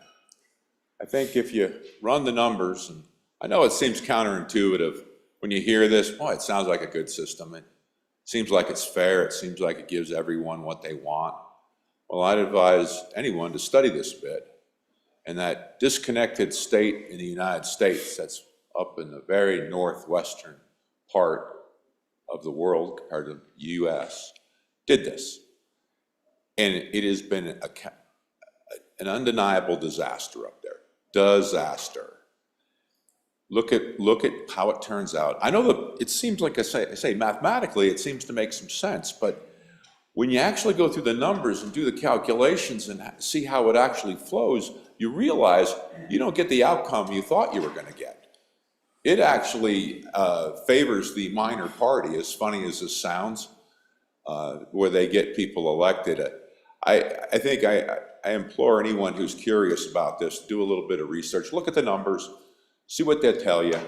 I think if you run the numbers, and I know it seems counterintuitive when you hear this, boy, it sounds like a good system. It seems like it's fair. It seems like it gives everyone what they want. Well, I'd advise anyone to study this bit. And that disconnected state in the United States that's up in the very northwestern part of the world compared to the U.S. did this. And it has been an undeniable disaster up there. Disaster. look at how it turns out. I know that it seems like I say mathematically, it seems to make some sense, but when you actually go through the numbers and do the calculations and see how it actually flows, you realize you don't get the outcome you thought you were going to get. It actually favors the minor party, as funny as this sounds, where they get people elected. I think I implore anyone who's curious about this, do a little bit of research, look at the numbers, see what they tell you.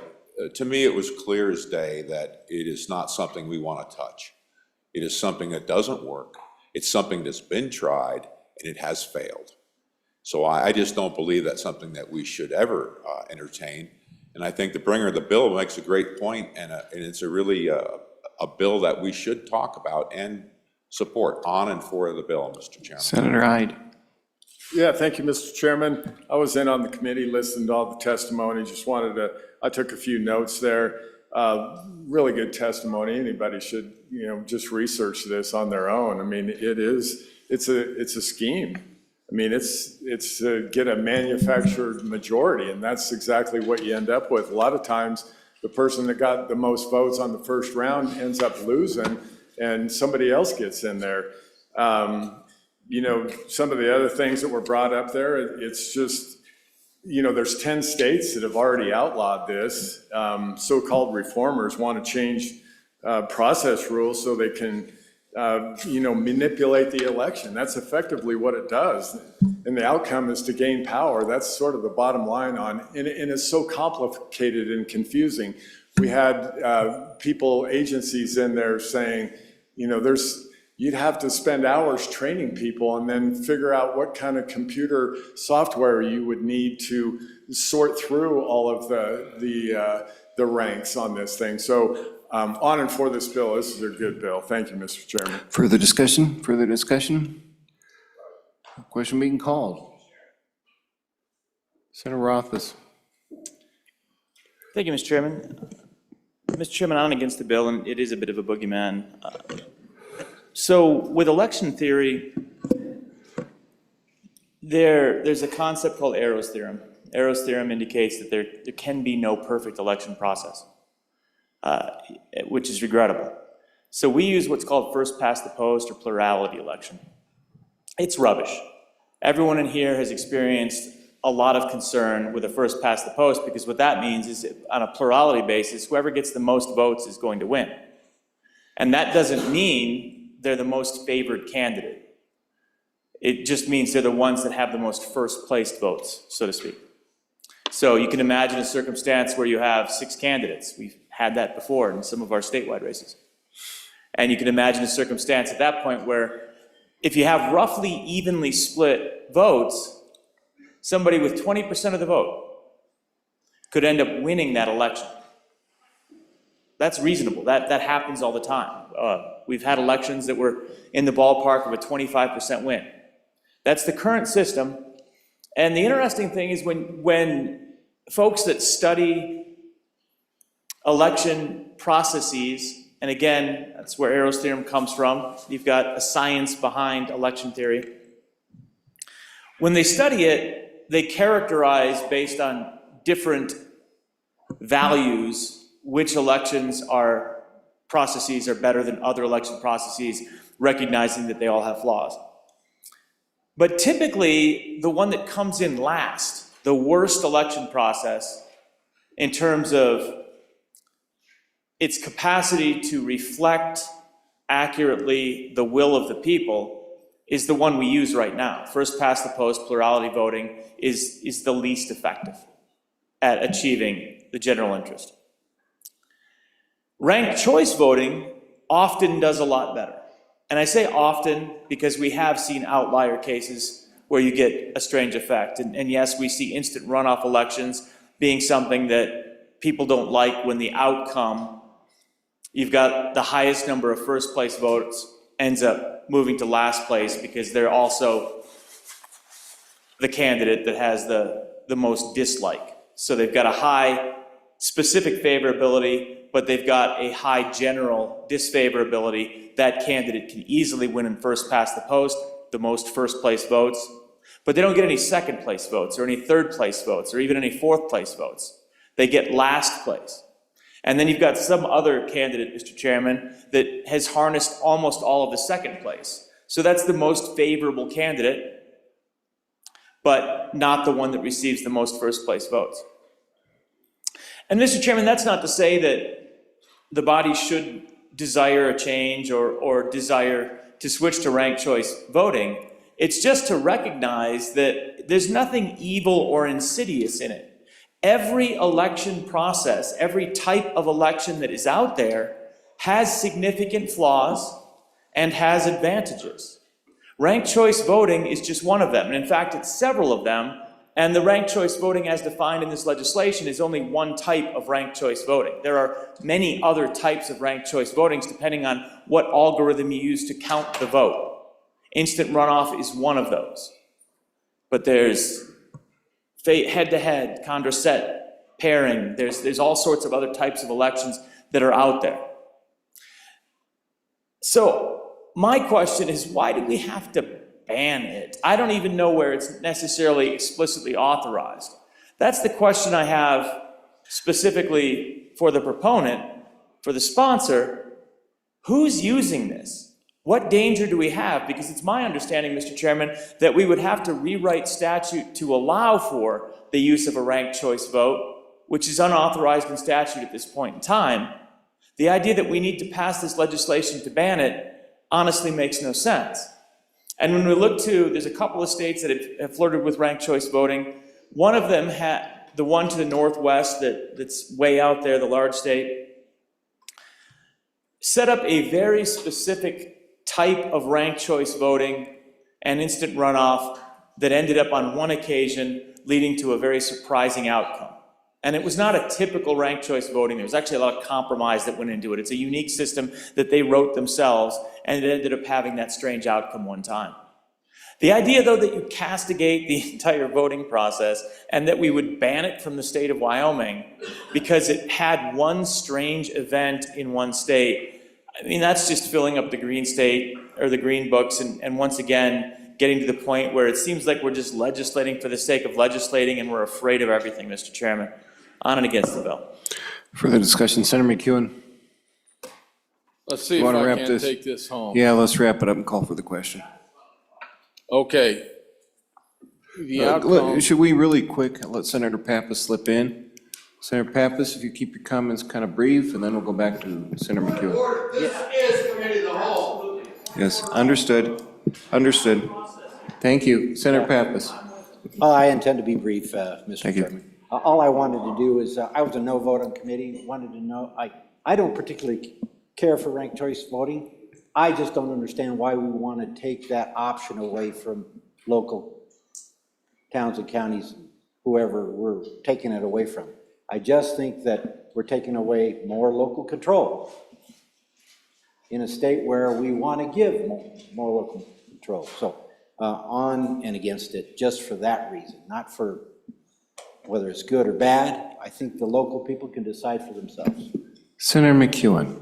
To me, it was clear as day that it is not something we want to touch. It is something that doesn't work. It's something that's been tried, and it has failed. So I just don't believe that's something that we should ever entertain. And I think the bringer of the bill makes a great point, and it's a really a bill that we should talk about and support on and for the bill, Mr. Chairman. Senator Hyde. Yeah, thank you, Mr. Chairman. I was in on the committee, listened to all the testimony, I took a few notes there. Really good testimony. Anybody should, just research this on their own. I mean, it's a scheme. I mean, it's to get a manufactured majority, and that's exactly what you end up with. A lot of times, the person that got the most votes on the first round ends up losing, and somebody else gets in there. Some of the other things that were brought up there, it's just, there's 10 states that have already outlawed this. So-called reformers want to change process rules so they can, manipulate the election. That's effectively what it does. And the outcome is to gain power. That's sort of the bottom line and it's so complicated and confusing. We had agencies in there saying, you'd have to spend hours training people and then figure out what kind of computer software you would need to sort through all of the ranks on this thing. So on and for this bill, this is a good bill. Thank you, Mr. Chairman. Further discussion? Question being called. Senator Rothfuss. Thank you, Mr. Chairman. Mr. Chairman, I'm against the bill, and it is a bit of a boogeyman. So with election theory, there's a concept called Arrow's theorem. Arrow's theorem indicates that there can be no perfect election process, which is regrettable. So we use what's called first past the post or plurality election. It's rubbish. Everyone in here has experienced a lot of concern with a first past the post, because what that means is on a plurality basis, whoever gets the most votes is going to win. And that doesn't mean they're the most favored candidate. It just means they're the ones that have the most first-placed votes, so to speak. So you can imagine a circumstance where you have 6 candidates. We've had that before in some of our statewide races. And you can imagine a circumstance at that point where if you have roughly evenly split votes, somebody with 20% of the vote could end up winning that election. That's reasonable. That happens all the time. We've had elections that were in the ballpark of a 25% win. That's the current system. And the interesting thing is when folks that study election processes, and again, that's where Arrow's theorem comes from, you've got a science behind election theory. When they study it, they characterize based on different values which processes are better than other election processes, recognizing that they all have flaws. But typically, the one that comes in last, the worst election process, in terms of its capacity to reflect accurately the will of the people, is the one we use right now. First past the post, plurality voting is the least effective at achieving the general interest. Ranked choice voting often does a lot better. And I say often because we have seen outlier cases where you get a strange effect. And yes, we see instant runoff elections being something that people don't like when the outcome, you've got the highest number of first place votes ends up moving to last place because they're also the candidate that has the most dislike. So they've got a high specific favorability, but they've got a high general disfavorability. That candidate can easily win in first past the post, the most first place votes, but they don't get any second place votes or any third place votes or even any fourth place votes. They get last place. And then you've got some other candidate, Mr. Chairman, that has harnessed almost all of the second place. So that's the most favorable candidate, but not the one that receives the most first place votes. And Mr. Chairman, that's not to say that the body should desire a change or desire to switch to ranked choice voting. It's just to recognize that there's nothing evil or insidious in it. Every election process, every type of election that is out there has significant flaws and has advantages. Ranked choice voting is just one of them, and in fact, it's several of them, and the ranked choice voting as defined in this legislation is only one type of ranked choice voting. There are many other types of ranked choice votings depending on what algorithm you use to count the vote. Instant runoff is one of those. But there's head-to-head, Condorcet, pairing, there's all sorts of other types of elections that are out there. So my question is, why do we have to ban it? I don't even know where it's necessarily explicitly authorized. That's the question I have specifically for the proponent, for the sponsor. Who's using this? What danger do we have? Because it's my understanding, Mr. Chairman, that we would have to rewrite statute to allow for the use of a ranked choice vote, which is unauthorized in statute at this point in time. The idea that we need to pass this legislation to ban it honestly makes no sense. And when we look to, there's a couple of states that have flirted with ranked choice voting. One of them, the one to the northwest that's way out there, the large state, set up a very specific type of ranked choice voting and instant runoff that ended up on one occasion leading to a very surprising outcome. And it was not a typical ranked choice voting. There was actually a lot of compromise that went into it. It's a unique system that they wrote themselves, and it ended up having that strange outcome one time. The idea, though, that you castigate the entire voting process and that we would ban it from the state of Wyoming because it had one strange event in one state, I mean, that's just filling up the green state or the green books and once again, getting to the point where it seems like we're just legislating for the sake of legislating and we're afraid of everything, Mr. Chairman. On and against the bill. Further discussion, Senator McEwen? Let's see You if wanna I wrap can this? take this home. Yeah, let's wrap it up and call for the question. Okay. The outcome, Should we really quick let Senator Pappas slip in? Senator Pappas, if you keep your comments kind of brief, and then we'll go back to Senator McEwen. This is committee of the whole. Yes, understood. Understood. Thank you. Senator Pappas. I intend to be brief, Mr. Thank you. Chairman. All I wanted to do is, I was a no vote on committee, wanted to know, I don't particularly care for ranked choice voting. I just don't understand why we want to take that option away from local towns and counties, whoever we're taking it away from. I just think that we're taking away more local control in a state where we want to give more local control. So on and against it, just for that reason, not for whether it's good or bad. I think the local people can decide for themselves. Senator McEwen.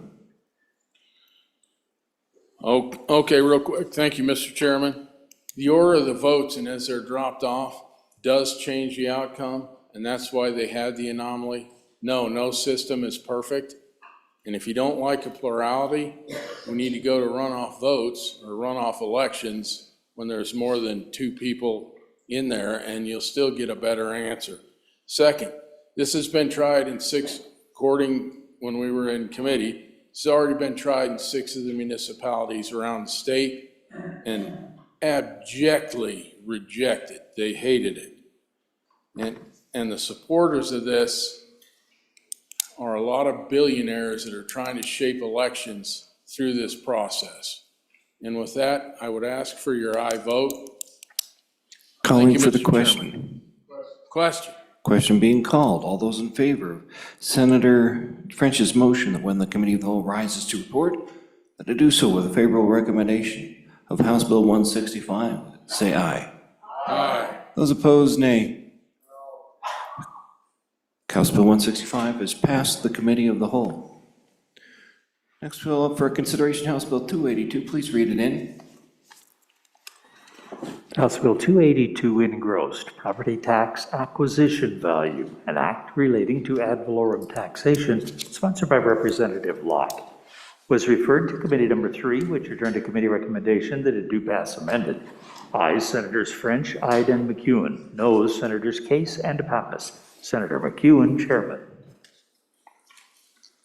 okay, real quick. Thank you, Mr. Chairman. The order of the votes, and as they're dropped off, does change the outcome, and that's why they had the anomaly. No system is perfect. And if you don't like a plurality, we need to go to runoff votes or runoff elections when there's more than two people in there, and you'll still get a better answer. Second, this has been tried in according when we were in committee, it's already been tried in 6 of the municipalities around the state and abjectly rejected. They hated it. And the supporters of this are a lot of billionaires that are trying to shape elections through this process. And with that, I would ask for your aye vote. Calling for the Mr. question. Chairman. Question. Question being called. All those in favor of Senator French's motion that when the committee of the whole rises to report, that to do so with a favorable recommendation of House Bill 165, say aye. Aye. Those opposed, nay. House Bill 165 is passed the committee of the whole. Next bill up for consideration, House Bill 282. Please read it in. House Bill 282 engrossed, property tax acquisition value, an act relating to ad valorem taxation, sponsored by Representative Locke. Was referred to Committee Number 3, which returned to committee recommendation that it do pass amended. Ayes Senators French, Ide, and McEwen. Noes Senators Case and Pappas. Senator McEwen, Chairman.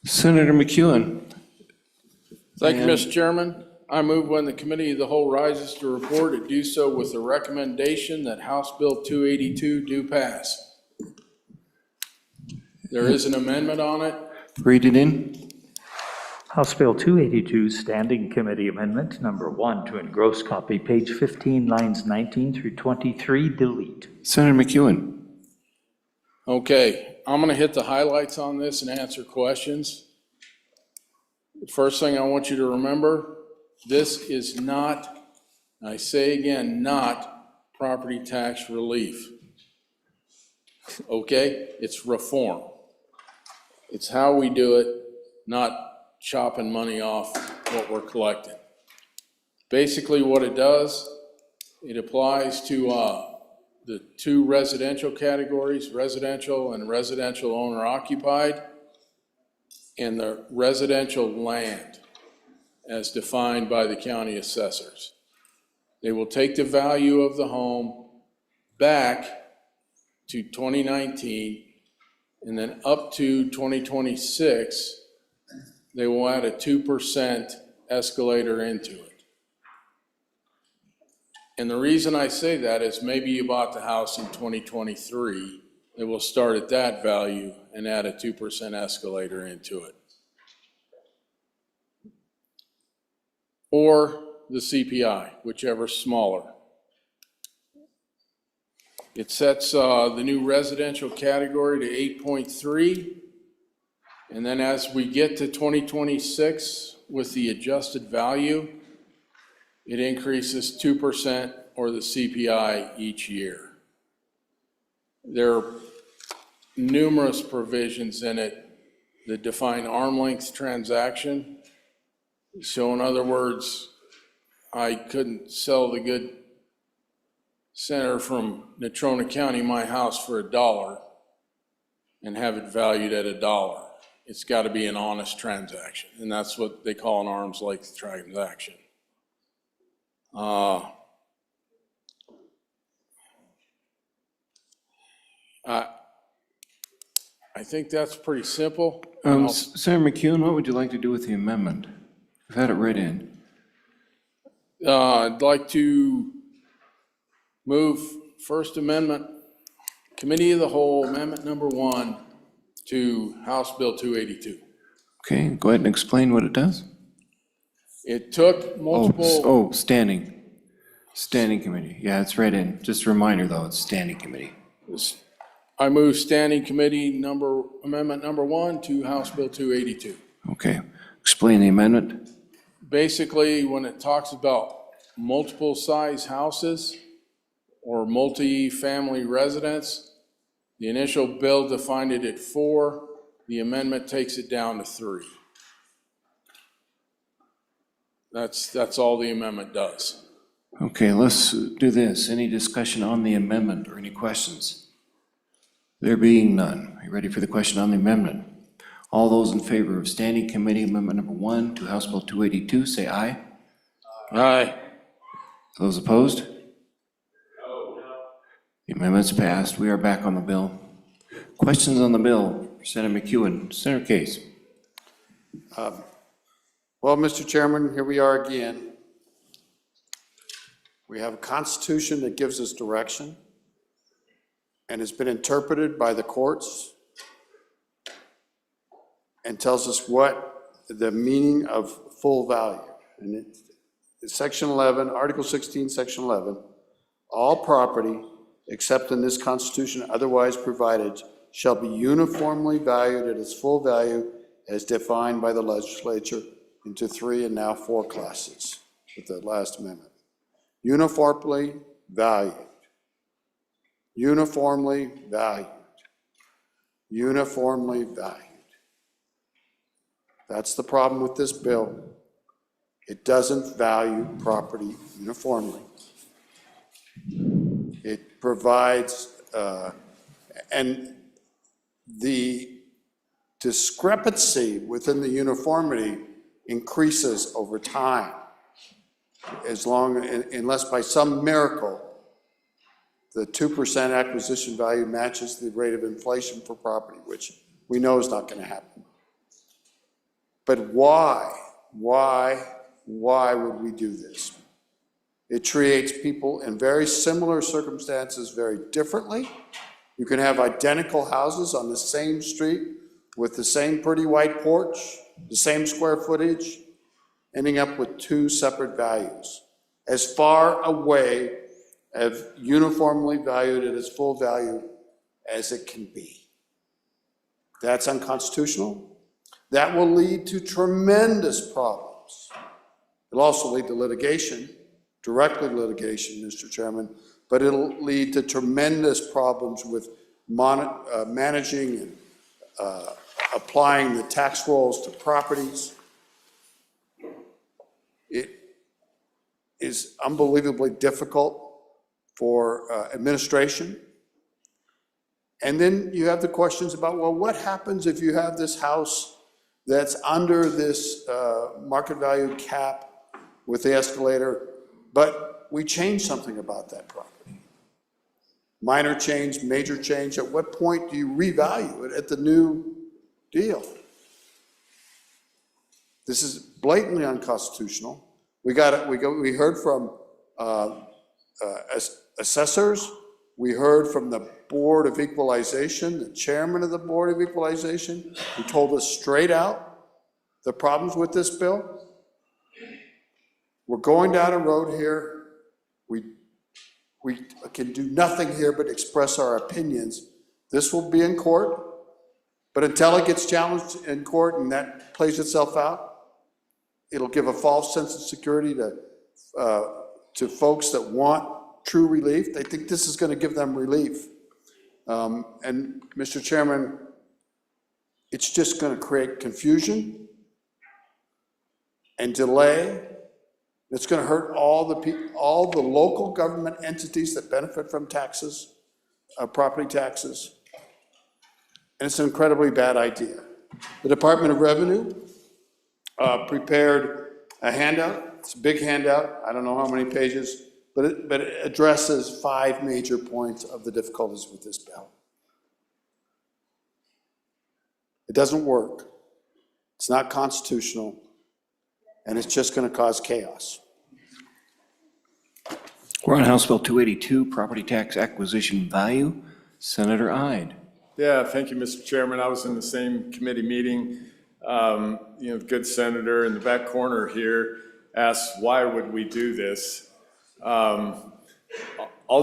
Senator McEwen. Thank you, Mr. Chairman. I move when the committee of the whole rises to report, it do so with the recommendation that House Bill 282 do pass. There is an amendment on it. Read it in. House Bill 282, Standing Committee Amendment Number 1 to engross copy, page 15, lines 19 through 23, delete. Senator McEwen. Okay, I'm going to hit the highlights on this and answer questions. The first thing I want you to remember, this is not, I say again, not property tax relief. Okay? It's reform. It's how we do it, not chopping money off what we're collecting. Basically what it does, it applies to the two residential categories, residential and residential owner occupied, and the residential land as defined by the county assessors. They will take the value of the home back to 2019, and then up to 2026, they will add a 2% escalator into it. And the reason I say that is maybe you bought the house in 2023, it will start at that value and add a 2% escalator into it. Or the CPI, whichever's smaller. It sets the new residential category to 8.3. And then as we get to 2026 with the adjusted value, it increases 2% or the CPI each year. There are numerous provisions in it that define arm length transaction. So in other words, I couldn't sell the good senator from Natrona County my house for $1 and have it valued at $1. It's got to be an honest transaction, and that's what they call an arm's length transaction. I think that's pretty simple. Senator McEwen, what would you like to do with the amendment? We've had it read in. I'd like to move First Amendment, Committee of the Whole, Amendment Number 1 to House Bill 282. Okay, go ahead and explain what it does. It took multiple. Standing committee. Yeah, it's read in. Just a reminder though, it's standing committee. I move Standing Committee Amendment Number 1 to House Bill 282. Okay, explain the amendment. Basically, when it talks about multiple size houses or multi-family residence, the initial bill defined it at 4. The amendment takes it down to 3. That's all the amendment does. Okay, let's do this. Any discussion on the amendment or any questions? There being none, are you ready for the question on the amendment? All those in favor of Standing Committee Amendment Number 1 to House Bill 282, say aye. Aye. Those opposed? No. The amendment's passed. We are back on the bill. Questions on the bill? Senator McEwen. Senator Case. Well, Mr. Chairman, here we are again. We have a constitution that gives us direction and has been interpreted by the courts and tells us what the meaning of full value. And it's Section 11, Article 16, Section 11, all property except in this Constitution otherwise provided shall be uniformly valued at its full value as defined by the legislature into 3 and now 4 classes with the last amendment. Uniformly valued. Uniformly valued. Uniformly valued. That's the problem with this bill. It doesn't value property uniformly. It provides, and the discrepancy within the uniformity increases over time, unless by some miracle, the 2% acquisition value matches the rate of inflation for property, which we know is not going to happen. But why would we do this? It treats people in very similar circumstances very differently. You can have identical houses on the same street with the same pretty white porch, the same square footage, ending up with two separate values, as far away as uniformly valued at its full value as it can be. That's unconstitutional. That will lead to tremendous problems. It'll also lead to litigation, directly litigation, Mr. Chairman, but it'll lead to tremendous problems with managing and applying the tax rolls to properties. It is unbelievably difficult for administration. And then you have the questions about, well, what happens if you have this house that's under this market value cap with the escalator, but we change something about that property? Minor change, major change, at what point do you revalue it at the new deal? This is blatantly unconstitutional. We heard from assessors, we heard from the Board of Equalization, the chairman of the Board of Equalization, who told us straight out the problems with this bill. We're going down a road here. We can do nothing here but express our opinions. This will be in court, but until it gets challenged in court and that plays itself out, it'll give a false sense of security to folks that want true relief. They think this is going to give them relief. And Mr. Chairman, it's just going to create confusion and delay. It's going to hurt all the local government entities that benefit from taxes, property taxes. And it's an incredibly bad idea. The Department of Revenue prepared a handout. It's a big handout. I don't know how many pages, but it addresses 5 major points of the difficulties with this bill. It doesn't work. It's not constitutional. And it's just going to cause chaos. We're on House Bill 282, property tax acquisition value. Senator Ide. Yeah, thank you, Mr. Chairman. I was in the same committee meeting. The good senator in the back corner here asked, why would we do this? I'll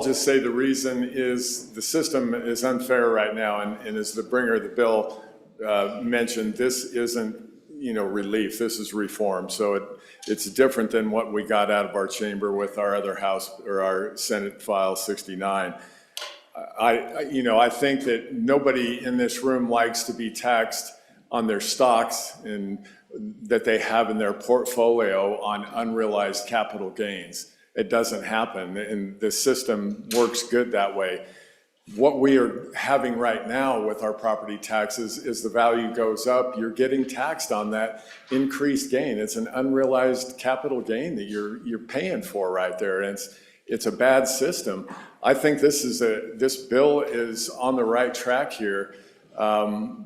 just say the reason is the system is unfair right now. And as the bringer of the bill mentioned, this isn't relief, this is reform. So it's different than what we got out of our chamber with our other House or our Senate File 69. I think that nobody in this room likes to be taxed on their stocks and that they have in their portfolio on unrealized capital gains. It doesn't happen, and the system works good that way. What we are having right now with our property taxes is the value goes up, you're getting taxed on that increased gain. It's an unrealized capital gain that you're paying for right there, and it's a bad system. I think this bill is on the right track here. The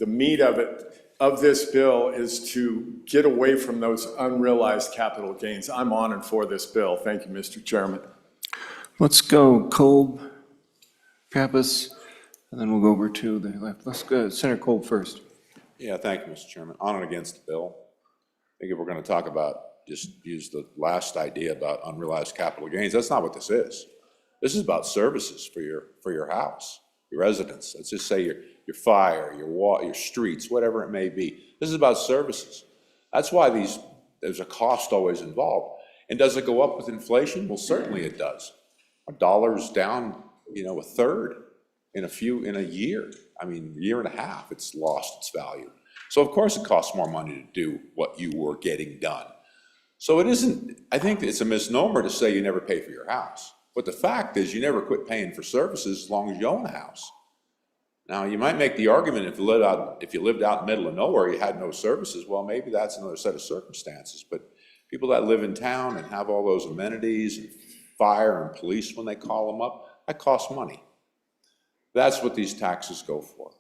meat of this bill is to get away from those unrealized capital gains. I'm on and for this bill. Thank you, Mr. Chairman. Let's go Kolb, Pappas, and then we'll go over to the left. Let's go Senator Kolb first. Yeah, thank you, Mr. Chairman. On and against the bill. I think if we're going to talk about, just use the last idea about unrealized capital gains, that's not what this is. This is about services for your house, your residence. Let's just say your fire, your water, your streets, whatever it may be. This is about services. That's why there's a cost always involved. And does it go up with inflation? Well, certainly it does. Our dollar's down, a third in a year. I mean, year and a half, it's lost its value. So of course it costs more money to do what you were getting done. So it isn't, I think it's a misnomer to say you never pay for your house. But the fact is, you never quit paying for services as long as you own a house. Now, you might make the argument if you lived out in the middle of nowhere, you had no services, well, maybe that's another set of circumstances. But people that live in town and have all those amenities and fire and police when they call them up, that costs money. That's what these taxes go for.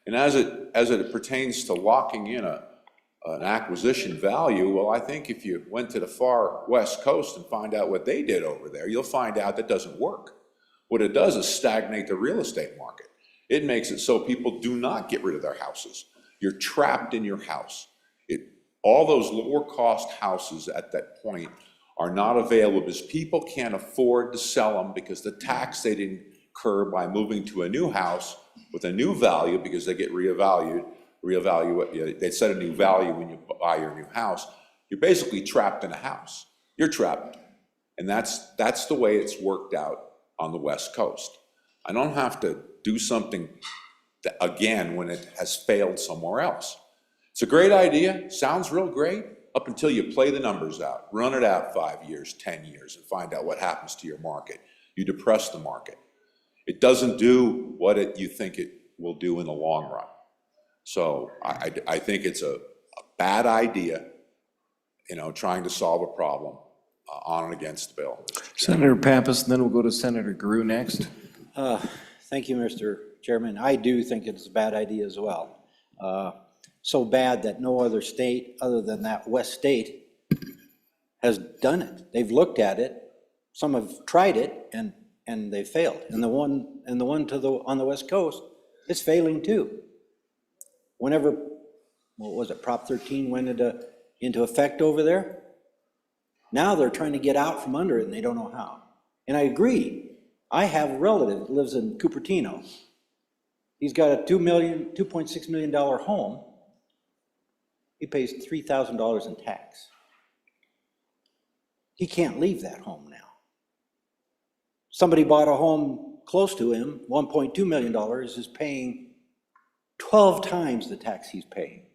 And as it pertains to locking in an acquisition value, well, I think if you went to the far west coast and find out what they did over there, you'll find out that doesn't work. What it does is stagnate the real estate market. It makes it so people do not get rid of their houses. You're trapped in your house. All those lower cost houses at that point are not available because people can't afford to sell them because the tax they didn't incur by moving to a new house with a new value, because they get reevaluated, they set a new value when you buy your new house. You're basically trapped in a house. You're trapped. And that's the way it's worked out on the West Coast. I don't have to do something again when it has failed somewhere else. It's a great idea, sounds real great, up until you play the numbers out, run it out 5 years, 10 years, and find out what happens to your market. You depress the market. It doesn't do what you think it will do in the long run. So I think it's a bad idea, trying to solve a problem on and against the bill. Senator Pappas, and then we'll go to Senator Grew next. Thank you, Mr. Chairman. I do think it's a bad idea as well. So bad that no other state other than that West state has done it. They've looked at it. Some have tried it and they failed. And the one on the West Coast is failing too. Whenever, what was it, Prop 13 went into effect over there, now they're trying to get out from under it and they don't know how. And I agree. I have a relative that lives in Cupertino. He's got a $2.6 million home. He pays $3,000 in tax. He can't leave that home now. Somebody bought a home close to him, $1.2 million, is paying 12 times the tax he's paying.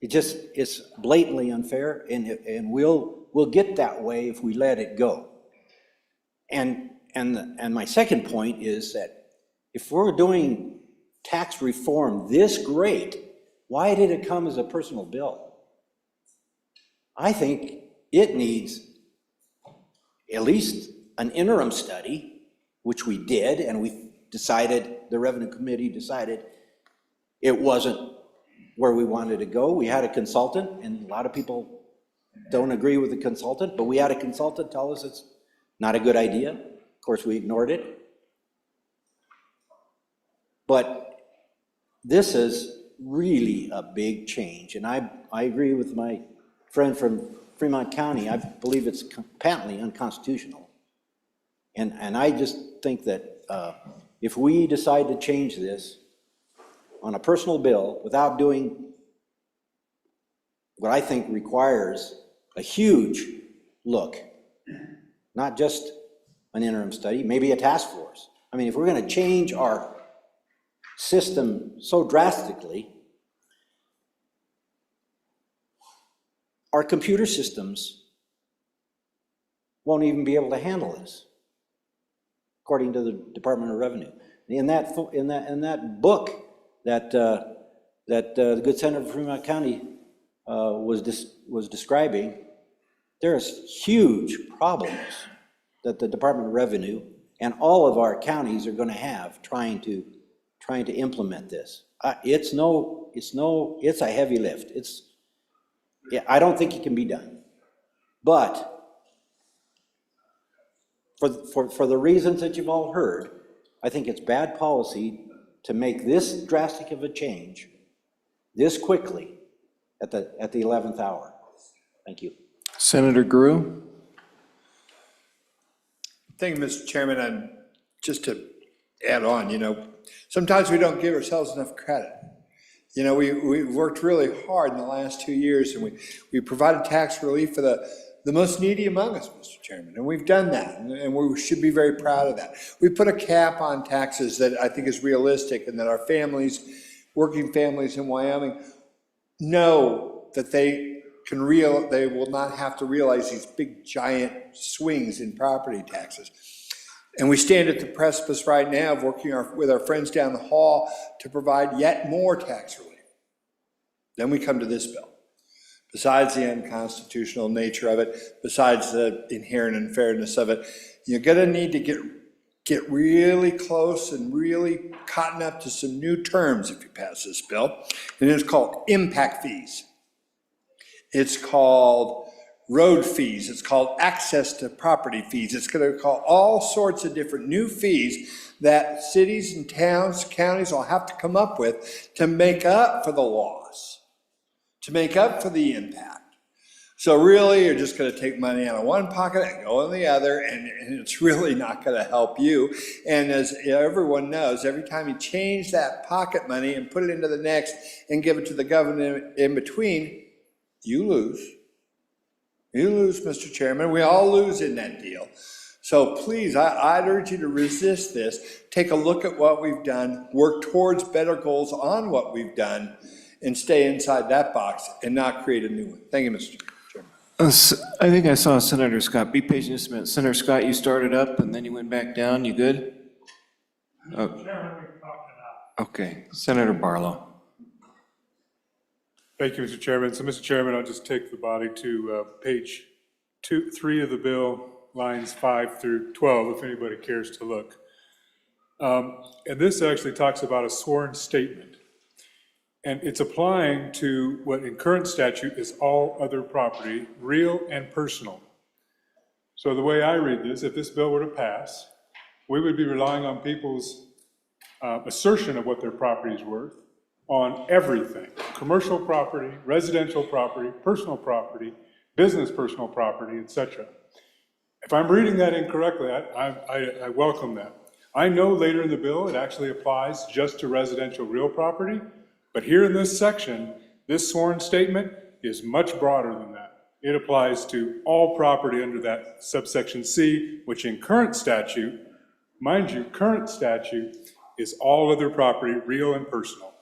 It's blatantly unfair, and we'll get that way if we let it go. And my second point is that if we're doing tax reform this great, why did it come as a personal bill? I think it needs at least an interim study, which we did, and the Revenue Committee decided it wasn't where we wanted to go. We had a consultant, and a lot of people don't agree with the consultant, but we had a consultant tell us it's not a good idea. Of course, we ignored it. But this is really a big change, and I agree with my friend from Fremont County. I believe it's patently unconstitutional. And I just think that if we decide to change this on a personal bill without doing what I think requires a huge look, not just an interim study, maybe a task force. I mean, if we're going to change our system so drastically, our computer systems won't even be able to handle this, according to the Department of Revenue. In that book that the good senator from Fremont County was describing, there's huge problems that the Department of Revenue and all of our counties are going to have trying to implement this. It's a heavy lift. I don't think it can be done. But for the reasons that you've all heard, I think it's bad policy to make this drastic of a change this quickly at the 11th hour. Thank you. Senator Grew? Thank you, Mr. Chairman. And just to add on, sometimes we don't give ourselves enough credit. We've worked really hard in the last 2 years, and we provided tax relief for the most needy among us, Mr. Chairman, and we've done that, and we should be very proud of that. We put a cap on taxes that I think is realistic, and that our families, working families in Wyoming, know that they they will not have to realize these big giant swings in property taxes. And we stand at the precipice right now of working with our friends down the hall to provide yet more tax relief. Then we come to this bill. Besides the unconstitutional nature of it, besides the inherent unfairness of it, you're gonna need to get really close and really cotton up to some new terms if you pass this bill. And it's called impact fees. It's called road fees. It's called access to property fees. It's going to call all sorts of different new fees that cities and towns, counties will have to come up with to make up for the loss, to make up for the impact. So really, you're just going to take money out of one pocket and go in the other, and it's really not going to help you. And as everyone knows, every time you change that pocket money and put it into the next and give it to the government in between, you lose. You lose, Mr. Chairman. We all lose in that deal. So please, I'd urge you to resist this. Take a look at what we've done, work towards better goals on what we've done, and stay inside that box and not create a new one. Thank you, Mr. Chairman. I think I saw Senator Scott. Be patient just a minute. Senator Scott, you started up and then you went back down. You good? Okay. Senator Barlow. Thank you, Mr. Chairman. So, Mr. Chairman, I'll just take the body to page 3 of the bill, lines 5 through 12, if anybody cares to look. And this actually talks about a sworn statement. And it's applying to what in current statute is all other property, real and personal. So the way I read this, if this bill were to pass, we would be relying on people's assertion of what their property is worth on everything: commercial property, residential property, personal property, business personal property, etc. If I'm reading that incorrectly, I welcome that. I know later in the bill it actually applies just to residential real property, but here in this section, this sworn statement is much broader than that. It applies to all property under that subsection C, which in current statute, mind you, current statute is all other property, real and personal.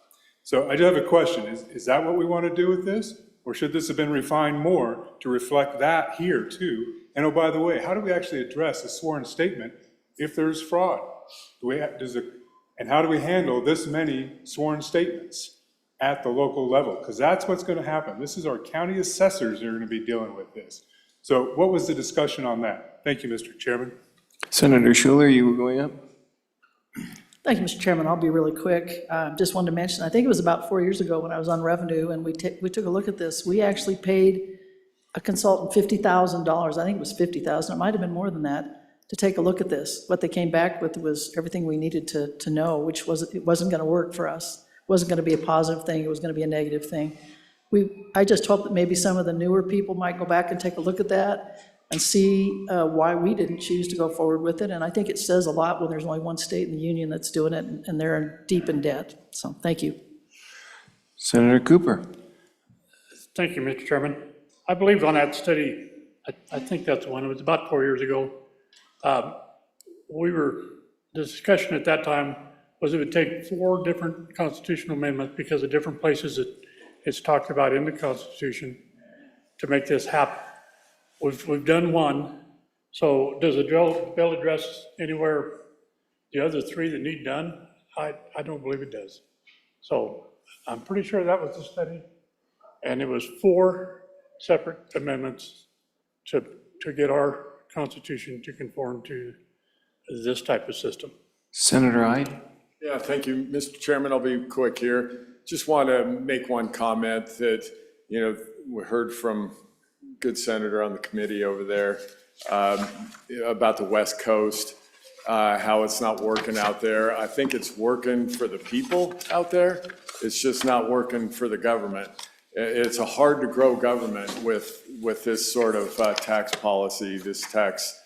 So I do have a question. Is that what we want to do with this? Or should this have been refined more to reflect that here too? And oh, by the way, how do we actually address a sworn statement if there's fraud? And how do we handle this many sworn statements at the local level? Because that's what's going to happen. This is our county assessors that are going to be dealing with this. So what was the discussion on that? Thank you, Mr. Chairman. Senator Schuler, you were going up? Thank you, Mr. Chairman. I'll be really quick. Just wanted to mention, I think it was about 4 years ago when I was on revenue and we took a look at this. We actually paid a consultant $50,000. I think it was $50,000. It might have been more than that, to take a look at this. What they came back with was everything we needed to know, which was it wasn't going to work for us. It wasn't going to be a positive thing. It was going to be a negative thing. I just hope that maybe some of the newer people might go back and take a look at that and see why we didn't choose to go forward with it. And I think it says a lot when there's only one state in the union that's doing it, and they're deep in debt. So thank you. Senator Cooper. Thank you, Mr. Chairman. I believe on that study, I think that's one, it was about 4 years ago. The discussion at that time was it would take 4 different constitutional amendments because of different places that it's talked about in the Constitution to make this happen. We've done one, so does the bill address anywhere the other 3 that need done? I don't believe it does. So I'm pretty sure that was the study, and it was 4 separate amendments to get our Constitution to conform to this type of system. Senator Ide. Yeah, thank you, Mr. Chairman. I'll be quick here. Just want to make one comment that, we heard from good senator on the committee over there about the West Coast, how it's not working out there. I think it's working for the people out there. It's just not working for the government. It's a hard to grow government with this sort of tax policy, this tax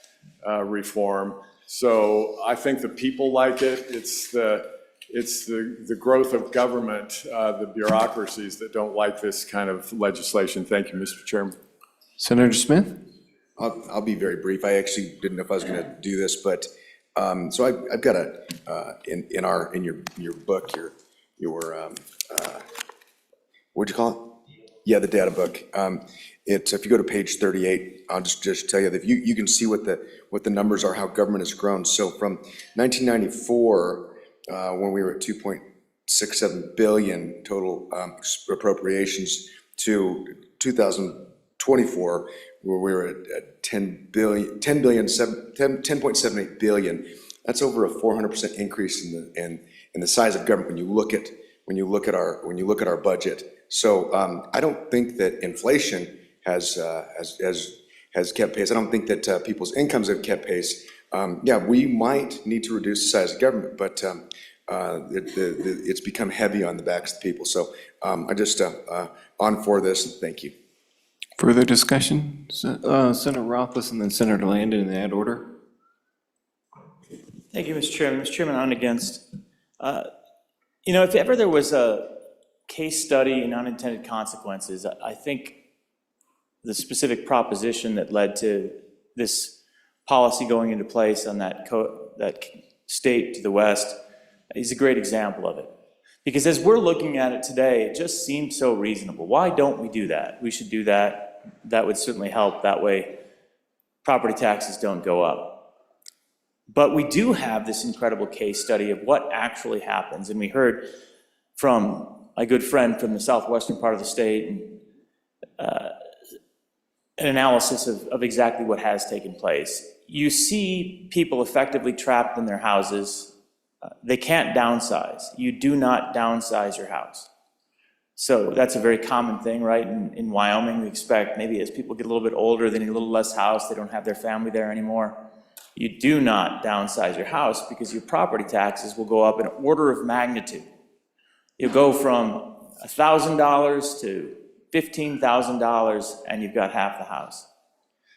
reform. So I think the people like it. It's the growth of government, the bureaucracies that don't like this kind of legislation. Thank you, Mr. Chairman. Senator Smith? I'll be very brief. I actually didn't know if I was going to do this, but so I've got in your book, your what'd you call it? Yeah, the data book. It's, if you go to page 38, I'll just tell you that you can see what the numbers are, how government has grown. So from 1994, when we were at 2.67 billion total appropriations, to 2024, where we were at 10.78 billion. That's over a 400% increase in the size of government when you look at our budget. So I don't think that inflation has kept pace. I don't think that people's incomes have kept pace. Yeah, we might need to reduce the size of government, but it's become heavy on the backs of the people. So I just on for this, and thank you. Further discussion? Senator Rothfuss and then Senator Landon in that order. Thank you, Mr. Chairman. Mr. Chairman, on against. If ever there was a case study in unintended consequences, I think the specific proposition that led to this policy going into place on that state to the west is a great example of it. Because as we're looking at it today, it just seems so reasonable. Why don't we do that? We should do that. That would certainly help. That way, property taxes don't go up. But we do have this incredible case study of what actually happens. And we heard from my good friend from the southwestern part of the state and an analysis of exactly what has taken place. You see people effectively trapped in their houses. They can't downsize. You do not downsize your house. So that's a very common thing, right? In Wyoming, we expect maybe as people get a little bit older, they need a little less house, they don't have their family there anymore. You do not downsize your house because your property taxes will go up an order of magnitude. You go from $1,000 to $15,000 and you've got half the house.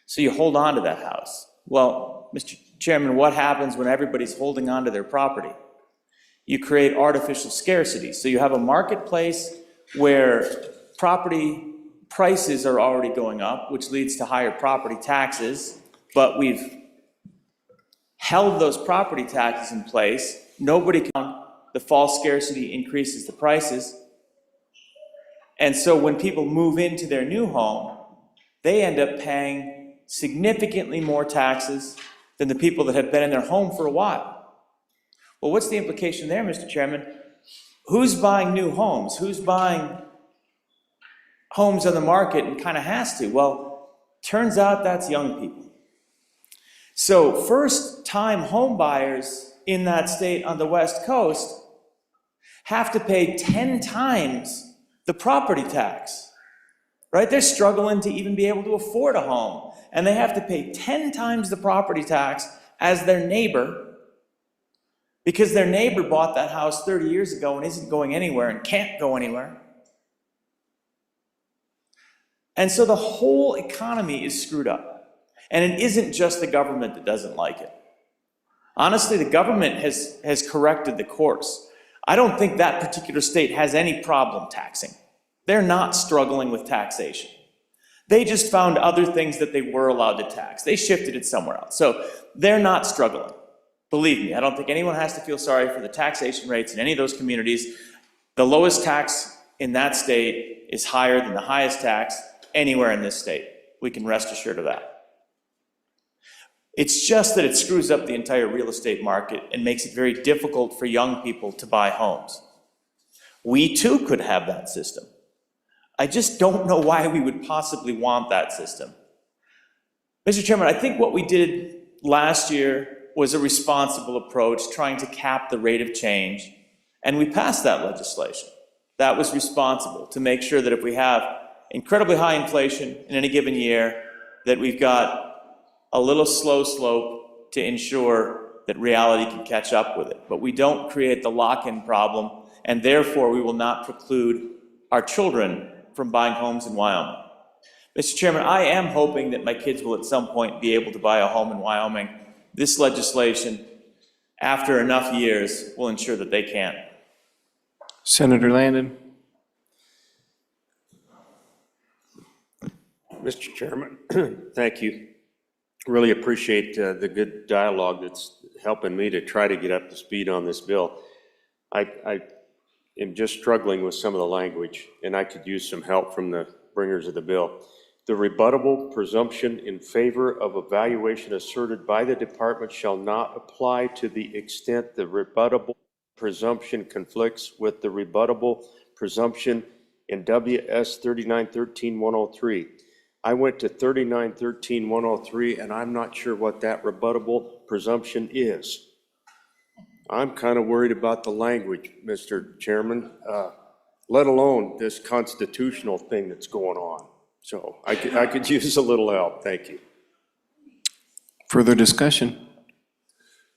So you hold on to that house. Well, Mr. Chairman, what happens when everybody's holding on to their property? You create artificial scarcity. So you have a marketplace where property prices are already going up, which leads to higher property taxes, but we've held those property taxes in place. Nobody can, the false scarcity increases the prices. And so when people move into their new home, they end up paying significantly more taxes than the people that have been in their home for a while. Well, what's the implication there, Mr. Chairman? Who's buying new homes? Who's buying homes on the market and kind of has to? Well, turns out that's young people. So first-time home buyers in that state on the West Coast have to pay 10 times the property tax, right? They're struggling to even be able to afford a home, and they have to pay 10 times the property tax as their neighbor because their neighbor bought that house 30 years ago and isn't going anywhere and can't go anywhere. And so the whole economy is screwed up. And it isn't just the government that doesn't like it. Honestly, the government has corrected the course. I don't think that particular state has any problem taxing. They're not struggling with taxation. They just found other things that they were allowed to tax. They shifted it somewhere else. So they're not struggling. Believe me, I don't think anyone has to feel sorry for the taxation rates in any of those communities. The lowest tax in that state is higher than the highest tax anywhere in this state. We can rest assured of that. It's just that it screws up the entire real estate market and makes it very difficult for young people to buy homes. We too could have that system. I just don't know why we would possibly want that system. Mr. Chairman, I think what we did last year was a responsible approach, trying to cap the rate of change, and we passed that legislation. That was responsible, to make sure that if we have incredibly high inflation in any given year, that we've got a little slow slope to ensure that reality can catch up with it. But we don't create the lock-in problem, and therefore we will not preclude our children from buying homes in Wyoming. Mr. Chairman, I am hoping that my kids will at some point be able to buy a home in Wyoming. This legislation, after enough years, will ensure that they can. Senator Landon. Mr. Chairman, thank you. Really appreciate the good dialogue that's helping me to try to get up to speed on this bill. I am just struggling with some of the language, and I could use some help from the bringers of the bill. The rebuttable presumption in favor of evaluation asserted by the department shall not apply to the extent the rebuttable presumption conflicts with the rebuttable presumption in WS 3913-103. I went to 3913-103, and I'm not sure what that rebuttable presumption is. I'm kind of worried about the language, Mr. Chairman, let alone this constitutional thing that's going on. So I could use a little help. Thank you. Further discussion?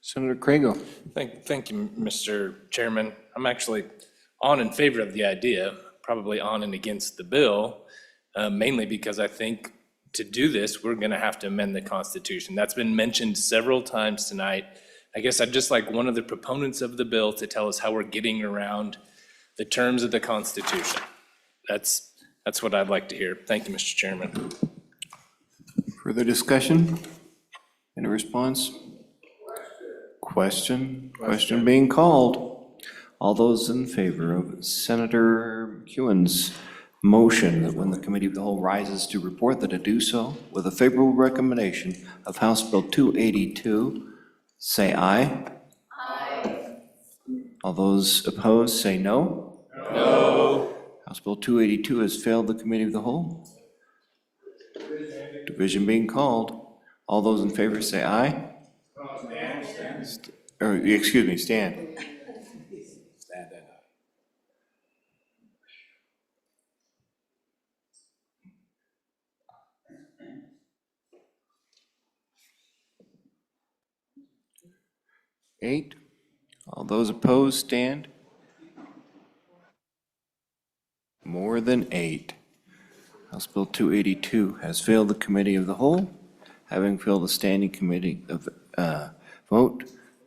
Senator Crago. Thank you, Mr. Chairman. I'm actually on in favor of the idea, probably on and against the bill, mainly because I think to do this, we're gonna have to amend the Constitution. That's been mentioned several times tonight. I guess I'd just like one of the proponents of the bill to tell us how we're getting around the terms of the Constitution. That's what I'd like to hear. Thank you, Mr. Chairman. Further discussion? Any response? Question being called. All those in favor of Senator McEwen's motion that when the committee of the whole rises to report that it do so with a favorable recommendation of House Bill 282, say aye. Aye. All those opposed, say no. No. House Bill 282 has failed the committee of the whole. Division being called. All those in favor say aye. Or, excuse me, stand. Eight. All those opposed, stand. More than eight. House Bill 282 has failed the committee of the whole. Having failed the standing committee of vote,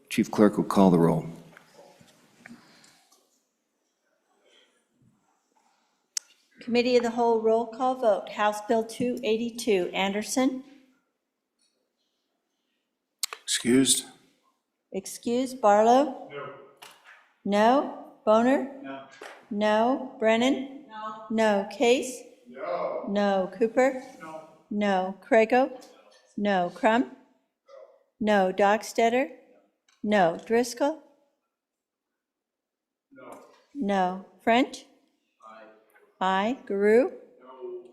Chief Clerk will call the roll. Committee of the Whole roll call vote. House Bill 282, Anderson. Excused. Excused. Barlow? No. No. Boner? No. No. Brennan? No. No. Case? No. No. Cooper? No. No. Crago? No. Crum? No. Dockstetter? No. Driscoll? No. No. French? Aye. Guru?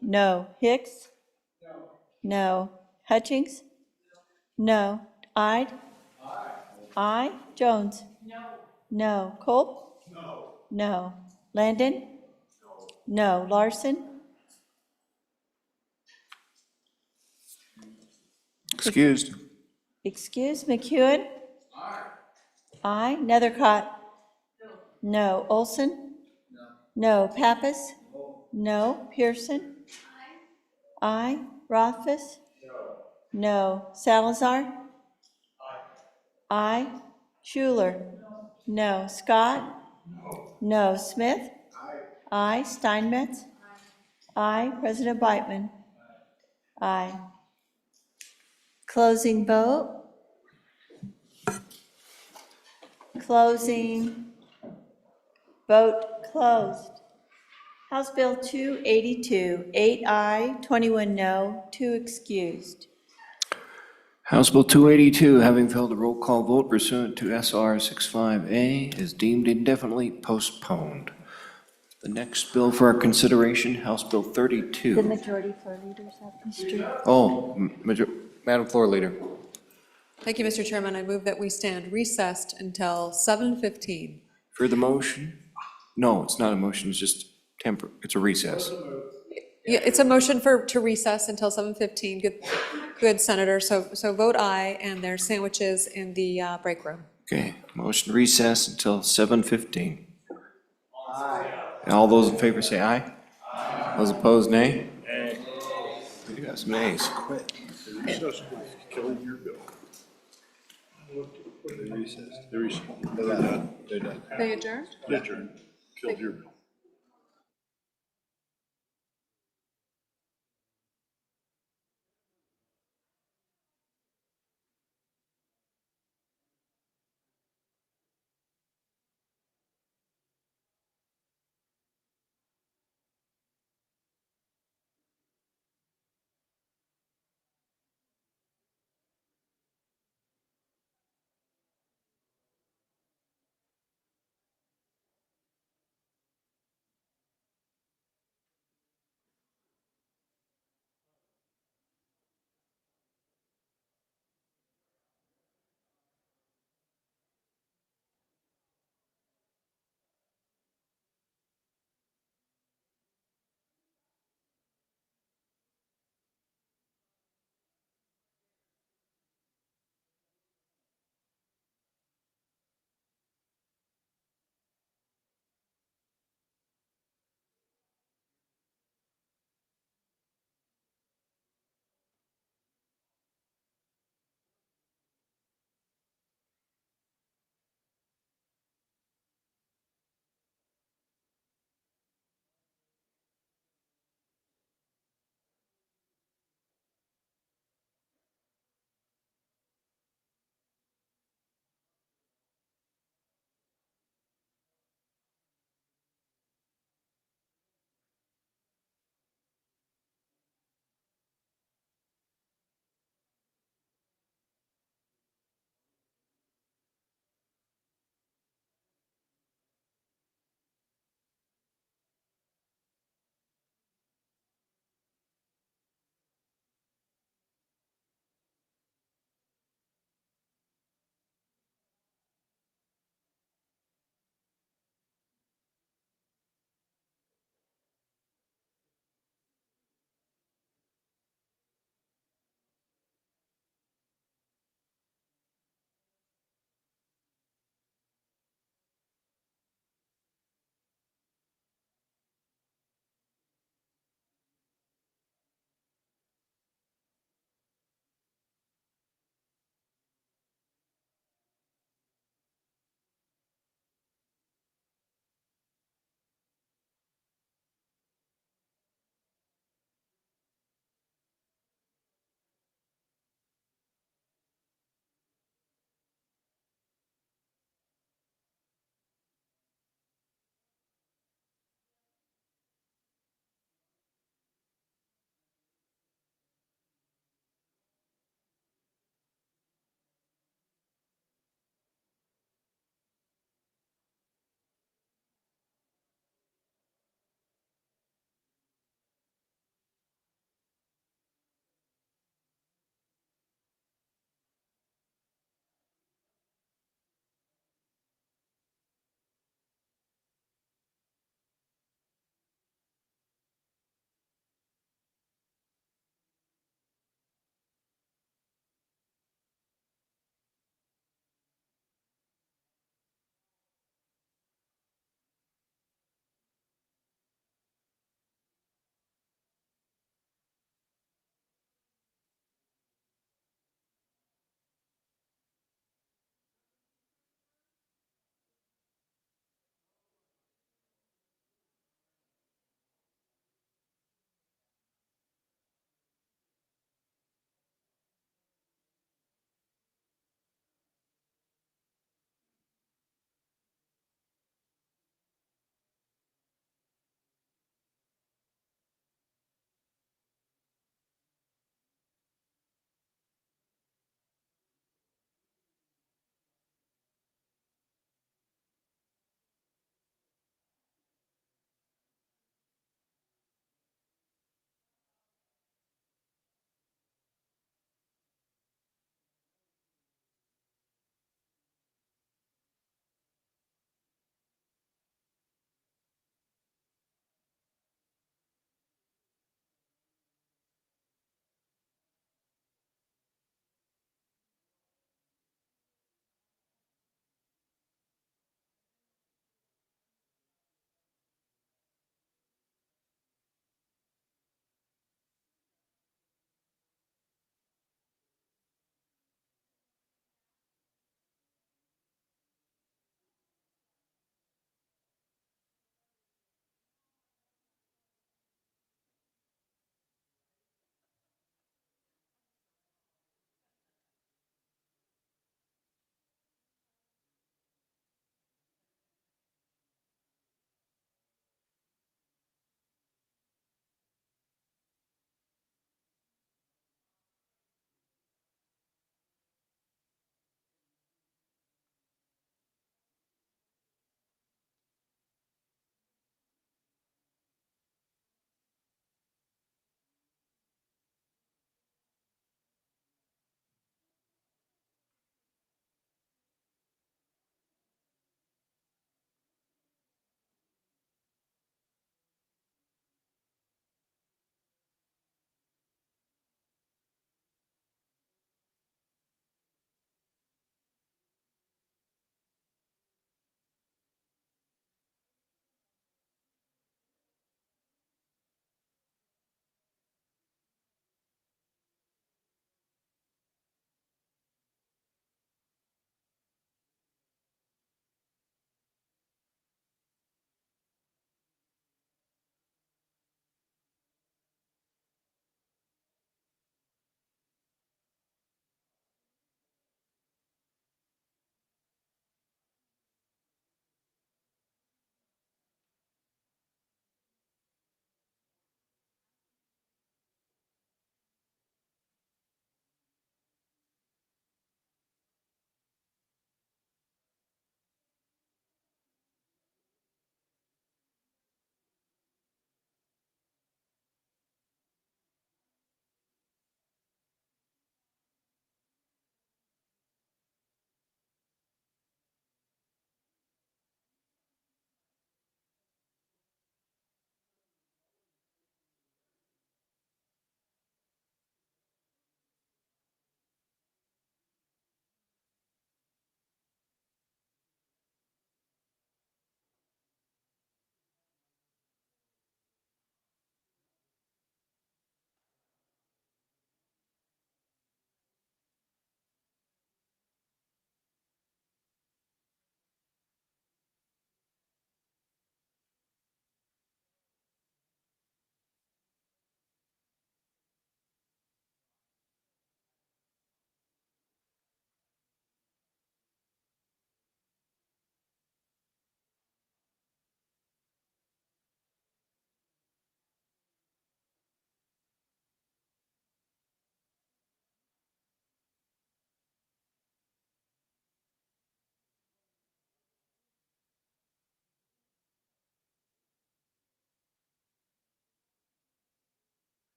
No. Hicks? No. Hutchings? No. Ide? Aye. Jones? No. Culp? No. Landon? No. Larson? Excused. Excuse. McEwen? Aye. Nethercott? No. Olson? No. Pappas? No. Pearson? Aye. Rothfuss? No. Salazar? Aye. Schuler? No. Scott? No. Smith? Aye. Steinmetz? Aye. President Beitman? Aye. Closing vote. Closing. Vote closed. House Bill 282, 8 aye, 21 no, 2 excused. House Bill 282, having failed a roll call vote pursuant to SR 65A, is deemed indefinitely postponed. The next bill for our consideration, House Bill 32. The majority floor leaders have Mr. Oh, Madam Floor Leader. Thank you, Mr. Chairman. I move that we stand recessed until 7:15. For the motion? No, it's not a motion, it's just it's a recess. Yeah, it's a motion to recess until 7:15. Good, Senator. So vote aye, and there's sandwiches in the break room. Okay, motion to recess until 7:15. Aye. And all those in favor say aye. Those opposed, nay. You got some nays. Quit. Killing your bill. They recessed. They're done. They're done. They adjourned? They adjourned. Killed your bill.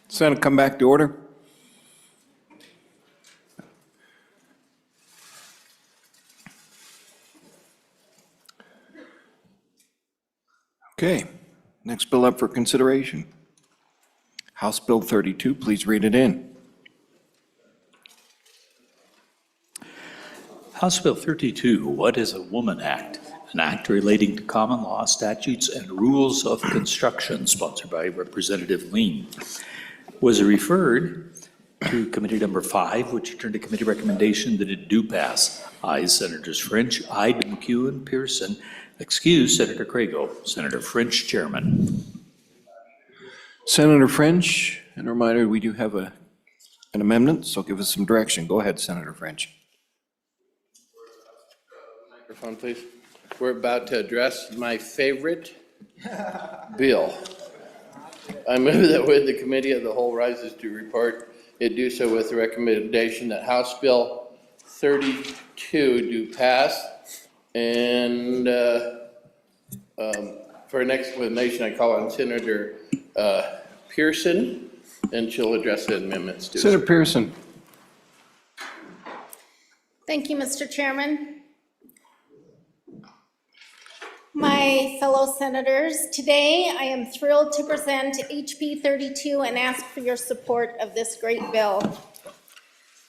Senate, come back to order. Okay, next bill up for consideration. House Bill 32, please read it in. House Bill 32, What is a Woman Act? An act relating to common law, statutes, and rules of construction, sponsored by Representative Lean, was referred to Committee Number 5, which turned to committee recommendation that it do pass. Ayes Senators French, Ide, McEwen, Pearson. Excuse Senator Crago. Senator French, Chairman. Senator French, and a reminder, we do have an amendment, so give us some direction. Go ahead, Senator French. Microphone, please. We're about to address my favorite bill. I move that when the Committee of the Whole rises to report, it do so with the recommendation that House Bill 32 do pass. And for an explanation, I call on Senator Pearson, and she'll address the amendments too. Senator Pearson. Thank you, Mr. Chairman. My fellow senators, today I am thrilled to present HB 32 and ask for your support of this great bill.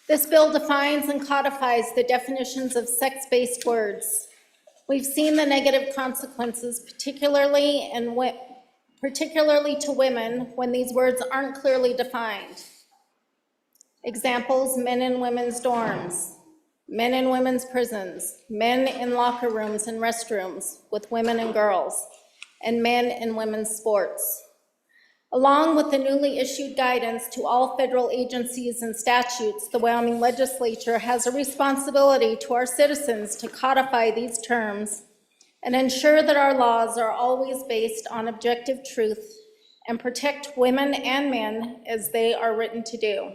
This bill defines and codifies the definitions of sex-based words. We've seen the negative consequences, particularly to women, when these words aren't clearly defined. Examples: men in women's dorms, men in women's prisons, men in locker rooms and restrooms with women and girls, and men in women's sports. Along with the newly issued guidance to all federal agencies and statutes, the Wyoming legislature has a responsibility to our citizens to codify these terms and ensure that our laws are always based on objective truth and protect women and men as they are written to do.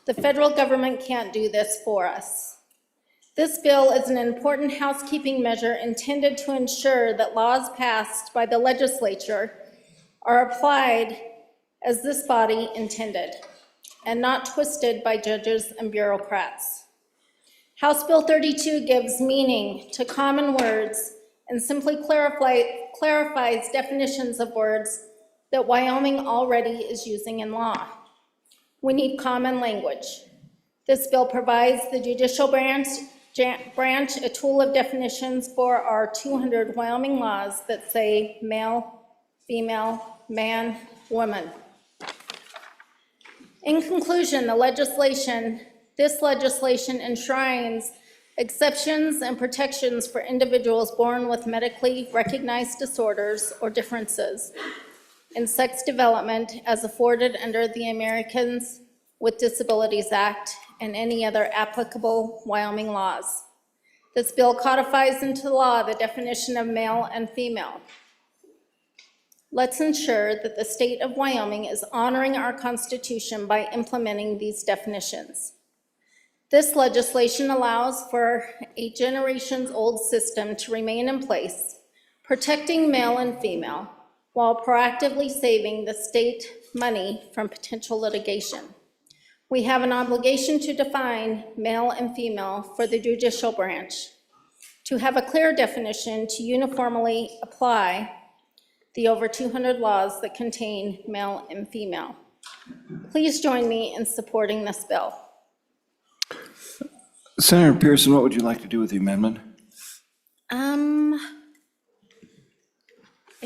The federal government can't do this for us. This bill is an important housekeeping measure intended to ensure that laws passed by the legislature are applied as this body intended and not twisted by judges and bureaucrats. House Bill 32 gives meaning to common words and simply clarifies definitions of words that Wyoming already is using in law. We need common language. This bill provides the judicial branch a tool of definitions for our 200 Wyoming laws that say male, female, man, woman. In conclusion, this legislation enshrines exceptions and protections for individuals born with medically recognized disorders or differences in sex development as afforded under the Americans with Disabilities Act and any other applicable Wyoming laws. This bill codifies into law the definition of male and female. Let's ensure that the state of Wyoming is honoring our Constitution by implementing these definitions. This legislation allows for a generations-old system to remain in place, protecting male and female, while proactively saving the state money from potential litigation. We have an obligation to define male and female for the judicial branch, to have a clear definition to uniformly apply the over 200 laws that contain male and female. Please join me in supporting this bill. Senator Pearson, what would you like to do with the amendment? I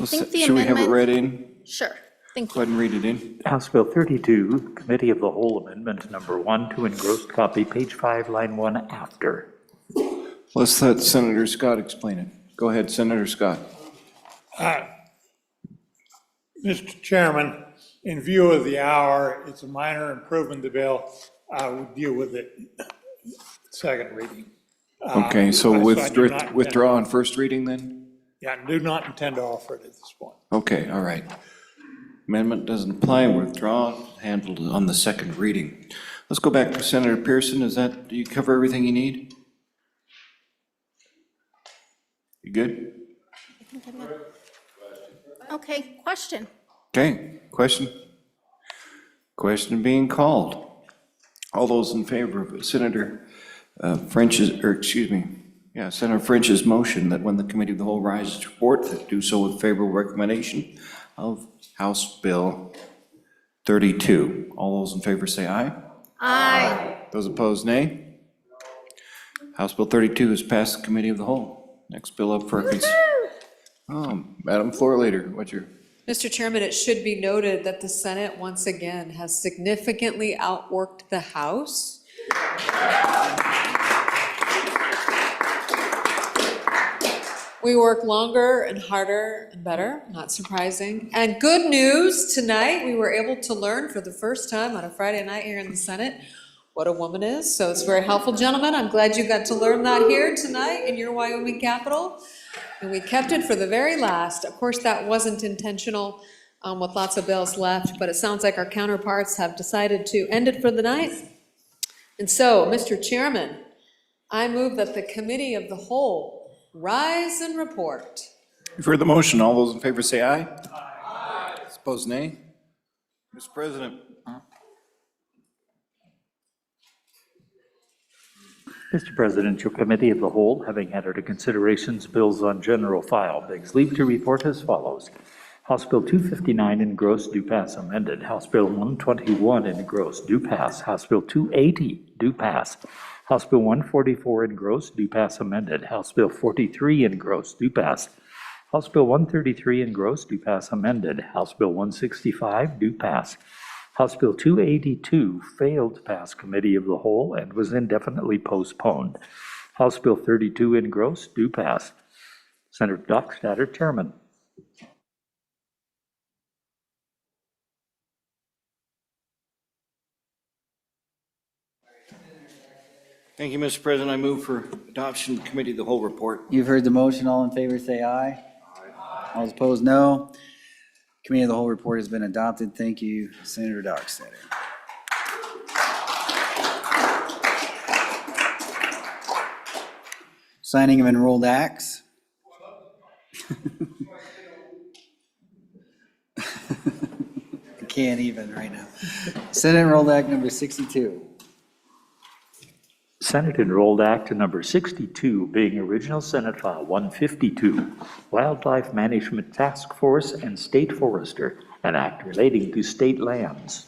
think the Should we have it amendment- read in? Sure, thank Go you. ahead and read it in. House Bill 32, Committee of the Whole Amendment Number 1 to engrossed copy, page 5, line 1 after. Let's let Senator Scott explain it. Go ahead, Senator Scott. Mr. Chairman, in view of the hour, it's a minor improvement to the bill. I would deal with it second reading. Okay, so I do not withdraw on first reading then? Yeah, I do not intend to offer it at this point. Okay, all right. Amendment doesn't apply, withdraw, handled on the second reading. Let's go back to Senator Pearson. Do you cover everything you need? You good? Okay, question. Okay, question? Question being called. All those in favor of Senator Senator French's motion that when the Committee of the Whole rises to report, that do so with favorable recommendation of House Bill 32. All those in favor say aye. Aye. Those opposed, nay. House Bill 32 is passed the Committee of the Whole. Next bill up for Madam Floor Leader, what's your? Mr. Chairman, it should be noted that the Senate once again has significantly outworked the House. We work longer and harder and better, not surprising. And good news, tonight we were able to learn for the first time on a Friday night here in the Senate what a woman is. So it's very helpful, gentlemen. I'm glad you got to learn that here tonight in your Wyoming Capitol. And we kept it for the very last. Of course, that wasn't intentional with lots of bills left, but it sounds like our counterparts have decided to end it for the night. And so, Mr. Chairman, I move that the Committee of the Whole rise and report. You've heard the motion. All those in favor say aye. Aye. Opposed, nay. Mr. President. Mr. President, your Committee of the Whole, having had under considerations bills on general file, begs leave to report as follows. House Bill 259 engrossed do pass amended. House Bill 121 engrossed do pass. House Bill 280 do pass. House Bill 144 engrossed do pass amended. House Bill 43 engrossed do pass. House Bill 133 engrossed do pass amended. House Bill 165 do pass. House Bill 282 failed to pass Committee of the Whole and was indefinitely postponed. House Bill 32 engrossed do pass. Senator Dockstader, Chairman. Thank you, Mr. President. I move for adoption Committee of the Whole report. You've heard the motion. All in favor say aye. Aye. All opposed, no. Committee of the Whole report has been adopted. Thank you, Senator Dockstader. Signing of enrolled acts. Can't even right now. Senate Enrolled Act number 62. Senate Enrolled Act number 62, being original Senate File 152, Wildlife Management Task Force and State Forester, an act relating to state lands.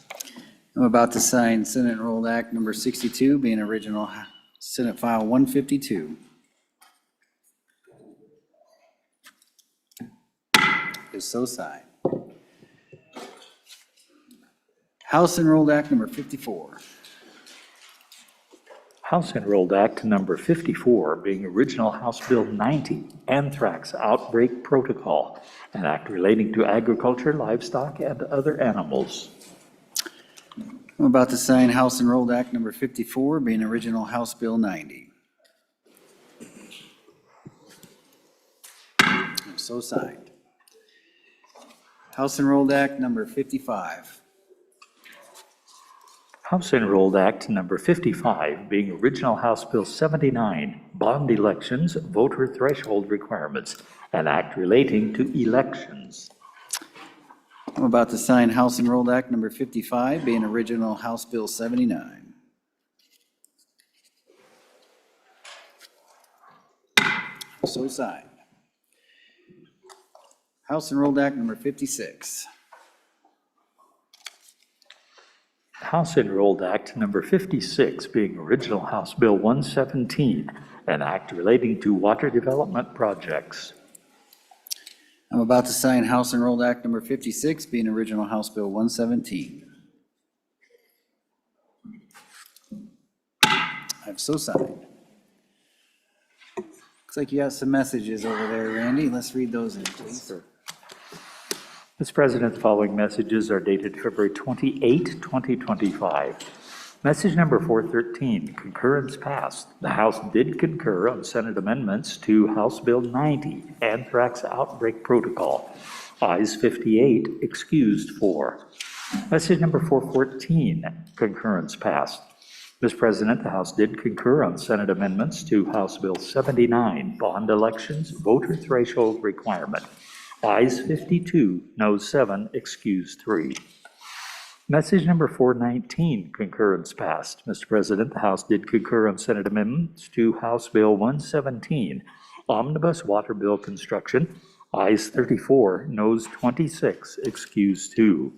I'm about to sign Senate Enrolled Act number 62, being original Senate File 152. Is so signed. House Enrolled Act number 54. House Enrolled Act number 54, being original House Bill 90, Anthrax Outbreak Protocol, an act relating to agriculture, livestock, and other animals. I'm about to sign House Enrolled Act number 54, being original House Bill 90. So signed. House Enrolled Act number 55. House Enrolled Act number 55, being original House Bill 79, Bond Elections, Voter Threshold Requirements, an act relating to elections. I'm about to sign House Enrolled Act number 55, being original House Bill 79. So signed. House Enrolled Act number 56. House Enrolled Act number 56, being original House Bill 117, an act relating to water development projects. I'm about to sign House Enrolled Act number 56, being original House Bill 117. I've so signed. Looks like you got some messages over there, Randy. Let's read those in, please. Mr. President, the following messages are dated February 28, 2025. Message number 413, concurrence passed. The House did concur on Senate amendments to House Bill 90, Anthrax Outbreak Protocol. Ayes 58, excused 4. Message number 414, concurrence passed. Mr. President, the House did concur on Senate amendments to House Bill 79, Bond Elections, Voter Threshold Requirement. Ayes 52, noes 7, excused 3. Message number 419, concurrence passed. Mr. President, the House did concur on Senate amendments to House Bill 117, Omnibus Water Bill Construction. Ayes 34, noes 26, excused 2.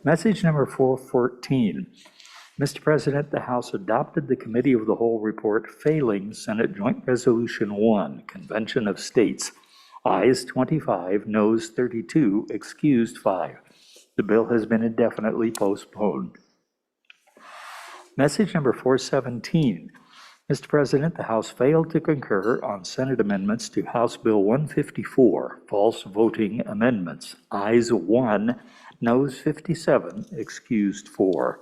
Message number 414. Mr. President, the House adopted the Committee of the Whole report failing Senate Joint Resolution 1, Convention of States. Ayes 25, noes 32, excused 5. The bill has been indefinitely postponed. Message number 417. Mr. President, the House failed to concur on Senate amendments to House Bill 154, false voting amendments. Ayes 1, noes 57, excused 4.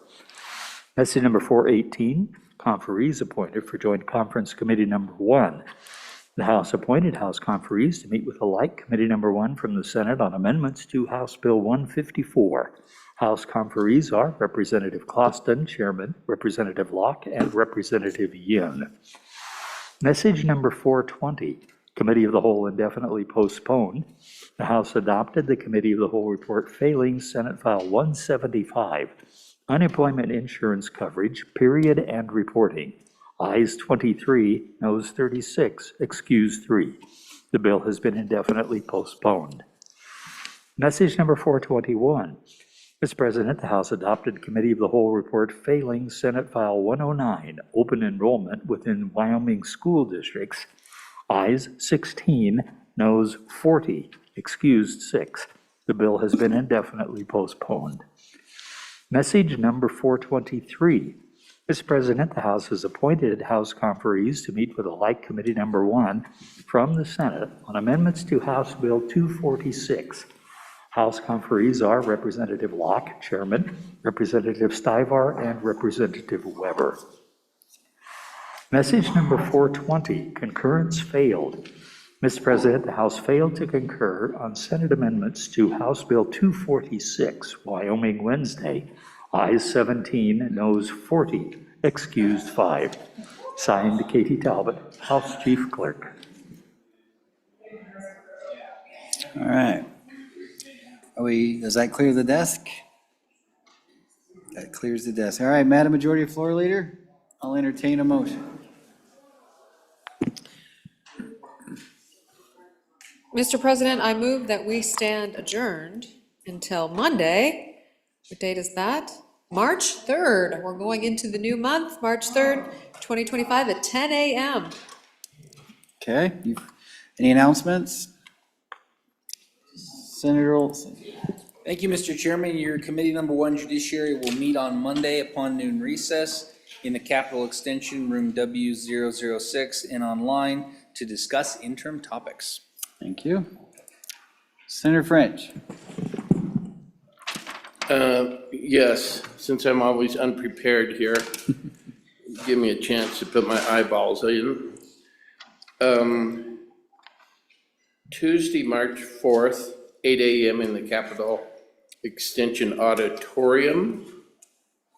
Message number 418, conferees appointed for Joint Conference Committee number 1. The House appointed House conferees to meet with a like Committee number 1 from the Senate on amendments to House Bill 154. House conferees are Representative Closton, Chairman, Representative Locke, and Representative Yin. Message number 420, Committee of the Whole indefinitely postponed. The House adopted the Committee of the Whole report failing Senate File 175, Unemployment Insurance Coverage, Period and Reporting. Ayes 23, noes 36, excused 3. The bill has been indefinitely postponed. Message number 421. Mr. President, the House adopted Committee of the Whole report failing Senate File 109, Open Enrollment within Wyoming School Districts. Ayes 16, noes 40, excused 6. The bill has been indefinitely postponed. Message number 423. Mr. President, the House has appointed House conferees to meet with a like Committee number 1 from the Senate on amendments to House Bill 246. House conferees are Representative Locke, Chairman, Representative Stivar, and Representative Weber. Message number 420, concurrence failed. Mr. President, the House failed to concur on Senate amendments to House Bill 246, Wyoming Wednesday. Ayes 17, noes 40, excused 5. Signed, Katie Talbot, House Chief Clerk. All right. Does that clear the desk? That clears the desk. All right, Madam Majority Floor Leader, I'll entertain a motion. Mr. President, I move that we stand adjourned until Monday. What date is that? March 3rd. We're going into the new month, March 3rd, 2025 at 10 a.m. Okay, any announcements? Senator Olson. Thank you, Mr. Chairman. Your Committee Number 1 Judiciary will meet on Monday upon noon recess in the Capitol Extension Room W006 and online to discuss interim topics. Thank you. Senator French. Yes, since I'm always unprepared here, give me a chance to put my eyeballs in. Tuesday, March 4th, 8 a.m. in the Capitol Extension Auditorium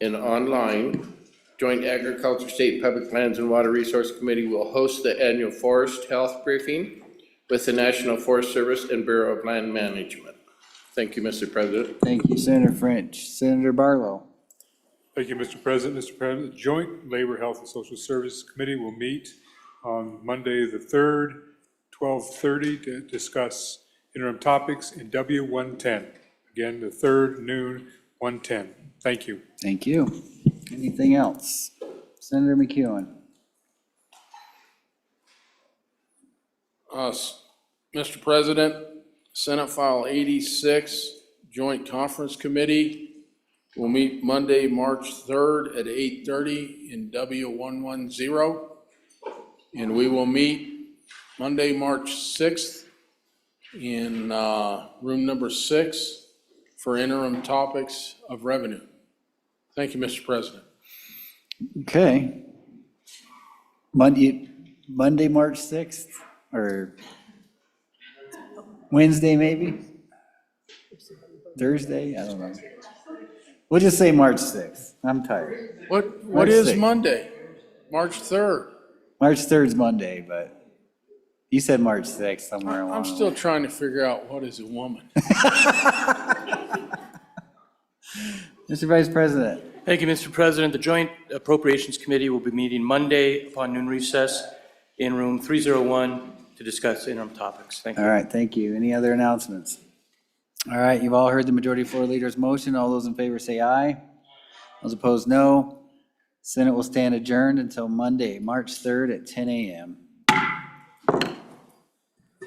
and online. Joint Agriculture, State Public Lands and Water Resource Committee will host the annual Forest Health Briefing with the National Forest Service and Bureau of Land Management. Thank you, Mr. President. Thank you, Senator French. Senator Barlow. Thank you, Mr. President. Mr. President, the Joint Labor, Health, and Social Services Committee will meet on Monday, the 3rd, 12:30 to discuss interim topics in W110. Again, the 3rd, noon, 110. Thank you. Thank you. Anything else? Senator McEwen. Mr. President, Senate File 86, Joint Conference Committee will meet Monday, March 3rd at 8:30 in W110. And we will meet Monday, March 6th in room number 6 for interim topics of revenue. Thank you, Mr. President. Okay. Monday, March 6th, or Wednesday, maybe? Thursday? I don't know. We'll just say March 6th. I'm tired. What March is 6th. Monday? March 3rd. March 3rd's Monday, but you said March 6th somewhere along I'm the still way. trying to figure out what is a woman. Mr. Vice President. Thank you, Mr. President. The Joint Appropriations Committee will be meeting Monday upon noon recess in room 301 to discuss interim topics. Thank you. All right, thank you. Any other announcements? All right, you've all heard the majority floor leader's motion. All those in favor say aye. Those opposed, no. Senate will stand adjourned until Monday, March 3rd at 10 a.m.